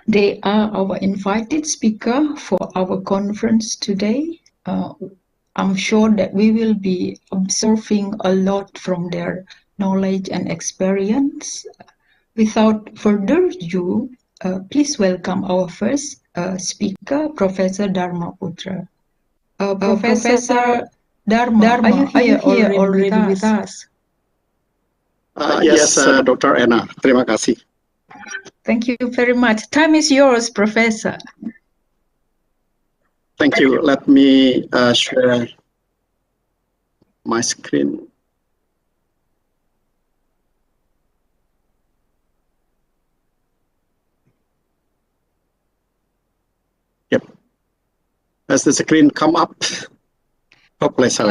They are our invited speaker for our conference today. I'm sure that we will be absorbing a lot from their knowledge and experience. Without further ado, please welcome our first speaker, Professor Dharma Putra. Professor Dharma, are you here already with us? Yes, Dr. Anna. Terima kasih. Thank you very much. Time is yours, Professor. Thank you. Let me share my screen. Yep. Has the screen come up? Hopefully so.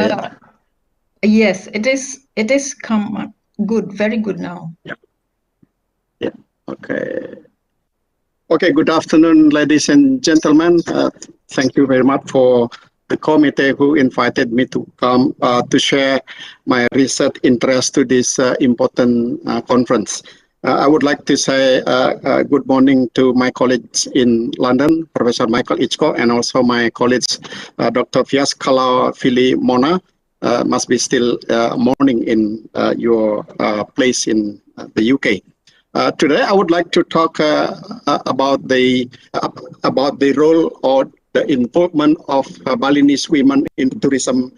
Yes, it is come up. Good, very good now. Yeah. Okay. Okay. Good afternoon, ladies and gentlemen. Thank you very much for the committee who invited me to come to share my research interest to this important conference. I would like to say good morning to my colleagues in London, Professor Michael Ichko, and also my colleagues, Dr. Fias Kalau Fili Mona. Must be still morning in your place in the UK. Today, I would like to talk about the role or the involvement of Balinese women in tourism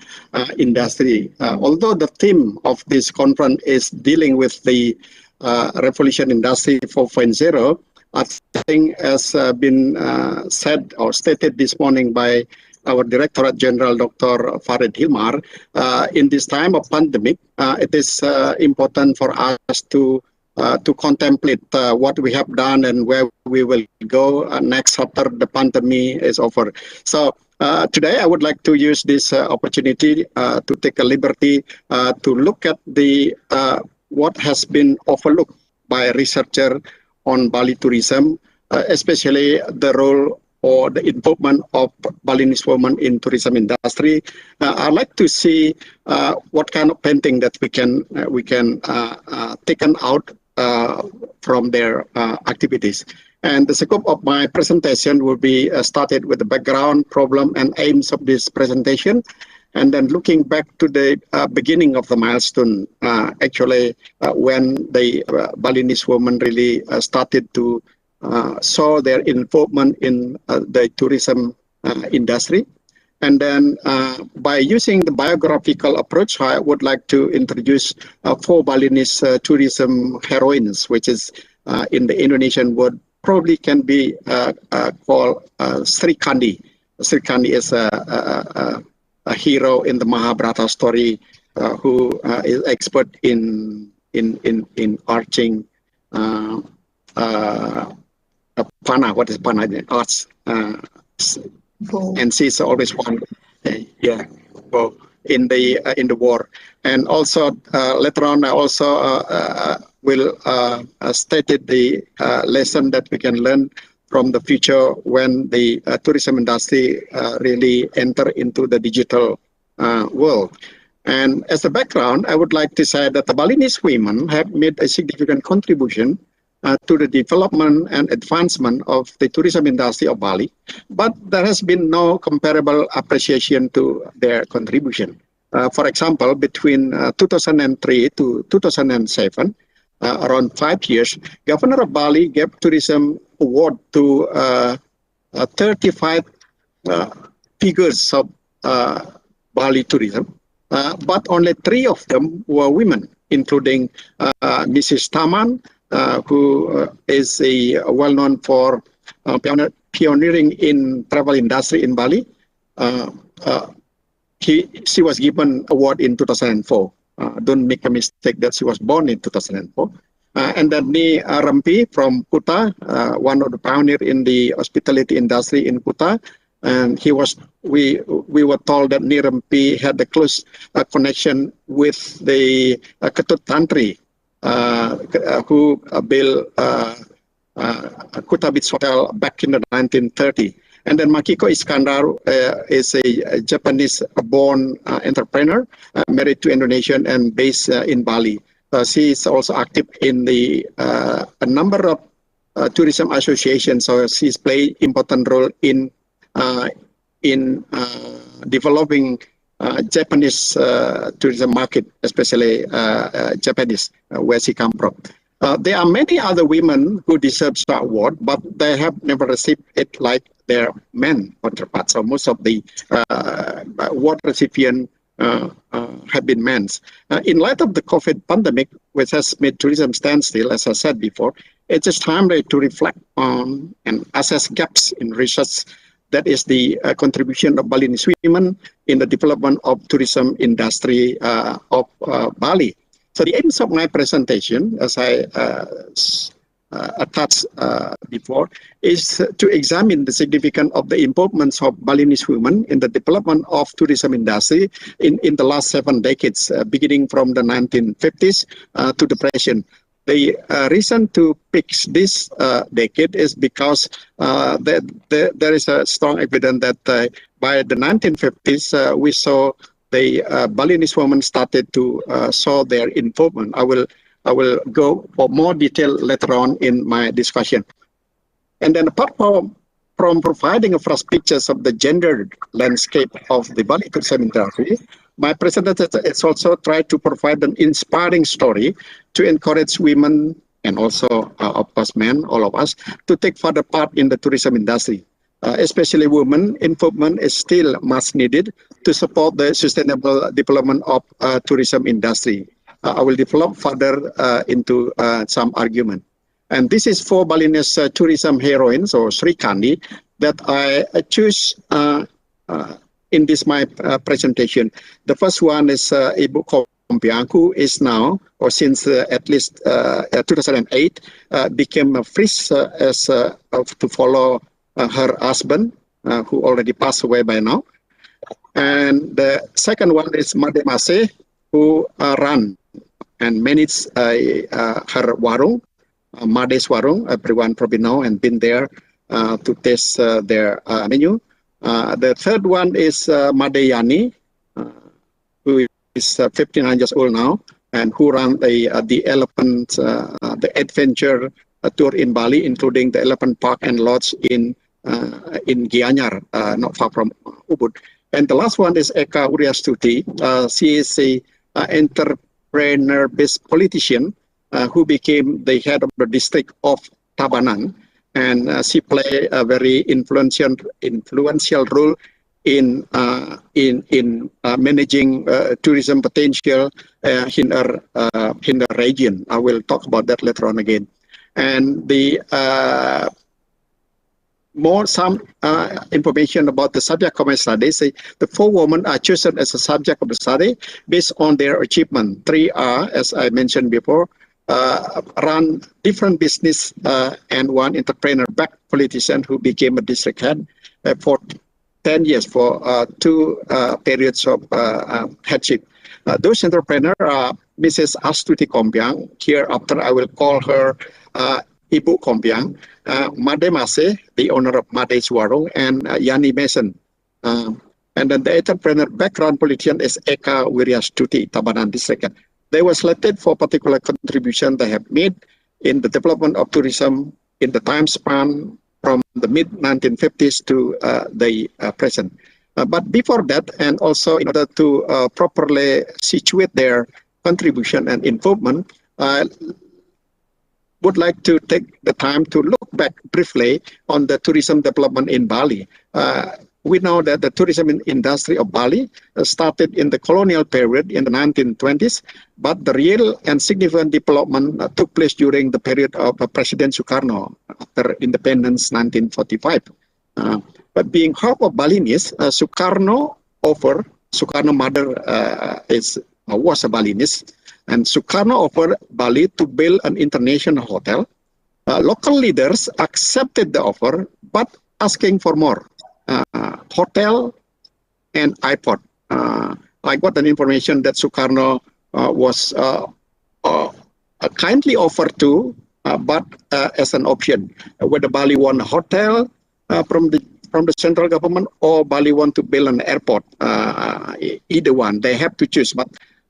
industry. Although the theme of this conference is dealing with the revolution industry 4.0, I think as been said or stated this morning by our Directorate General, Dr. Farid Hilmar, in this time of pandemic, it is important for us to contemplate what we have done and where we will go next after the pandemic is over. So today I would like to use this opportunity to take a liberty to look at the what has been overlooked by researchers on Bali tourism, especially the role or the involvement of Balinese women in tourism industry. I'd like to see what kind of painting that we can taken out from their activities. And the scope of my presentation will be started with the background, problem, and aims of this presentation, and then looking back to the beginning of the milestone, actually when the Balinese women really started to saw their involvement in the tourism industry. And then by using the biographical approach, I would like to introduce 4 Balinese tourism heroines, which is in the Indonesian word probably can be called Sri Kandi. Sri Kandi is a hero in the Mahabharata story who is expert in arching Pana. What is Pana? Arts. And she's always one, well, in the war. And also later on, I also will stated the lesson that we can learn from the future when the tourism industry really enter into the digital world. And as a background, I would like to say that the Balinese women have made a significant contribution to the development and advancement of the tourism industry of Bali, but there has been no comparable appreciation to their contribution. For example, between 2003 to 2007, around 5 years, Governor of Bali gave tourism award to 35 figures of Bali tourism, but only 3 of them were women, including Mrs. Taman, who is well-known for pioneering in travel industry in Bali. She was given award in 2004. Don't make a mistake that she was born in 2004. And then Ni Rampi from Kuta, one of the pioneer in the hospitality industry in Kuta. And he was, we were told that Ni Rampi had a close connection with the Ketut Tantri, who built Kuta Beach Hotel back in the 1930s. And then Makiko Iskandar is a Japanese-born entrepreneur, married to Indonesian and based in Bali. She is also active in a number of tourism associations, so she's played important role in developing Japanese tourism market, especially Japanese, where she come from. There are many other women who deserve the award, but they have never received it like their men counterparts. So most of the award recipients have been men. In light of the COVID pandemic, which has made tourism stand still, as I said before, it's just time to reflect on and assess gaps in research. That is the contribution of Balinese women in the development of tourism industry of Bali. So the aims of my presentation, as I attached before, is to examine the significance of the improvements of Balinese women in the development of tourism industry in the last 7 decades, beginning from the 1950s to the present. The reason to pick this decade is because there is a strong evidence that by the 1950s we saw the Balinese women started to show their improvement. I will go for more detail later on in my discussion. And then apart from providing a first pictures of the gendered landscape of the Bali tourism industry, my presentation is also try to provide an inspiring story to encourage women and also, of course, men, all of us, to take further part in the tourism industry. Especially women, improvement is still much needed to support the sustainable development of tourism industry. I will develop further into some argument. And this is 4 Balinese tourism heroines, or Sri Kandi, that I choose in this my presentation. The first one is Ibu Kompiang, who is now, or since at least 2008, became a priest to follow her husband, who already passed away by now. And the second one is Made Mase, who run and manage her warung, Made's warung. Everyone probably know and been there to taste their menu. The third one is Made Yani, who is 59 years old now, and who ran the elephant, the adventure tour in Bali, including the elephant park and lodge in Gianyar, not far from Ubud. And the last one is Eka Uryastuti. She is a entrepreneur-based politician who became the head of the district of Tabanan, and she played a very influential role in managing tourism potential in her region. I will talk about that later on again. And the some information about the subject of my study. The 4 women are chosen as a subject of the study based on their achievement. 3 are, as I mentioned before, run different business, and 1 entrepreneur-backed politician who became a district head for 10 years for 2 periods of headship. Those entrepreneurs are Mrs. Astuti Kompiang. Hereafter, I will call her Ibu Kompiang, Made Mase, the owner of Made's warung, and Yani Mason. And then the entrepreneur background politician is Eka Wiryastuti, Tabanan District. They were selected for particular contribution they have made in the development of tourism in the time span from the mid-1950s to the present. But before that, and also in order to properly situate their contribution and improvement, would like to take the time to look back briefly on the tourism development in Bali. We know that the tourism industry of Bali started in the colonial period in the 1920s, but the real and significant development took place during the period of President Sukarno after independence 1945. But being half of Balinese, Sukarno mother was a Balinese, and Sukarno offered Bali to build an international hotel. Local leaders accepted the offer, but asking for more. Hotel and airport. I got an information that Sukarno was kindly offered to, but as an option. Whether Bali want a hotel from the from the central government, or Bali want to build an airport. Either one, they have to choose. But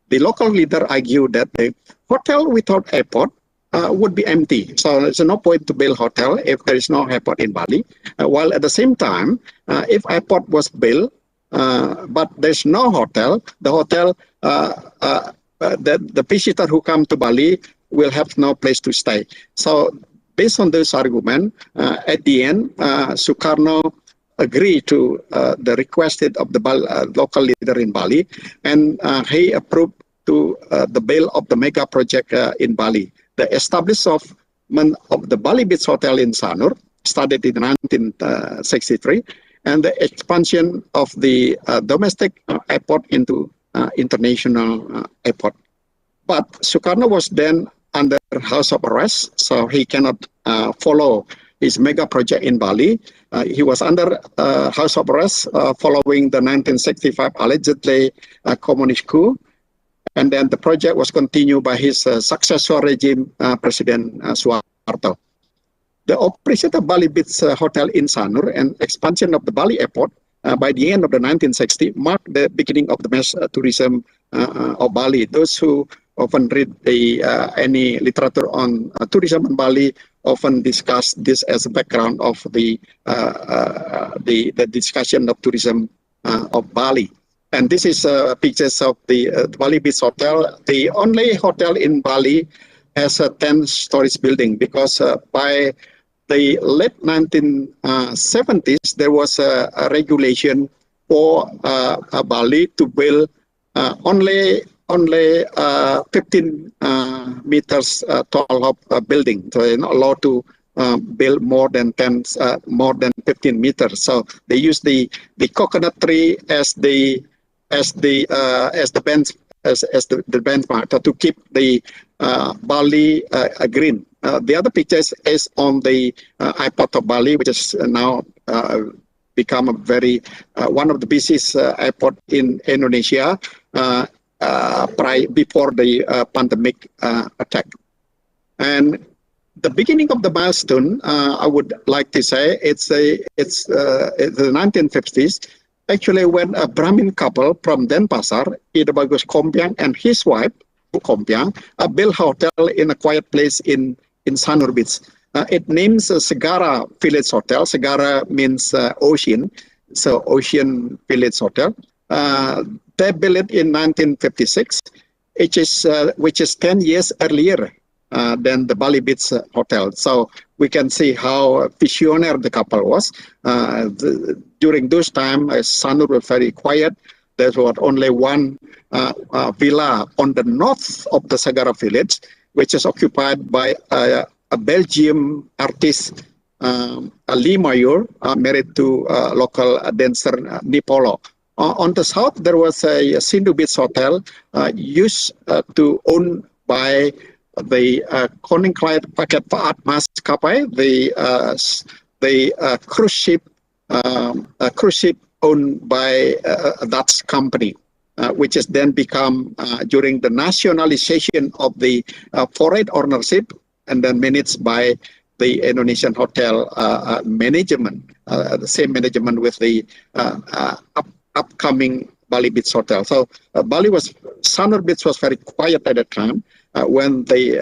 the local leader argued that the hotel without airport would be empty. So there's no point to build hotel if there is no airport in Bali. While at the same time, if airport was built, but there's no hotel, the hotel, the visitor who come to Bali will have no place to stay. So based on this argument, at the end, Sukarno agreed to the requested of the local leader in Bali, and he approved to the build of the mega project in Bali. The establishment of the Bali Beach Hotel in Sanur started in 1963, and the expansion of the domestic airport into international airport. But Sukarno was then under house of arrest, so he cannot follow his mega project in Bali. He was under house of arrest following the 1965 allegedly communist coup, and then the project was continued by his successor regime, President Suharto. The operation of Bali Beach Hotel in Sanur and expansion of the Bali Airport by the end of the 1960s marked the beginning of the mass tourism of Bali. Those who often read any literature on tourism in Bali often discuss this as a background of the discussion of tourism of Bali. And this is pictures of the Bali Beach Hotel. The only hotel in Bali has a 10-story building, because by the late 1970s, there was a regulation for Bali to build only 15 meters tall of building. So they're not allowed to build more than 15 meters. So they use the coconut tree as the benchmark to keep the Bali green. The other pictures is on the airport of Bali, which is now become a very one of the busiest airport in Indonesia before the pandemic attack. And the beginning of the milestone, I would like to say, it's the 1950s. Actually, when a Brahmin couple from Denpasar, Ida Bagus Kompiang and his wife, Kompiang, built a hotel in a quiet place in Sanur Beach. It names Segara Village Hotel. Segara means ocean, so Ocean Village Hotel. They built it in 1956, which is 10 years earlier than the Bali Beach Hotel. So we can see how visionary the couple was. During those time, Sanur was very quiet. There was only one villa on the north of the Segara village, which is occupied by a Belgian artist, Lee Mayor, married to local dancer Nipolo. On the south, there was a Sindu Beach Hotel used to own by the Koninklijke Pakket Vaartmaatschappij, the cruise ship owned by a Dutch company, which has then become, during the nationalization of the foreign ownership, and then managed by the Indonesian hotel management, the same management with the upcoming Bali Beach Hotel. So Sanur Beach was very quiet at that time when the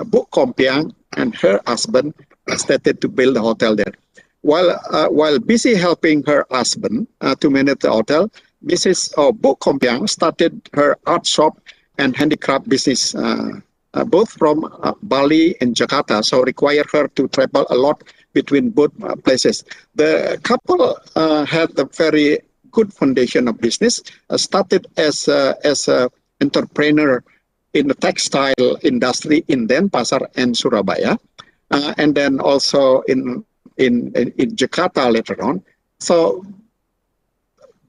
Bu Kompiang and her husband started to build a hotel there. While busy helping her husband to manage the hotel, Mrs. Bu Kompiang started her art shop and handicraft business, both from Bali and Jakarta, so required her to travel a lot between both places. The couple had a very good foundation of business, started as a entrepreneur in the textile industry in Denpasar and Surabaya, and then also in Jakarta later on. So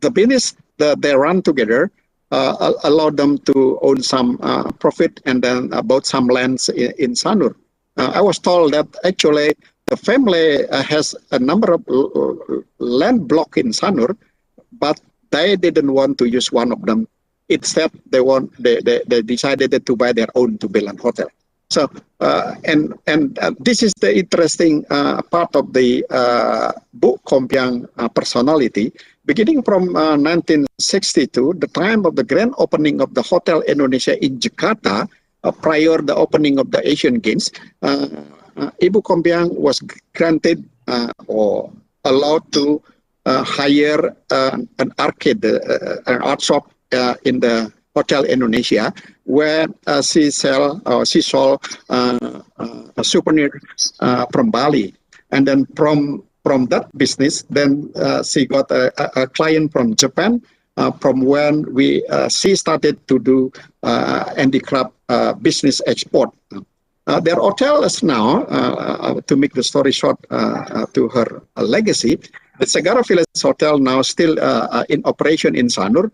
the business that they run together allowed them to own some profit, and then bought some lands in Sanur. I was told that actually the family has a number of land block in Sanur, but they didn't want to use one of them. Instead, they decided to buy their own to build a hotel. So this is the interesting part of the Bu Kompiang personality. Beginning from 1962, the time of the grand opening of the Hotel Indonesia in Jakarta, prior the opening of the Asian Games, Ibu Kompiang was granted or allowed to hire an arcade, an art shop in the Hotel Indonesia, where she sold a souvenir from Bali, and then from that business, then she got a client from Japan. From when she started to do handicraft business export. Their hotel is now, to make the story short, to her legacy, the Segara Village Hotel now still in operation in Sanur,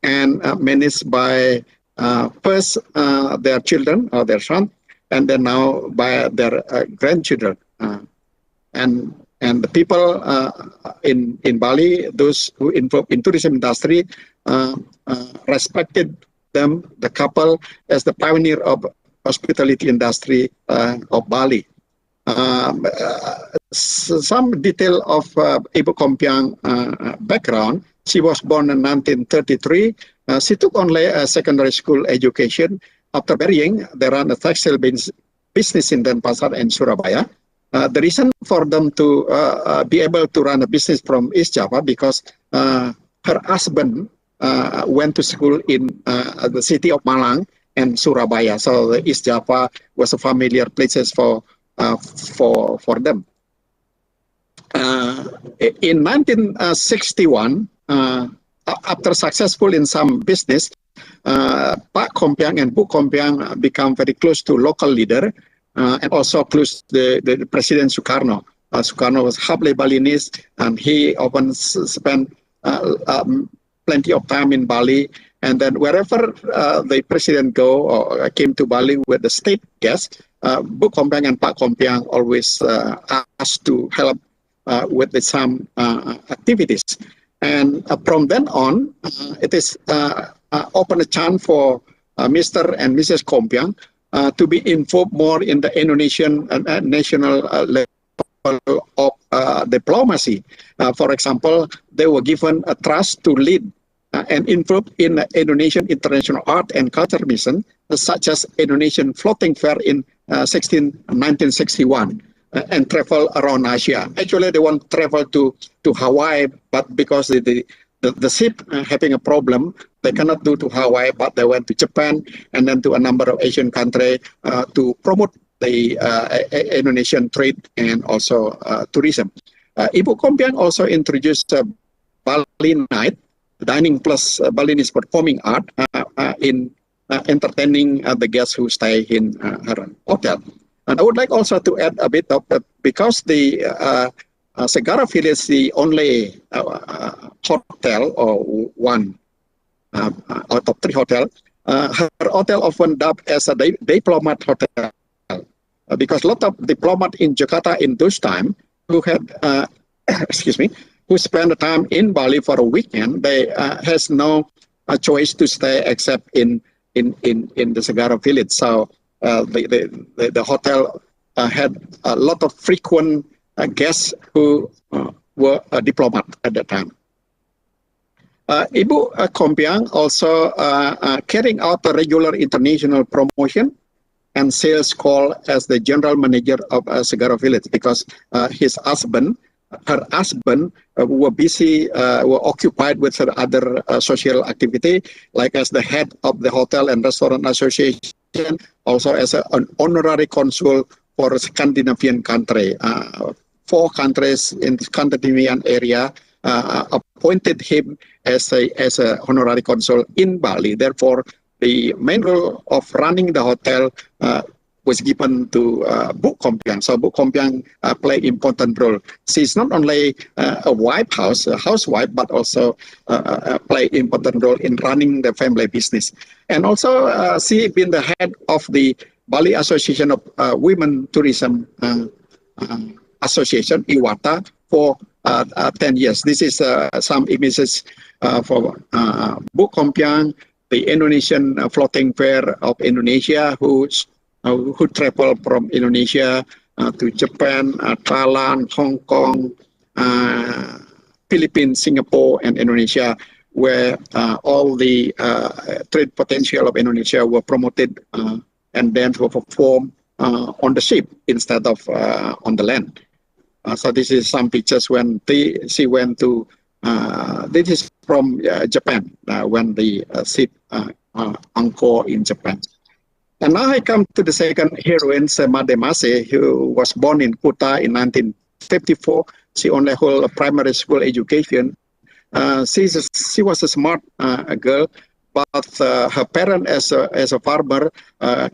and managed by first their children or their son, and then now by their grandchildren. And the people in Bali, those who involved in tourism industry, respected them, the couple, as the pioneer of hospitality industry of Bali. Some detail of Ibu Kompiang background. She was born in 1933. She took only a secondary school education. After marrying, they ran a textile business in Denpasar and Surabaya. The reason for them to be able to run a business from East Java, because her husband went to school in the city of Malang and Surabaya. So the East Java was a familiar places for them. In 1961, after successful in some business, Pak Kompiang and Bu Kompiang become very close to local leader. And also close to the President Sukarno. Sukarno was halfly Balinese, and he often spent plenty of time in Bali. And then wherever the president go or came to Bali with the state guests, Bu Kompiang and Pak Kompiang always asked to help with some activities. And from then on, it is open a chance for Mr. and Mrs. Kompiang to be involved more in the Indonesian national level of diplomacy. For example, they were given a trust to lead and involved in Indonesian International Art and Culture Mission, such as Indonesian Floating Fair in 1961, and travel around Asia. Actually, they want to travel to Hawaii, but because the ship having a problem, they cannot do to Hawaii, but they went to Japan and then to a number of Asian countries to promote the Indonesian trade and also tourism. Ibu Kompiang also introduced Bali Night, dining plus Balinese performing art in entertaining the guests who stay in her hotel. And I would like also to add a bit of because the Segara Village is the only hotel or one out of 3 hotels. Her hotel often dubbed as a diplomat hotel because a lot of diplomats in Jakarta in those time who had, excuse me, who spent the time in Bali for a weekend, they has no choice to stay except in the Segara Village. So the hotel had a lot of frequent guests who were a diplomat at that time. Ibu Kompiang also carrying out a regular international promotion and sales call as the general manager of Segara Village because her husband were busy, were occupied with her other social activity, like as the head of the Hotel and Restaurant Association, also as an honorary consul for a Scandinavian country. 4 countries in the Scandinavian area appointed him as a honorary consul in Bali. Therefore, the main role of running the hotel was given to Bu Kompiang. So Bu Kompiang played important role. She's not only a housewife, but also play important role in running the family business. And also, she been the head of the Bali Association of Women Tourism Association, IWATA, for 10 years. This is some images for Bu Kompiang, the Indonesian Floating Fair of Indonesia, who who travel from Indonesia to Japan, Thailand, Hong Kong, Philippines, Singapore, and Indonesia, where all the trade potential of Indonesia were promoted and then were performed on the ship instead of on the land. So this is some pictures when she went to, this is from Japan, when the ship anchored in Japan. And now I come to the second heroine, Made Mase, who was born in Kuta in 1954. She only held a primary school education. She was a smart girl, but her parent, as a farmer,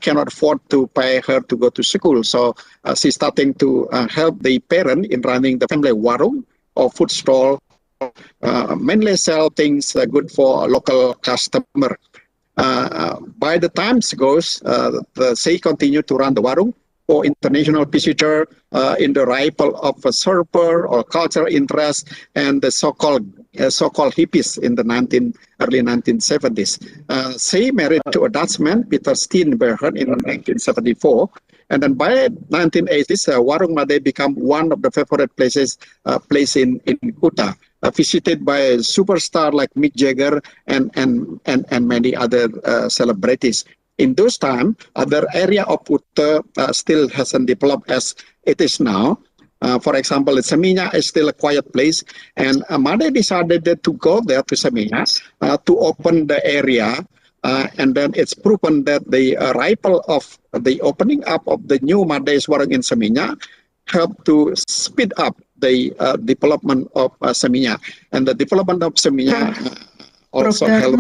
cannot afford to pay her to go to school. So she's starting to help the parent in running the family warung or food stall, mainly sell things good for local customer. By the times goes, she continued to run the warung for international visitor in the ripple of a surfer or cultural interest and the so-called hippies in the early 1970s. She married to a Dutchman, Peter Steenbergen, in 1974. And then by 1980s, Warung Made became one of the favorite places in Kuta, visited by a superstar like Mick Jagger and many other celebrities. In those times, other area of Kuta still hasn't developed as it is now. For example, Seminyak is still a quiet place, and Made decided to go there to Seminyak to open the area. And then it's proven that the ripple of the opening up of the new Made's Warung in Seminyak helped to speed up the development of Seminyak. And the development of Seminyak also helped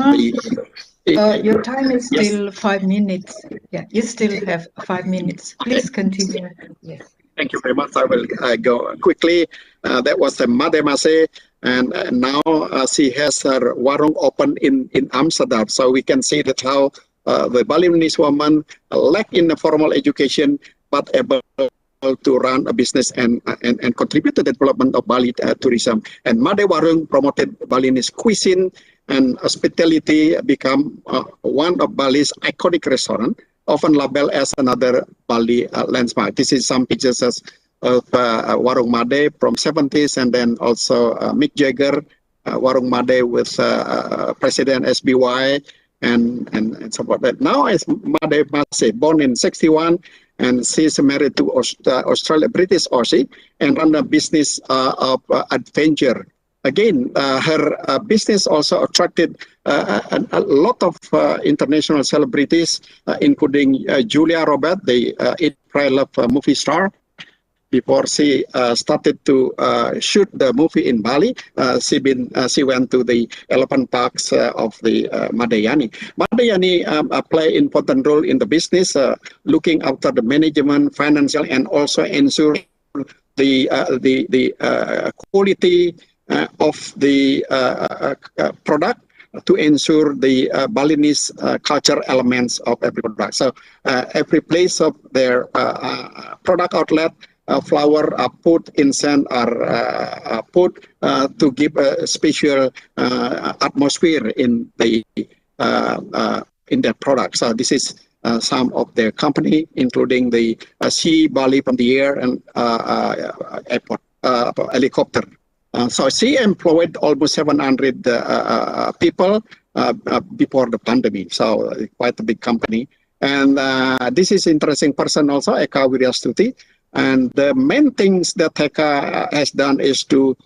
your time is still 5 minutes. Yeah, you still have 5 minutes. Please continue. Yes. Thank you very much. I will go quickly. That was the Made Mase, and now she has her warung open in Amsterdam. So we can see that how the Balinese woman lack in the formal education, but able to run a business and contribute to the development of Bali tourism. And Made Warung promoted Balinese cuisine and hospitality, become one of Bali's iconic restaurant, often labeled as another Bali landmark. This is some pictures of Warung Made from 70s, and then also Mick Jagger, Warung Made with President SBY, and so forth. Now is Made Mase, born in 61, and she's married to British Aussie, and run a business of adventure. Again, her business also attracted a lot of international celebrities, including Julia Roberts, the Eat, Pray, Love movie star. Before she started to shoot the movie in Bali, she went to the elephant parks of the Madayani. Madayani play important role in the business, looking after the management, financial, and also ensure the quality of the product, to ensure the Balinese culture elements of every product. So every place of their product outlet, flower are put, incense are put to give a special atmosphere in their product. So this is some of their company, including the Sea Bali from the air and airport helicopter. So she employed almost 700 people before the pandemic. So quite a big company. And this is interesting person also, Eka Wiryastuti. And the main things that Eka has done is to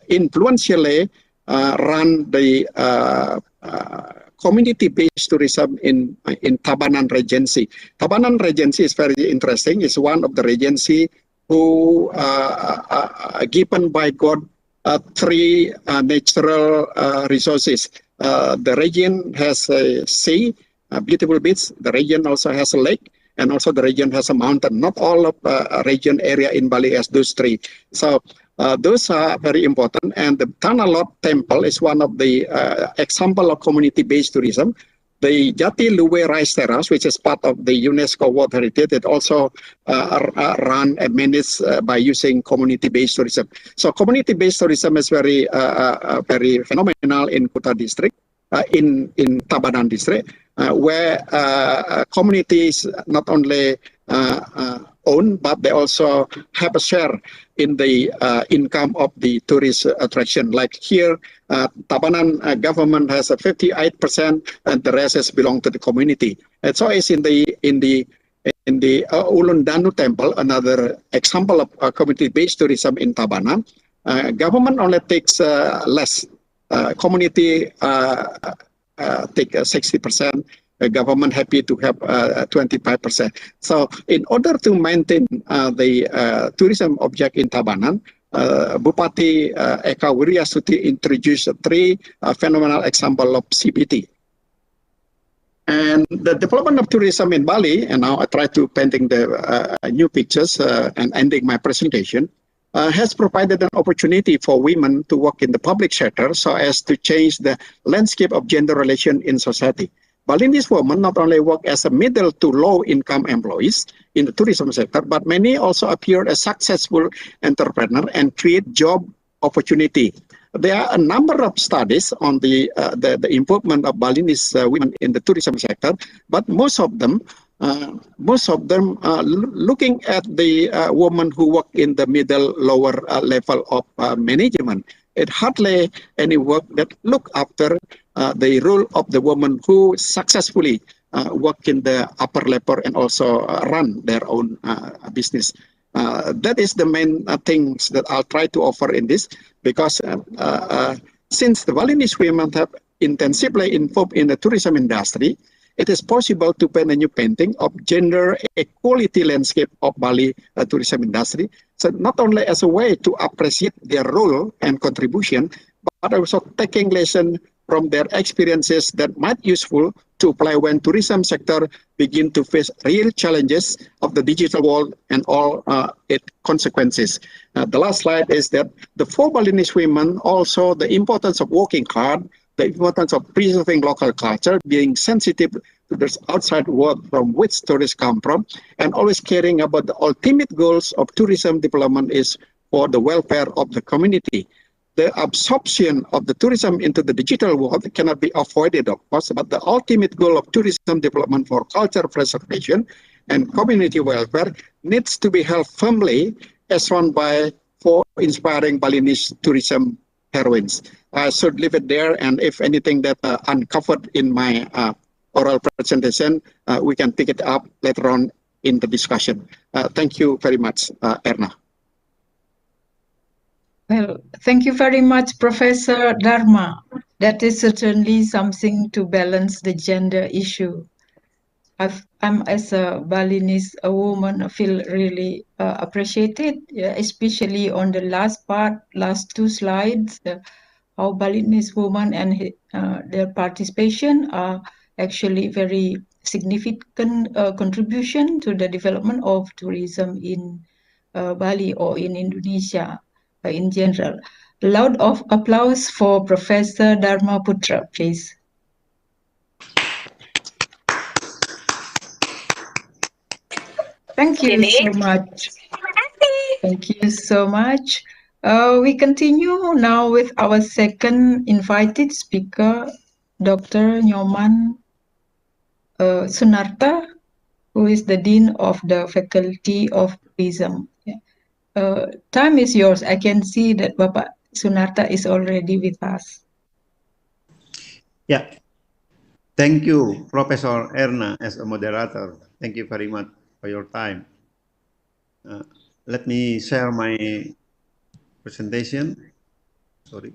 influentially run the community-based tourism in Tabanan Regency. Tabanan Regency is very interesting. It's one of the regency who given by God 3 natural resources. The region has a sea, beautiful beach. The region also has a lake, and also the region has a mountain. Not all of region area in Bali has those 3. So those are very important. And the Tanalot Temple is one of the example of community-based tourism. The Jati Luwe Rice Terrace, which is part of the UNESCO World Heritage, it also run and managed by using community-based tourism. So community-based tourism is very phenomenal in Kuta district, in Tabanan district. where communities not only own, but they also have a share in the income of the tourist attraction. Like here, Tabanan government has a 58%, and the rest is belong to the community. And so it's in the Ulun Danu Temple, another example of community-based tourism in Tabanan. Government only takes less. Community take 60%. Government happy to have 25%. So in order to maintain the tourism object in Tabanan, Bupati Eka Wiryasuti introduced three phenomenal example of CBT. And the development of tourism in Bali, and now I try to painting the new pictures and ending my presentation, has provided an opportunity for women to work in the public sector so as to change the landscape of gender relation in society. Balinese women not only work as a middle to low income employees in the tourism sector, but many also appear as successful entrepreneurs and create job opportunity. There are a number of studies on the improvement of Balinese women in the tourism sector, but most of them looking at the women who work in the middle lower level of management. It hardly any work that look after the role of the woman who successfully work in the upper level and also run their own business. That is the main things that I'll try to offer in this, because since the Balinese women have intensively involved in the tourism industry, it is possible to paint a new painting of gender equality landscape of Bali tourism industry. So not only as a way to appreciate their role and contribution, but also taking lesson from their experiences that might useful to apply when tourism sector begin to face real challenges of the digital world and all its consequences. The last slide is that the four Balinese women also the importance of working hard, the importance of preserving local culture, being sensitive to the outside world from which tourists come from, and always caring about the ultimate goals of tourism development is for the welfare of the community. The absorption of the tourism into the digital world cannot be avoided, of course, but the ultimate goal of tourism development for culture preservation and community welfare needs to be held firmly as shown by four inspiring Balinese tourism heroines. I should leave it there, and if anything that uncovered in my oral presentation, we can pick it up later on in the discussion. Thank you very much, Erna. Well, thank you very much, Professor Dharma. That is certainly something to balance the gender issue. I'm, as a Balinese woman, I feel really appreciated, especially on the last part, last two slides, how Balinese women and their participation are actually very significant contribution to the development of tourism in Bali or in Indonesia in general. A loud of applause for Professor Dharma Putra, please. Thank you so much. Thank you so much. We continue now with our second invited speaker, Dr. Nyoman Sunarta, who is the Dean of the Faculty of Tourism. Time is yours. I can see that Bapak Sunarta is already with us. Yeah. Thank you, Professor Erna, as a moderator. Thank you very much for your time. Let me share my presentation. Sorry.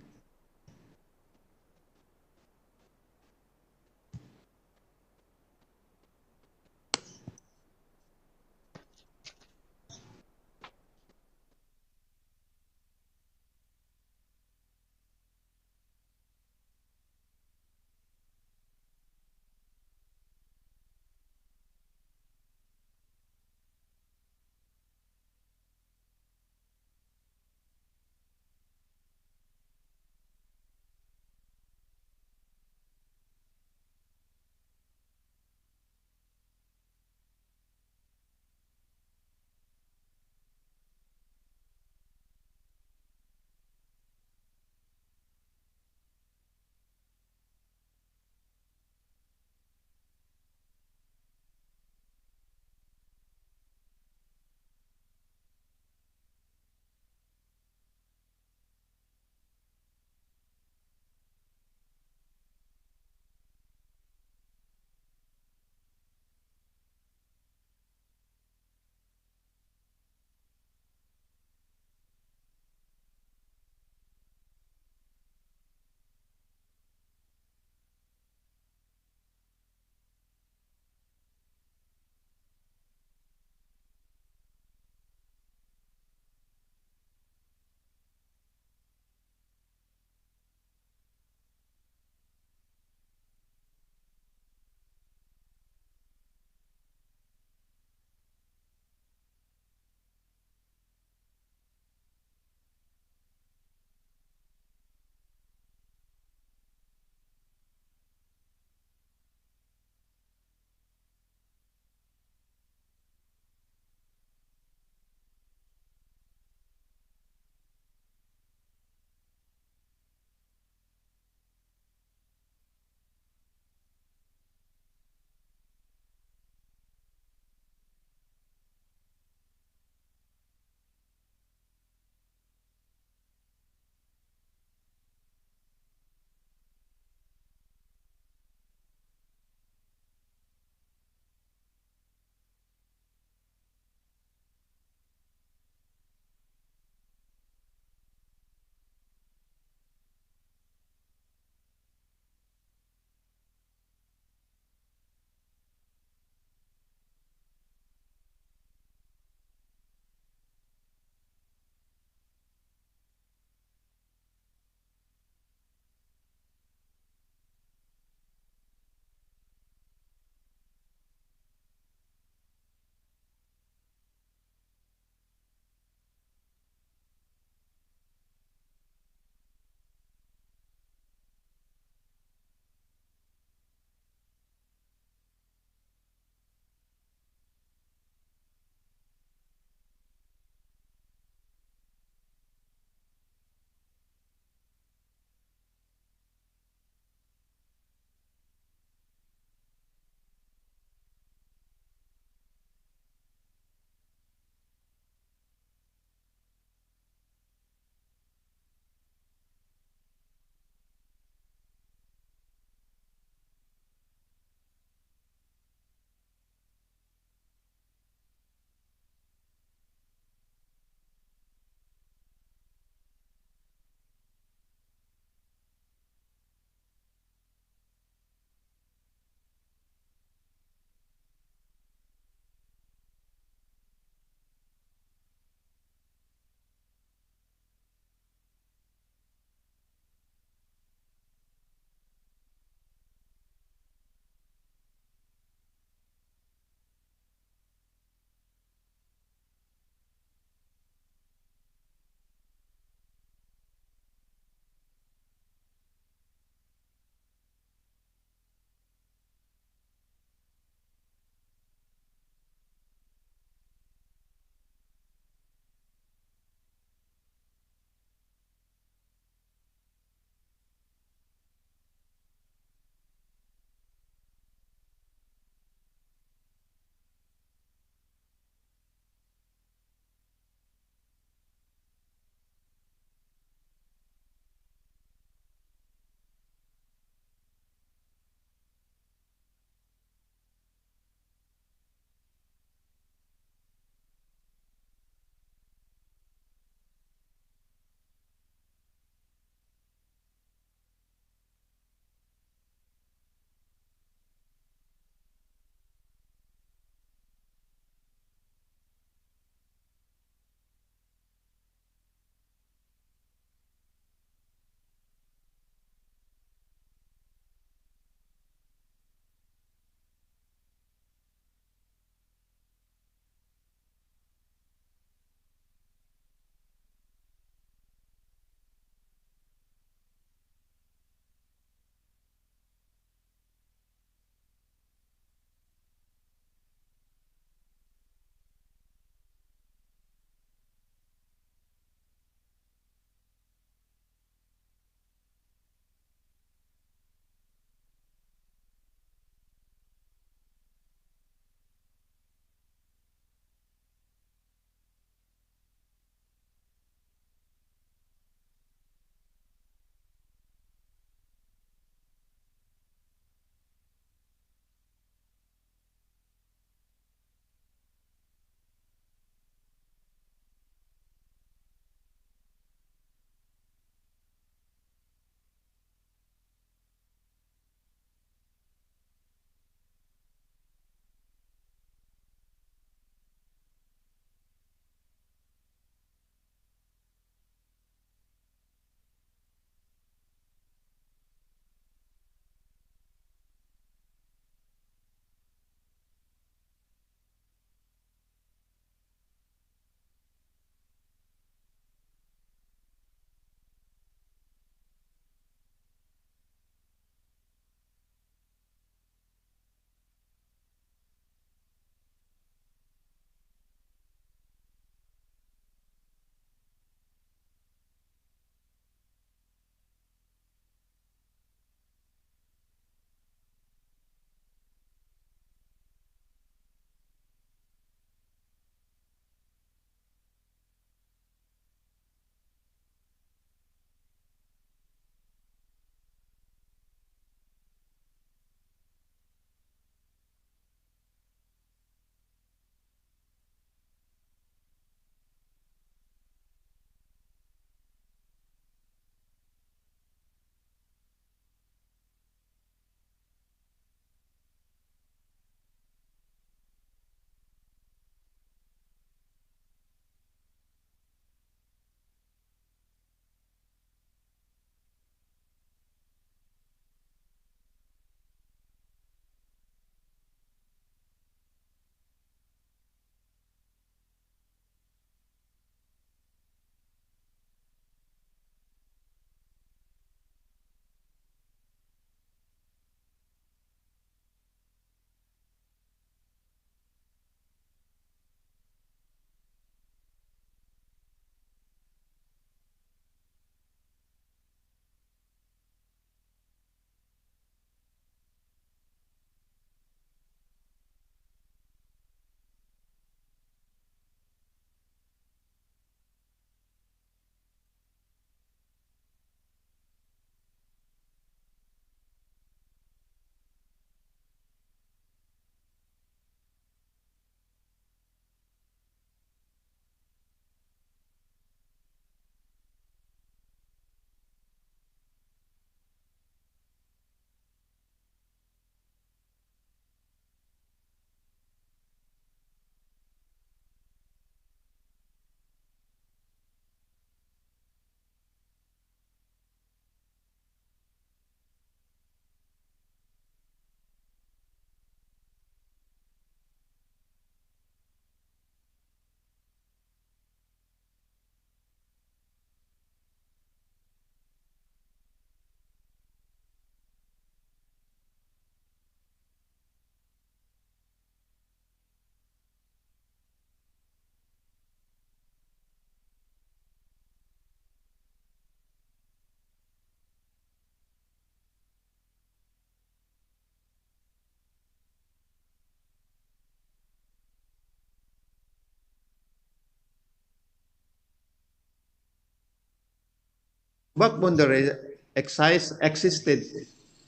Subak boundary existed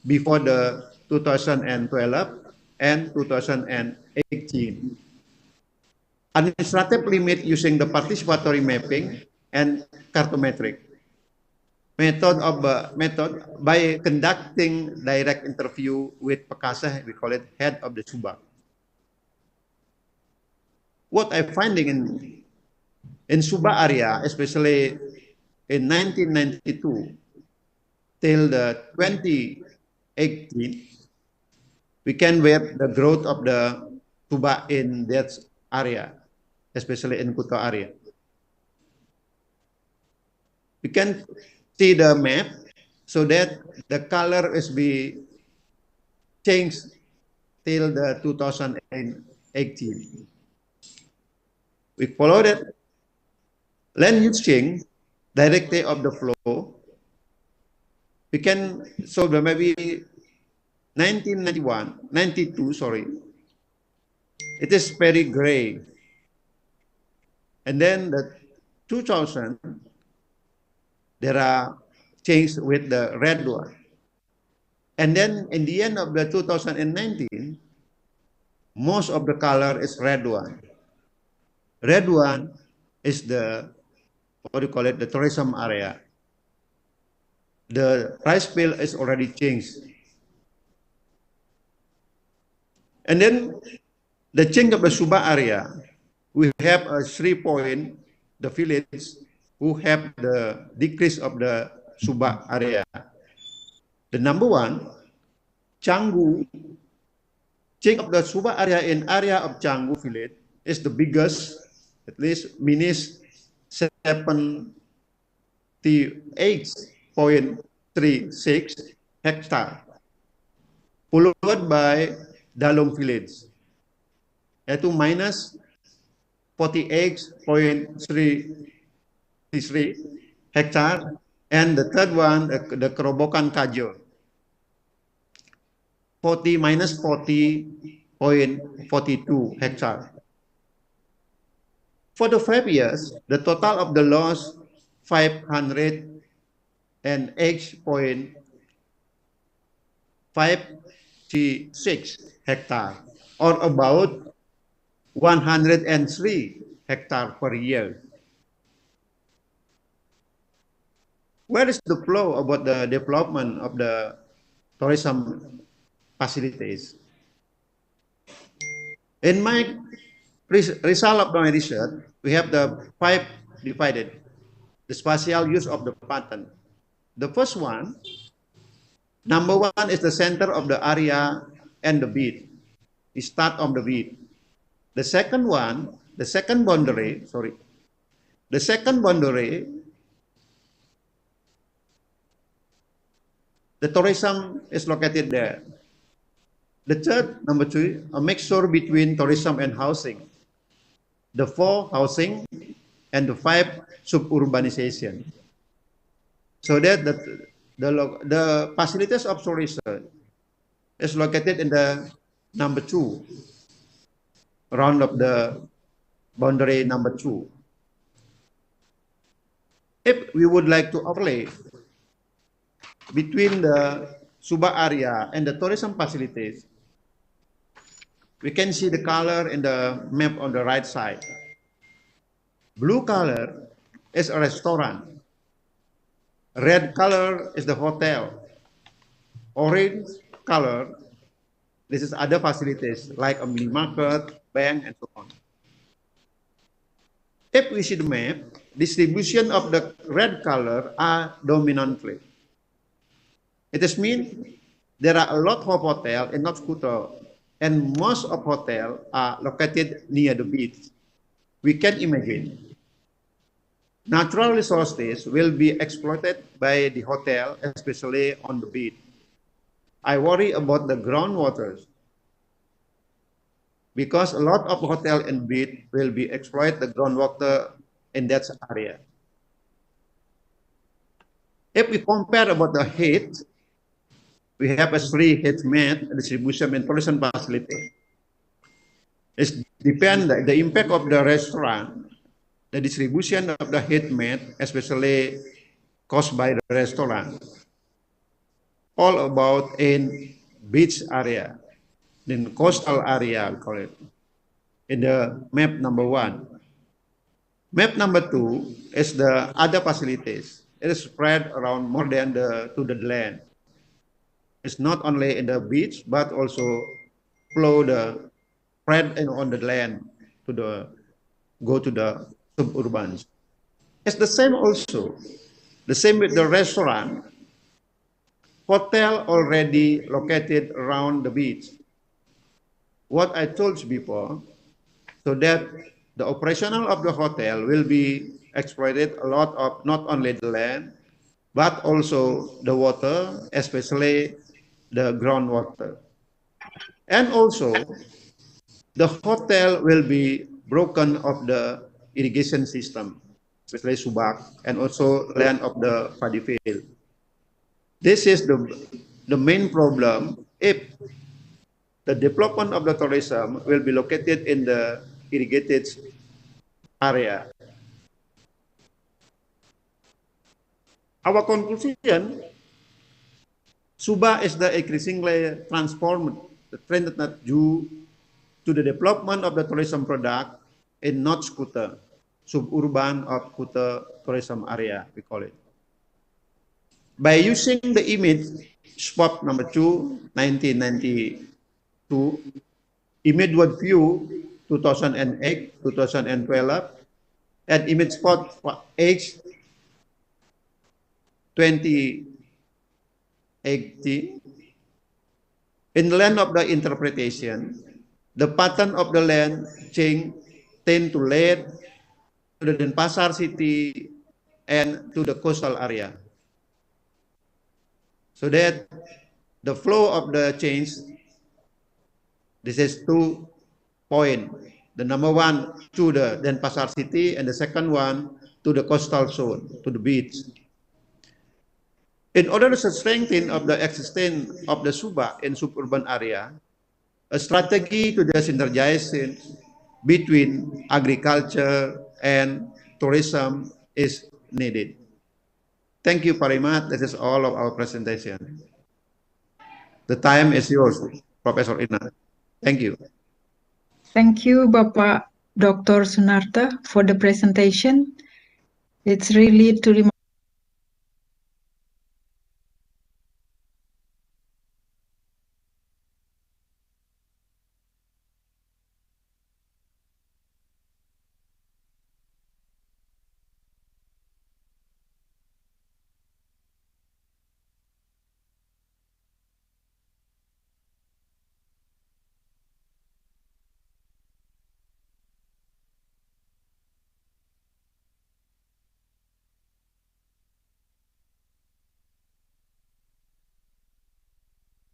before the 2012 and 2018. Administrative limit using the participatory mapping and cartometric method by conducting direct interview with Pakasah, we call it head of the Subak. What I'm finding in Subak area, especially in 1992 till the 2018, we can wait the growth of the Subak in that area, especially in Kuta area. We can see the map so that the color is be changed till the 2018. We follow that land use change directly of the flow. We can so maybe 92, sorry. It is very gray. And then the 2000, there are change with the red one. And then in the end of the 2019, most of the color is red one. Red one is the, what do you call it, the tourism area. The rice field is already changed. And then the change of the Subak area, we have a 3 point, the village who have the decrease of the Subak area. The number one, Canggu, change of the Subak area in area of Canggu village is the biggest, at least minus 78.36 hectare, followed by Dalong village, yaitu minus 48.33 hectare, and the third one, the Kerobokan Kajo, minus 40.42 hectare. For the 5 years, the total of the loss 508.56 hectare, or about 103 hectare per year. Where is the flow about the development of the tourism facilities? In my result of my research, we have the 5 divided, the spatial use of the pattern. The first one, number 1 is the center of the area and the beat. We start on the beat. The second one, the second boundary, the tourism is located there. The third, number 2, a mixture between tourism and housing. The 4, housing, and the 5, suburbanization. So that the facilities of tourism is located in the number 2, around of the boundary number 2. If we would like to overlay between the Subak area and the tourism facilities, we can see the color in the map on the right side. Blue color is a restaurant. Red color is the hotel. Orange color, this is other facilities like a mini market, bank, and so on. If we see the map, distribution of the red color are dominantly. It is mean there are a lot of hotels in North Kuta, and most of hotels are located near the beach. We can imagine natural resources will be exploited by the hotel, especially on the beach. I worry about the groundwaters because a lot of hotel and beach will be exploit the groundwater in that area. If we compare about the heat, we have a 3 heat map distribution and tourism facility. It depends the impact of the restaurant, the distribution of the heat map, especially caused by the restaurant. All about in beach area, in coastal area, we call it, in the map number 1. Map number 2 is the other facilities. It is spread around more than to the land. It's not only in the beach, but also flow the spread on the land to go to the suburbans. It's the same also. The same with the restaurant. Hotel already located around the beach. What I told you before, so that the operational of the hotel will be exploited a lot of not only the land, but also the water, especially the groundwater. And also, the hotel will be broken of the irrigation system, especially Subak, and also land of the paddy field. This is the main problem if the development of the tourism will be located in the irrigated area. Our conclusion, Subak is the increasingly transformed, the trend that due to the development of the tourism product in North Kuta, suburban of Kuta tourism area, we call it. By using the image spot number 2, 1992, image world view 2008, 2012, and image spot for age 2018. In the land of the interpretation, the pattern of the land change tend to lead to the Denpasar city and to the coastal area. So that the flow of the change, this is 2 points. The number 1 to the Denpasar city, and the second one to the coastal zone, to the beach. In order to strengthen of the existence of the Subak in suburban area, a strategy to the synergization between agriculture and tourism is needed. Thank you very much. This is all of our presentation. The time is yours, Professor Ina. Thank you. Thank you, Bapak Dr. Sunarta, for the presentation. It's really to remind.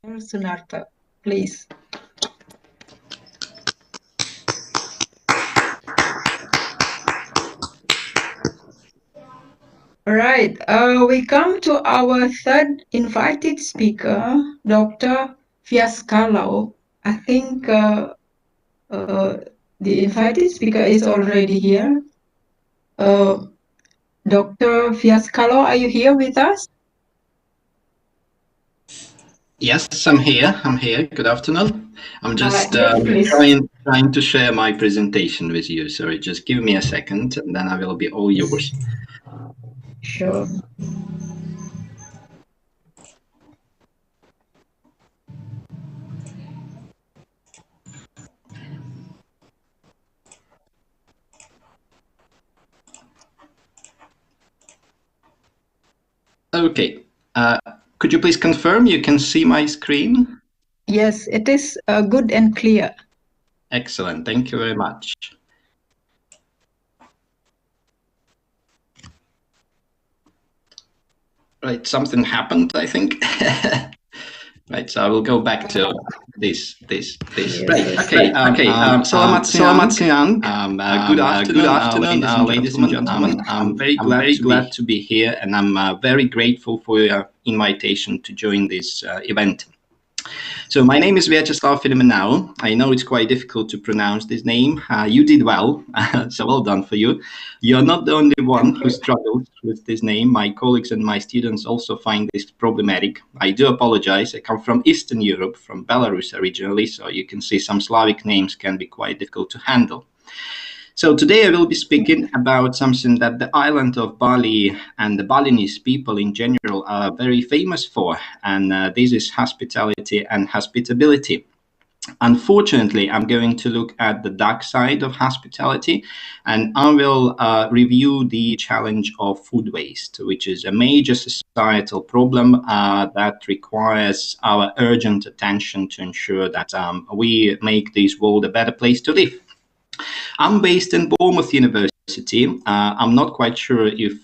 Sunarta, please. All right, we come to our third invited speaker, Dr. Fiascalo. I think the invited speaker is already here. Dr. Fiascalo, are you here with us? Yes, I'm here. Good afternoon. I'm just Yes, trying to share my presentation with you. Sorry, just give me a second, and then I will be all yours. Sure. Okay. Could you please confirm you can see my screen? Yes, it is good and clear. Excellent. Thank you very much. Right, something happened, I think. Right, so I will go back to this. Right, okay. Selamat siang. Good afternoon, ladies and gentlemen. I'm very glad to be here, and I'm very grateful for your invitation to join this event. So my name is Vyacheslav Fidemenau. I know it's quite difficult to pronounce this name. You did well, so well done for you. You're not the only one who struggles with this name. My colleagues and my students also find this problematic. I do apologize. I come from Eastern Europe, from Belarus originally, so you can see some Slavic names can be quite difficult to handle. So today I will be speaking about something that the island of Bali and the Balinese people in general are very famous for, and this is hospitality and hospitability. Unfortunately, I'm going to look at the dark side of hospitality, and I will review the challenge of food waste, which is a major societal problem that requires our urgent attention to ensure that we make this world a better place to live. I'm based in Bournemouth University. I'm not quite sure if,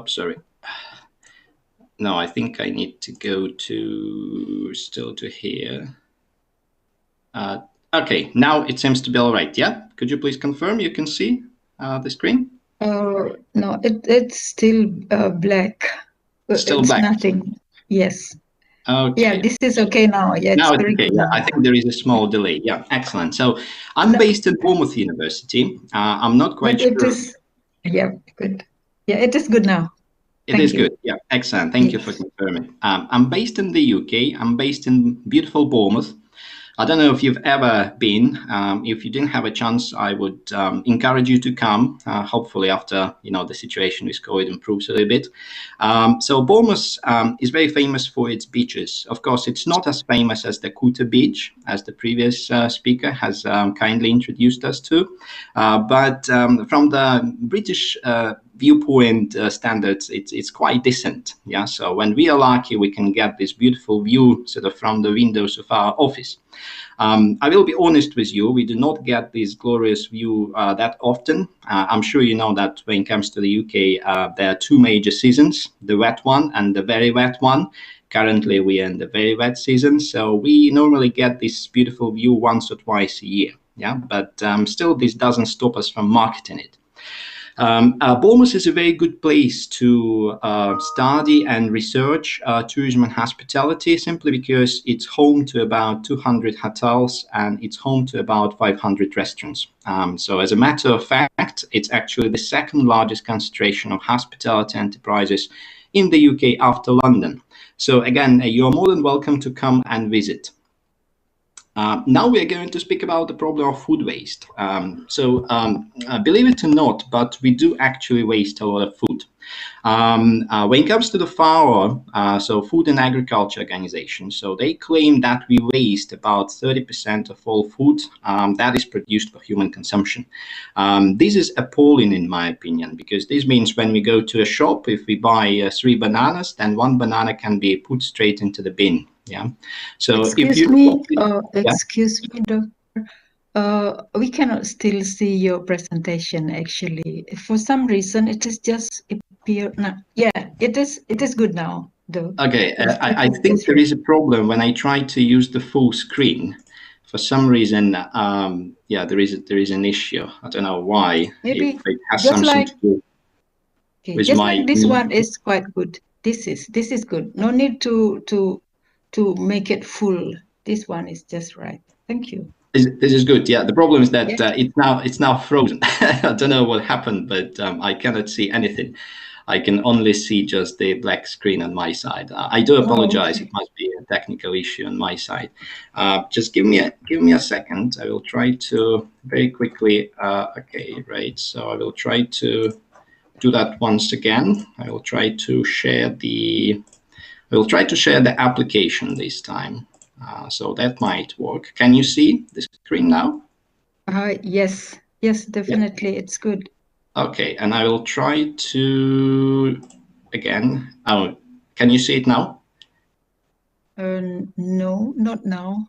sorry. No, I think I need to go to, still to here. Okay, now it seems to be all right, yeah? Could you please confirm you can see the screen? No, it's still black. Still it's black. Nothing. Yes. Okay. Yeah, this is okay now. Yeah, now it's it's okay. Yeah, I think there is a small delay. Yeah, excellent. So I'm based in Bournemouth University. I'm not quite sure. It is, yeah, good. Yeah, it is good now. It is good. Yeah, excellent. Thank you for confirming. I'm based in the UK. I'm based in beautiful Bournemouth. I don't know if you've ever been. If you didn't have a chance, I would encourage you to come. Hopefully, after the situation with COVID improves a little bit. So Bournemouth is very famous for its beaches. Of course, it's not as famous as the Kuta beach, as the previous speaker has kindly introduced us to. But from the British viewpoint standards, it's quite decent. Yeah. So when we are lucky, we can get this beautiful view sort of from the windows of our office. I will be honest with you, we do not get this glorious view that often. I'm sure you know that when it comes to the UK, there are two major seasons, the wet one and the very wet one. Currently, we are in the very wet season, so we normally get this beautiful view once or twice a year. Yeah, but still, this doesn't stop us from marketing it. Bournemouth is a very good place to study and research tourism and hospitality, simply because it's home to about 200 hotels and it's home to about 500 restaurants. So as a matter of fact, it's actually the second largest concentration of hospitality enterprises in the UK after London. So again, you're more than welcome to come and visit. Now we are going to speak about the problem of food waste. Believe it or not, but we do actually waste a lot of food. When it comes to the FAO, so Food and Agriculture Organization, so they claim that we waste about 30% of all food that is produced for human consumption. This is appalling in my opinion, because this means when we go to a shop, if we buy 3 bananas, then 1 banana can be put straight into the bin. Yeah. So excuse me, doctor. We cannot still see your presentation. Actually, for some reason, it is just appear now. Yeah, it is good now, though. Okay, I think there is a problem when I try to use the full screen. For some reason, yeah, there is an issue. I don't know why. Maybe it has just something like, to do okay, with just my. like this one is quite good. This is good. No need to make it full. This one is just right. Thank you. This is good. Yeah, the problem is that it's now frozen. I don't know what happened, but I cannot see anything. I can only see just the black screen on my side. I do apologize. Okay. It must be a technical issue on my side. Just give me a second. I will try to very quickly. Okay, right. So I will try to do that once again. I will try to share the. We'll try to share the application this time, so that might work. Can you see the screen now? Yes, definitely, it's good. Okay, and I will try to again. Oh, can you see it now? No, not now.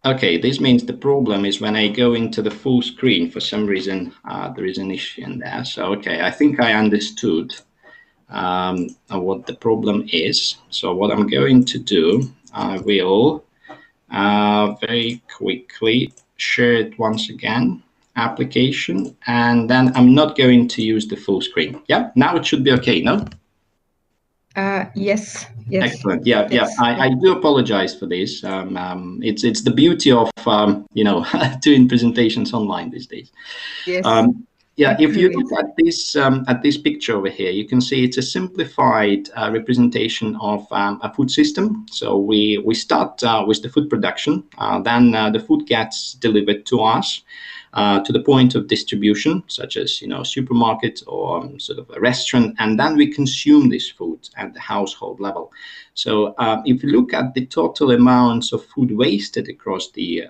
Okay, this means the problem is when I go into the full screen, for some reason there is an issue in there. So okay, I think I understood what the problem is. So what I'm going to do, I will very quickly share it once again, application, and then I'm not going to use the full screen. Yeah, now it should be okay, no? Yes, yes. Excellent. Yeah, yeah. Yes. I do apologize for this. It's the beauty of doing presentations online these days. Yes. Yeah, if you Agree. look at this picture over here, you can see it's a simplified representation of a food system. So we start with the food production, then the food gets delivered to us. To the point of distribution, such as supermarket or sort of a restaurant, and then we consume this food at the household level. So if you look at the total amounts of food wasted across the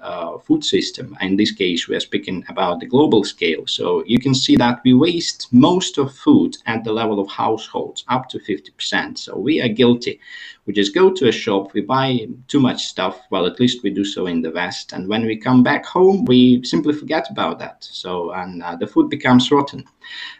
food system, in this case we are speaking about the global scale, so you can see that we waste most of food at the level of households, up to 50%. So we are guilty. We just go to a shop, we buy too much stuff, well, at least we do so in the West, and when we come back home, we simply forget about that. So, and the food becomes rotten.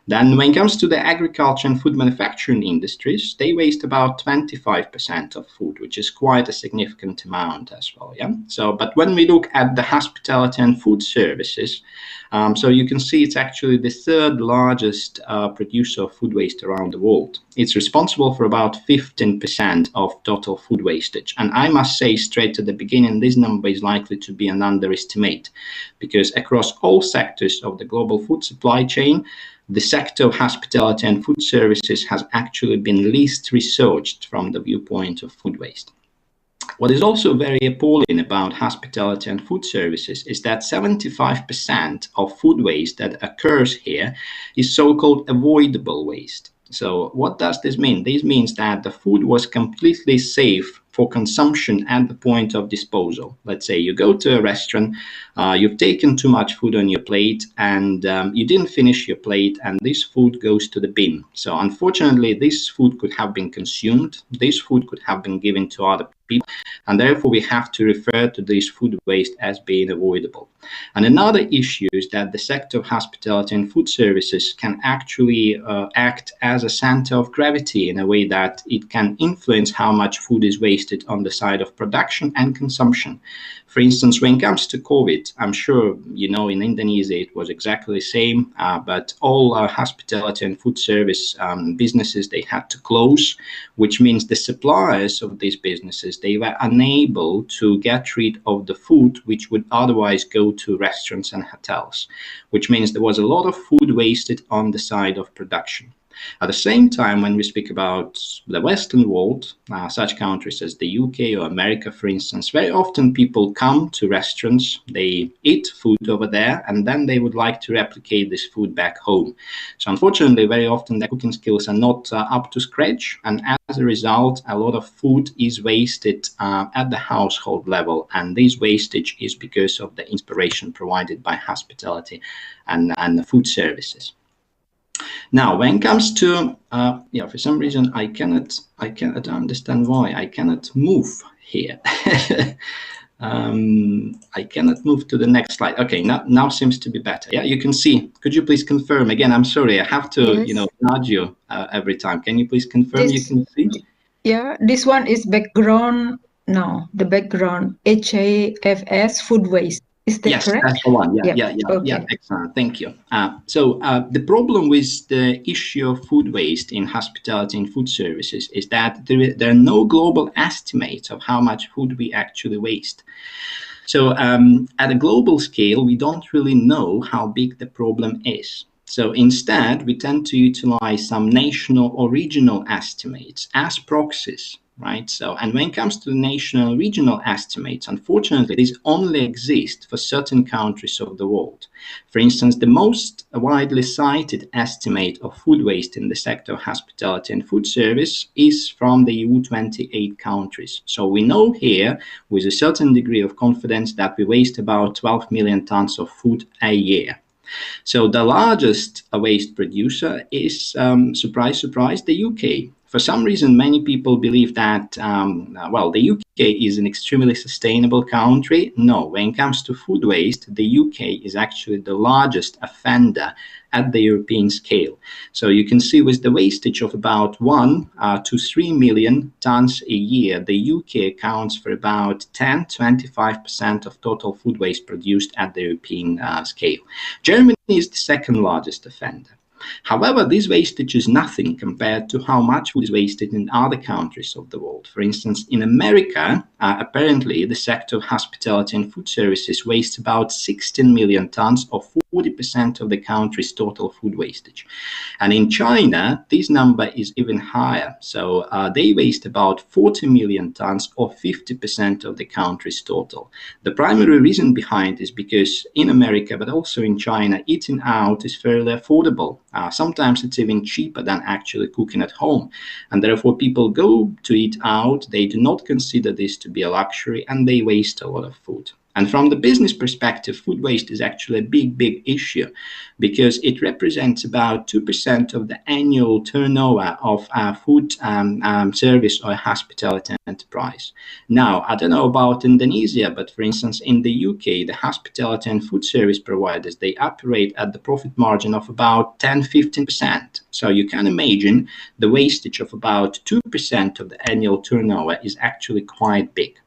Then when it comes to the agriculture and food manufacturing industries, they waste about 25% of food, which is quite a significant amount as well. Yeah. So, but when we look at the hospitality and food services, so you can see it's actually the third largest producer of food waste around the world. It's responsible for about 15% of total food wastage. And I must say straight at the beginning, this number is likely to be an underestimate, because across all sectors of the global food supply chain, the sector of hospitality and food services has actually been least researched from the viewpoint of food waste. What is also very appalling about hospitality and food services is that 75% of food waste that occurs here is so-called avoidable waste. So what does this mean? This means that the food was completely safe for consumption at the point of disposal. Let's say you go to a restaurant, you've taken too much food on your plate, and you didn't finish your plate, and this food goes to the bin. So unfortunately, this food could have been consumed, this food could have been given to other people, and therefore we have to refer to this food waste as being avoidable. And another issue is that the sector of hospitality and food services can actually act as a center of gravity in a way that it can influence how much food is wasted on the side of production and consumption. For instance, when it comes to COVID, I'm sure you know in Indonesia it was exactly the same, but all hospitality and food service businesses, they had to close, which means the suppliers of these businesses, they were unable to get rid of the food which would otherwise go to restaurants and hotels, which means there was a lot of food wasted on the side of production. At the same time, when we speak about the Western world, such countries as the UK or America, for instance, very often people come to restaurants, they eat food over there, and then they would like to replicate this food back home. So unfortunately, very often their cooking skills are not up to scratch, and as a result, a lot of food is wasted at the household level, and this wastage is because of the inspiration provided by hospitality and the food services. Now, when it comes to, for some reason, I cannot understand why I cannot move here. I cannot move to the next slide. Okay, now seems to be better. Yeah, you can see. Could you please confirm again? I'm sorry, I have to, Yes. nudge you every time. Can you please confirm you can see? Yeah, this one is background now. The background HAFS food waste. Is that Yes, correct? that's the one. Yeah, Okay. excellent. Thank you. So the problem with the issue of food waste in hospitality and food services is that there are no global estimates of how much food we actually waste. So at a global scale, we don't really know how big the problem is. So instead, we tend to utilize some national or regional estimates as proxies. Right. So, and when it comes to the national regional estimates, unfortunately, these only exist for certain countries of the world. For instance, the most widely cited estimate of food waste in the sector of hospitality and food service is from the EU 28 countries. So we know here with a certain degree of confidence that we waste about 12 million tons of food a year. So the largest waste producer is, surprise, surprise, the UK. For some reason, many people believe that, the UK is an extremely sustainable country. No, when it comes to food waste, the UK is actually the largest offender at the European scale. So you can see with the wastage of about 1 to 3 million tons a year, the UK accounts for about 10-25% of total food waste produced at the European scale. Germany is the second largest offender. However, this wastage is nothing compared to how much food is wasted in other countries of the world. For instance, in America, apparently the sector of hospitality and food services wastes about 16 million tons, or 40% of the country's total food wastage. And in China, this number is even higher. So they waste about 40 million tons, or 50% of the country's total. The primary reason behind is because in America, but also in China, eating out is fairly affordable. Sometimes it's even cheaper than actually cooking at home. And therefore, people go to eat out. They do not consider this to be a luxury, and they waste a lot of food. And from the business perspective, food waste is actually a big issue, because it represents about 2% of the annual turnover of a food service or hospitality enterprise. Now, I don't know about Indonesia, but for instance, in the UK, the hospitality and food service providers, they operate at the profit margin of about 10-15%. So you can imagine the wastage of about 2% of the annual turnover is actually quite big.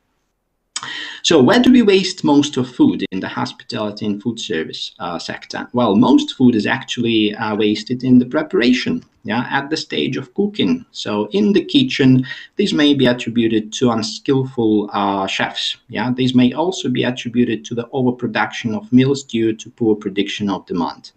So where do we waste most of food in the hospitality and food service sector? Well, most food is actually wasted in the preparation, at the stage of cooking. So in the kitchen, this may be attributed to unskillful chefs. This may also be attributed to the overproduction of meals due to poor prediction of demand.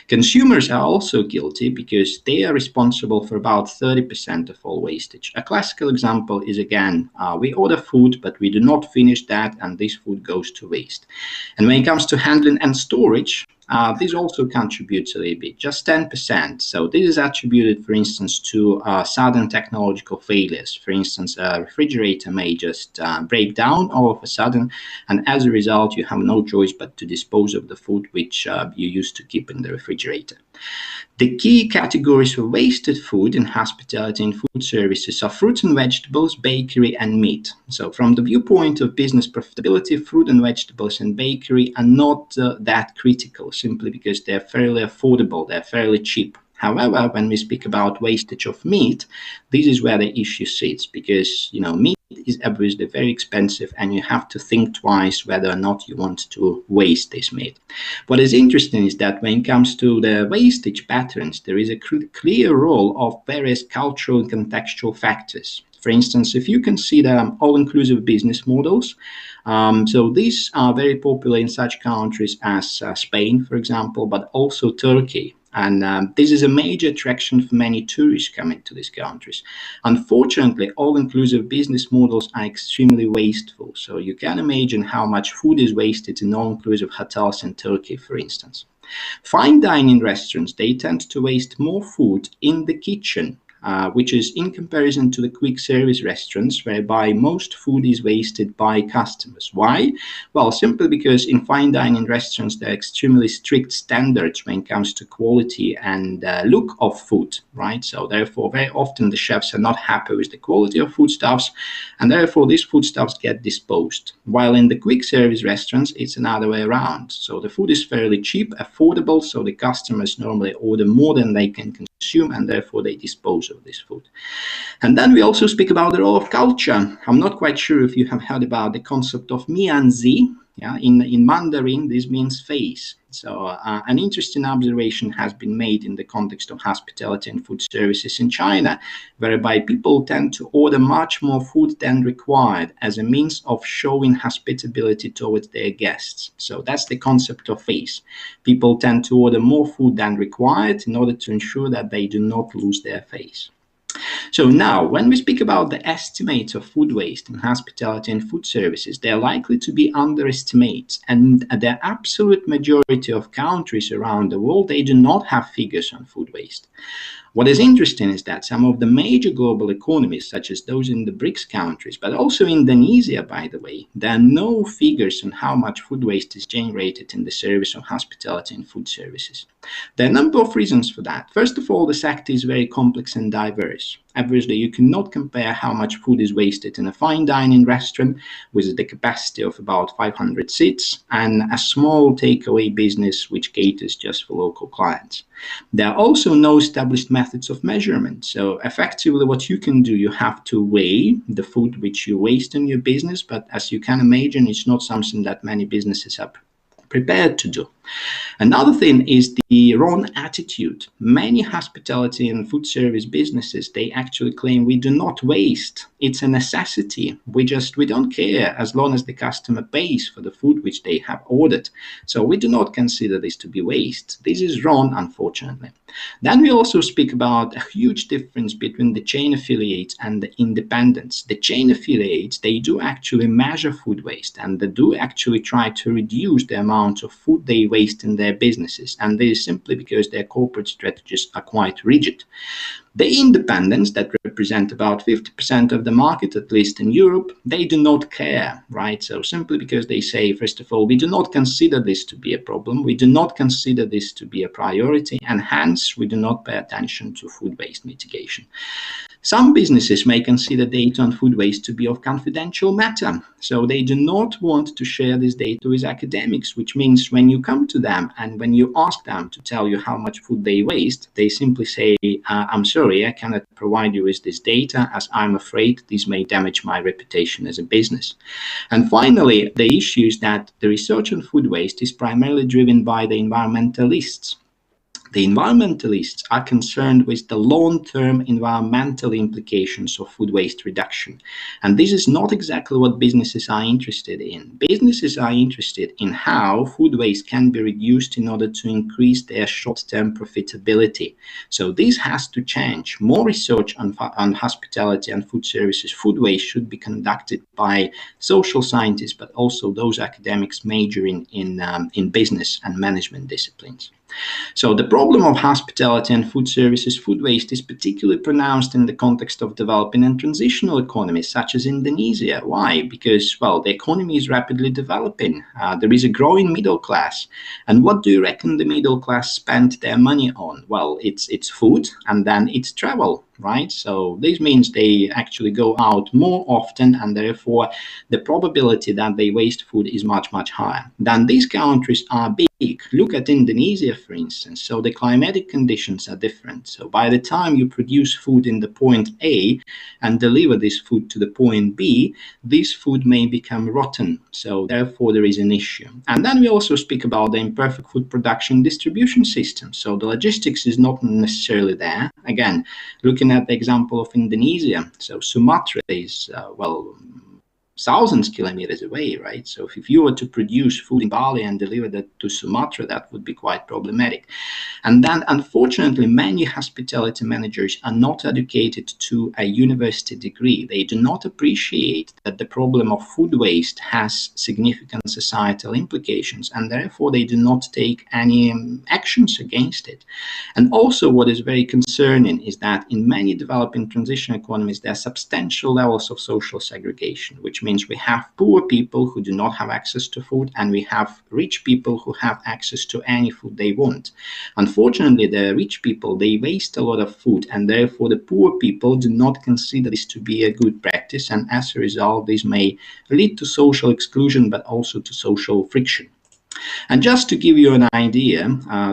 Consumers are also guilty, because they are responsible for about 30% of all wastage. A classical example is, again, we order food, but we do not finish that, and this food goes to waste. And when it comes to handling and storage, this also contributes a little bit, just 10%. So this is attributed, for instance, to sudden technological failures. For instance, a refrigerator may just break down all of a sudden, and as a result, you have no choice but to dispose of the food which you used to keep in the refrigerator. The key categories of wasted food in hospitality and food services are fruits and vegetables, bakery, and meat. So from the viewpoint of business profitability, fruit and vegetables and bakery are not that critical, simply because they're fairly affordable, they're fairly cheap. However, when we speak about wastage of meat, this is where the issue sits, because meat is obviously very expensive, and you have to think twice whether or not you want to waste this meat. What is interesting is that when it comes to the wastage patterns, there is a clear role of various cultural and contextual factors. For instance, if you consider all-inclusive business models, so these are very popular in such countries as Spain, for example, but also Turkey. And this is a major attraction for many tourists coming to these countries. Unfortunately, all-inclusive business models are extremely wasteful. So you can imagine how much food is wasted in all-inclusive hotels in Turkey, for instance. Fine dining restaurants, they tend to waste more food in the kitchen, which is in comparison to the quick service restaurants, whereby most food is wasted by customers. Why? Well, simply because in fine dining restaurants, there are extremely strict standards when it comes to quality and look of food, right? So therefore, very often the chefs are not happy with the quality of foodstuffs, and therefore these foodstuffs get disposed. While in the quick service restaurants, it's another way around. So the food is fairly cheap, affordable, so the customers normally order more than they can consume, and therefore they dispose of this food. And then we also speak about the role of culture. I'm not quite sure if you have heard about the concept of mianzi. In Mandarin, this means face. So an interesting observation has been made in the context of hospitality and food services in China, whereby people tend to order much more food than required as a means of showing hospitality towards their guests. So that's the concept of face. People tend to order more food than required in order to ensure that they do not lose their face. So now, when we speak about the estimates of food waste in hospitality and food services, they are likely to be underestimates, and the absolute majority of countries around the world, they do not have figures on food waste. What is interesting is that some of the major global economies, such as those in the BRICS countries, but also Indonesia, by the way, there are no figures on how much food waste is generated in the service of hospitality and food services. There are a number of reasons for that. First of all, the sector is very complex and diverse. Obviously, you cannot compare how much food is wasted in a fine dining restaurant with the capacity of about 500 seats and a small takeaway business which caters just for local clients. There are also no established methods of measurement. So effectively what you can do, you have to weigh the food which you waste in your business, but as you can imagine, it's not something that many businesses are prepared to do. Another thing is the wrong attitude. Many hospitality and food service businesses, they actually claim we do not waste. It's a necessity. We don't care as long as the customer pays for the food which they have ordered. So we do not consider this to be waste. This is wrong, unfortunately. Then we also speak about a huge difference between the chain affiliates and the independents. The chain affiliates, they do actually measure food waste, and they do actually try to reduce the amount of food they waste in their businesses. And this is simply because their corporate strategies are quite rigid. The independents that represent about 50% of the market, at least in Europe, they do not care, right? So simply because they say, first of all, we do not consider this to be a problem, we do not consider this to be a priority, and hence we do not pay attention to food waste mitigation. Some businesses may consider data on food waste to be of confidential matter, so they do not want to share this data with academics, which means when you come to them and when you ask them to tell you how much food they waste, they simply say, I'm sorry, I cannot provide you with this data as I'm afraid this may damage my reputation as a business. And finally, the issue is that the research on food waste is primarily driven by the environmentalists. The environmentalists are concerned with the long-term environmental implications of food waste reduction. And this is not exactly what businesses are interested in. Businesses are interested in how food waste can be reduced in order to increase their short-term profitability. So this has to change. More research on hospitality and food services food waste should be conducted by social scientists, but also those academics majoring in business and management disciplines. So the problem of hospitality and food services food waste is particularly pronounced in the context of developing and transitional economies such as Indonesia. Why? Because, well, the economy is rapidly developing. There is a growing middle class. And what do you reckon the middle class spend their money on? Well, it's food and then it's travel, right? So this means they actually go out more often, and therefore the probability that they waste food is much, much higher. Then these countries are big. Look at Indonesia, for instance. So the climatic conditions are different. So by the time you produce food in the point A and deliver this food to the point B, this food may become rotten. So therefore there is an issue. And then we also speak about the imperfect food production distribution system. So the logistics is not necessarily there. Again, looking at the example of Indonesia, so Sumatra is, thousands of kilometers away, right? So if you were to produce food in Bali and deliver that to Sumatra, that would be quite problematic. And then, unfortunately, many hospitality managers are not educated to a university degree. They do not appreciate that the problem of food waste has significant societal implications, and therefore they do not take any actions against it. And also what is very concerning is that in many developing transition economies, there are substantial levels of social segregation, which means we have poor people who do not have access to food, and we have rich people who have access to any food they want. Unfortunately, the rich people, they waste a lot of food, and therefore the poor people do not consider this to be a good practice, and as a result, this may lead to social exclusion, but also to social friction. And just to give you an idea,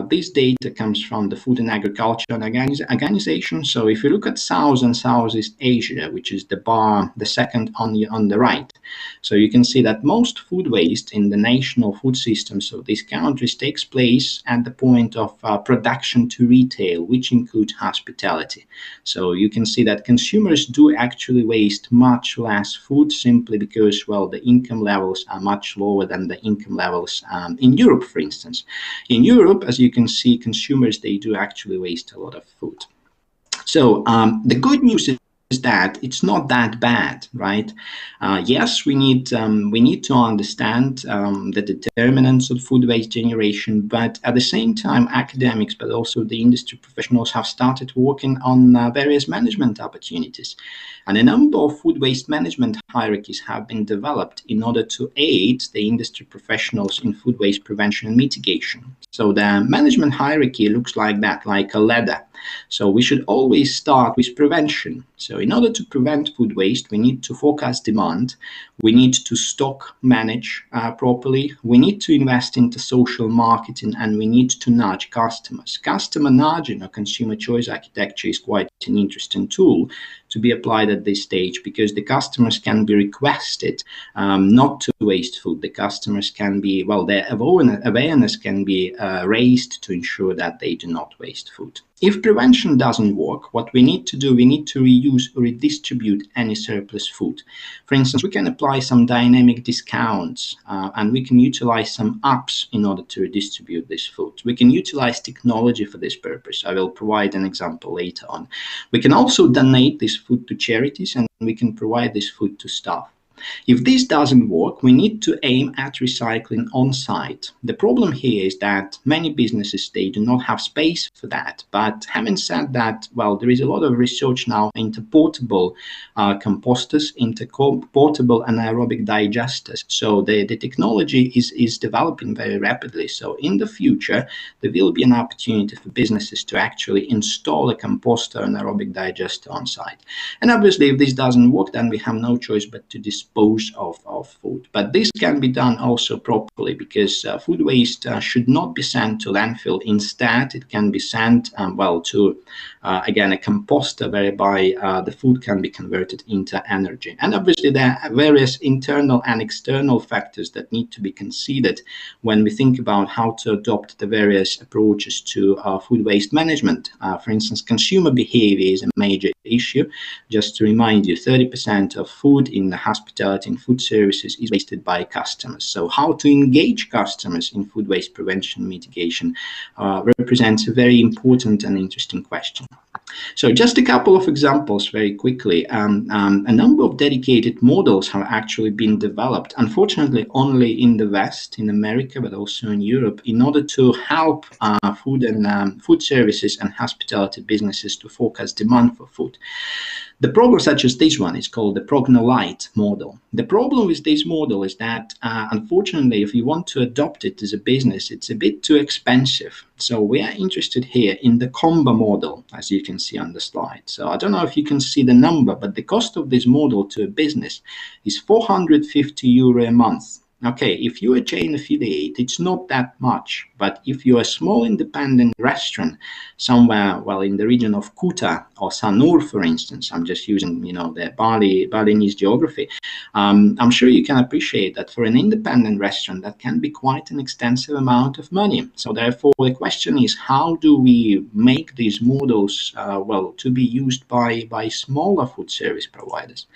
this data comes from the Food and Agriculture Organization. So if you look at South and Southeast Asia, which is the bar, the second on the right, so you can see that most food waste in the national food system, so these countries, takes place at the point of production to retail, which includes hospitality. So you can see that consumers do actually waste much less food simply because, well, the income levels are much lower than the income levels in Europe, for instance. In Europe, as you can see, consumers, they do actually waste a lot of food. So the good news is that it's not that bad, right? Yes, we need to understand the determinants of food waste generation, but at the same time, academics, but also the industry professionals have started working on various management opportunities. And a number of food waste management hierarchies have been developed in order to aid the industry professionals in food waste prevention and mitigation. So the management hierarchy looks like that, like a ladder. So we should always start with prevention. So in order to prevent food waste, we need to forecast demand, we need to stock manage properly, we need to invest into social marketing, and we need to nudge customers. Customer nudging or consumer choice architecture is quite an interesting tool, to be applied at this stage, because the customers can be requested not to waste food. The customers can be, well, their awareness can be raised to ensure that they do not waste food. If prevention doesn't work, what we need to do, we need to reuse or redistribute any surplus food. For instance, we can apply some dynamic discounts and we can utilize some apps in order to redistribute this food. We can utilize technology for this purpose. I will provide an example later on. We can also donate this food to charities, and we can provide this food to staff. If this doesn't work, we need to aim at recycling on site. The problem here is that many businesses, they do not have space for that. But having said that, well, there is a lot of research now into portable composters, into portable anaerobic digesters. So the technology is developing very rapidly. So in the future, there will be an opportunity for businesses to actually install a composter anaerobic digester on site. And obviously, if this doesn't work, then we have no choice but to dispose of food. But this can be done also properly, because food waste should not be sent to landfill. Instead, it can be sent to again a composter, whereby the food can be converted into energy. And obviously there are various internal and external factors that need to be considered when we think about how to adopt the various approaches to food waste management. For instance, consumer behavior is a major issue. Just to remind you, 30% of food in the hospitality and food services is wasted by customers. So how to engage customers in food waste prevention mitigation represents a very important and interesting question. So just a couple of examples very quickly. A number of dedicated models have actually been developed, unfortunately only in the West, in America, but also in Europe, in order to help food services and hospitality businesses to forecast demand for food. The program, such as this one, is called the PrognoLite model. The problem with this model is that, unfortunately, if you want to adopt it as a business, it's a bit too expensive. So we are interested here in the combo model, as you can see on the slide. So I don't know if you can see the number, but the cost of this model to a business is €450 a month. Okay, if you're a chain affiliate, it's not that much. But if you're a small independent restaurant somewhere, well, in the region of Kuta or Sanur, for instance, I'm just using, the Balinese geography, I'm sure you can appreciate that for an independent restaurant, that can be quite an extensive amount of money. So therefore, the question is, how do we make these models, to be used by smaller food service providers?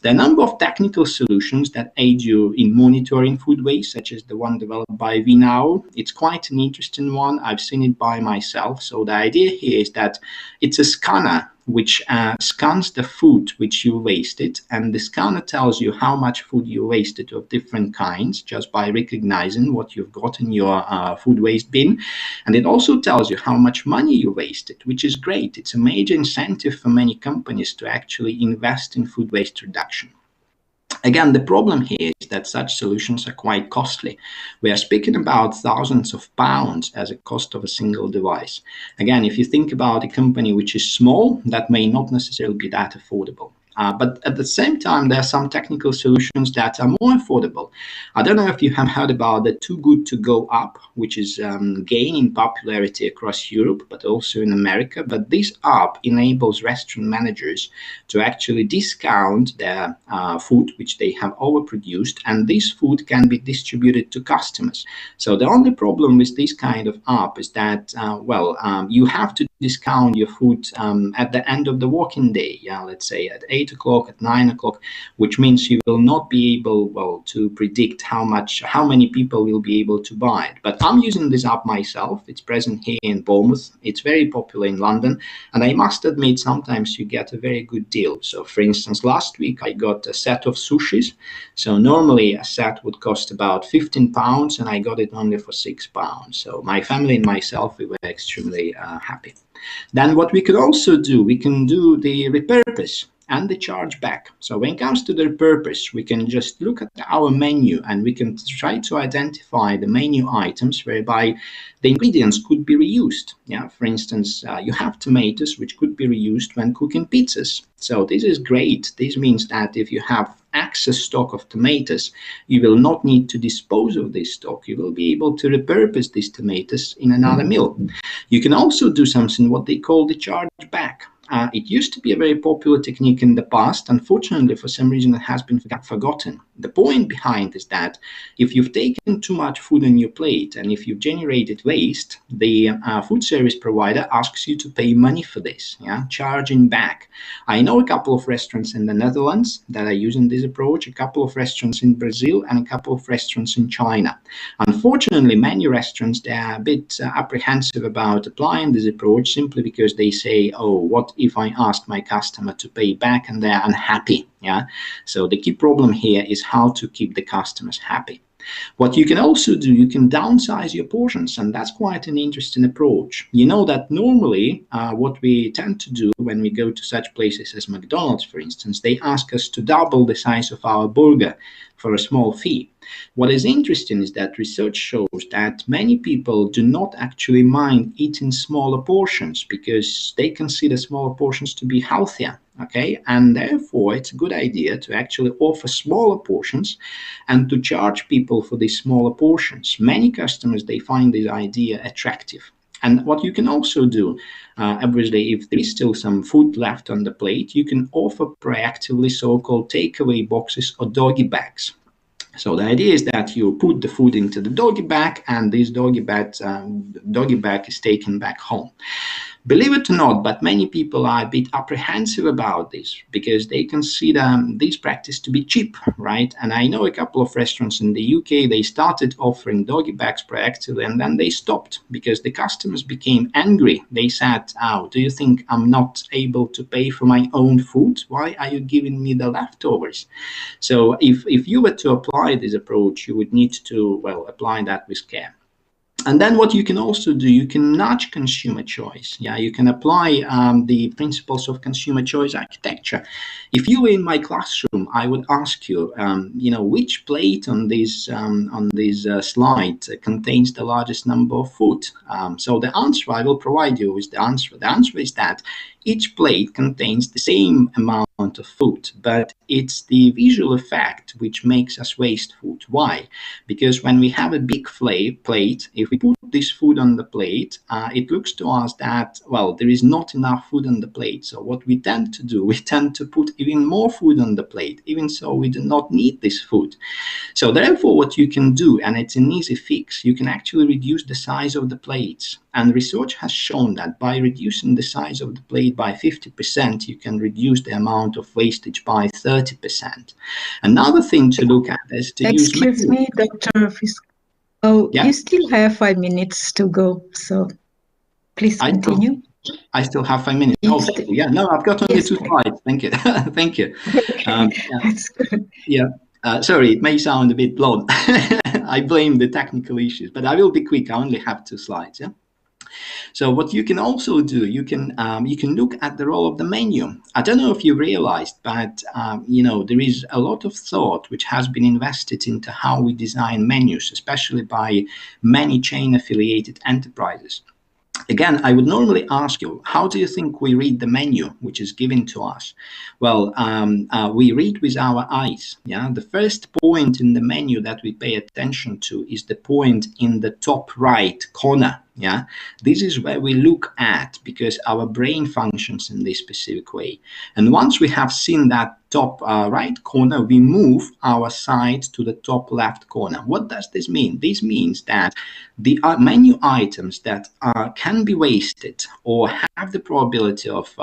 There are a number of technical solutions that aid you in monitoring food waste, such as the one developed by VNow. It's quite an interesting one. I've seen it by myself. So the idea here is that it's a scanner which scans the food which you wasted, and the scanner tells you how much food you wasted of different kinds just by recognizing what you've got in your food waste bin. And it also tells you how much money you wasted, which is great. It's a major incentive for many companies to actually invest in food waste reduction. Again, the problem here is that such solutions are quite costly. We are speaking about thousands of pounds as a cost of a single device. Again, if you think about a company which is small, that may not necessarily be that affordable. But at the same time, there are some technical solutions that are more affordable. I don't know if you have heard about the Too Good To Go app, which is gaining popularity across Europe, but also in America. But this app enables restaurant managers to actually discount their food, which they have overproduced, and this food can be distributed to customers. So the only problem with this kind of app is that, you have to discount your food at the end of the working day, let's say at 8 o'clock, at 9 o'clock, which means you will not be able to predict how many people will be able to buy it. But I'm using this app myself. It's present here in Bournemouth. It's very popular in London, and I must admit, sometimes you get a very good deal. So for instance, last week I got a set of sushis. So normally a set would cost about £15, and I got it only for £6. So my family and myself, we were extremely happy. Then what we could also do, we can do the repurpose and the charge back. So when it comes to the repurpose, we can just look at our menu and we can try to identify the menu items whereby the ingredients could be reused. For instance, you have tomatoes which could be reused when cooking pizzas. So this is great. This means that if you have excess stock of tomatoes, you will not need to dispose of this stock. You will be able to repurpose these tomatoes in another meal. You can also do something what they call the charge back. it used to be a very popular technique in the past. Unfortunately, for some reason, it has been forgotten. The point behind is that if you've taken too much food on your plate and if you've generated waste, the food service provider asks you to pay money for this, charging back. I know a couple of restaurants in the Netherlands that are using this approach, a couple of restaurants in Brazil, and a couple of restaurants in China. Unfortunately, many restaurants, they are a bit apprehensive about applying this approach simply because they say, oh, what if I ask my customer to pay back and they're unhappy? So the key problem here is how to keep the customers happy. What you can also do, you can downsize your portions, and that's quite an interesting approach. You know that normally what we tend to do when we go to such places as McDonald's, for instance, they ask us to double the size of our burger for a small fee. What is interesting is that research shows that many people do not actually mind eating smaller portions because they consider smaller portions to be healthier. And therefore it's a good idea to actually offer smaller portions and to charge people for these smaller portions. Many customers, they find this idea attractive. And what you can also do, obviously, if there is still some food left on the plate, you can offer proactively so-called takeaway boxes or doggy bags. So the idea is that you put the food into the doggy bag, and this doggy bag is taken back home. Believe it or not, but many people are a bit apprehensive about this because they consider this practice to be cheap, right? And I know a couple of restaurants in the UK, they started offering doggy bags proactively and then they stopped because the customers became angry. They said, oh, do you think I'm not able to pay for my own food? Why are you giving me the leftovers? So if you were to apply this approach, you would need to, well, apply that with care. And then what you can also do, you can nudge consumer choice. You can apply the principles of consumer choice architecture. If you were in my classroom, I would ask you, which plate on this slide contains the largest number of food. So the answer I will provide you is the answer. The answer is that each plate contains the same amount of food, but it's the visual effect which makes us waste food. Why? Because when we have a big plate, if we put this food on the plate, it looks to us that, well, there is not enough food on the plate. So what we tend to do, we tend to put even more food on the plate, even so we do not need this food. So therefore what you can do, and it's an easy fix, you can actually reduce the size of the plates. And research has shown that by reducing the size of the plate by 50%, you can reduce the amount of wastage by 30%. Another thing to look at is to use... Excuse me, Dr. Fisk. Oh, yeah. You still have 5 minutes to go, so please continue. I still have 5 minutes. Yes. Oh, yeah, no, I've got only 2 slides. Thank you. Thank you. That's good. Yeah. Sorry, it may sound a bit blunt. I blame the technical issues, but I will be quick. I only have 2 slides. Yeah. So what you can also do, you can look at the role of the menu. I don't know if you realized, but there is a lot of thought which has been invested into how we design menus, especially by many chain affiliated enterprises. Again, I would normally ask you, how do you think we read the menu which is given to us? Well, we read with our eyes. The first point in the menu that we pay attention to is the point in the top right corner. This is where we look at because our brain functions in this specific way. And once we have seen that top right corner, we move our sight to the top left corner. What does this mean? This means that the menu items that can be wasted or have the probability of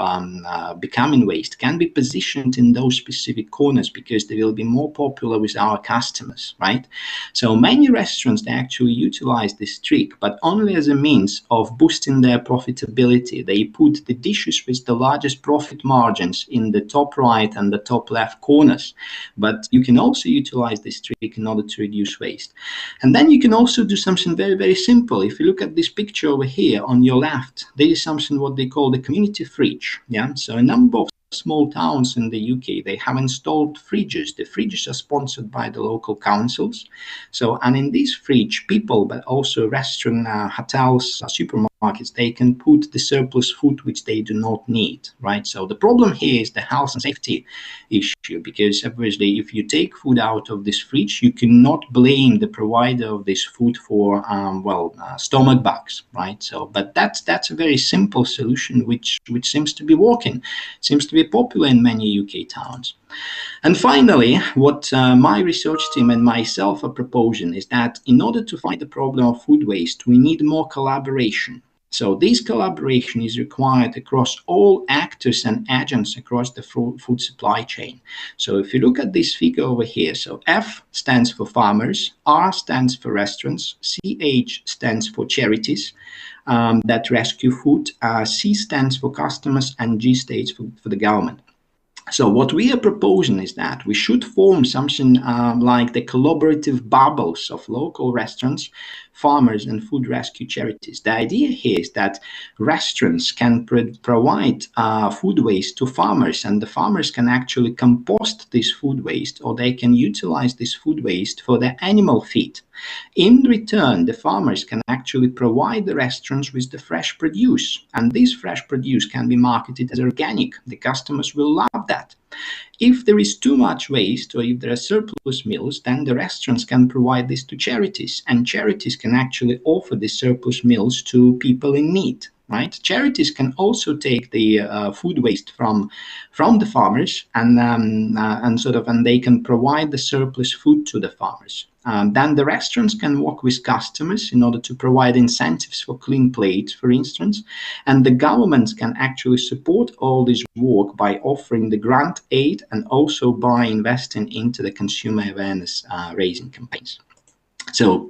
becoming waste can be positioned in those specific corners because they will be more popular with our customers, right? So many restaurants, they actually utilize this trick, but only as a means of boosting their profitability. They put the dishes with the largest profit margins in the top right and the top left corners. But you can also utilize this trick in order to reduce waste. And then you can also do something very, very simple. If you look at this picture over here on your left, there is something what they call the community fridge. So a number of small towns in the UK, they have installed fridges. The fridges are sponsored by the local councils. So, and in this fridge, people, but also restaurant, hotels, supermarkets, supermarkets, they can put the surplus food which they do not need, right? So the problem here is the health and safety issue, because obviously if you take food out of this fridge, you cannot blame the provider of this food for stomach bugs, right? So but that's a very simple solution which seems to be working, seems to be popular in many UK towns. And finally, what my research team and myself are proposing is that in order to fight the problem of food waste, we need more collaboration. So this collaboration is required across all actors and agents across the food supply chain. So if you look at this figure over here, so F stands for farmers, R stands for restaurants, CH stands for charities that rescue food, C stands for customers, and G stands for the government. So what we are proposing is that we should form something like the collaborative bubbles of local restaurants, farmers, and food rescue charities. The idea here is that restaurants can provide food waste to farmers, and the farmers can actually compost this food waste, or they can utilize this food waste for their animal feed. In return, the farmers can actually provide the restaurants with the fresh produce, and this fresh produce can be marketed as organic. The customers will love that. If there is too much waste, or if there are surplus meals, then the restaurants can provide this to charities, and charities can actually offer the surplus meals to people in need. Right? Charities can also take the food waste from the farmers and they can provide the surplus food to the farmers. Then the restaurants can work with customers in order to provide incentives for clean plates, for instance, and the governments can actually support all this work by offering the grant aid and also by investing into the consumer awareness raising campaigns. So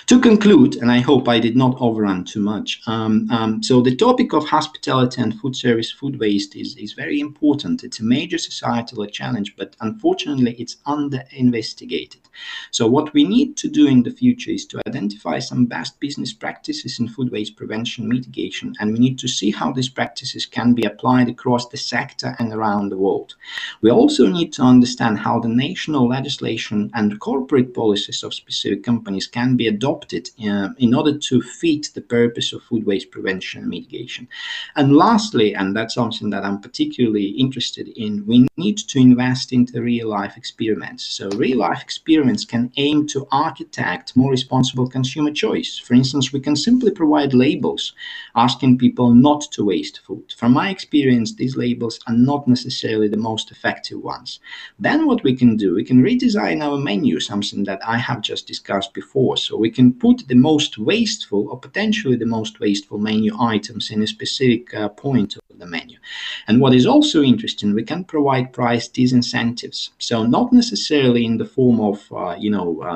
to conclude, and I hope I did not overrun too much, so the topic of hospitality and food service food waste is very important. It's a major societal challenge, but unfortunately it's under-investigated. So what we need to do in the future is to identify some best business practices in food waste prevention mitigation, and we need to see how these practices can be applied across the sector and around the world. We also need to understand how the national legislation and corporate policies of specific companies can be adopted in order to fit the purpose of food waste prevention and mitigation. And lastly, and that's something that I'm particularly interested in, we need to invest into real-life experiments. So real-life experiments can aim to architect more responsible consumer choice. For instance, we can simply provide labels asking people not to waste food. From my experience, these labels are not necessarily the most effective ones. Then what we can do, we can redesign our menu, something that I have just discussed before. So we can put the most wasteful or potentially the most wasteful menu items in a specific point of the menu. And what is also interesting, we can provide price disincentives. So not necessarily in the form of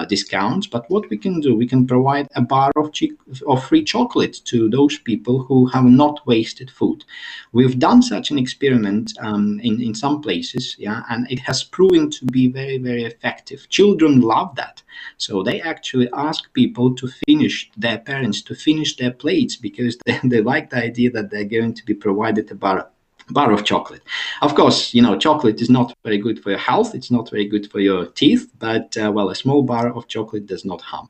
discounts, but what we can do, we can provide a bar of free chocolate to those people who have not wasted food. We've done such an experiment in some places, and it has proven to be very, very effective. Children love that. So they actually ask people to finish, their parents to finish their plates, because they like the idea that they're going to be provided a bar of chocolate. Of course, chocolate is not very good for your health. It's not very good for your teeth, but a small bar of chocolate does not harm.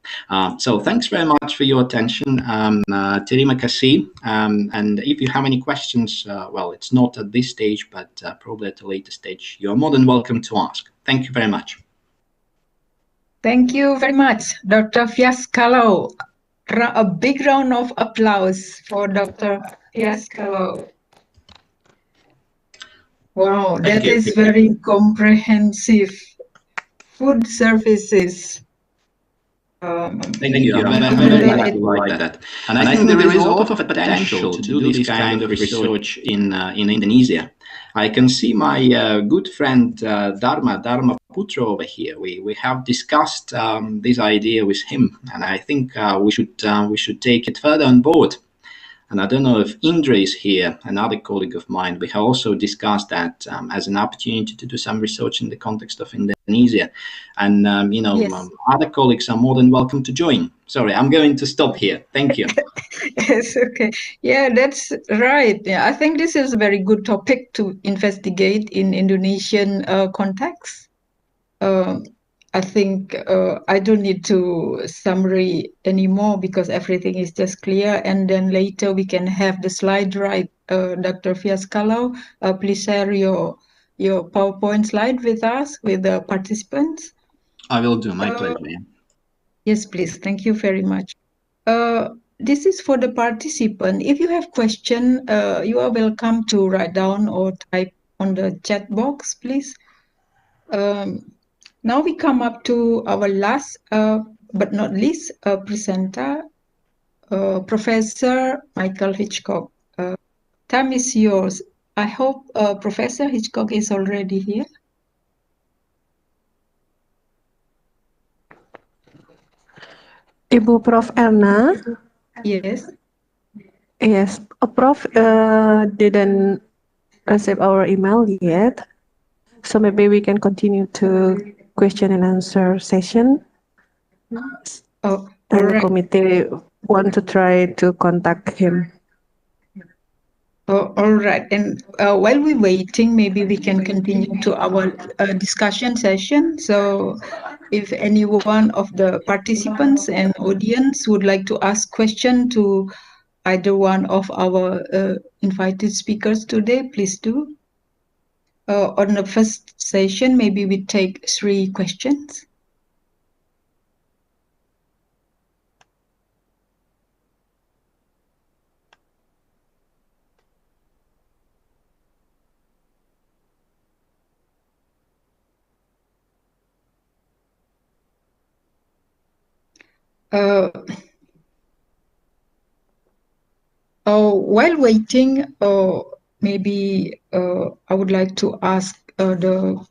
So thanks very much for your attention. Terima kasih. And if you have any questions, it's not at this stage, but probably at a later stage, you're more than welcome to ask. Thank you very much. Thank you very much, Dr. Fiaskalo. A big round of applause for Dr. Fiaskalo. Wow, that is very comprehensive. Food services. Thank you. I'm very glad you like that. And I think there is a lot of potential to do this kind of research in Indonesia. I can see my good friend Dharma Putra over here. We have discussed this idea with him, and I think we should take it further on board. And I don't know if Indra is here, another colleague of mine. We have also discussed that as an opportunity to do some research in the context of Indonesia. And, yes. Other colleagues are more than welcome to join. Sorry, I'm going to stop here. Thank you. Yes, okay. Yeah, that's right. Yeah, I think this is a very good topic to investigate in Indonesian context. I think I don't need to summary anymore because everything is just clear. And then later we can have the slide, right? Dr. Fiaskalau, please share your PowerPoint slide with us, with the participants. I will do. My pleasure. Yeah. Yes, please. Thank you very much. This is for the participant. If you have question, you are welcome to write down or type on the chat box, please. Now we come up to our last, but not least, presenter, Professor Michael Hitchcock. Time is yours. I hope Professor Hitchcock is already here. Ibu Prof. Erna? Yes. Yes, Prof. Didn't receive our email yet, so maybe we can continue to question and answer session. Oh, and the committee want to try to contact him. Oh, all right. And while we're waiting, maybe we can continue to our discussion session. So if any one of the participants and audience would like to ask question to either one of our invited speakers today, please do. On the first session, maybe we take 3 questions. While waiting, maybe I would like to ask the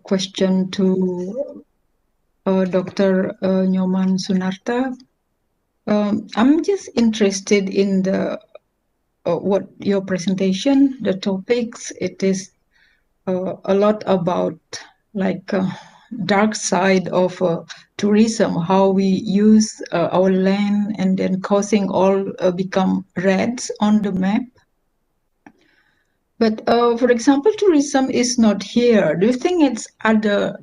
question to Dr. Nyoman Sunarta. I'm just interested in the what your presentation, the topics. It is a lot about like dark side of tourism, how we use our land and then causing all become reds on the map. But for example, tourism is not here. Do you think it's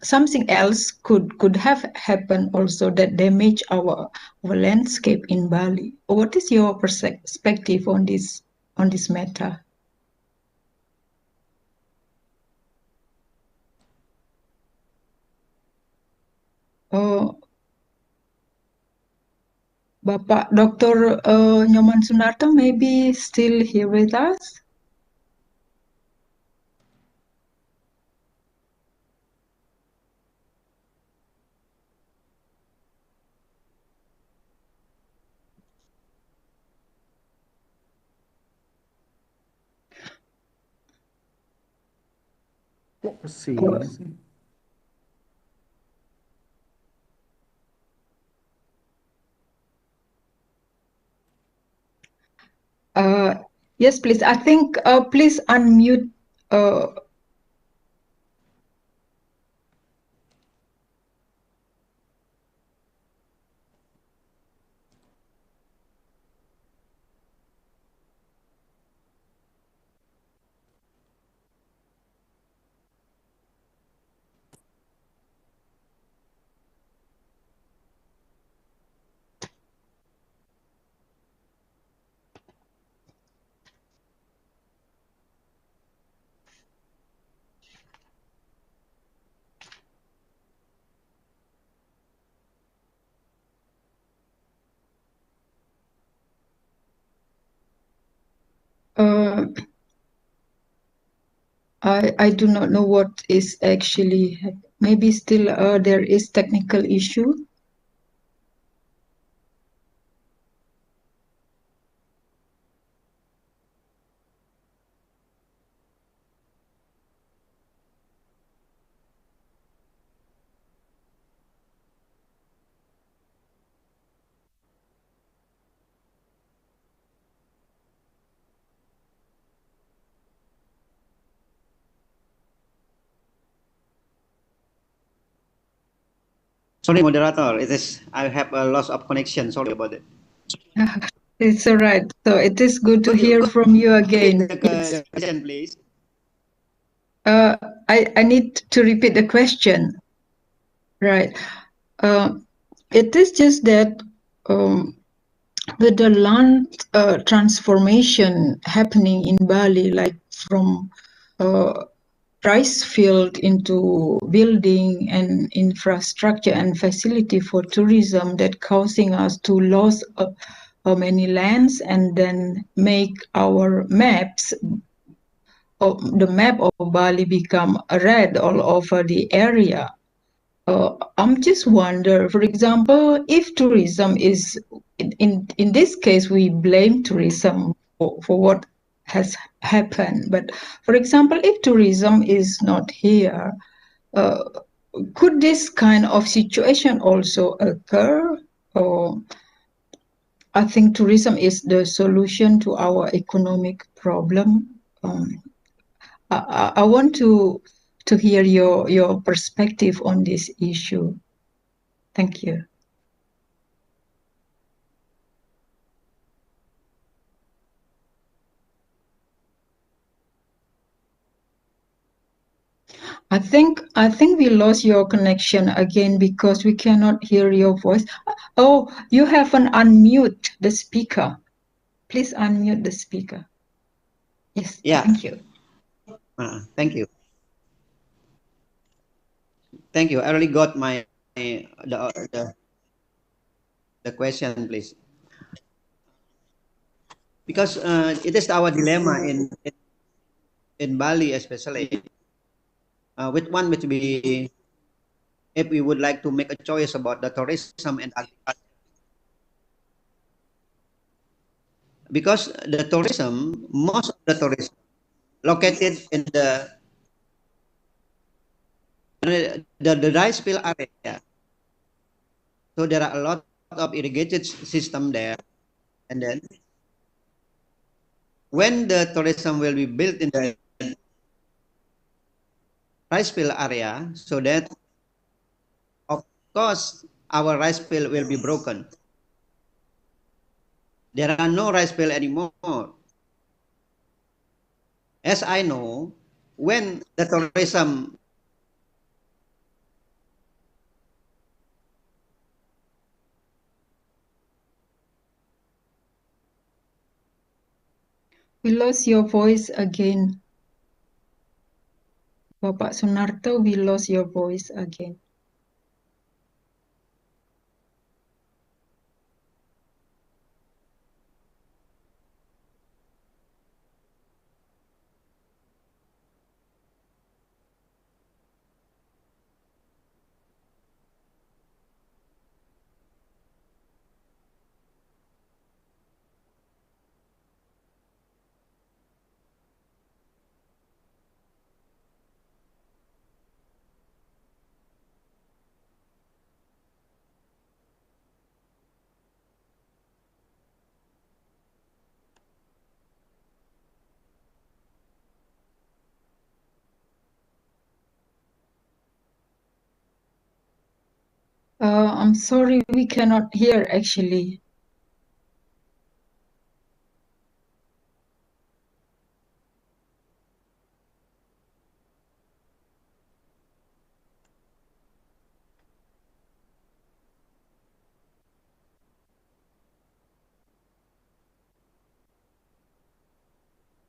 something else could have happened also that damage our landscape in Bali? What is your perspective on this matter? Bapak Dr. Nyoman Sunarta maybe still here with us? Let's see. Yes, please. I think please unmute. I do not know what is actually, maybe still there is technical issue. Sorry, moderator. I have a loss of connection. Sorry about it. It's all right. So it is good to hear from you again. The question, please. I need to repeat the question. Right. It is just that with the land transformation happening in Bali, like from rice field into building and infrastructure and facility for tourism, that causing us to lose many lands and then make our maps. The map of Bali become red all over the area. I'm just wonder, for example, if tourism is in this case we blame tourism for what has happened. But for example, if tourism is not here, could this kind of situation also occur? Or I think tourism is the solution to our economic problem. I want to hear your perspective on this issue. Thank you. I think we lost your connection again because we cannot hear your voice. Oh, you have an unmute the speaker. Please unmute the speaker. Yes. Yeah. Thank you. Thank you. Thank you. I already got my the question, please. Because it is our dilemma in Bali, especially. Which one would be, if we would like to make a choice about the tourism and agriculture? Because the tourism, most of the tourism located in the rice field area. So there are a lot of irrigated system there, and then when the tourism will be built in the rice field area, so that of course our rice field will be broken. There are no rice field anymore. As I know, when the tourism We lost your voice again. Bapak Sunarto, we lost your voice again. I'm sorry, we cannot hear actually.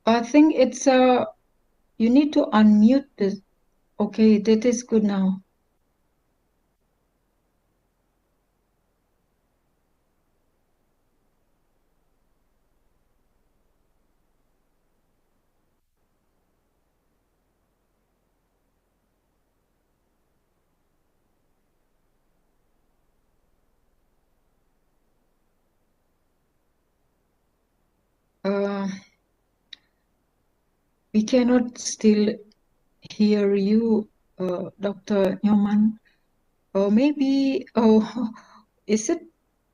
I think it's you need to unmute this. Okay, that is good now. We cannot still hear you, Dr. Nyoman. Or maybe, is it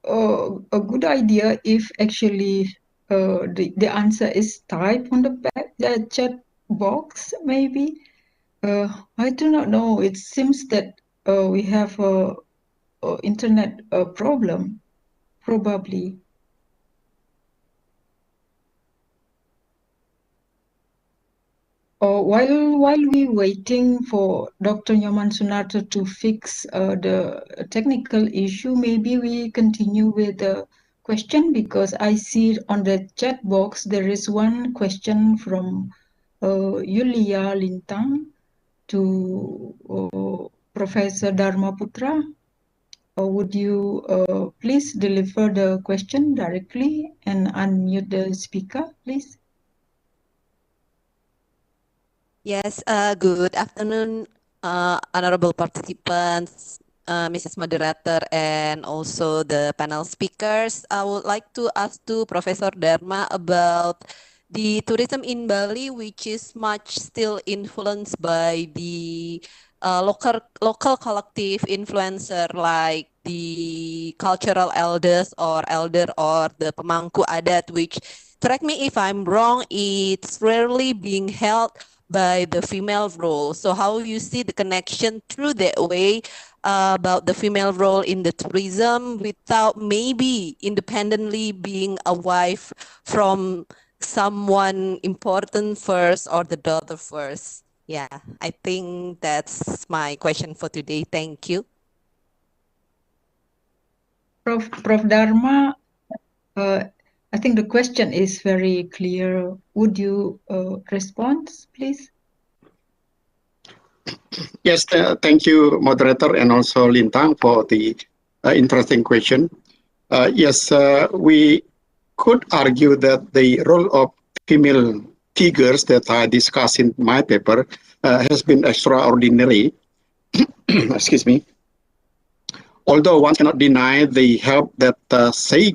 a good idea if actually the answer is typed on the chat box, maybe? I do not know. It seems that we have a internet problem, probably. While we waiting for Dr. Nyoman Sunarto to fix the technical issue, maybe we continue with the question, because I see on the chat box there is one question from Yulia Lintang to Professor Dharma Putra. Would you please deliver the question directly and unmute the speaker, please? Yes, good afternoon, honorable participants, Mrs. Moderator, and also the panel speakers. I would like to ask to Professor Dharma about the tourism in Bali, which is much still influenced by the local collective influencer like the cultural elders or the pemangku adat, which, correct me if I'm wrong, it's rarely being held by the female role. So how you see the connection through that way about the female role in the tourism without maybe independently being a wife from someone important first or the daughter first? Yeah, I think that's my question for today. Thank you. Prof. Dharma, I think the question is very clear. Would you respond, please? Yes, thank you, moderator, and also Lintang for the interesting question. Yes, we could argue that the role of female figures that I discussed in my paper has been extraordinary. Excuse me. Although one cannot deny the help that they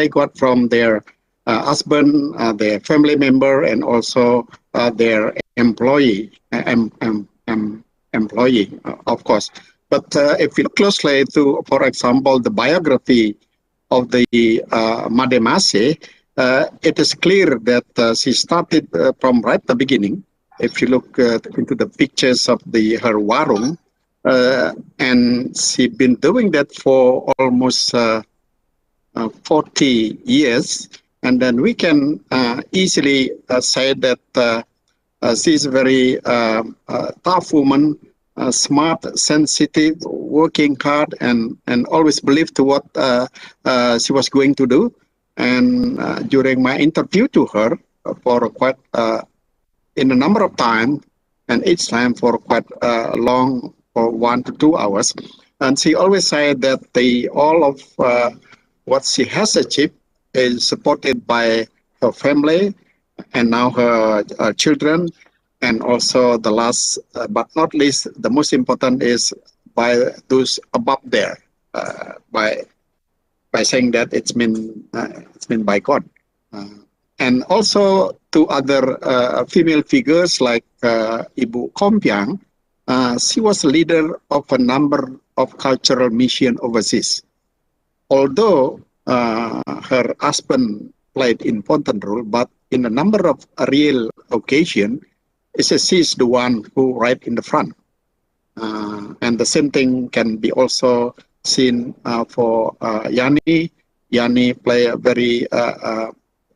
got from their husband, their family member, and also their employee, of course. But if you look closely to, for example, the biography of the Mademase, it is clear that she started from right the beginning. If you look into the pictures of her warung, and she's been doing that for almost 40 years, and then we can easily say that she's a very tough woman, smart, sensitive, working hard, and always believed to what she was going to do. And during my interview to her for quite in a number of times, and each time for quite long, for 1 to 2 hours, and she always said that all of what she has achieved is supported by her family and now her children, and also the last but not least, the most important is by those above there, by saying that it's been by God, and also to other female figures like Ibu Kompiang. She was a leader of a number of cultural mission overseas. Although her husband played important role, but in a number of real occasions, she's the one who right in the front. And the same thing can be also seen for Yani. Yani play a very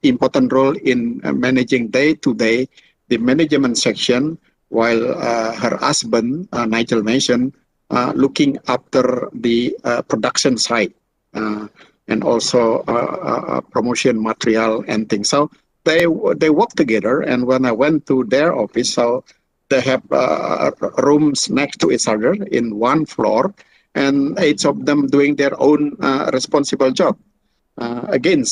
important role in managing day-to-day the management section, while her husband, Nigel mentioned, looking after the production side and also promotion material and things. So they work together, and when I went to their office, so they have rooms next to each other in one floor, and each of them doing their own responsible job. Again,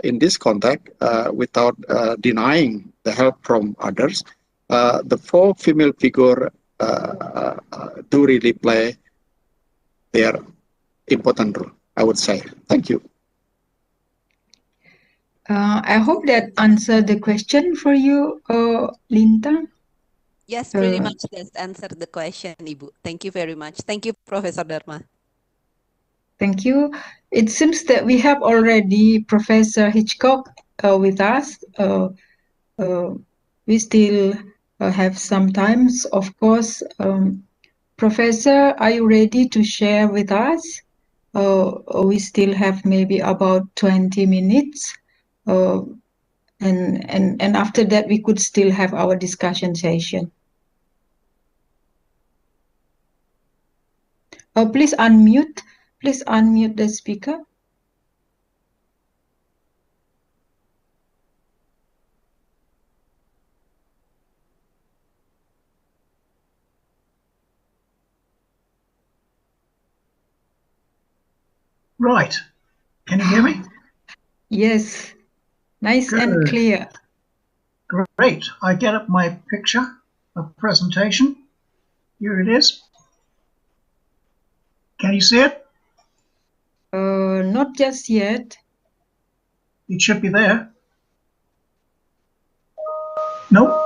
in this context, without denying the help from others, the 4 female figures do really play their important role, I would say. Thank you. I hope that answered the question for you, Lintang. Yes, pretty much that's answered the question, Ibu. Thank you very much. Thank you, Professor Dharma. Thank you. It seems that we have already Professor Hitchcock with us. We still have some time, of course. Professor, are you ready to share with us? We still have maybe about 20 minutes. and after that we could still have our discussion session. Please unmute the speaker. Right. Can you hear me? Yes, nice and Good. clear. Great. I get up my picture of presentation. Here it is. Can you see it? Not just yet. It should be there. Nope.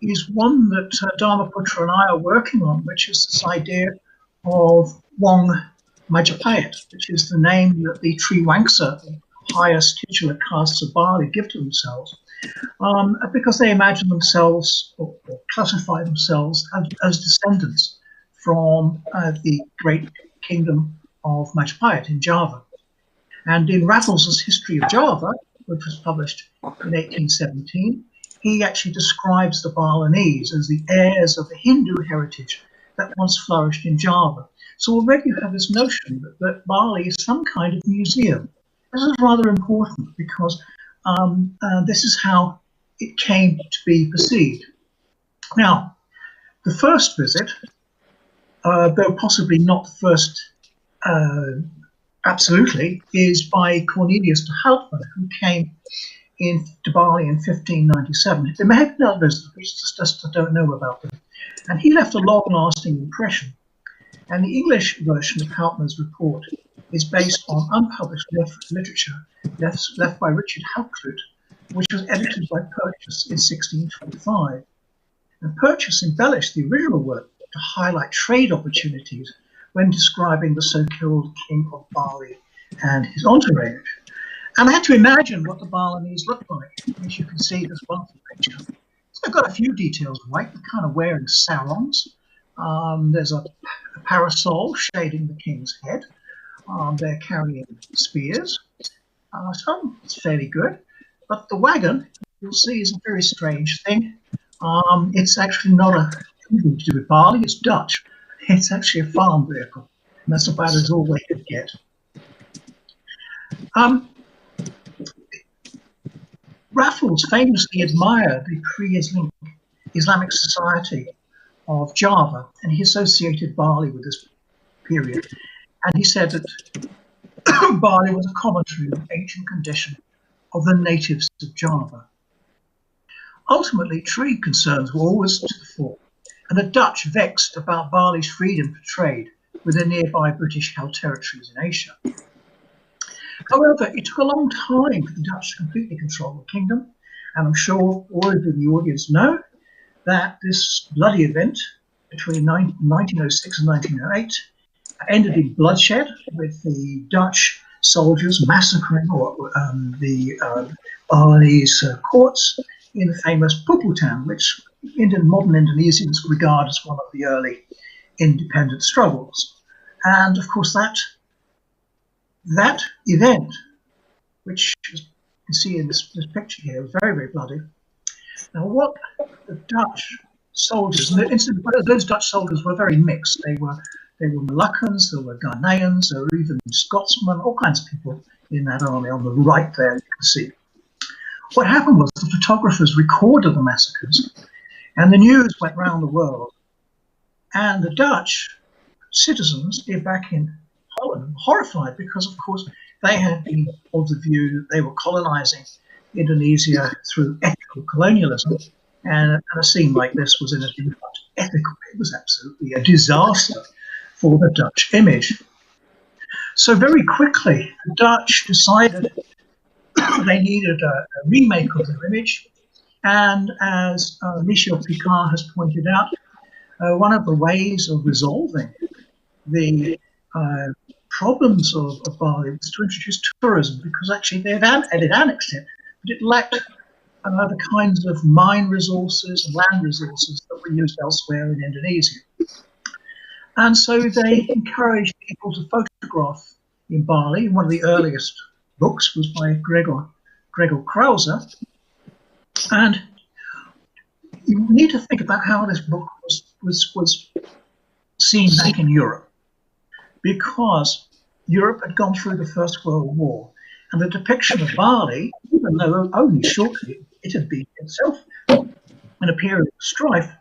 Is one that Dharmaputra and I are working on, which is this idea of Wong Majapahit, which is the name that the Triwangsa, the highest titular castes of Bali, give to themselves, because they imagine themselves or classify themselves as descendants from the great kingdom of Majapahit in Java. And in Rattles's History of Java, which was published in 1817, he actually describes the Balinese as the heirs of a Hindu heritage that once flourished in Java. So already you have this notion that Bali is some kind of museum. This is rather important because this is how it came to be perceived. Now, The first visit, though possibly not the first absolutely, is by Cornelius de Houtman, who came to Bali in 1597. There may have been others, which just don't know about them. And he left a long-lasting impression. And the English version of Houtman's report is based on unpublished literature left by Richard Hakluyt, which was edited by Purchas in 1625. And Purchas embellished the original work to highlight trade opportunities when describing the so-called King of Bali and his entourage. And I had to imagine what the Balinese looked like. As you can see, this wonderful picture. So I've got a few details right. They're kind of wearing sarongs. There's a parasol shading the king's head. They're carrying spears. So it's fairly good. But the wagon, you'll see, is a very strange thing. It's actually not anything to do with Bali. It's Dutch. It's actually a farm vehicle. And that's about as all they could get. Raffles famously admired the pre-Islamic society of Java, and he associated Bali with this period. And he said that Bali was a commentary on the ancient condition of the natives of Java. Ultimately, trade concerns were always to the fore, and the Dutch vexed about Bali's freedom for trade with the nearby British held territories in Asia. However, it took a long time for the Dutch to completely control the kingdom, and I'm sure all of you in the audience know that this bloody event between 1906 and 1908 ended in bloodshed, with the Dutch soldiers massacring the Balinese courts in the famous Puputan, which modern Indonesians regard as one of the early independent struggles. And of course that event, which you can see in this picture here, was very, very bloody. Now, what the Dutch soldiers, and those Dutch soldiers were very mixed. They were Moluccans, there were Ghanaians, there were even Scotsmen, all kinds of people in that army. On the right there, you can see. What happened was the photographers recorded the massacres, and the news went round the world. And the Dutch citizens here back in Holland were horrified because, of course, they had been of the view that they were colonizing Indonesia through ethical colonialism, and a scene like this was anything but ethical. It was absolutely a disaster for the Dutch image. So very quickly, the Dutch decided they needed a remake of their image, and as Michel Picard has pointed out, one of the ways of resolving the problems of Bali was to introduce tourism, because actually they had annexed it, but it lacked the kinds of mine resources and land resources that were used elsewhere in Indonesia. And so they encouraged people to photograph in Bali. One of the earliest books was by Gregor Krause. And you need to think about how this book was seen back in Europe, because Europe had gone through the First World War, and the depiction of Bali, even though only shortly it had been itself in a period of strife,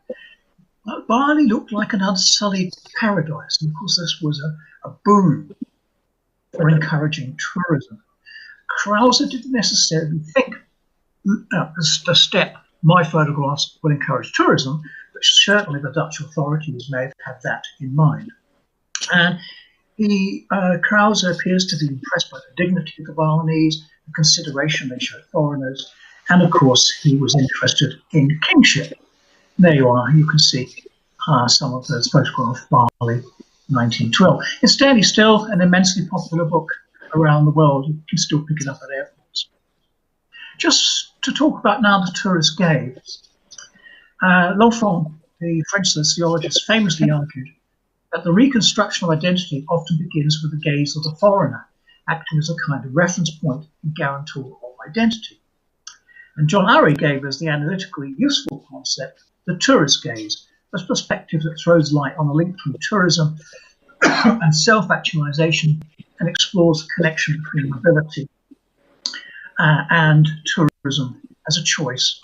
Bali looked like an unsullied paradise. And of course, this was a boon for encouraging tourism. Krause didn't necessarily think the step, my photographs will encourage tourism, but certainly the Dutch authorities may have had that in mind. And Krause appears to be impressed by the dignity of the Balinese, the consideration they showed foreigners, and of course he was interested in kingship. There you are, you can see some of those photographs of Bali, 1912. It's standing still, an immensely popular book around the world. You can still pick it up at airports. Just to talk about now the tourist gaze. L'Enfant, the French sociologist, famously argued that the reconstruction of identity often begins with the gaze of the foreigner, acting as a kind of reference point and guarantor of identity. And John Urry gave us the analytically useful concept, the tourist gaze, a perspective that throws light on the link between tourism and self-actualization and explores the connection between mobility and tourism as a choice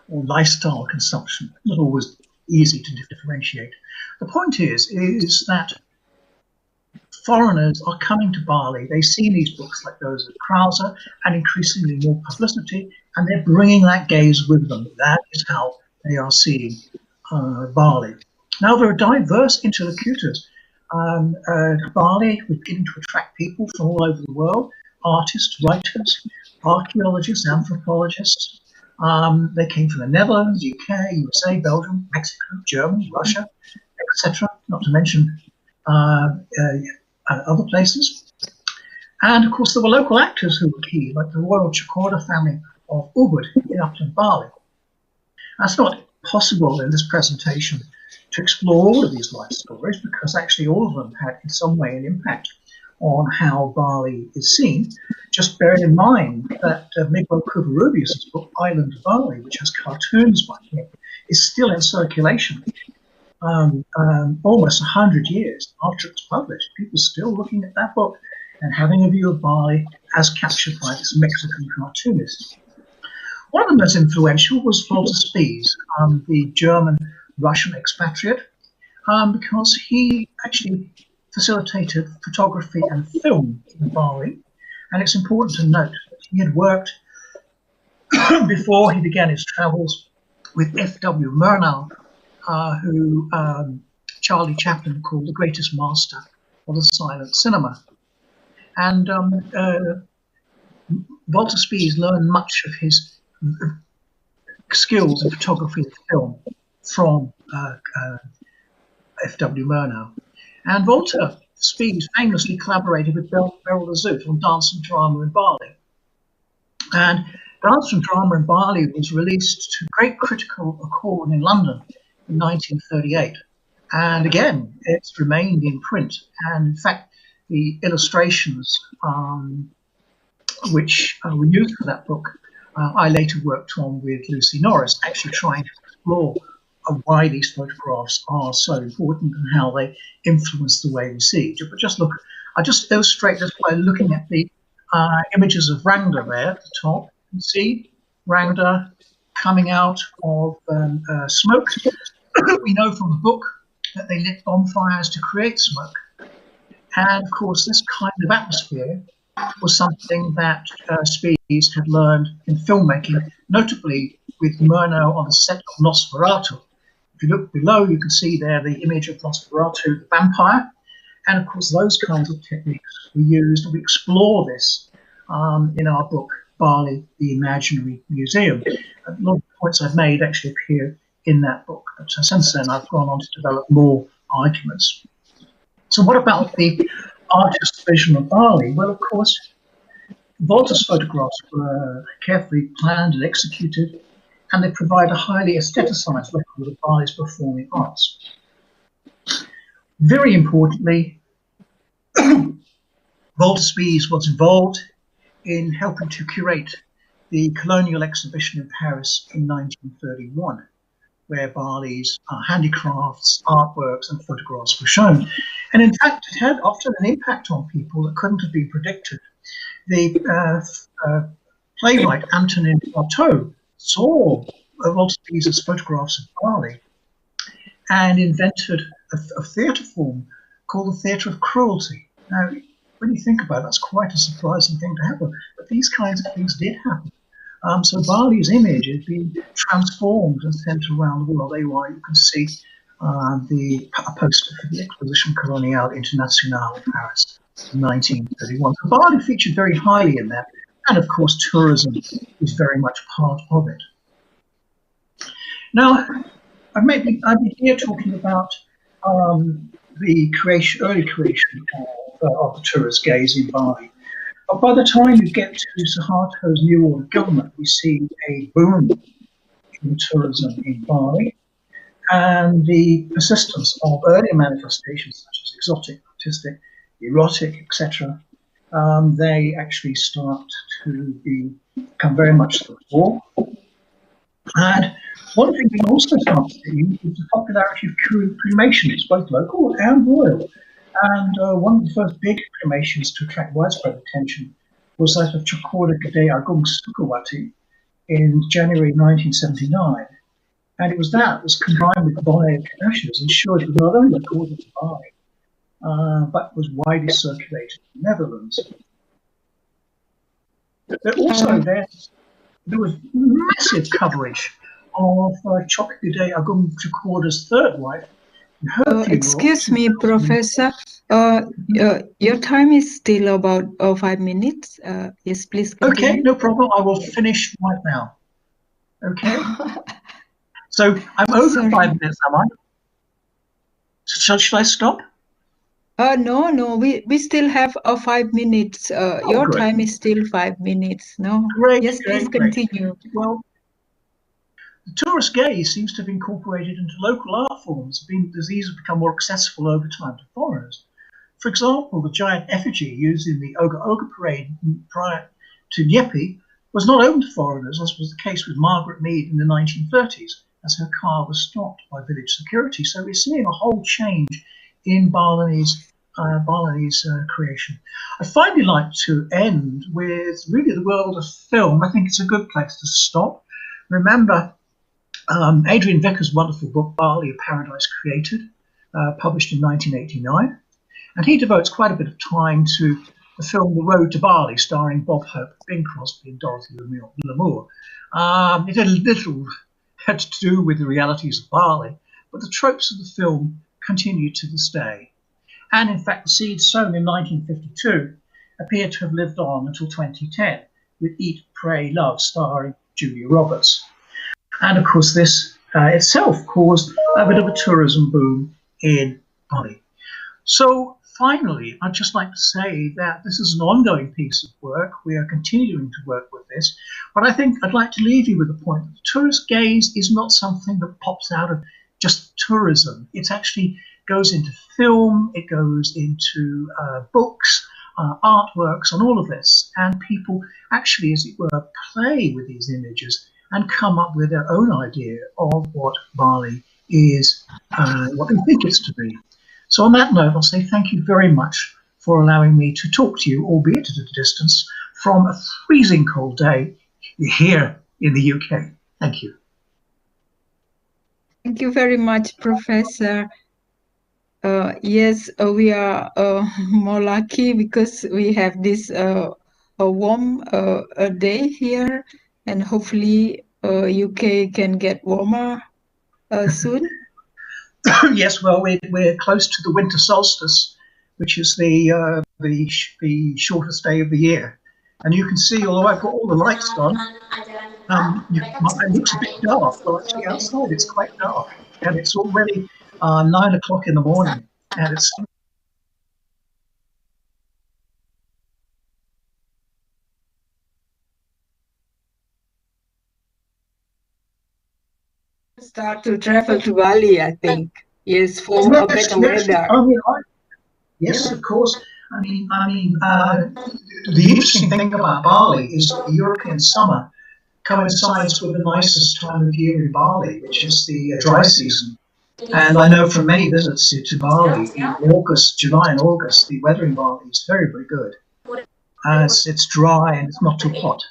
or lifestyle consumption, not always easy to differentiate. The point is that foreigners are coming to Bali. They see these books like those of Krauser and increasingly more publicity, and they're bringing that gaze with them. That is how they are seeing Bali. Now, there are diverse interlocutors. Bali was beginning to attract people from all over the world, artists, writers, archaeologists, anthropologists. They came from the Netherlands, UK, USA, Belgium, Mexico, Germany, Russia, etc., not to mention other places. And of course, there were local actors who were key, like the royal Chakorda family of Ubud in Upton Bali. That's not possible in this presentation to explore all of these life stories, because actually all of them had in some way an impact on how Bali is seen. Just bear in mind that Miguel Covarrubias' book, Island of Bali, which has cartoons by him, is still in circulation. Almost 100 years after it was published, people still looking at that book and having a view of Bali as captured by this Mexican cartoonist. One of the most influential was Walter Spies, the German-Russian expatriate, because he actually facilitated photography and film in Bali. And it's important to note that he had worked before he began his travels with F.W. Murnau, who Charlie Chaplin called the greatest master of the silent cinema. And Walter Spies learned much of his skills in photography and film from F.W. Murnau. And Walter Spies famously collaborated with Beryl de Zoet on Dance and Drama in Bali. And Dance and Drama in Bali was released to great critical accord in London in 1938. And again, it's remained in print. And in fact, the illustrations which were used for that book, I later worked on with Lucy Norris, actually trying to explore why these photographs are so important and how they influence the way we see. But I just illustrate this by looking at the images of Rangda there at the top. You can see Rangda coming out of smoke. We know from the book that they lit bonfires to create smoke. And of course, this kind of atmosphere was something that Spies had learned in filmmaking, notably with Murnau on the set of Nosferatu. If you look below, you can see there the image of Nosferatu, the vampire. And of course, those kinds of techniques we used, and we explore this in our book, Bali, the Imaginary Museum. A lot of the points I've made actually appear in that book. But since then, I've gone on to develop more arguments. So what about the artist's vision of Bali? Well, of course, Walter's photographs were carefully planned and executed, and they provide a highly aestheticized record of Bali's performing arts. Very importantly, Walter Spies was involved in helping to curate the colonial exhibition in Paris in 1931, where Bali's handicrafts, artworks, and photographs were shown. And in fact, it had often an impact on people that couldn't have been predicted. The playwright Antonin Artaud saw Walter Spies' photographs of Bali and invented a theatre form called the Theatre of Cruelty. Now, when you think about it, that's quite a surprising thing to happen, but these kinds of things did happen. So Bali's image has been transformed and sent around the world. There you can see a poster for the Exposition Coloniale Internationale in Paris in 1931. So Bali featured very highly in that, and of course tourism is very much part of it. Now, I've been here talking about the early creation of the tourist gaze in Bali. But by the time you get to Suharto's New World government, we see a boom in tourism in Bali, and the persistence of earlier manifestations such as exotic, artistic, erotic, etc. They actually start to become very much the fore. And one thing we also start to see is the popularity of cremations, both local and royal. And one of the first big cremations to attract widespread attention was that of Chakorda Gede Agung Sukawati in January 1979. And it was that was combined with Bonaire internationals ensured it was not only recorded in Bali, but was widely circulated in the Netherlands. But also there was massive coverage of Chokgude Agum Chukwuda's third wife. Her funeral. Excuse me, Professor. Your time is still about 5 minutes. Yes, please continue. Okay, no problem. I will finish right now. Okay. So I'm over 5 minutes, am I? Should I stop? No, we still have 5 minutes. Your good. time is still 5 minutes. No. Great. Yes, please continue. Well, the tourist gaze seems to have incorporated into local art forms. These have become more accessible over time to foreigners. For example, the giant effigy used in the Oga Oga parade prior to Nyepi was not open to foreigners, as was the case with Margaret Mead in the 1930s, as her car was stopped by village security. So we're seeing a whole change in Balinese creation. I'd finally like to end with really the world of film. I think it's a good place to stop. Remember Adrian Vicker's wonderful book, Bali, A Paradise Created, published in 1989. And he devotes quite a bit of time to the film The Road to Bali, starring Bob Hope, Bing Crosby, and Dorothy Lamour. It had little had to do with the realities of Bali, but the tropes of the film continue to this day. And in fact, the seeds sown in 1952 appear to have lived on until 2010, with Eat, Pray, Love, starring Julia Roberts. And of course, this itself caused a bit of a tourism boom in Bali. So finally, I'd just like to say that this is an ongoing piece of work. We are continuing to work with this. But I think I'd like to leave you with the point that the tourist gaze is not something that pops out of just tourism. It actually goes into film, it goes into books, artworks, and all of this. And people actually, as it were, play with these images and come up with their own idea of what Bali is, what they think it's to be. So on that note, I'll say thank you very much for allowing me to talk to you, albeit at a distance, from a freezing cold day here in the UK. Thank you. Thank you very much, Professor. Yes, we are more lucky because we have this a warm day here, and hopefully UK can get warmer soon. Yes, well, we're close to the winter solstice, which is the shortest day of the year. And you can see, although I've got all the lights on, it looks a bit dark. Well, actually, outside it's quite dark, and it's already 9 o'clock in the morning, and it's start to travel to Bali, I think. Yes, for a better weather. Yes, of course. The interesting thing about Bali is that the European summer coincides with the nicest time of year in Bali, which is the dry season. And I know from many visits to Bali in August, July and August, the weather in Bali is very, very good. It's dry and it's not too hot.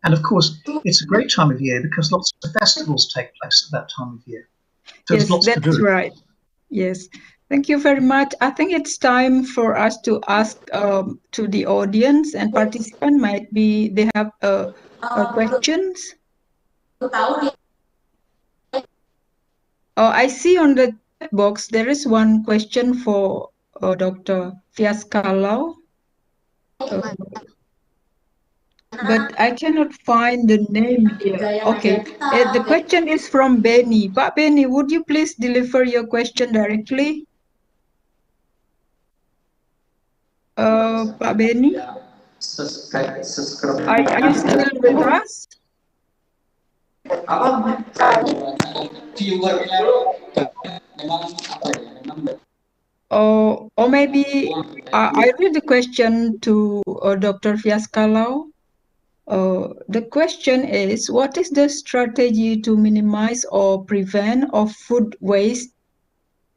And of course, it's a great time of year because lots of festivals take place at that time of year. So yes, there's lots to do. That's right. Yes. Thank you very much. I think it's time for us to ask to the audience and participants. Might be they have questions. I see on the chat box there is one question for Dr. Fiaskalau. But I cannot find the name here. Okay, the question is from Benny. Pak Benny, would you please deliver your question directly? Pak Benny? Are you still with us? Or maybe I read the question to Dr. Fiaskalau. The question is, what is the strategy to minimize or prevent of food waste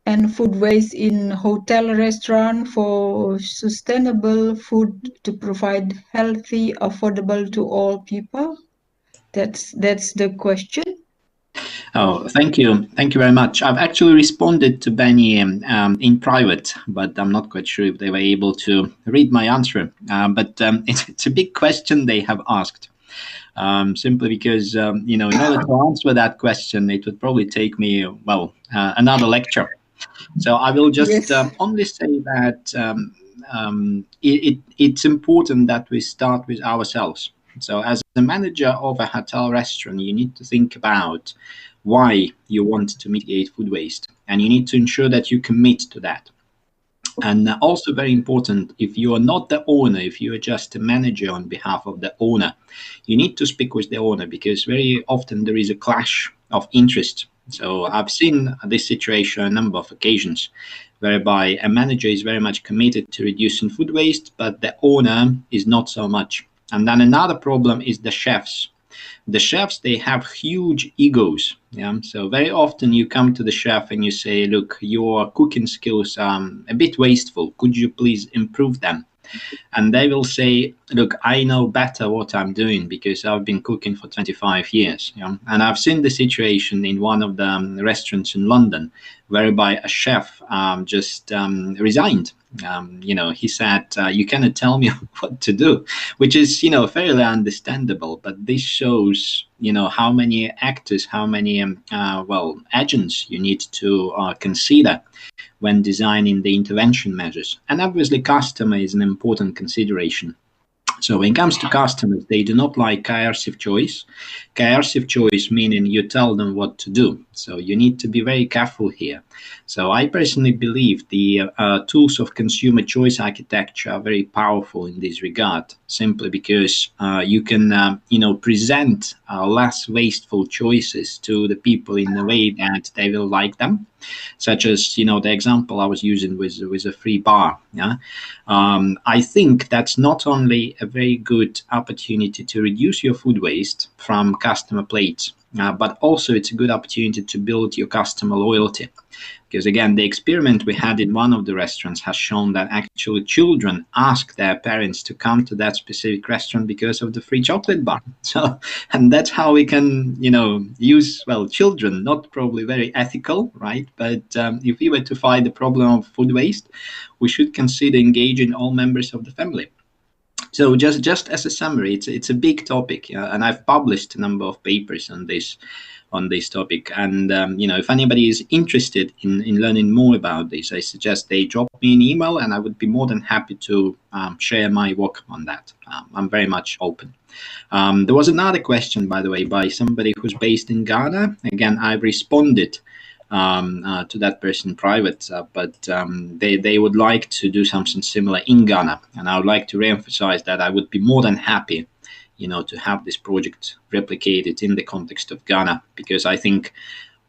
and food waste in hotel restaurant for sustainable food to provide healthy, affordable to all people? That's the question. Oh, thank you. Thank you very much. I've actually responded to Benny in private, but I'm not quite sure if they were able to read my answer. But it's a big question they have asked. Simply because, in order to answer that question, it would probably take me, another lecture. So I will just only say that it's important that we start with ourselves. So as a manager of a hotel restaurant, you need to think about why you want to mitigate food waste, and you need to ensure that you commit to that. And also very important, if you are not the owner, if you are just a manager on behalf of the owner, you need to speak with the owner, because very often there is a clash of interest. So I've seen this situation a number of occasions, whereby a manager is very much committed to reducing food waste, but the owner is not so much. And then another problem is the chefs. The chefs, they have huge egos. Yeah. So very often you come to the chef and you say, look, your cooking skills are a bit wasteful. Could you please improve them? And they will say, look, I know better what I'm doing because I've been cooking for 25 years. Yeah? And I've seen the situation in one of the restaurants in London, whereby a chef just resigned. He said, you cannot tell me what to do, which is, fairly understandable. But this shows, how many actors, how many, agents you need to consider when designing the intervention measures. And obviously, customer is an important consideration. So when it comes to customers, they do not like coercive choice. Coercive choice meaning you tell them what to do. So you need to be very careful here. So I personally believe the tools of consumer choice architecture are very powerful in this regard, simply because you can, present less wasteful choices to the people in a way that they will like them. Such as, the example I was using with a free bar. Yeah, I think that's not only a very good opportunity to reduce your food waste from customer plates, but also it's a good opportunity to build your customer loyalty. Because again, the experiment we had in one of the restaurants has shown that actually children ask their parents to come to that specific restaurant because of the free chocolate bar. So, and that's how we can, use, children, not probably very ethical, right? But if we were to fight the problem of food waste, we should consider engaging all members of the family. So just as a summary, it's a big topic, and I've published a number of papers on this topic. And if anybody is interested in learning more about this, I suggest they drop me an email, and I would be more than happy to share my work on that. I'm very much open. There was another question, by the way, by somebody who's based in Ghana. Again, I've responded to that person private, but they would like to do something similar in Ghana. And I would like to reemphasize that I would be more than happy to have this project replicated in the context of Ghana, because I think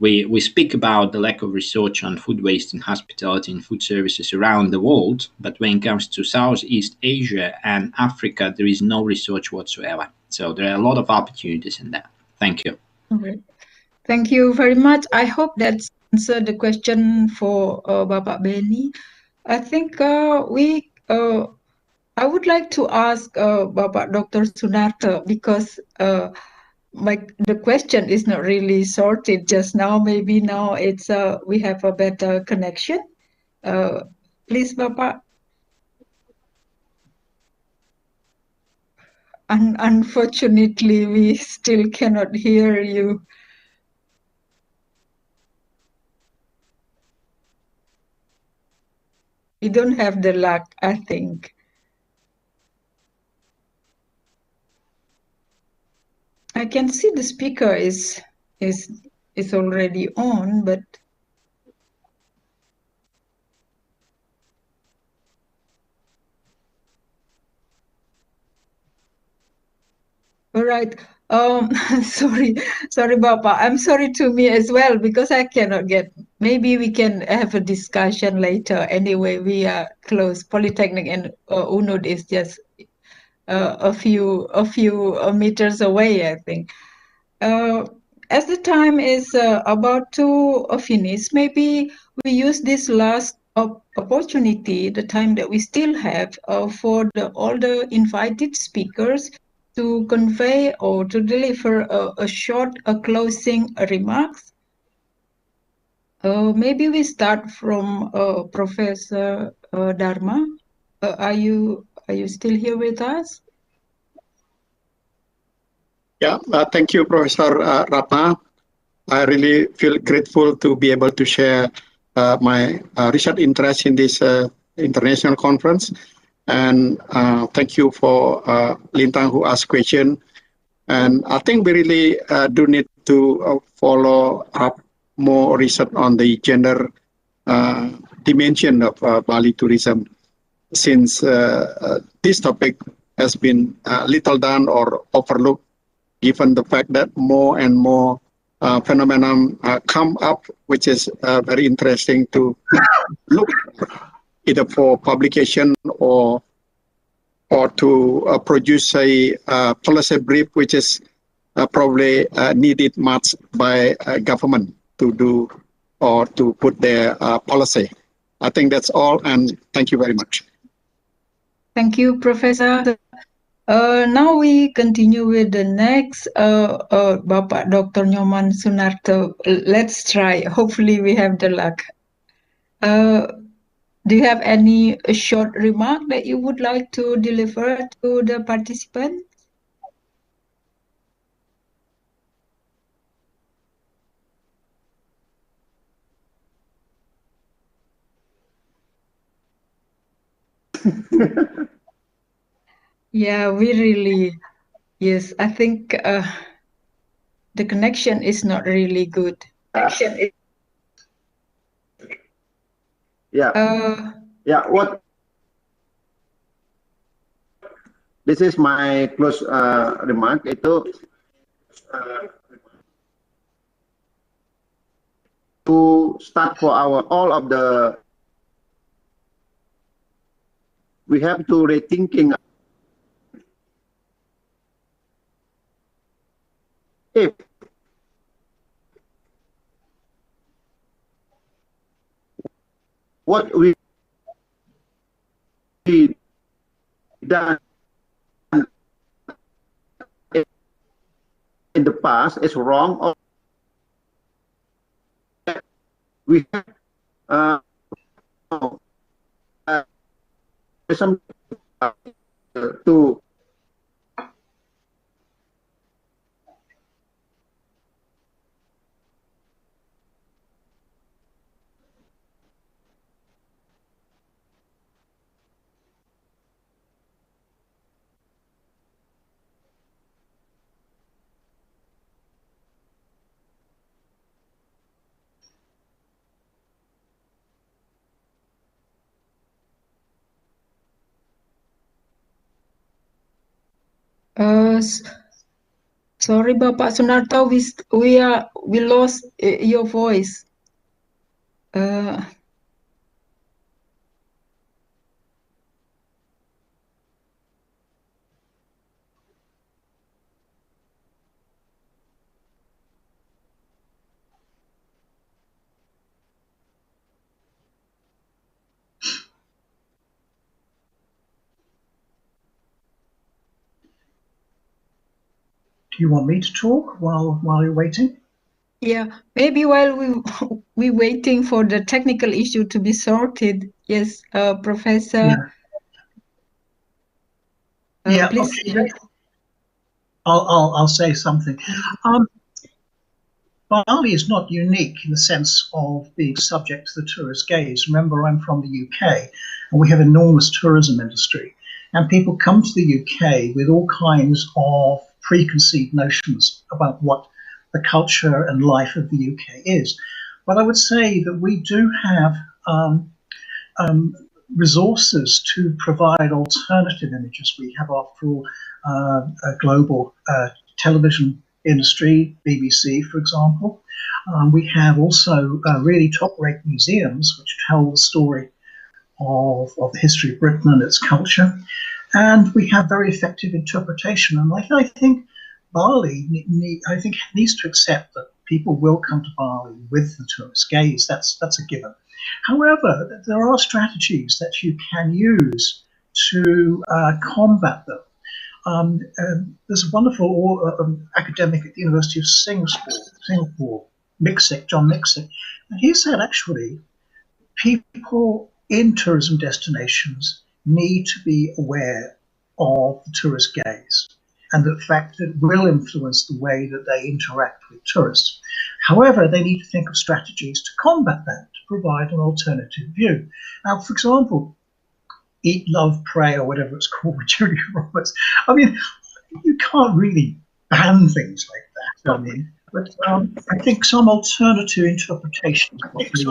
we speak about the lack of research on food waste in hospitality and food services around the world, but when it comes to Southeast Asia and Africa, there is no research whatsoever. So there are a lot of opportunities in that. Thank you. All right. Thank you very much. I hope that's answered the question for Bapak Benny. I think I would like to ask Bapak Dr. Sunarto, because the question is not really sorted just now. Maybe now it's we have a better connection. Please, Bapak. Unfortunately, we still cannot hear you. We don't have the luck, I think. I can see the speaker is already on, but all right. Sorry, Bapak. I'm sorry to me as well, because I cannot get. Maybe we can have a discussion later. Anyway, we are close. Polytechnic and UNUD is just a few meters away, I think. As the time is about to finish, maybe we use this last opportunity, the time that we still have, for all the invited speakers to convey or to deliver a short closing remarks. Maybe we start from Professor Dharma. Are you still here with us? Yeah, thank you, Professor Ratna. I really feel grateful to be able to share my research interest in this international conference. And thank you for Lintang who asked question. And I think we really do need to follow up more research on the gender dimension of Bali tourism, since this topic has been little done or overlooked, given the fact that more and more phenomenon come up, which is very interesting to look either for publication or to produce a policy brief, which is probably needed much by government to do or to put their policy. I think that's all, and thank you very much. Thank you, Professor. Now we continue with the next, Bapak Dr. Nyoman Sunarto. Let's try. Hopefully we have the luck. Do you have any short remark that you would like to deliver to the participants? Yeah, we really, yes, I think the connection is not really good. Yeah. Yeah. What? This is my close remark. Itu to start for our all of the. We have to rethinking if what we done in the past is wrong, or we have some to Sorry, Bapak Sunarto, we lost your voice. Do you want me to talk while you're waiting? Yeah, maybe while we're waiting for the technical issue to be sorted. Yes, Professor. Yeah, please. okay. I'll say something. Bali is not unique in the sense of being subject to the tourist gaze. Remember, I'm from the UK, and we have enormous tourism industry, and people come to the UK with all kinds of preconceived notions about what the culture and life of the UK is. But I would say that we do have resources to provide alternative images. We have, after all, a global television industry, BBC, for example. We have also really top-rate museums which tell the story of the history of Britain and its culture. And we have very effective interpretation. And I think Bali needs to accept that people will come to Bali with the tourist gaze. That's a given. However, there are strategies that you can use to combat them. There's a wonderful academic at the University of Singapore John Mixick, and he said actually people in tourism destinations need to be aware of the tourist gaze and the fact that it will influence the way that they interact with tourists. However, they need to think of strategies to combat that, to provide an alternative view. Now, for example, Eat, Love, Pray, or whatever it's called with Julia Roberts. I mean, you can't really ban things like that. I mean, but I think some alternative interpretation is needed.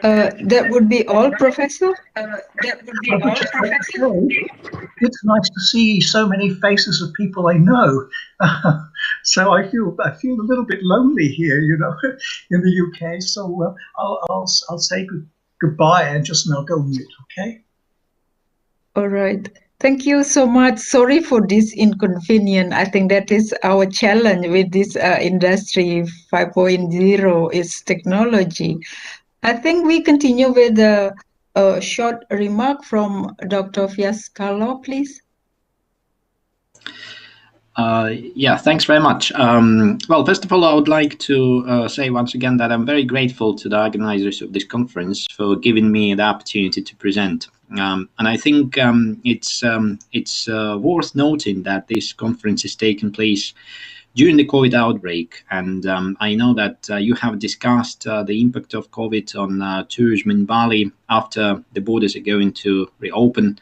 That would be all, Professor. It's nice to see so many faces of people I know. So I feel a little bit lonely here, you know, in the UK. So I'll say goodbye and just now go mute. Okay. All right. Thank you so much. Sorry for this inconvenience. I think that is our challenge with this industry 5.0 is technology. I think we continue with a short remark from Dr. Fiascalo, please. Yeah, thanks very much. Well, first of all, I would like to say once again that I'm very grateful to the organizers of this conference for giving me the opportunity to present. And I think it's worth noting that this conference is taking place during the COVID outbreak. And I know that you have discussed the impact of COVID on tourism in Bali after the borders are going to reopen.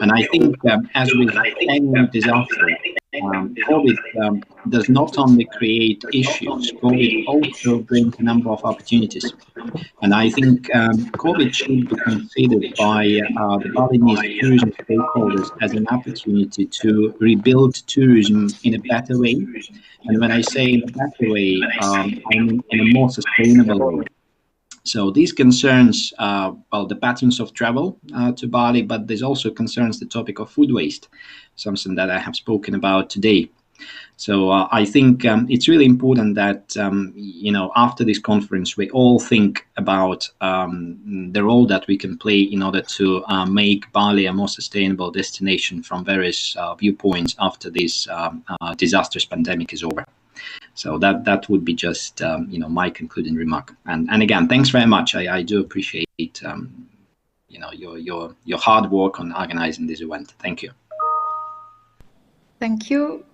And I think as with any disaster, COVID does not only create issues, COVID also brings a number of opportunities. And I think COVID should be considered by the Balinese tourism stakeholders as an opportunity to rebuild tourism in a better way. And when I say in a better way, I mean in a more sustainable way. So these concerns, well, the patterns of travel to Bali, but this also concerns the topic of food waste, something that I have spoken about today. So I think it's really important that, you know, after this conference, we all think about the role that we can play in order to make Bali a more sustainable destination from various viewpoints after this disastrous pandemic is over. So that would be just, you know, my concluding remark. And again, thanks very much. I do appreciate, you know, your hard work on organizing this event. Thank you. Thank you.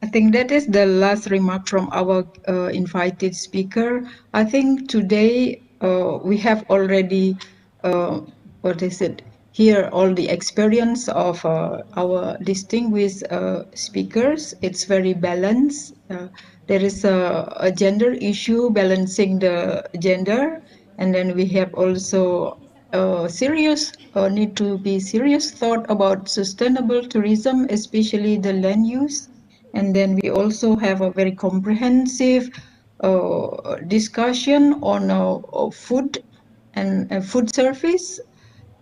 I think that is the last remark from our invited speaker. I think today we have already, here all the experience of our distinguished speakers. It's very balanced. There is a gender issue, balancing the gender. And then we have also need to be serious thought about sustainable tourism, especially the land use. And then we also have a very comprehensive discussion on food and food service,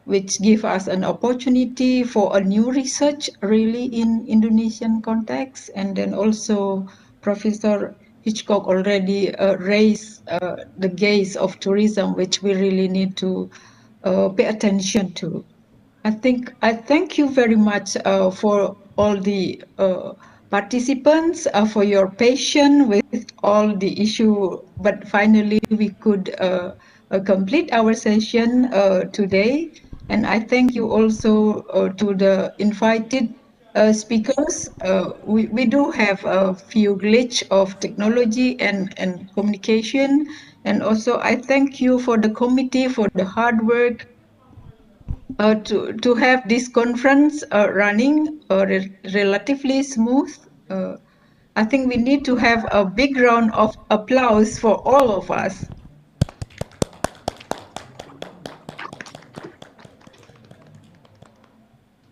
which give us an opportunity for a new research really in Indonesian context. And then also Professor Hitchcock already raised the gaze of tourism, which we really need to pay attention to. I thank you very much for all the participants for your patience with all the issue, but finally we could complete our session today. And I thank you also to the invited speakers. We do have a few glitch of technology and communication. And also I thank you for the committee for the hard work to have this conference running relatively smooth. I think we need to have a big round of applause for all of us.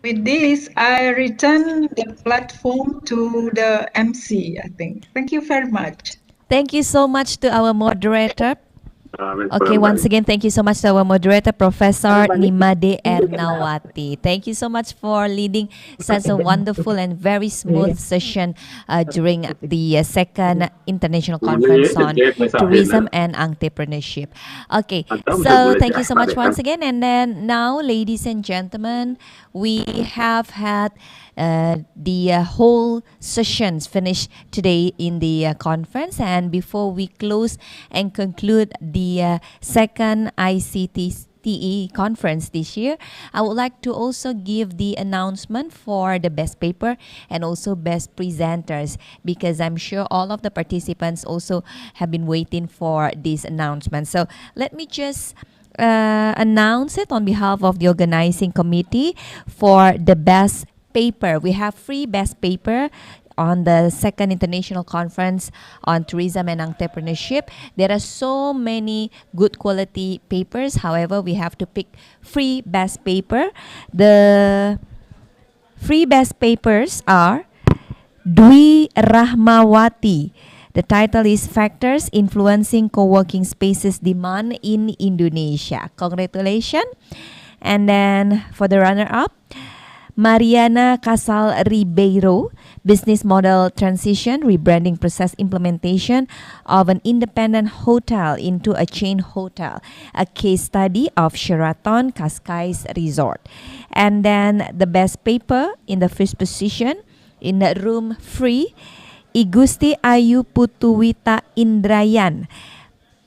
With this, I return the platform to the MC, I think. Thank you very much. Thank you so much to our moderator, Okay, once again, thank you so much to our moderator, Professor Nimade Ernawati. Thank you so much for leading such a wonderful and very smooth session during the second international conference on tourism and entrepreneurship. Okay, so thank you so much once again. And then now, ladies and gentlemen, we have had the whole sessions finished today in the conference. And before we close and conclude the second ICTE conference this year, I would like to also give the announcement for the best paper and also best presenters, because I'm sure all of the participants also have been waiting for this announcement. So let me just announce it on behalf of the organizing committee. For the best paper, we have free best paper on the second international conference on tourism and entrepreneurship. There are so many good quality papers. However, we have to pick free best paper. The free best papers are Dwi Rahmawati. The title is Factors Influencing Co-working Spaces Demand in Indonesia. Congratulations. And then for the runner-up, Mariana Casal Ribeiro, Business Model Transition, Rebranding Process Implementation of an Independent Hotel into a Chain Hotel, a case study of Sheraton Cascais Resort. And then the best paper in the first position, in the room free, Igusti Ayu Putuwita Indrayan.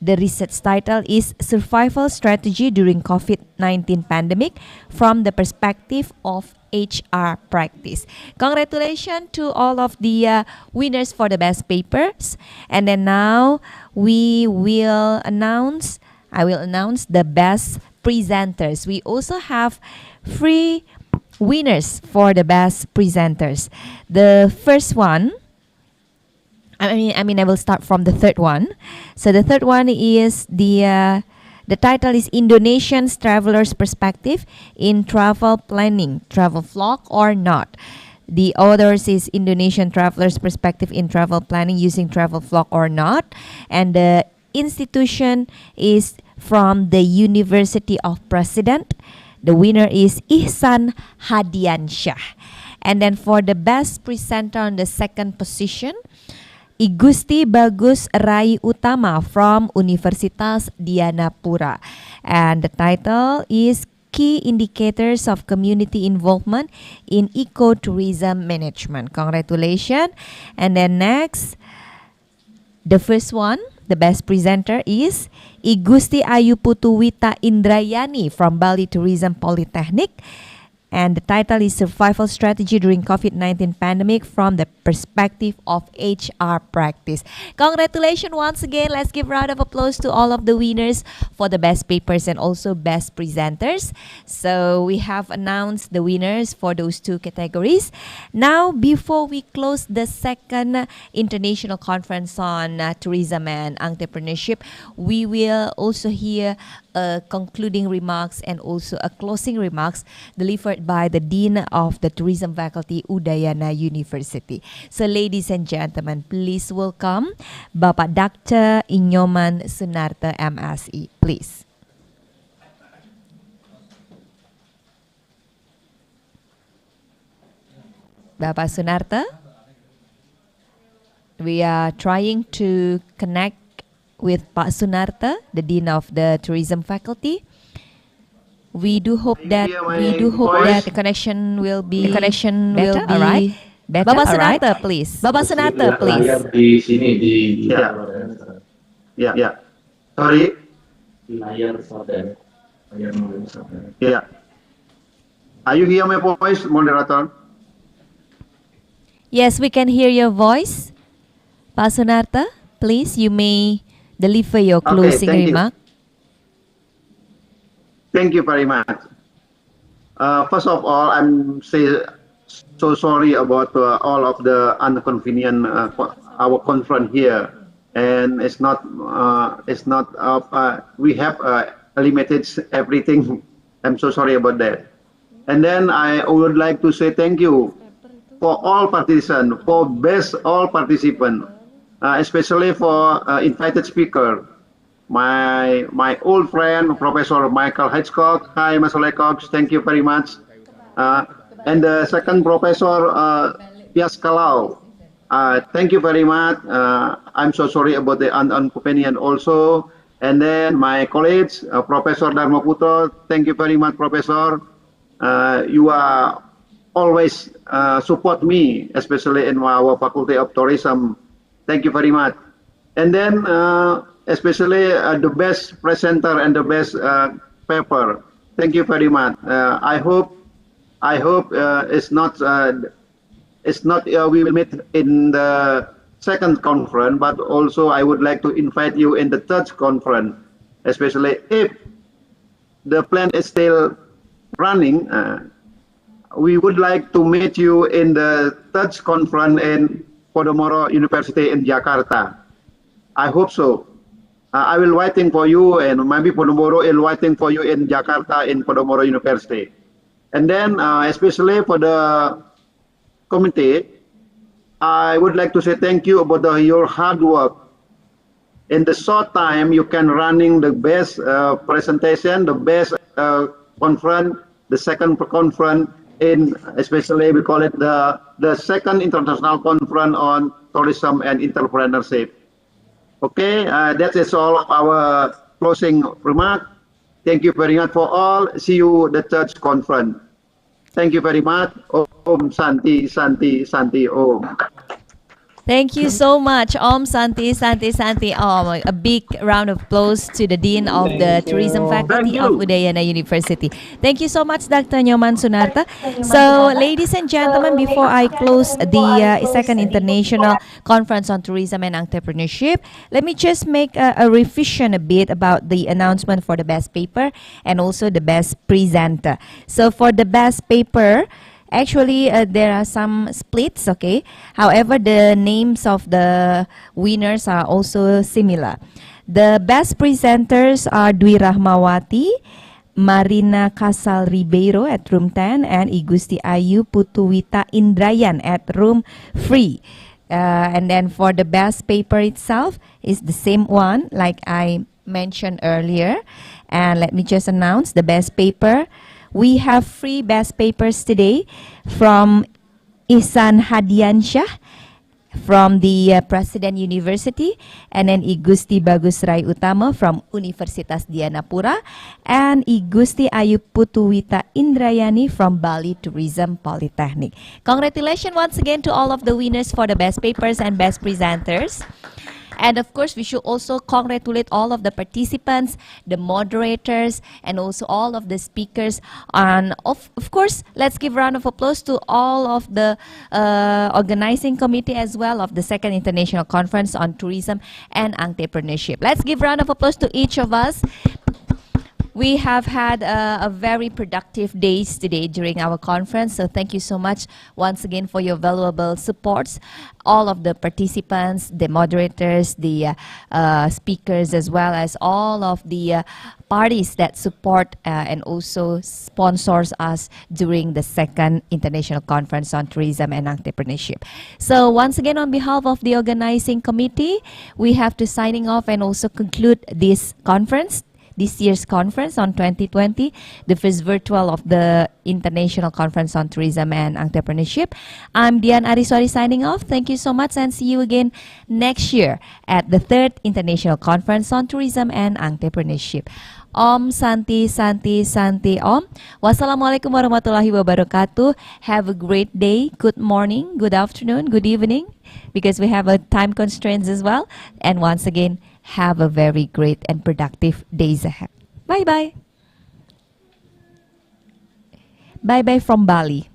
The research title is Survival Strategy During COVID-19 Pandemic from the Perspective of HR Practice. Congratulations to all of the winners for the best papers. And then now I will announce the best presenters. We also have free winners for the best presenters. The first one, I will start from the third one. So the third one is the title is Indonesian's Traveler's Perspective in Travel Planning, Travel Vlog or Not. The authors is Indonesian Traveler's Perspective in Travel Planning using Travel Vlog or Not. And the institution is from the University of President. The winner is Ihsan Hadiansyah. And then for the best presenter on the second position, Igusti Bagus Rai Utama from Universitas Dianapura. And the title is Key Indicators of Community Involvement in Ecotourism Management. Congratulations. And then next, the first one, the best presenter is Igusti Ayu Putuwita Indrayani from Bali Tourism Polytechnic. And the title is Survival Strategy During COVID-19 Pandemic from the Perspective of HR Practice. Congratulations once again. Let's give a round of applause to all of the winners for the best papers and also best presenters. So we have announced the winners for those two categories. Now, before we close the second international conference on tourism and entrepreneurship, we will also hear concluding remarks and also a closing remarks delivered by the Dean of the Tourism Faculty, Udayana University. So ladies and gentlemen, please welcome Bapak Dr. Inyoman Sunarta, MSE, please. Bapak Sunarta, we are trying to connect with Pak Sunarta, the Dean of the Tourism Faculty. We do hope that the connection will be better. All right. Better. Bapak Sunarta, please. Bapak Sunarta, please. Di sini di Yeah. Sorry. layar saudara. Yeah. Are you hear my voice, moderator? Yes, we can hear your voice. Pak Sunarta, please, you may deliver your closing remark. Thank you very much. First of all, I'm so sorry about all of the inconvenience our conference here, and we have limited everything. I'm so sorry about that. And then I would like to say thank you for all participants, for all participants, especially for invited speaker. my old friend, Professor Michael Hitchcock. Hi, Mas Lecoq. Thank you very much. And the second Professor Pias Kalau. Thank you very much. I'm so sorry about the opinion also. And then my colleagues, Professor Dharma Putra. Thank you very much, Professor. You are always support me, especially in our Faculty of Tourism. Thank you very much. And then especially the best presenter and the best paper. Thank you very much. I hope it's not we will meet in the second conference, but also I would like to invite you in the third conference, especially if the plan is still running. We would like to meet you in the third conference in Podomoro University in Jakarta. I hope so. I will waiting for you, and maybe Podomoro is waiting for you in Jakarta in Podomoro University. And then, especially for the committee, I would like to say thank you about your hard work. In the short time, you can running the best presentation, the best conference, the second conference in, especially we call it the second international conference on tourism and entrepreneurship. Okay, that is all of our closing remark. Thank you very much for all. See you the third conference. Thank you very much. Om Santi, Santi, Santi Om. Thank you so much, Om Santi, Santi, Santi Om. A big round of applause to the Dean of the Tourism Faculty of Udayana University. Thank you so much, Dr. Nyoman Sunarta. So, ladies and gentlemen, before I close the second international conference on tourism and entrepreneurship, let me just make a revision a bit about the announcement for the best paper and also the best presenter. So, for the best paper, actually, there are some splits, okay? However, the names of the winners are also similar. The best presenters are Dwi Rahmawati, Marina Casal Ribeiro at room 10, and Igusti Ayu Putuwita Indrayan at room 3. And then for the best paper itself is the same one like I mentioned earlier. And let me just announce the best paper. We have 3 best papers today from Ihsan Hadiansyah from the President University, and then Igusti Bagus Rai Utama from Universitas Dianapura, and Igusti Ayu Putuwita Indrayani from Bali Tourism Polytechnic. Congratulations once again to all of the winners for the best papers and best presenters. And of course, we should also congratulate all of the participants, the moderators, and also all of the speakers. And of course, let's give a round of applause to all of the organizing committee as well of the Second International Conference on Tourism and Entrepreneurship. Let's give a round of applause to each of us. We have had a very productive days today during our conference, so thank you so much once again for your valuable supports. All of the participants, the moderators, the speakers, as well as all of the parties that support and also sponsors us during the Second International Conference on Tourism and Entrepreneurship. So once again, on behalf of the organizing committee, we have to signing off and also conclude this conference. This year's conference on 2020, the first virtual of the International Conference on Tourism and Entrepreneurship. I'm Dian Ariswari signing off. Thank you so much and see you again next year at the 3rd International Conference on Tourism and Entrepreneurship. Om Santi, Santi, Santi Om. Wassalamualaikum warahmatullahi wabarakatuh. Have a great day, good morning, good afternoon, good evening, because we have a time constraints as well. And once again, have a very great and productive days ahead. Bye-bye. Bye-bye from Bali.